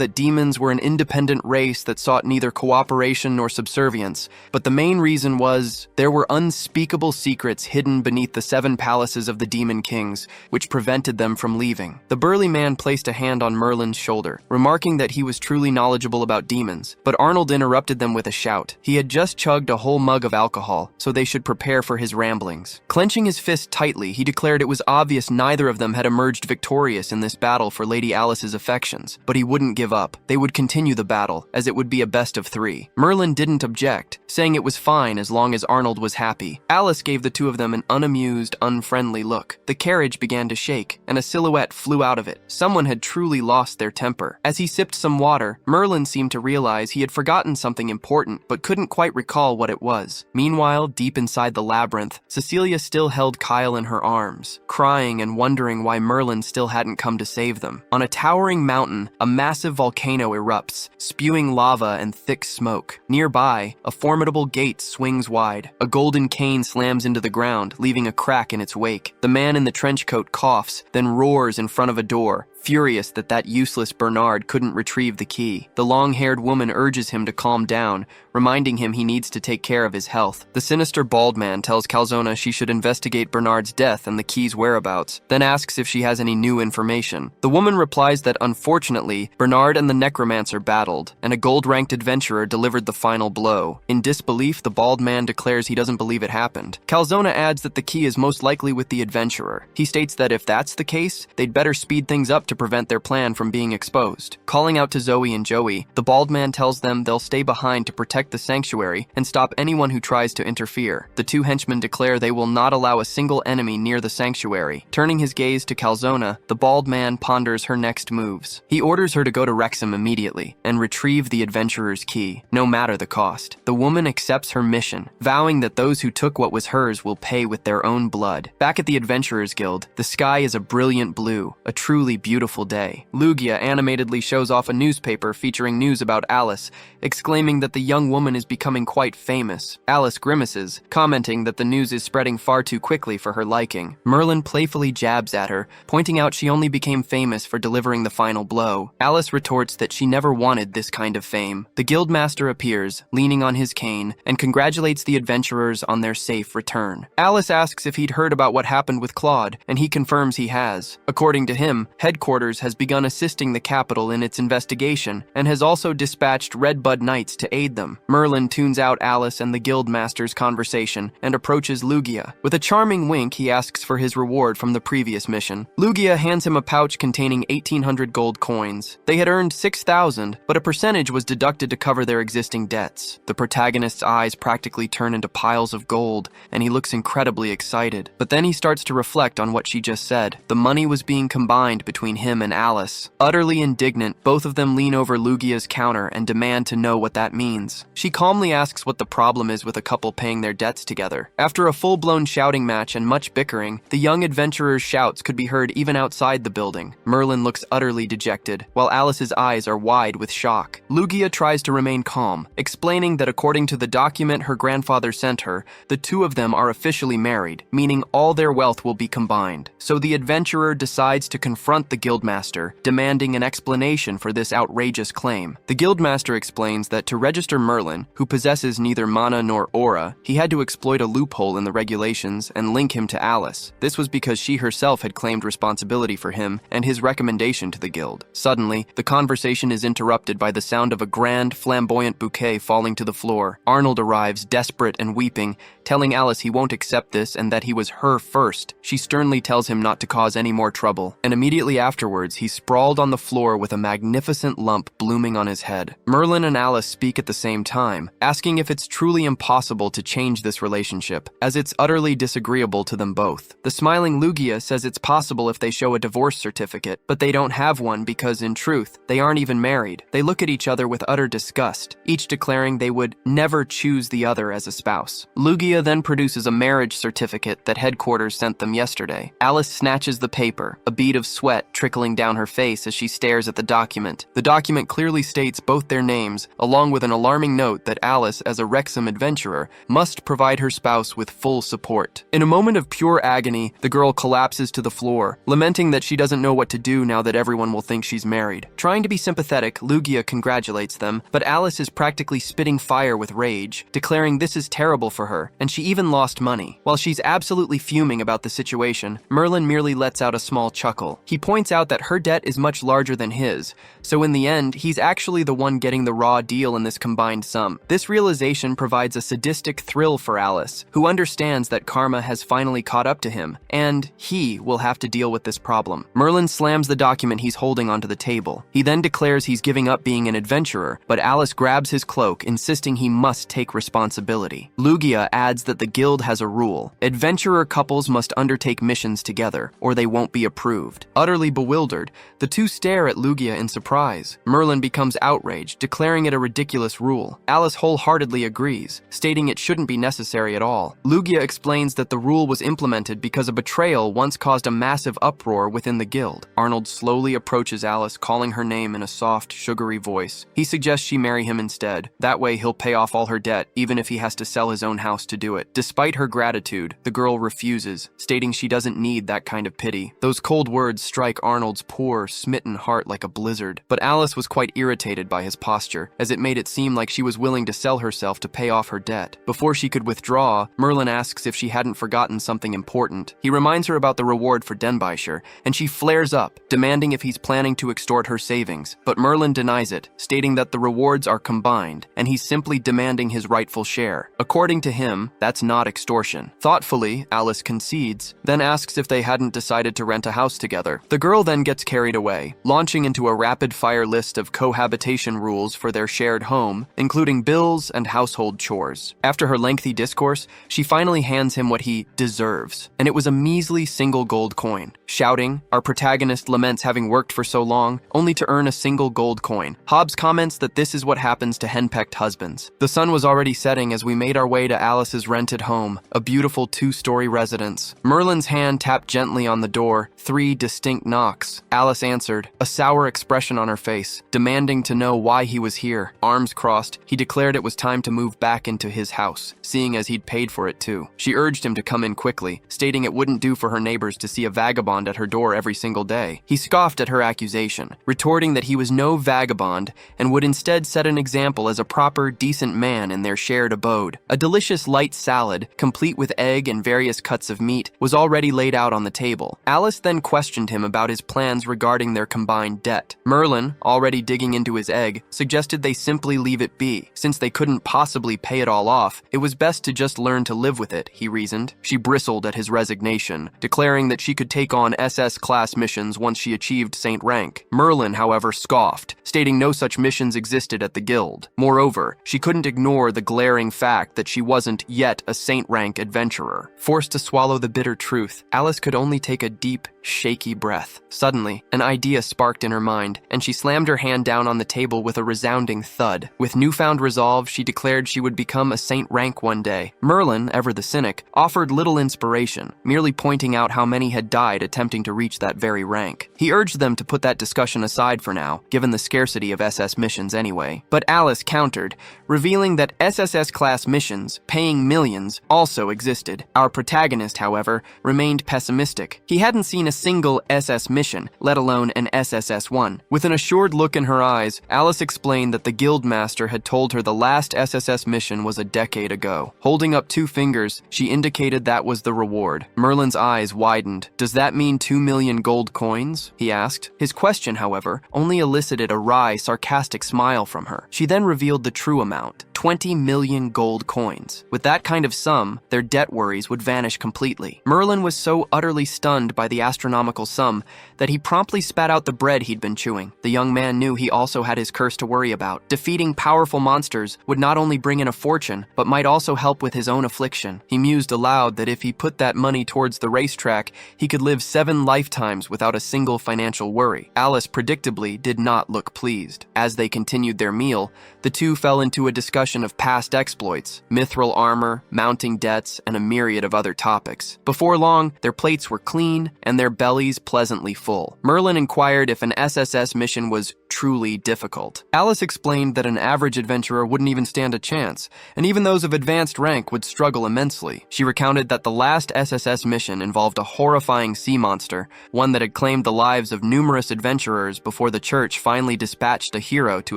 that demons were an independent race that sought neither cooperation nor subservience, but the main reason was there were unspeakable secrets hidden beneath the 7 palaces of the demon kings, which prevented them from leaving. The burly man placed a hand on Merlin's shoulder, remarking that he was truly knowledgeable about demons, but Arnold interrupted them with a shout. He had just chugged a whole mug of alcohol, so they should prepare for his ramblings. Clenching his fist tightly, he declared it was obvious neither of them had emerged victorious in this battle for Lady Alice's affections, but he wouldn't give up. They would continue the battle, as it would be a best of 3. Merlin didn't object, saying it was fine as long as Arnold was happy. Alice gave the two of them an unamused, unfriendly look. The carriage began to shake, and a silhouette flew out of it. Someone had truly lost their temper. As he sipped some water, Merlin seemed to realize he had forgotten something important, but couldn't quite recall what it was. Meanwhile, deep inside the labyrinth, Cecilia still held Kyle in her arms, crying and wondering why Merlin still hadn't come to save them. On a towering mountain, a massive volcano erupts, spewing lava and thick smoke. Nearby, a formidable gate swings wide. A golden cane slams into the ground, leaving a crack in its wake. The man in the trench coat coughs, then roars in front of a door, furious that useless Bernard couldn't retrieve the key. The long-haired woman urges him to calm down, reminding him he needs to take care of his health. The sinister bald man tells Calzona she should investigate Bernard's death and the key's whereabouts, then asks if she has any new information. The woman replies that unfortunately, Bernard and the necromancer battled, and a gold-ranked adventurer delivered the final blow. In disbelief, the bald man declares he doesn't believe it happened. Calzona adds that the key is most likely with the adventurer. He states that if that's the case, they'd better speed things up to prevent their plan from being exposed. Calling out to Zoe and Joey, the bald man tells them they'll stay behind to protect the sanctuary and stop anyone who tries to interfere. The 2 henchmen declare they will not allow a single enemy near the sanctuary. Turning his gaze to Calzona, the bald man ponders her next moves. He orders her to go to Wrexham immediately and retrieve the adventurer's key, no matter the cost. The woman accepts her mission, vowing that those who took what was hers will pay with their own blood. Back at the Adventurers Guild, the sky is a brilliant blue, a truly beautiful day. Lugia animatedly shows off a newspaper featuring news about Alice, exclaiming that the young woman is becoming quite famous. Alice grimaces, commenting that the news is spreading far too quickly for her liking. Merlin playfully jabs at her, pointing out she only became famous for delivering the final blow. Alice retorts that she never wanted this kind of fame. The guildmaster appears, leaning on his cane, and congratulates the adventurers on their safe return. Alice asks if he'd heard about what happened with Claude, and he confirms he has. According to him, headquarters headquarters has begun assisting the capital in its investigation and has also dispatched Redbud Knights to aid them. Merlin tunes out Alice and the Guildmaster's conversation and approaches Lugia. With a charming wink, he asks for his reward from the previous mission. Lugia hands him a pouch containing 1,800 gold coins. They had earned 6,000, but a percentage was deducted to cover their existing debts. The protagonist's eyes practically turn into piles of gold, and he looks incredibly excited. But then he starts to reflect on what she just said. The money was being combined between him and Alice. Utterly indignant, both of them lean over Lugia's counter and demand to know what that means. She calmly asks what the problem is with a couple paying their debts together. After a full-blown shouting match and much bickering, the young adventurer's shouts could be heard even outside the building. Merlin looks utterly dejected, while Alice's eyes are wide with shock. Lugia tries to remain calm, explaining that according to the document her grandfather sent her, the two of them are officially married, meaning all their wealth will be combined. So the adventurer decides to confront the Guildmaster, demanding an explanation for this outrageous claim. The Guildmaster explains that to register Merlin, who possesses neither mana nor aura, he had to exploit a loophole in the regulations and link him to Alice. This was because she herself had claimed responsibility for him and his recommendation to the guild. Suddenly, the conversation is interrupted by the sound of a grand, flamboyant bouquet falling to the floor. Arnold arrives, desperate and weeping, telling Alice he won't accept this and that he was her first. She sternly tells him not to cause any more trouble, and immediately afterwards, he's sprawled on the floor with a magnificent lump blooming on his head. Merlin and Alice speak at the same time, asking if it's truly impossible to change this relationship, as it's utterly disagreeable to them both. The smiling Lugia says it's possible if they show a divorce certificate, but they don't have one because, in truth, they aren't even married. They look at each other with utter disgust, each declaring they would never choose the other as a spouse. Lugia then produces a marriage certificate that headquarters sent them yesterday. Alice snatches the paper, a bead of sweat trickling down her face as she stares at the document. The document clearly states both their names, along with an alarming note that Alice, as a Wrexham adventurer, must provide her spouse with full support. In a moment of pure agony, the girl collapses to the floor, lamenting that she doesn't know what to do now that everyone will think she's married. Trying to be sympathetic, Lugia congratulates them, but Alice is practically spitting fire with rage, declaring this is terrible for her, and she even lost money. While she's absolutely fuming about the situation, Merlin merely lets out a small chuckle. He points out that her debt is much larger than his, so in the end, he's actually the one getting the raw deal in this combined sum. This realization provides a sadistic thrill for Alice, who understands that karma has finally caught up to him, and he will have to deal with this problem. Merlin slams the document he's holding onto the table. He then declares he's giving up being an adventurer, but Alice grabs his cloak, insisting he must take responsibility. Lugia adds that the guild has a rule. Adventurer couples must undertake missions together, or they won't be approved. Utterly bewildered, the two stare at Lugia in surprise. Merlin becomes outraged, declaring it a ridiculous rule. Alice wholeheartedly agrees, stating it shouldn't be necessary at all. Lugia explains that the rule was implemented because a betrayal once caused a massive uproar within the guild. Arnold slowly approaches Alice, calling her name in a soft, sugary voice. He suggests she marry him instead. That way he'll pay off all her debt, even if he has to sell his own house to do it. Despite her gratitude, the girl refuses, stating she doesn't need that kind of pity. Those cold words strike Arnold's poor, smitten heart like a blizzard. But Alice was quite irritated by his posture, as it made it seem like she was willing to sell herself to pay off her debt. Before she could withdraw, Merlin asks if she hadn't forgotten something important. He reminds her about the reward for Denbyshire, and she flares up, demanding if he's planning to extort her savings. But Merlin denies it, stating that the rewards are combined, and he's simply demanding his rightful share. According to him, that's not extortion. Thoughtfully, Alice concedes, then asks if they hadn't decided to rent a house together. The girl then gets carried away, launching into a rapid-fire list of cohabitation rules for their shared home, including bills and household chores. After her lengthy discourse, she finally hands him what he deserves, and it was a measly single gold coin. Shouting, our protagonist laments having worked for so long, only to earn a single gold coin. Hobbs comments that this is what happens to henpecked husbands. The sun was already setting as we made our way to Alice's rented home, a beautiful two-story residence. Merlin's hand tapped gently on the door, 3 distinct knocks. Alice answered, a sour expression on her face, demanding to know why he was here. Arms crossed, he declared it was time to move back into his house, seeing as he'd paid for it too. She urged him to come in quickly, stating it wouldn't do for her neighbors to see a vagabond at her door every single day. He scoffed at her accusation, retorting that he was no vagabond and would instead set an example as a proper, decent man in their shared abode. A delicious light salad, complete with egg and various cuts of meat, was already laid out on the table. Alice then questioned him about his plans regarding their combined debt. Merlin, already digging into his egg, suggested they simply leave it be. Since they couldn't possibly pay it all off, it was best to just learn to live with it, he reasoned. She bristled at his resignation, declaring that she could take on SS-class missions once she achieved Saint rank. Merlin, however, scoffed, stating no such missions existed at the guild. Moreover, she couldn't ignore the glaring fact that she wasn't yet a Saint rank adventurer. Forced to swallow the bitter truth, Alice could only take a deep, shaky breath. Suddenly, an idea sparked in her mind, and she slammed her hand down on the table with a resounding thud. With newfound resolve, she declared she would become a Saint rank one day. Merlin, ever the cynic, offered little inspiration, merely pointing out how many had died attempting to reach that very rank. He urged them to put that discussion aside for now, given the scarcity of SS missions anyway. But Alice countered, revealing that SSS-class missions, paying millions, also existed. Our protagonist, however, remained pessimistic. He hadn't seen a single SS mission, let alone an SSS-1. With an assured look in her eyes, Alice explained that the guildmaster had told her the last SSS mission was a decade ago. Holding up 2 fingers, she indicated that was the reward. Merlin's eyes widened. "Does that mean 2 million gold coins?" he asked. His question, however, only elicited a wry, sarcastic smile from her. She then revealed the true amount: 20 million gold coins. With that kind of sum, their debt worries would vanish completely. Merlin was so utterly stunned by the astronomical sum that he promptly spat out the bread he'd been chewing. The young man knew he also had his curse to worry about. Defeating powerful monsters would not only bring in a fortune, but might also help with his own affliction. He mused aloud that if he put that money towards the racetrack, he could live 7 lifetimes without a single financial worry. Alice predictably did not look pleased. As they continued their meal, the two fell into a discussion of past exploits, mithril armor, mounting debts, and a myriad of other topics. Before long, their plates were clean and their bellies pleasantly full. Merlin inquired if an SSS mission was truly difficult. Alice explained that an average adventurer wouldn't even stand a chance, and even those of advanced rank would struggle immensely. She recounted that the last SSS mission involved a horrifying sea monster, one that had claimed the lives of numerous adventurers before the church finally dispatched a hero to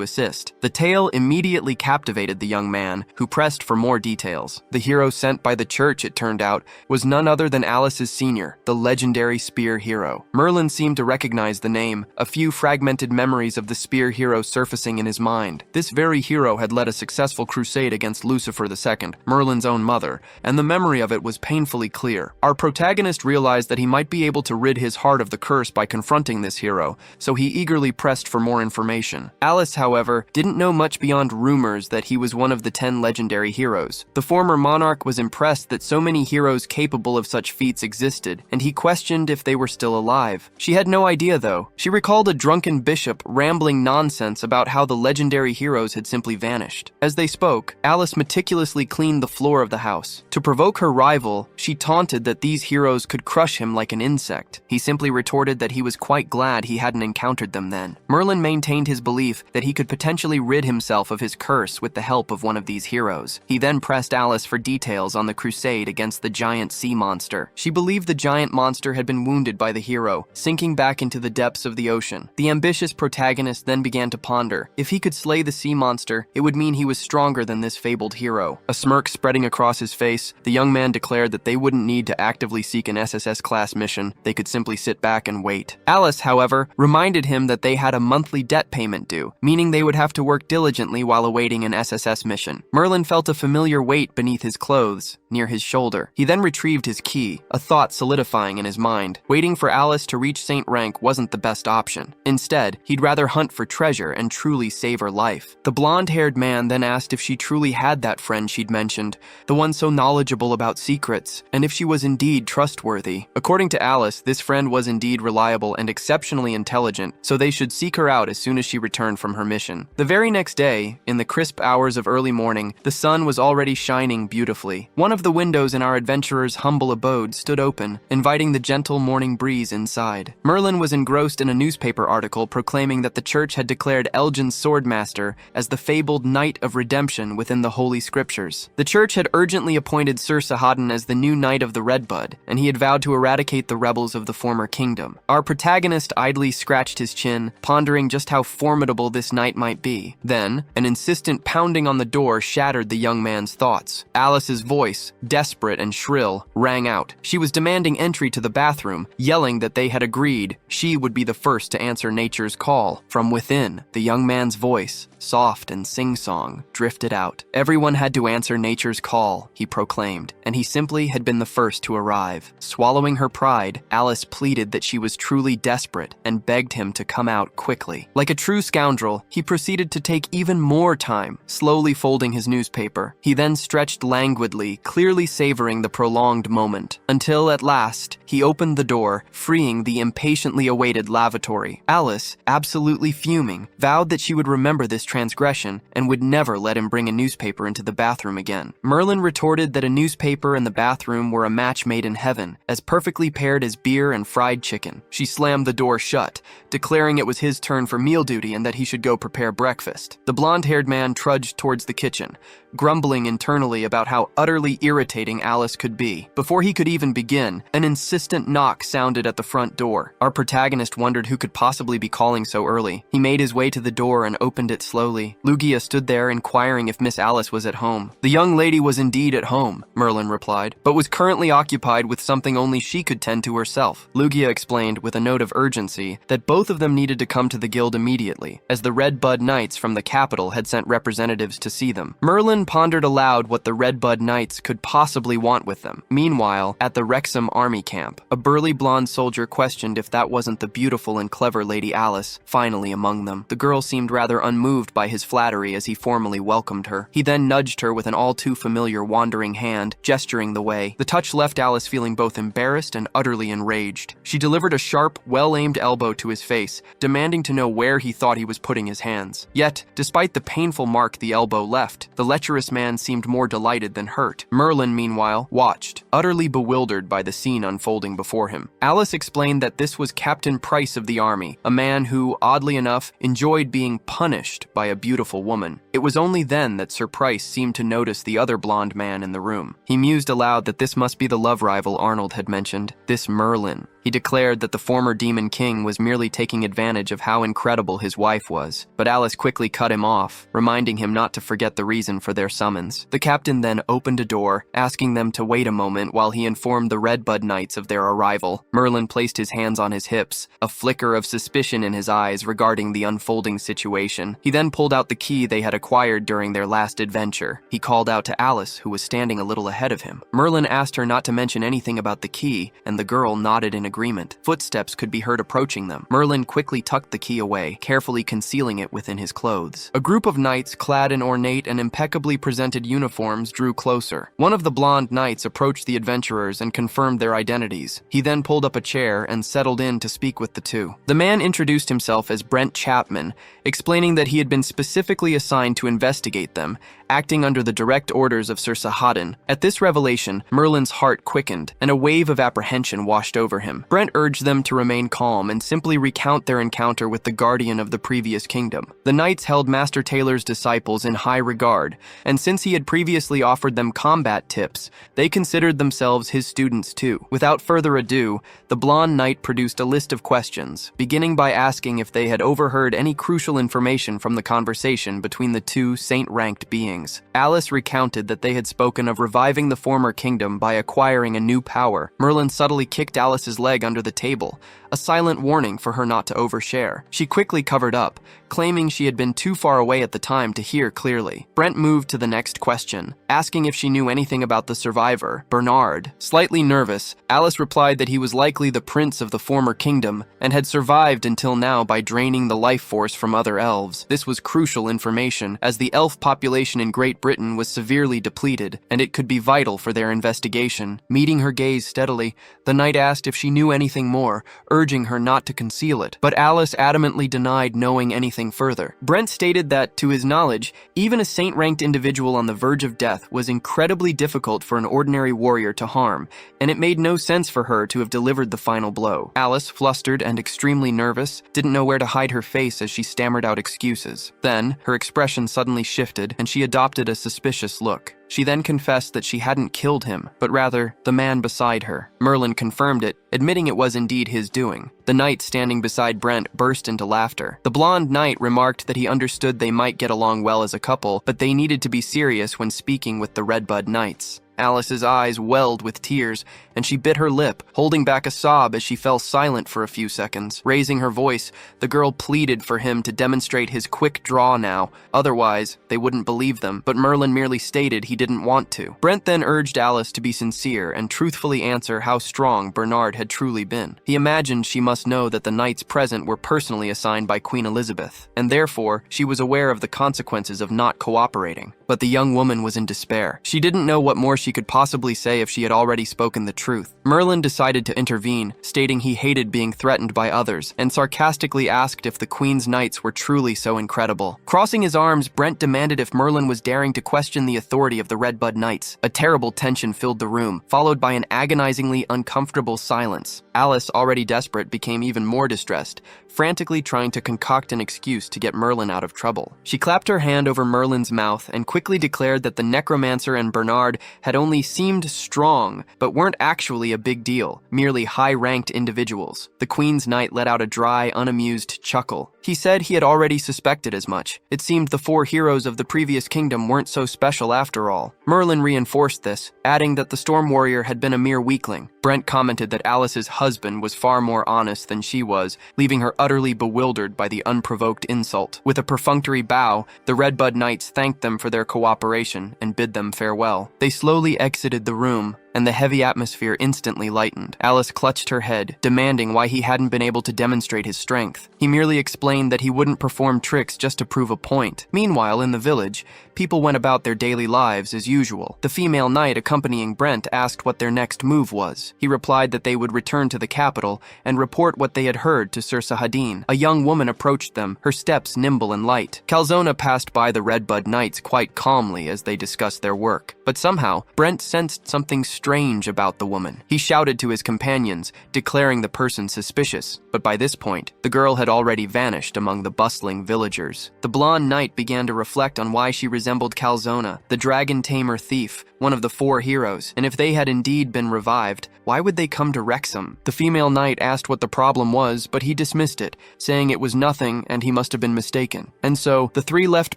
assist. The tale immediately captivated the young man, who pressed for more details. The hero sent by the church, it turned out, was none other than Alice's senior, the legendary spear hero. Merlin seemed to recognize the name, a few fragmented memories of the spear hero surfacing in his mind. This very hero had led a successful crusade against Lucifer II, Merlin's own mother, and the memory of it was painfully clear. Our protagonist realized that he might be able to rid his heart of the curse by confronting this hero, so he eagerly pressed for more information. Alice, however, didn't know much beyond rumors that he was one of the 10 legendary heroes. The former monarch was impressed that so many heroes capable of such feats existed, and he questioned if they were still alive. She had no idea, though. She recalled a drunken bishop rambling nonsense about how the legendary heroes had simply vanished. As they spoke, Alice meticulously cleaned the floor of the house. To provoke her rival, she taunted that these heroes could crush him like an insect. He simply retorted that he was quite glad he hadn't encountered them then. Merlin maintained his belief that he could potentially rid himself of his curse with the help of one of these heroes. He then pressed Alice for details on the crusade against the giant sea monster. She believed the giant monster had been wounded by the hero, sinking back into the depths of the ocean. The ambitious protagonist then began to ponder. If he could slay the sea monster, it would mean he was stronger than this fabled hero. A smirk spreading across his face, the young man declared that they wouldn't need to actively seek an SSS-class mission. They could simply sit back and wait. Alice, however, reminded him that they had a monthly debt payment due, meaning they would have to work diligently while awaiting an SSS mission. Merlin felt a familiar weight beneath his clothes, near his shoulder. He then retrieved his key, a thought solidifying in his mind. Waiting for Alice to reach Saint rank wasn't the best option. Instead, he'd rather hunt for treasure and truly save her life. The blonde-haired man then asked if she truly had that friend she'd mentioned, the one so knowledgeable about secrets, and if she was indeed trustworthy. According to Alice, this friend was indeed reliable and exceptionally intelligent, so they should seek her out as soon as she returned from her mission. The very next day, in the crisp hours of early morning, the sun was already shining beautifully. One of the windows in our adventurer's humble abode stood open, inviting the gentle morning breeze inside. Merlin was engrossed in a newspaper article proclaiming that the church had declared Elgin's swordmaster as the fabled Knight of Redemption within the Holy Scriptures. The church had urgently appointed Sir Sahaden as the new Knight of the Redbud, and he had vowed to eradicate the rebels of the former kingdom. Our protagonist idly scratched his chin, pondering just how formidable this knight might be. Then, an insistent pounding on the door shattered the young man's thoughts. Alice's voice, desperate and shrill, rang out. She was demanding entry to the bathroom, yelling that they had agreed she would be the first to answer nature's call. From within, the young man's voice, soft and sing-song, drifted out. Everyone had to answer nature's call, he proclaimed, and he simply had been the first to arrive. Swallowing her pride, Alice pleaded that she was truly desperate and begged him to come out quickly. Like a true scoundrel, he proceeded to take even more time, slowly folding his newspaper. He then stretched languidly, clearly savoring the prolonged moment, until at last he opened the door, freeing the impatiently awaited lavatory. Alice, absolutely fuming, vowed that she would remember this transgression and would never let him bring a newspaper into the bathroom again. Merlin retorted that a newspaper and the bathroom were a match made in heaven, as perfectly paired as beer and fried chicken. She slammed the door shut, declaring it was his turn for meal duty and that he should go prepare breakfast. The blonde-haired man trudged towards the kitchen, grumbling internally about how utterly irritating Alice could be. Before he could even begin, an insistent knock sounded at the front door. Our protagonist wondered who could possibly be calling so early. He made his way to the door and opened it slowly. Lugia stood there inquiring if Miss Alice was at home. The young lady was indeed at home, Merlin replied, but was currently occupied with something only she could tend to herself. Lugia explained with a note of urgency that both of them needed to come to the guild immediately, as the Redbud Knights from the capital had sent representatives to see them. Merlin pondered aloud what the Redbud Knights could possibly want with them. Meanwhile, at the Wrexham army camp, a burly blonde soldier questioned if that wasn't the beautiful and clever Lady Alice, finally among them. The girl seemed rather unmoved by his flattery as he formally welcomed her. He then nudged her with an all-too-familiar wandering hand, gesturing the way. The touch left Alice feeling both embarrassed and utterly enraged. She delivered a sharp, well-aimed elbow to his face, demanding to know where he thought he was putting his hands. Yet, despite the painful mark the elbow left, the lecherous man seemed more delighted than hurt. Merlin, meanwhile, watched, utterly bewildered by the scene unfolding before him. Alice explained that this was Captain Price of the army, a man who, oddly enough, enjoyed being punished by a beautiful woman. It was only then that Sir Price seemed to notice the other blonde man in the room. He mused aloud that this must be the love rival Arnold had mentioned, this Merlin. He declared that the former Demon King was merely taking advantage of how incredible his wife was, but Alice quickly cut him off, reminding him not to forget the reason for their summons. The captain then opened a door, asking them to wait a moment while he informed the Redbud Knights of their arrival. Merlin placed his hands on his hips, a flicker of suspicion in his eyes regarding the unfolding situation. He then pulled out the key they had acquired during their last adventure. He called out to Alice, who was standing a little ahead of him. Merlin asked her not to mention anything about the key, and the girl nodded in agreement. Footsteps could be heard approaching them. Merlin quickly tucked the key away, carefully concealing it within his clothes. A group of knights clad in ornate and impeccably presented uniforms drew closer. One of the blonde knights approached the adventurers and confirmed their identities. He then pulled up a chair and settled in to speak with the two. The man introduced himself as Brent Chapman, explaining that he had been specifically assigned to investigate them, acting under the direct orders of Sir Sahaden. At this revelation, Merlin's heart quickened, and a wave of apprehension washed over him. Brent urged them to remain calm and simply recount their encounter with the guardian of the previous kingdom. The knights held Master Taylor's disciples in high regard, and since he had previously offered them combat tips, they considered themselves his students too. Without further ado, the blonde knight produced a list of questions, beginning by asking if they had overheard any crucial information from the conversation between the two saint-ranked beings. Alice recounted that they had spoken of reviving the former kingdom by acquiring a new power. Merlin subtly kicked Alice's leg under the table, a silent warning for her not to overshare. She quickly covered up, claiming she had been too far away at the time to hear clearly. Brent moved to the next question, asking if she knew anything about the survivor, Bernard. Slightly nervous, Alice replied that he was likely the prince of the former kingdom and had survived until now by draining the life force from other elves. This was crucial information, as the elf population in Great Britain was severely depleted, and it could be vital for their investigation. Meeting her gaze steadily, the knight asked if she knew anything more, urging her not to conceal it. But Alice adamantly denied knowing anything further. Brent stated that, to his knowledge, even a saint-ranked individual on the verge of death was incredibly difficult for an ordinary warrior to harm, and it made no sense for her to have delivered the final blow. Alice, flustered and extremely nervous, didn't know where to hide her face as she stammered out excuses. Then, her expression suddenly shifted, and she adopted a suspicious look. She then confessed that she hadn't killed him, but rather the man beside her. Merlin confirmed it, admitting it was indeed his doing. The knight standing beside Brent burst into laughter. The blonde knight remarked that he understood they might get along well as a couple, but they needed to be serious when speaking with the Redbud Knights. Alice's eyes welled with tears, and she bit her lip, holding back a sob as she fell silent for a few seconds. Raising her voice, the girl pleaded for him to demonstrate his quick draw now, otherwise they wouldn't believe them, but Merlin merely stated he didn't want to. Brent then urged Alice to be sincere and truthfully answer how strong Bernard had truly been. He imagined she must know that the knights present were personally assigned by Queen Elizabeth, and therefore she was aware of the consequences of not cooperating. But the young woman was in despair. She didn't know what more she could possibly say if she had already spoken the truth. Merlin decided to intervene, stating he hated being threatened by others, and sarcastically asked if the Queen's knights were truly so incredible. Crossing his arms, Brent demanded if Merlin was daring to question the authority of the Redbud Knights. A terrible tension filled the room, followed by an agonizingly uncomfortable silence. Alice, already desperate, became even more distressed, frantically trying to concoct an excuse to get Merlin out of trouble. She clapped her hand over Merlin's mouth and quickly declared that the necromancer and Bernard had only seemed strong, but weren't actually a big deal, merely high-ranked individuals. The Queen's Knight let out a dry, unamused chuckle. He said he had already suspected as much. It seemed the four heroes of the previous kingdom weren't so special after all. Merlin reinforced this, adding that the Storm Warrior had been a mere weakling. Brent commented that Alice's husband was far more honest than she was, leaving her utterly bewildered by the unprovoked insult. With a perfunctory bow, the Redbud Knights thanked them for their cooperation and bid them farewell. They slowly exited the room, and the heavy atmosphere instantly lightened. Alice clutched her head, demanding why he hadn't been able to demonstrate his strength. He merely explained that he wouldn't perform tricks just to prove a point. Meanwhile, in the village, people went about their daily lives as usual. The female knight accompanying Brent asked what their next move was. He replied that they would return to the capital and report what they had heard to Sir Sahadin. A young woman approached them, her steps nimble and light. Calzona passed by the Redbud Knights quite calmly as they discussed their work. But somehow, Brent sensed something strange about the woman. He shouted to his companions, declaring the person suspicious, but by this point, the girl had already vanished among the bustling villagers. The blonde knight began to reflect on why she resembled Calzona, the dragon tamer thief, one of the four heroes, and if they had indeed been revived, why would they come to Wrexham? The female knight asked what the problem was, but he dismissed it, saying it was nothing and he must have been mistaken. And so, the three left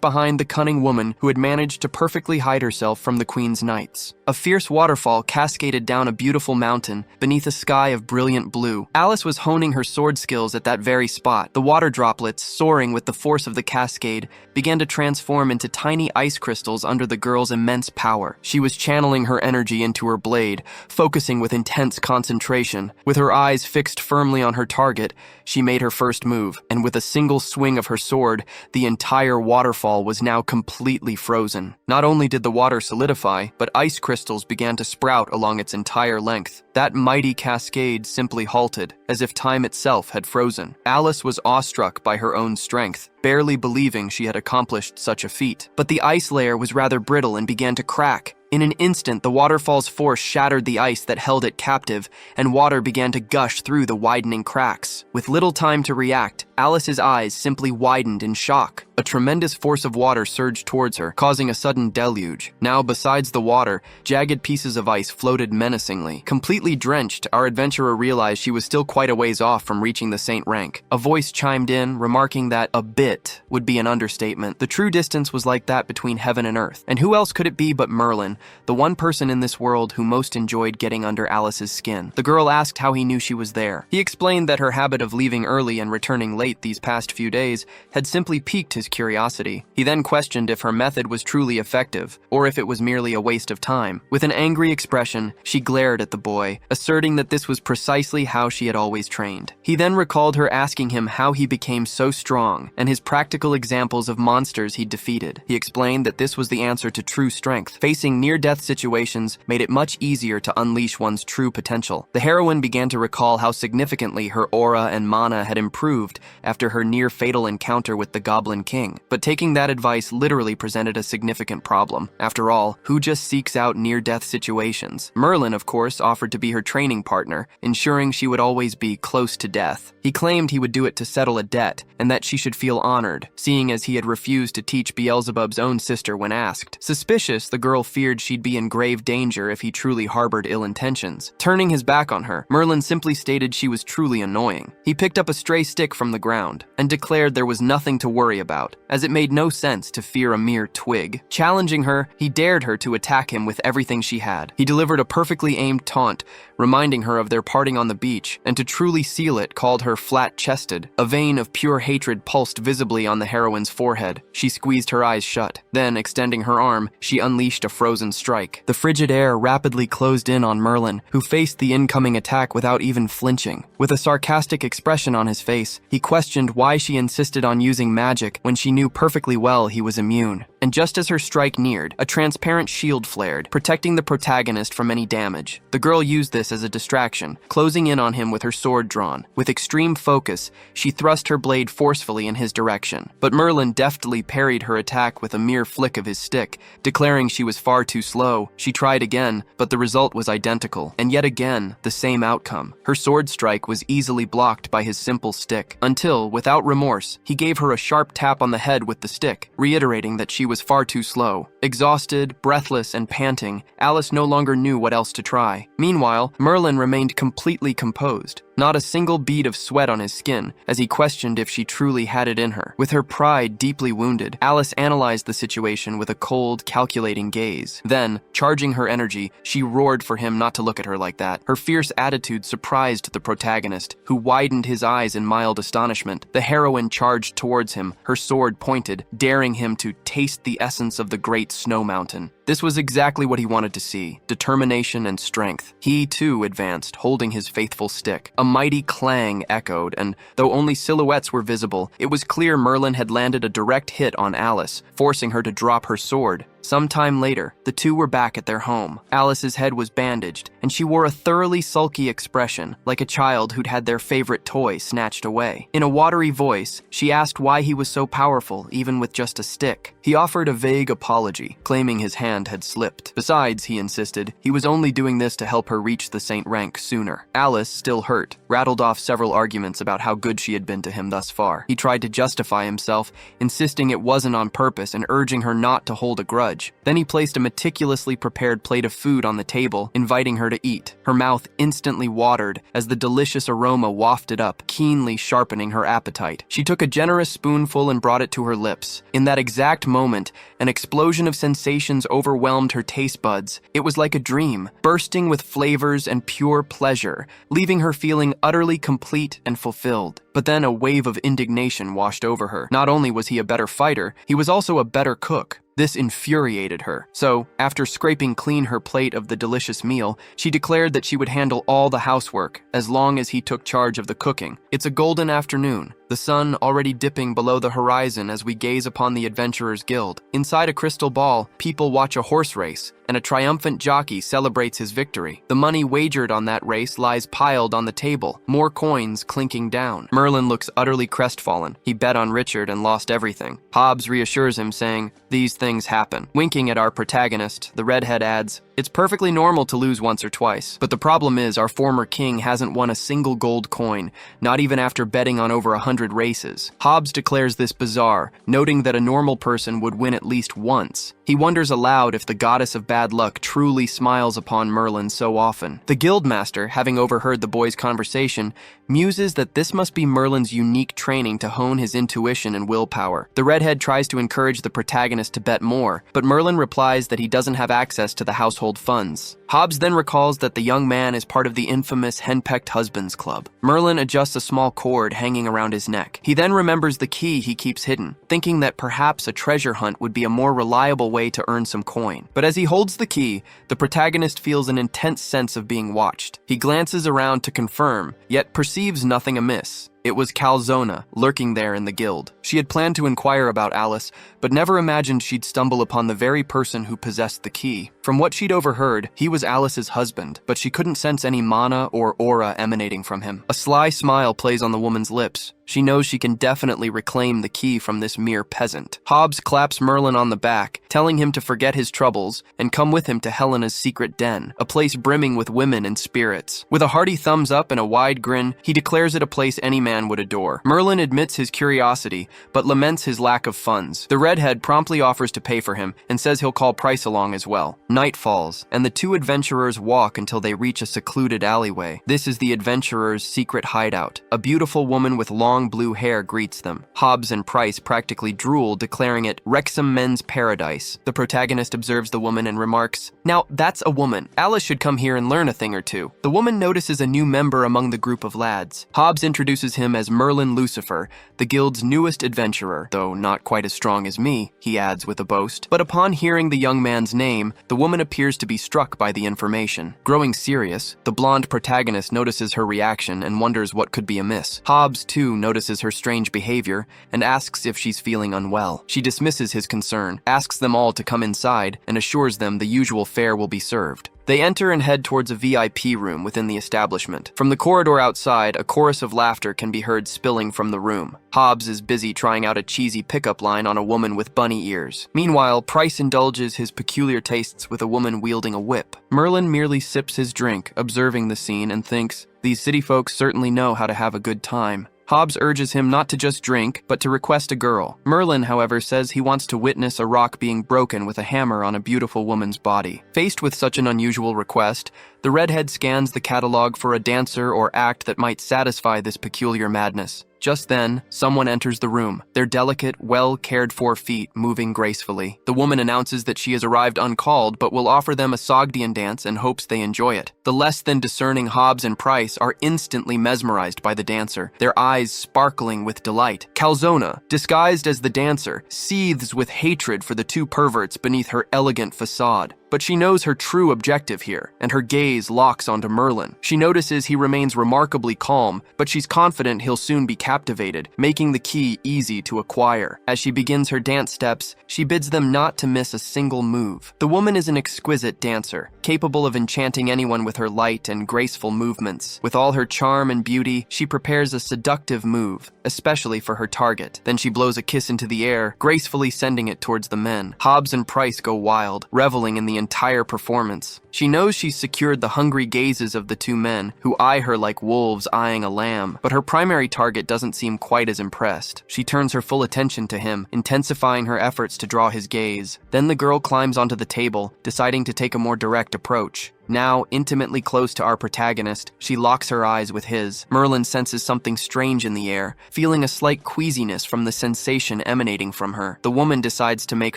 behind the cunning woman who had managed to perfectly hide herself from the Queen's knights. A fierce waterfall cascaded down a beautiful mountain beneath a sky of brilliant blue. Alice was honing her sword skills at that very spot. The water droplets, soaring with the force of the cascade, began to transform into tiny ice crystals under the girl's immense power. She was channeling her energy into her blade, focusing with intense concentration. With her eyes fixed firmly on her target, she made her first move, and with a single swing of her sword, the entire waterfall was now completely frozen. Not only did the water solidify, but ice crystals began to sprout along its entire length. That mighty cascade simply halted, as if time itself had frozen. Alice was awestruck by her own strength, barely believing she had accomplished such a feat. But the ice layer was rather brittle and began to crack. In an instant, the waterfall's force shattered the ice that held it captive, and water began to gush through the widening cracks. With little time to react, Alice's eyes simply widened in shock. A tremendous force of water surged towards her, causing a sudden deluge. Now, besides the water, jagged pieces of ice floated menacingly. Completely drenched, our adventurer realized she was still quite a ways off from reaching the saint rank. A voice chimed in, remarking that a bit would be an understatement. The true distance was like that between heaven and earth. And who else could it be but Merlin, the one person in this world who most enjoyed getting under Alice's skin? The girl asked how he knew she was there. He explained that her habit of leaving early and returning late fight these past few days had simply piqued his curiosity. He then questioned if her method was truly effective, or if it was merely a waste of time. With an angry expression, she glared at the boy, asserting that this was precisely how she had always trained. He then recalled her asking him how he became so strong, and his practical examples of monsters he'd defeated. He explained that this was the answer to true strength. Facing near-death situations made it much easier to unleash one's true potential. The heroine began to recall how significantly her aura and mana had improved after her near-fatal encounter with the Goblin King. But taking that advice literally presented a significant problem. After all, who just seeks out near-death situations? Merlin, of course, offered to be her training partner, ensuring she would always be close to death. He claimed he would do it to settle a debt, and that she should feel honored, seeing as he had refused to teach Beelzebub's own sister when asked. Suspicious, the girl feared she'd be in grave danger if he truly harbored ill intentions. Turning his back on her, Merlin simply stated she was truly annoying. He picked up a stray stick from the ground and declared there was nothing to worry about, as it made no sense to fear a mere twig. Challenging her, he dared her to attack him with everything she had. He delivered a perfectly aimed taunt, reminding her of their parting on the beach, and to truly seal it, called her flat-chested. A vein of pure hatred pulsed visibly on the heroine's forehead. She squeezed her eyes shut. Then, extending her arm, she unleashed a frozen strike. The frigid air rapidly closed in on Merlin, who faced the incoming attack without even flinching. With a sarcastic expression on his face, he questioned why she insisted on using magic when she knew perfectly well he was immune. And just as her strike neared, a transparent shield flared, protecting the protagonist from any damage. The girl used this as a distraction, closing in on him with her sword drawn. With extreme focus, she thrust her blade forcefully in his direction. But Merlin deftly parried her attack with a mere flick of his stick, declaring she was far too slow. She tried again, but the result was identical, and yet again, the same outcome. Her sword strike was easily blocked by his simple stick, until, without remorse, he gave her a sharp tap on the head with the stick, reiterating that she was far too slow. Exhausted, breathless, and panting, Alice no longer knew what else to try. Meanwhile, Merlin remained completely composed, not a single bead of sweat on his skin, as he questioned if she truly had it in her. With her pride deeply wounded, Alice analyzed the situation with a cold, calculating gaze. Then, charging her energy, she roared for him not to look at her like that. Her fierce attitude surprised the protagonist, who widened his eyes in mild astonishment. The heroine charged towards him, her sword pointed, daring him to taste the essence of the great snow mountain. This was exactly what he wanted to see, determination and strength. He, too, advanced, holding his faithful stick. A mighty clang echoed, and though only silhouettes were visible, it was clear Merlin had landed a direct hit on Alice, forcing her to drop her sword. Sometime later, the two were back at their home. Alice's head was bandaged, and she wore a thoroughly sulky expression, like a child who'd had their favorite toy snatched away. In a watery voice, she asked why he was so powerful, even with just a stick. He offered a vague apology, claiming his hand had slipped. Besides, he insisted, he was only doing this to help her reach the saint rank sooner. Alice, still hurt, rattled off several arguments about how good she had been to him thus far. He tried to justify himself, insisting it wasn't on purpose and urging her not to hold a grudge. Then he placed a meticulously prepared plate of food on the table, inviting her to eat. Her mouth instantly watered as the delicious aroma wafted up, keenly sharpening her appetite. She took a generous spoonful and brought it to her lips. In that exact moment, an explosion of sensations overwhelmed her taste buds. It was like a dream, bursting with flavors and pure pleasure, leaving her feeling utterly complete and fulfilled. But then a wave of indignation washed over her. Not only was he a better fighter, he was also a better cook. This infuriated her. So, after scraping clean her plate of the delicious meal, she declared that she would handle all the housework, as long as he took charge of the cooking. It's a golden afternoon, the sun already dipping below the horizon as we gaze upon the Adventurers Guild. Inside a crystal ball, people watch a horse race, and a triumphant jockey celebrates his victory. The money wagered on that race lies piled on the table, more coins clinking down. Merlin looks utterly crestfallen. He bet on Richard and lost everything. Hobbs reassures him, saying, "These things happen." Winking at our protagonist, the redhead adds, "It's perfectly normal to lose once or twice, but the problem is our former king hasn't won a single gold coin, not even after betting on over 100 races." Hobbs declares this bizarre, noting that a normal person would win at least once. He wonders aloud if the goddess of bad luck truly smiles upon Merlin so often. The guildmaster, having overheard the boy's conversation, muses that this must be Merlin's unique training to hone his intuition and willpower. The redhead tries to encourage the protagonist to bet more, but Merlin replies that he doesn't have access to the household funds. Hobbs then recalls that the young man is part of the infamous Henpecked Husbands Club. Merlin adjusts a small cord hanging around his neck. He then remembers the key he keeps hidden, thinking that perhaps a treasure hunt would be a more reliable way to earn some coin. But as he holds the key, the protagonist feels an intense sense of being watched. He glances around to confirm, yet perceives nothing amiss. It was Calzona, lurking there in the guild. She had planned to inquire about Alice, but never imagined she'd stumble upon the very person who possessed the key. From what she'd overheard, he was Alice's husband, but she couldn't sense any mana or aura emanating from him. A sly smile plays on the woman's lips. She knows she can definitely reclaim the key from this mere peasant. Hobbs claps Merlin on the back, telling him to forget his troubles and come with him to Helena's secret den, a place brimming with women and spirits. With a hearty thumbs up and a wide grin, he declares it a place any man would adore. Merlin admits his curiosity, but laments his lack of funds. The redhead promptly offers to pay for him and says he'll call Price along as well. Night falls, and the two adventurers walk until they reach a secluded alleyway. This is the adventurers' secret hideout. A beautiful woman with long blue hair greets them. Hobbs and Price practically drool, declaring it Wrexham Men's Paradise. The protagonist observes the woman and remarks, "Now, that's a woman. Alice should come here and learn a thing or two." The woman notices a new member among the group of lads. Hobbs introduces him as Merlin Lucifer, the guild's newest adventurer, though not quite as strong as me, he adds with a boast. But upon hearing the young man's name, the woman appears to be struck by the information. Growing serious, the blonde protagonist notices her reaction and wonders what could be amiss. Hobbs, too, notices her strange behavior and asks if she's feeling unwell. She dismisses his concern, asks them all to come inside, and assures them the usual fare will be served. They enter and head towards a VIP room within the establishment. From the corridor outside, a chorus of laughter can be heard spilling from the room. Hobbs is busy trying out a cheesy pickup line on a woman with bunny ears. Meanwhile, Price indulges his peculiar tastes with a woman wielding a whip. Merlin merely sips his drink, observing the scene, and thinks, "These city folks certainly know how to have a good time." Hobbs urges him not to just drink, but to request a girl. Merlin, however, says he wants to witness a rock being broken with a hammer on a beautiful woman's body. Faced with such an unusual request, the redhead scans the catalog for a dancer or act that might satisfy this peculiar madness. Just then, someone enters the room, their delicate, well-cared-for feet moving gracefully. The woman announces that she has arrived uncalled, but will offer them a Sogdian dance and hopes they enjoy it. The less than discerning Hobbs and Price are instantly mesmerized by the dancer, their eyes sparkling with delight. Calzona, disguised as the dancer, seethes with hatred for the two perverts beneath her elegant facade. But she knows her true objective here, and her gaze locks onto Merlin. She notices he remains remarkably calm, but she's confident he'll soon be captivated, making the key easy to acquire. As she begins her dance steps, she bids them not to miss a single move. The woman is an exquisite dancer, capable of enchanting anyone with her light and graceful movements. With all her charm and beauty, she prepares a seductive move, especially for her target. Then she blows a kiss into the air, gracefully sending it towards the men. Hobbs and Price go wild, reveling in the entire performance. She knows she's secured the hungry gazes of the two men, who eye her like wolves eyeing a lamb, but her primary target doesn't seem quite as impressed. She turns her full attention to him, intensifying her efforts to draw his gaze. Then the girl climbs onto the table, deciding to take a more direct approach. Now, intimately close to our protagonist, she locks her eyes with his. Merlin senses something strange in the air, feeling a slight queasiness from the sensation emanating from her. The woman decides to make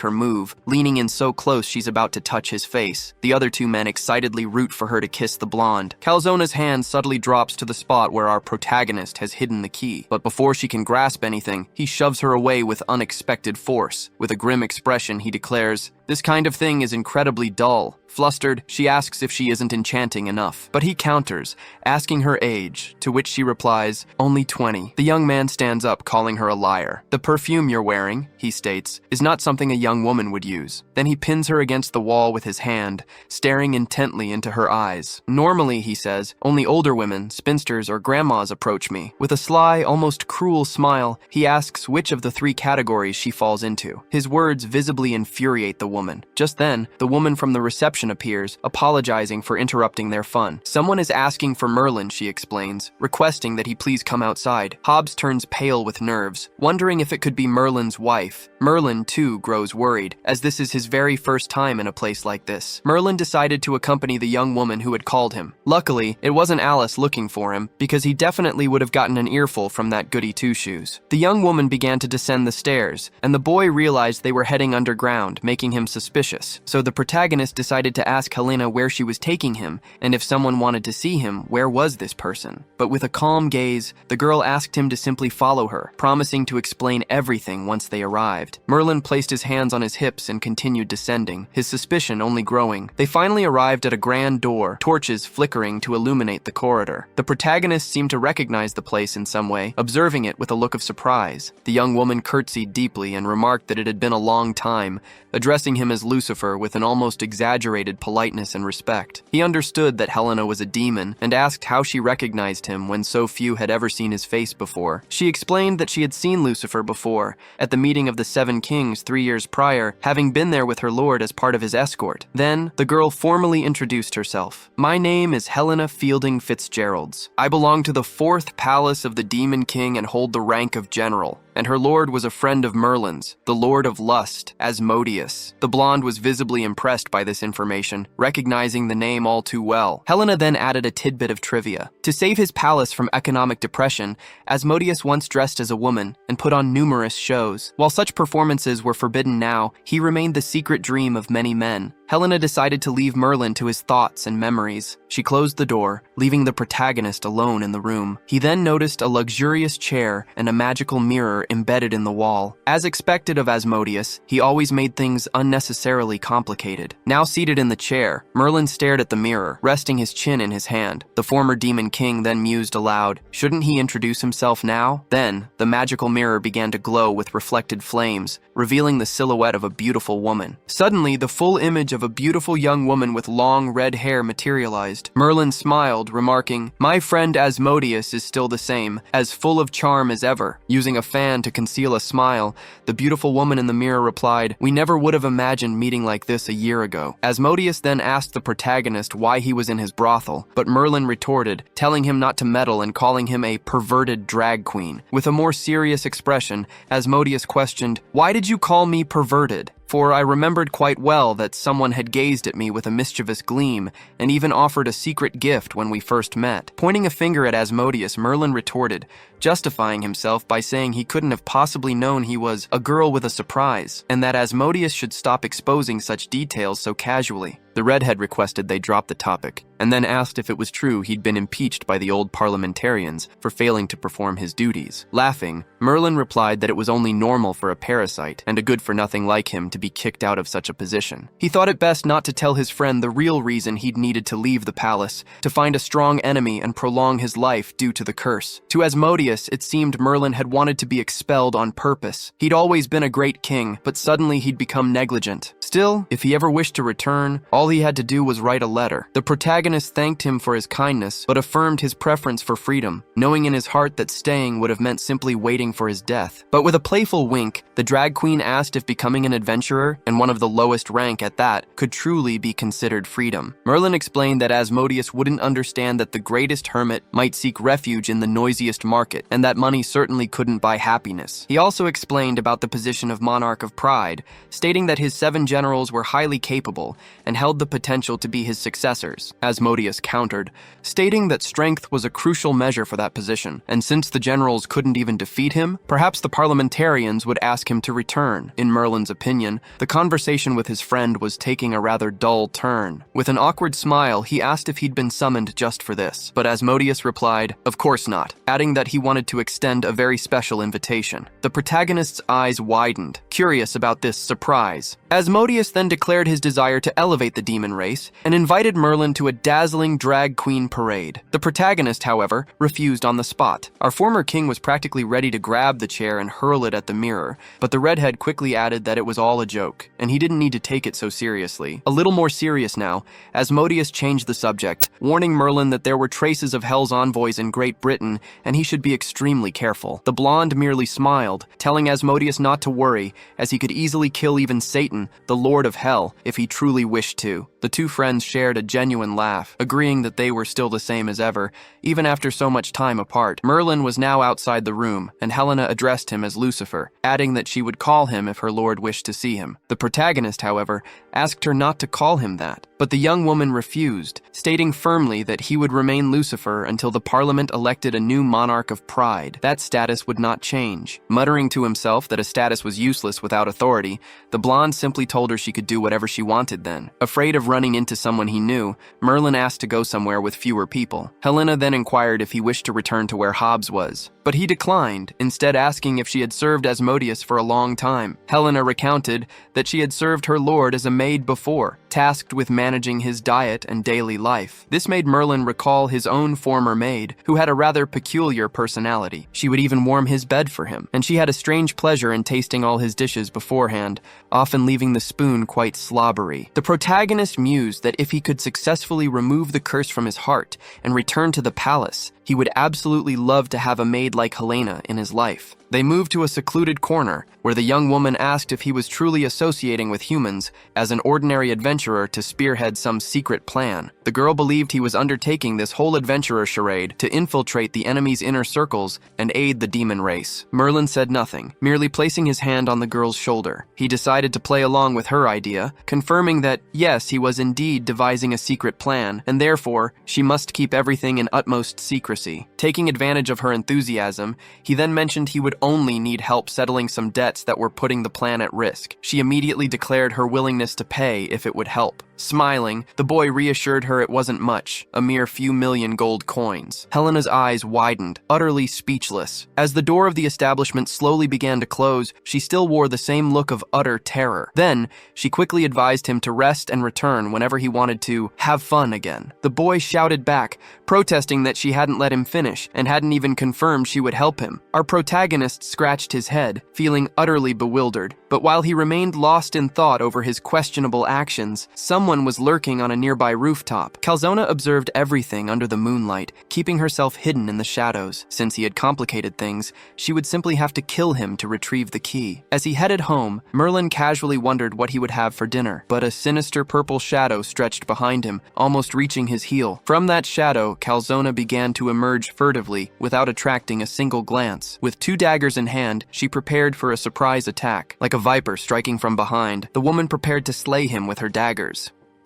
her move, leaning in so close she's about to touch his face. The other two men excitedly root for her to kiss the blonde. Calzona's hand subtly drops to the spot where our protagonist has hidden the key. But before she can grasp anything, he shoves her away with unexpected force. With a grim expression, he declares, "This kind of thing is incredibly dull." Flustered, she asks if she isn't enchanting enough. But he counters, asking her age, to which she replies, "Only 20. The young man stands up, calling her a liar. "The perfume you're wearing," he states, "is not something a young woman would use." Then he pins her against the wall with his hand, staring intently into her eyes. "Normally," he says, "only older women, spinsters, or grandmas approach me." With a sly, almost cruel smile, he asks which of the three categories she falls into. His words visibly infuriate the woman. Just then, the woman from the reception appears, apologizing for interrupting their fun. "Someone is asking for Merlin," she explains, requesting that he please come outside. Hobbs turns pale with nerves, wondering if it could be Merlin's wife. Merlin, too, grows worried, as this is his very first time in a place like this. Merlin decided to accompany the young woman who had called him. Luckily, it wasn't Alice looking for him, because he definitely would have gotten an earful from that goody two-shoes. The young woman began to descend the stairs, and the boy realized they were heading underground, making him suspicious. So the protagonist decided to ask Helena where she was taking him, and if someone wanted to see him, where was this person? But with a calm gaze, the girl asked him to simply follow her, promising to explain everything once they arrived. Merlin placed his hands on his hips and continued descending, his suspicion only growing. They finally arrived at a grand door, torches flickering to illuminate the corridor. The protagonist seemed to recognize the place in some way, observing it with a look of surprise. The young woman curtsied deeply and remarked that it had been a long time, addressing him as Lucifer with an almost exaggerated politeness and respect. He understood that Helena was a demon and asked how she recognized him when so few had ever seen his face before. She explained that she had seen Lucifer before, at the meeting of the Seven Kings 3 years prior, having been there with her lord as part of his escort. Then, the girl formally introduced herself. "My name is Helena Fielding Fitzgeralds. I belong to the 4th palace of the Demon King and hold the rank of general." And her lord was a friend of Merlin's, the Lord of Lust, Asmodeus. The blonde was visibly impressed by this information, recognizing the name all too well. Helena then added a tidbit of trivia. To save his palace from economic depression, Asmodeus once dressed as a woman and put on numerous shows. While such performances were forbidden now, he remained the secret dream of many men. Helena decided to leave Merlin to his thoughts and memories. She closed the door, leaving the protagonist alone in the room. He then noticed a luxurious chair and a magical mirror embedded in the wall. As expected of Asmodeus, he always made things unnecessarily complicated. Now seated in the chair, Merlin stared at the mirror, resting his chin in his hand. The former Demon King then mused aloud. Shouldn't he introduce himself now? Then, the magical mirror began to glow with reflected flames, revealing the silhouette of a beautiful woman. Suddenly, the full image of a beautiful young woman with long red hair materialized. Merlin smiled, remarking, "My friend Asmodeus is still the same, as full of charm as ever." Using a fan to conceal a smile, the beautiful woman in the mirror replied, "We never would have imagined meeting like this a year ago." Asmodeus then asked the protagonist why he was in his brothel, but Merlin retorted, telling him not to meddle and calling him a perverted drag queen. With a more serious expression, Asmodeus questioned, "Why did you call me perverted?" For I remembered quite well that someone had gazed at me with a mischievous gleam and even offered a secret gift when we first met. Pointing a finger at Asmodeus, Merlin retorted, justifying himself by saying he couldn't have possibly known he was a girl with a surprise, and that Asmodeus should stop exposing such details so casually. The redhead requested they drop the topic, and then asked if it was true he'd been impeached by the old parliamentarians for failing to perform his duties. Laughing, Merlin replied that it was only normal for a parasite and a good-for-nothing like him to be kicked out of such a position. He thought it best not to tell his friend the real reason he'd needed to leave the palace, to find a strong enemy and prolong his life due to the curse. To Asmodeus, it seemed Merlin had wanted to be expelled on purpose. He'd always been a great king, but suddenly he'd become negligent. Still, if he ever wished to return, all he had to do was write a letter. The protagonist thanked him for his kindness, but affirmed his preference for freedom, knowing in his heart that staying would have meant simply waiting for his death. But with a playful wink, the drag queen asked if becoming an adventurer, and one of the lowest rank at that, could truly be considered freedom. Merlin explained that Asmodeus wouldn't understand that the greatest hermit might seek refuge in the noisiest market, and that money certainly couldn't buy happiness. He also explained about the position of Monarch of Pride, stating that his 7 generals were highly capable and held the potential to be his successors. Asmodeus countered, stating that strength was a crucial measure for that position, and since the generals couldn't even defeat him, perhaps the parliamentarians would ask him to return. In Merlin's opinion, the conversation with his friend was taking a rather dull turn. With an awkward smile, he asked if he'd been summoned just for this, but Asmodeus replied, "Of course not," adding that he wanted to extend a very special invitation. The protagonist's eyes widened, curious about this surprise. Asmodeus then declared his desire to elevate the demon race and invited Merlin to a dazzling drag queen parade. The protagonist, however, refused on the spot. Our former king was practically ready to grab the chair and hurl it at the mirror, but the redhead quickly added that it was all a joke, and he didn't need to take it so seriously. A little more serious now, Asmodeus changed the subject, warning Merlin that there were traces of Hell's envoys in Great Britain, and he should be extremely careful. The blonde merely smiled, telling Asmodeus not to worry, as he could easily kill even Satan, the Lord of Hell, if he truly wished to. The two friends shared a genuine laugh, agreeing that they were still the same as ever, even after so much time apart. Merlin was now outside the room, and Helena addressed him as Lucifer, adding that she would call him if her lord wished to see him. The protagonist, however, asked her not to call him that, but the young woman refused, stating firmly that he would remain Lucifer until the parliament elected a new monarch of pride. That status would not change. Muttering to himself that a status was useless without authority, the blonde simply told her she could do whatever she wanted then. A Afraid of running into someone he knew, Merlin asked to go somewhere with fewer people. Helena then inquired if he wished to return to where Hobbs was, but he declined, instead asking if she had served Asmodeus for a long time. Helena recounted that she had served her lord as a maid before, tasked with managing his diet and daily life. This made Merlin recall his own former maid, who had a rather peculiar personality. She would even warm his bed for him, and she had a strange pleasure in tasting all his dishes beforehand, often leaving the spoon quite slobbery. The protagonist mused that if he could successfully remove the curse from his heart and return to the palace, he would absolutely love to have a maid like Helena in his life. They moved to a secluded corner, where the young woman asked if he was truly associating with humans as an ordinary adventurer to spearhead some secret plan. The girl believed he was undertaking this whole adventurer charade to infiltrate the enemy's inner circles and aid the demon race. Merlin said nothing, merely placing his hand on the girl's shoulder. He decided to play along with her idea, confirming that, yes, he was indeed devising a secret plan, and therefore, she must keep everything in utmost secrecy. Taking advantage of her enthusiasm, he then mentioned he would only need help settling some debts that were putting the plan at risk. She immediately declared her willingness to pay if it would help. Smiling, the boy reassured her it wasn't much, a mere few million gold coins. Helena's eyes widened, utterly speechless. As the door of the establishment slowly began to close, she still wore the same look of utter terror. Then, she quickly advised him to rest and return whenever he wanted to have fun again. The boy shouted back, protesting that she hadn't let him finish and hadn't even confirmed she would help him. Our protagonist scratched his head, feeling utterly bewildered. But while he remained lost in thought over his questionable actions, someone was lurking on a nearby rooftop. Calzona observed everything under the moonlight, keeping herself hidden in the shadows. Since he had complicated things, she would simply have to kill him to retrieve the key. As he headed home, Merlin casually wondered what he would have for dinner, but a sinister purple shadow stretched behind him, almost reaching his heel. From that shadow, Calzona began to emerge furtively, without attracting a single glance. With 2 daggers in hand, she prepared for a surprise attack. Like a viper striking from behind, the woman prepared to slay him with her daggers.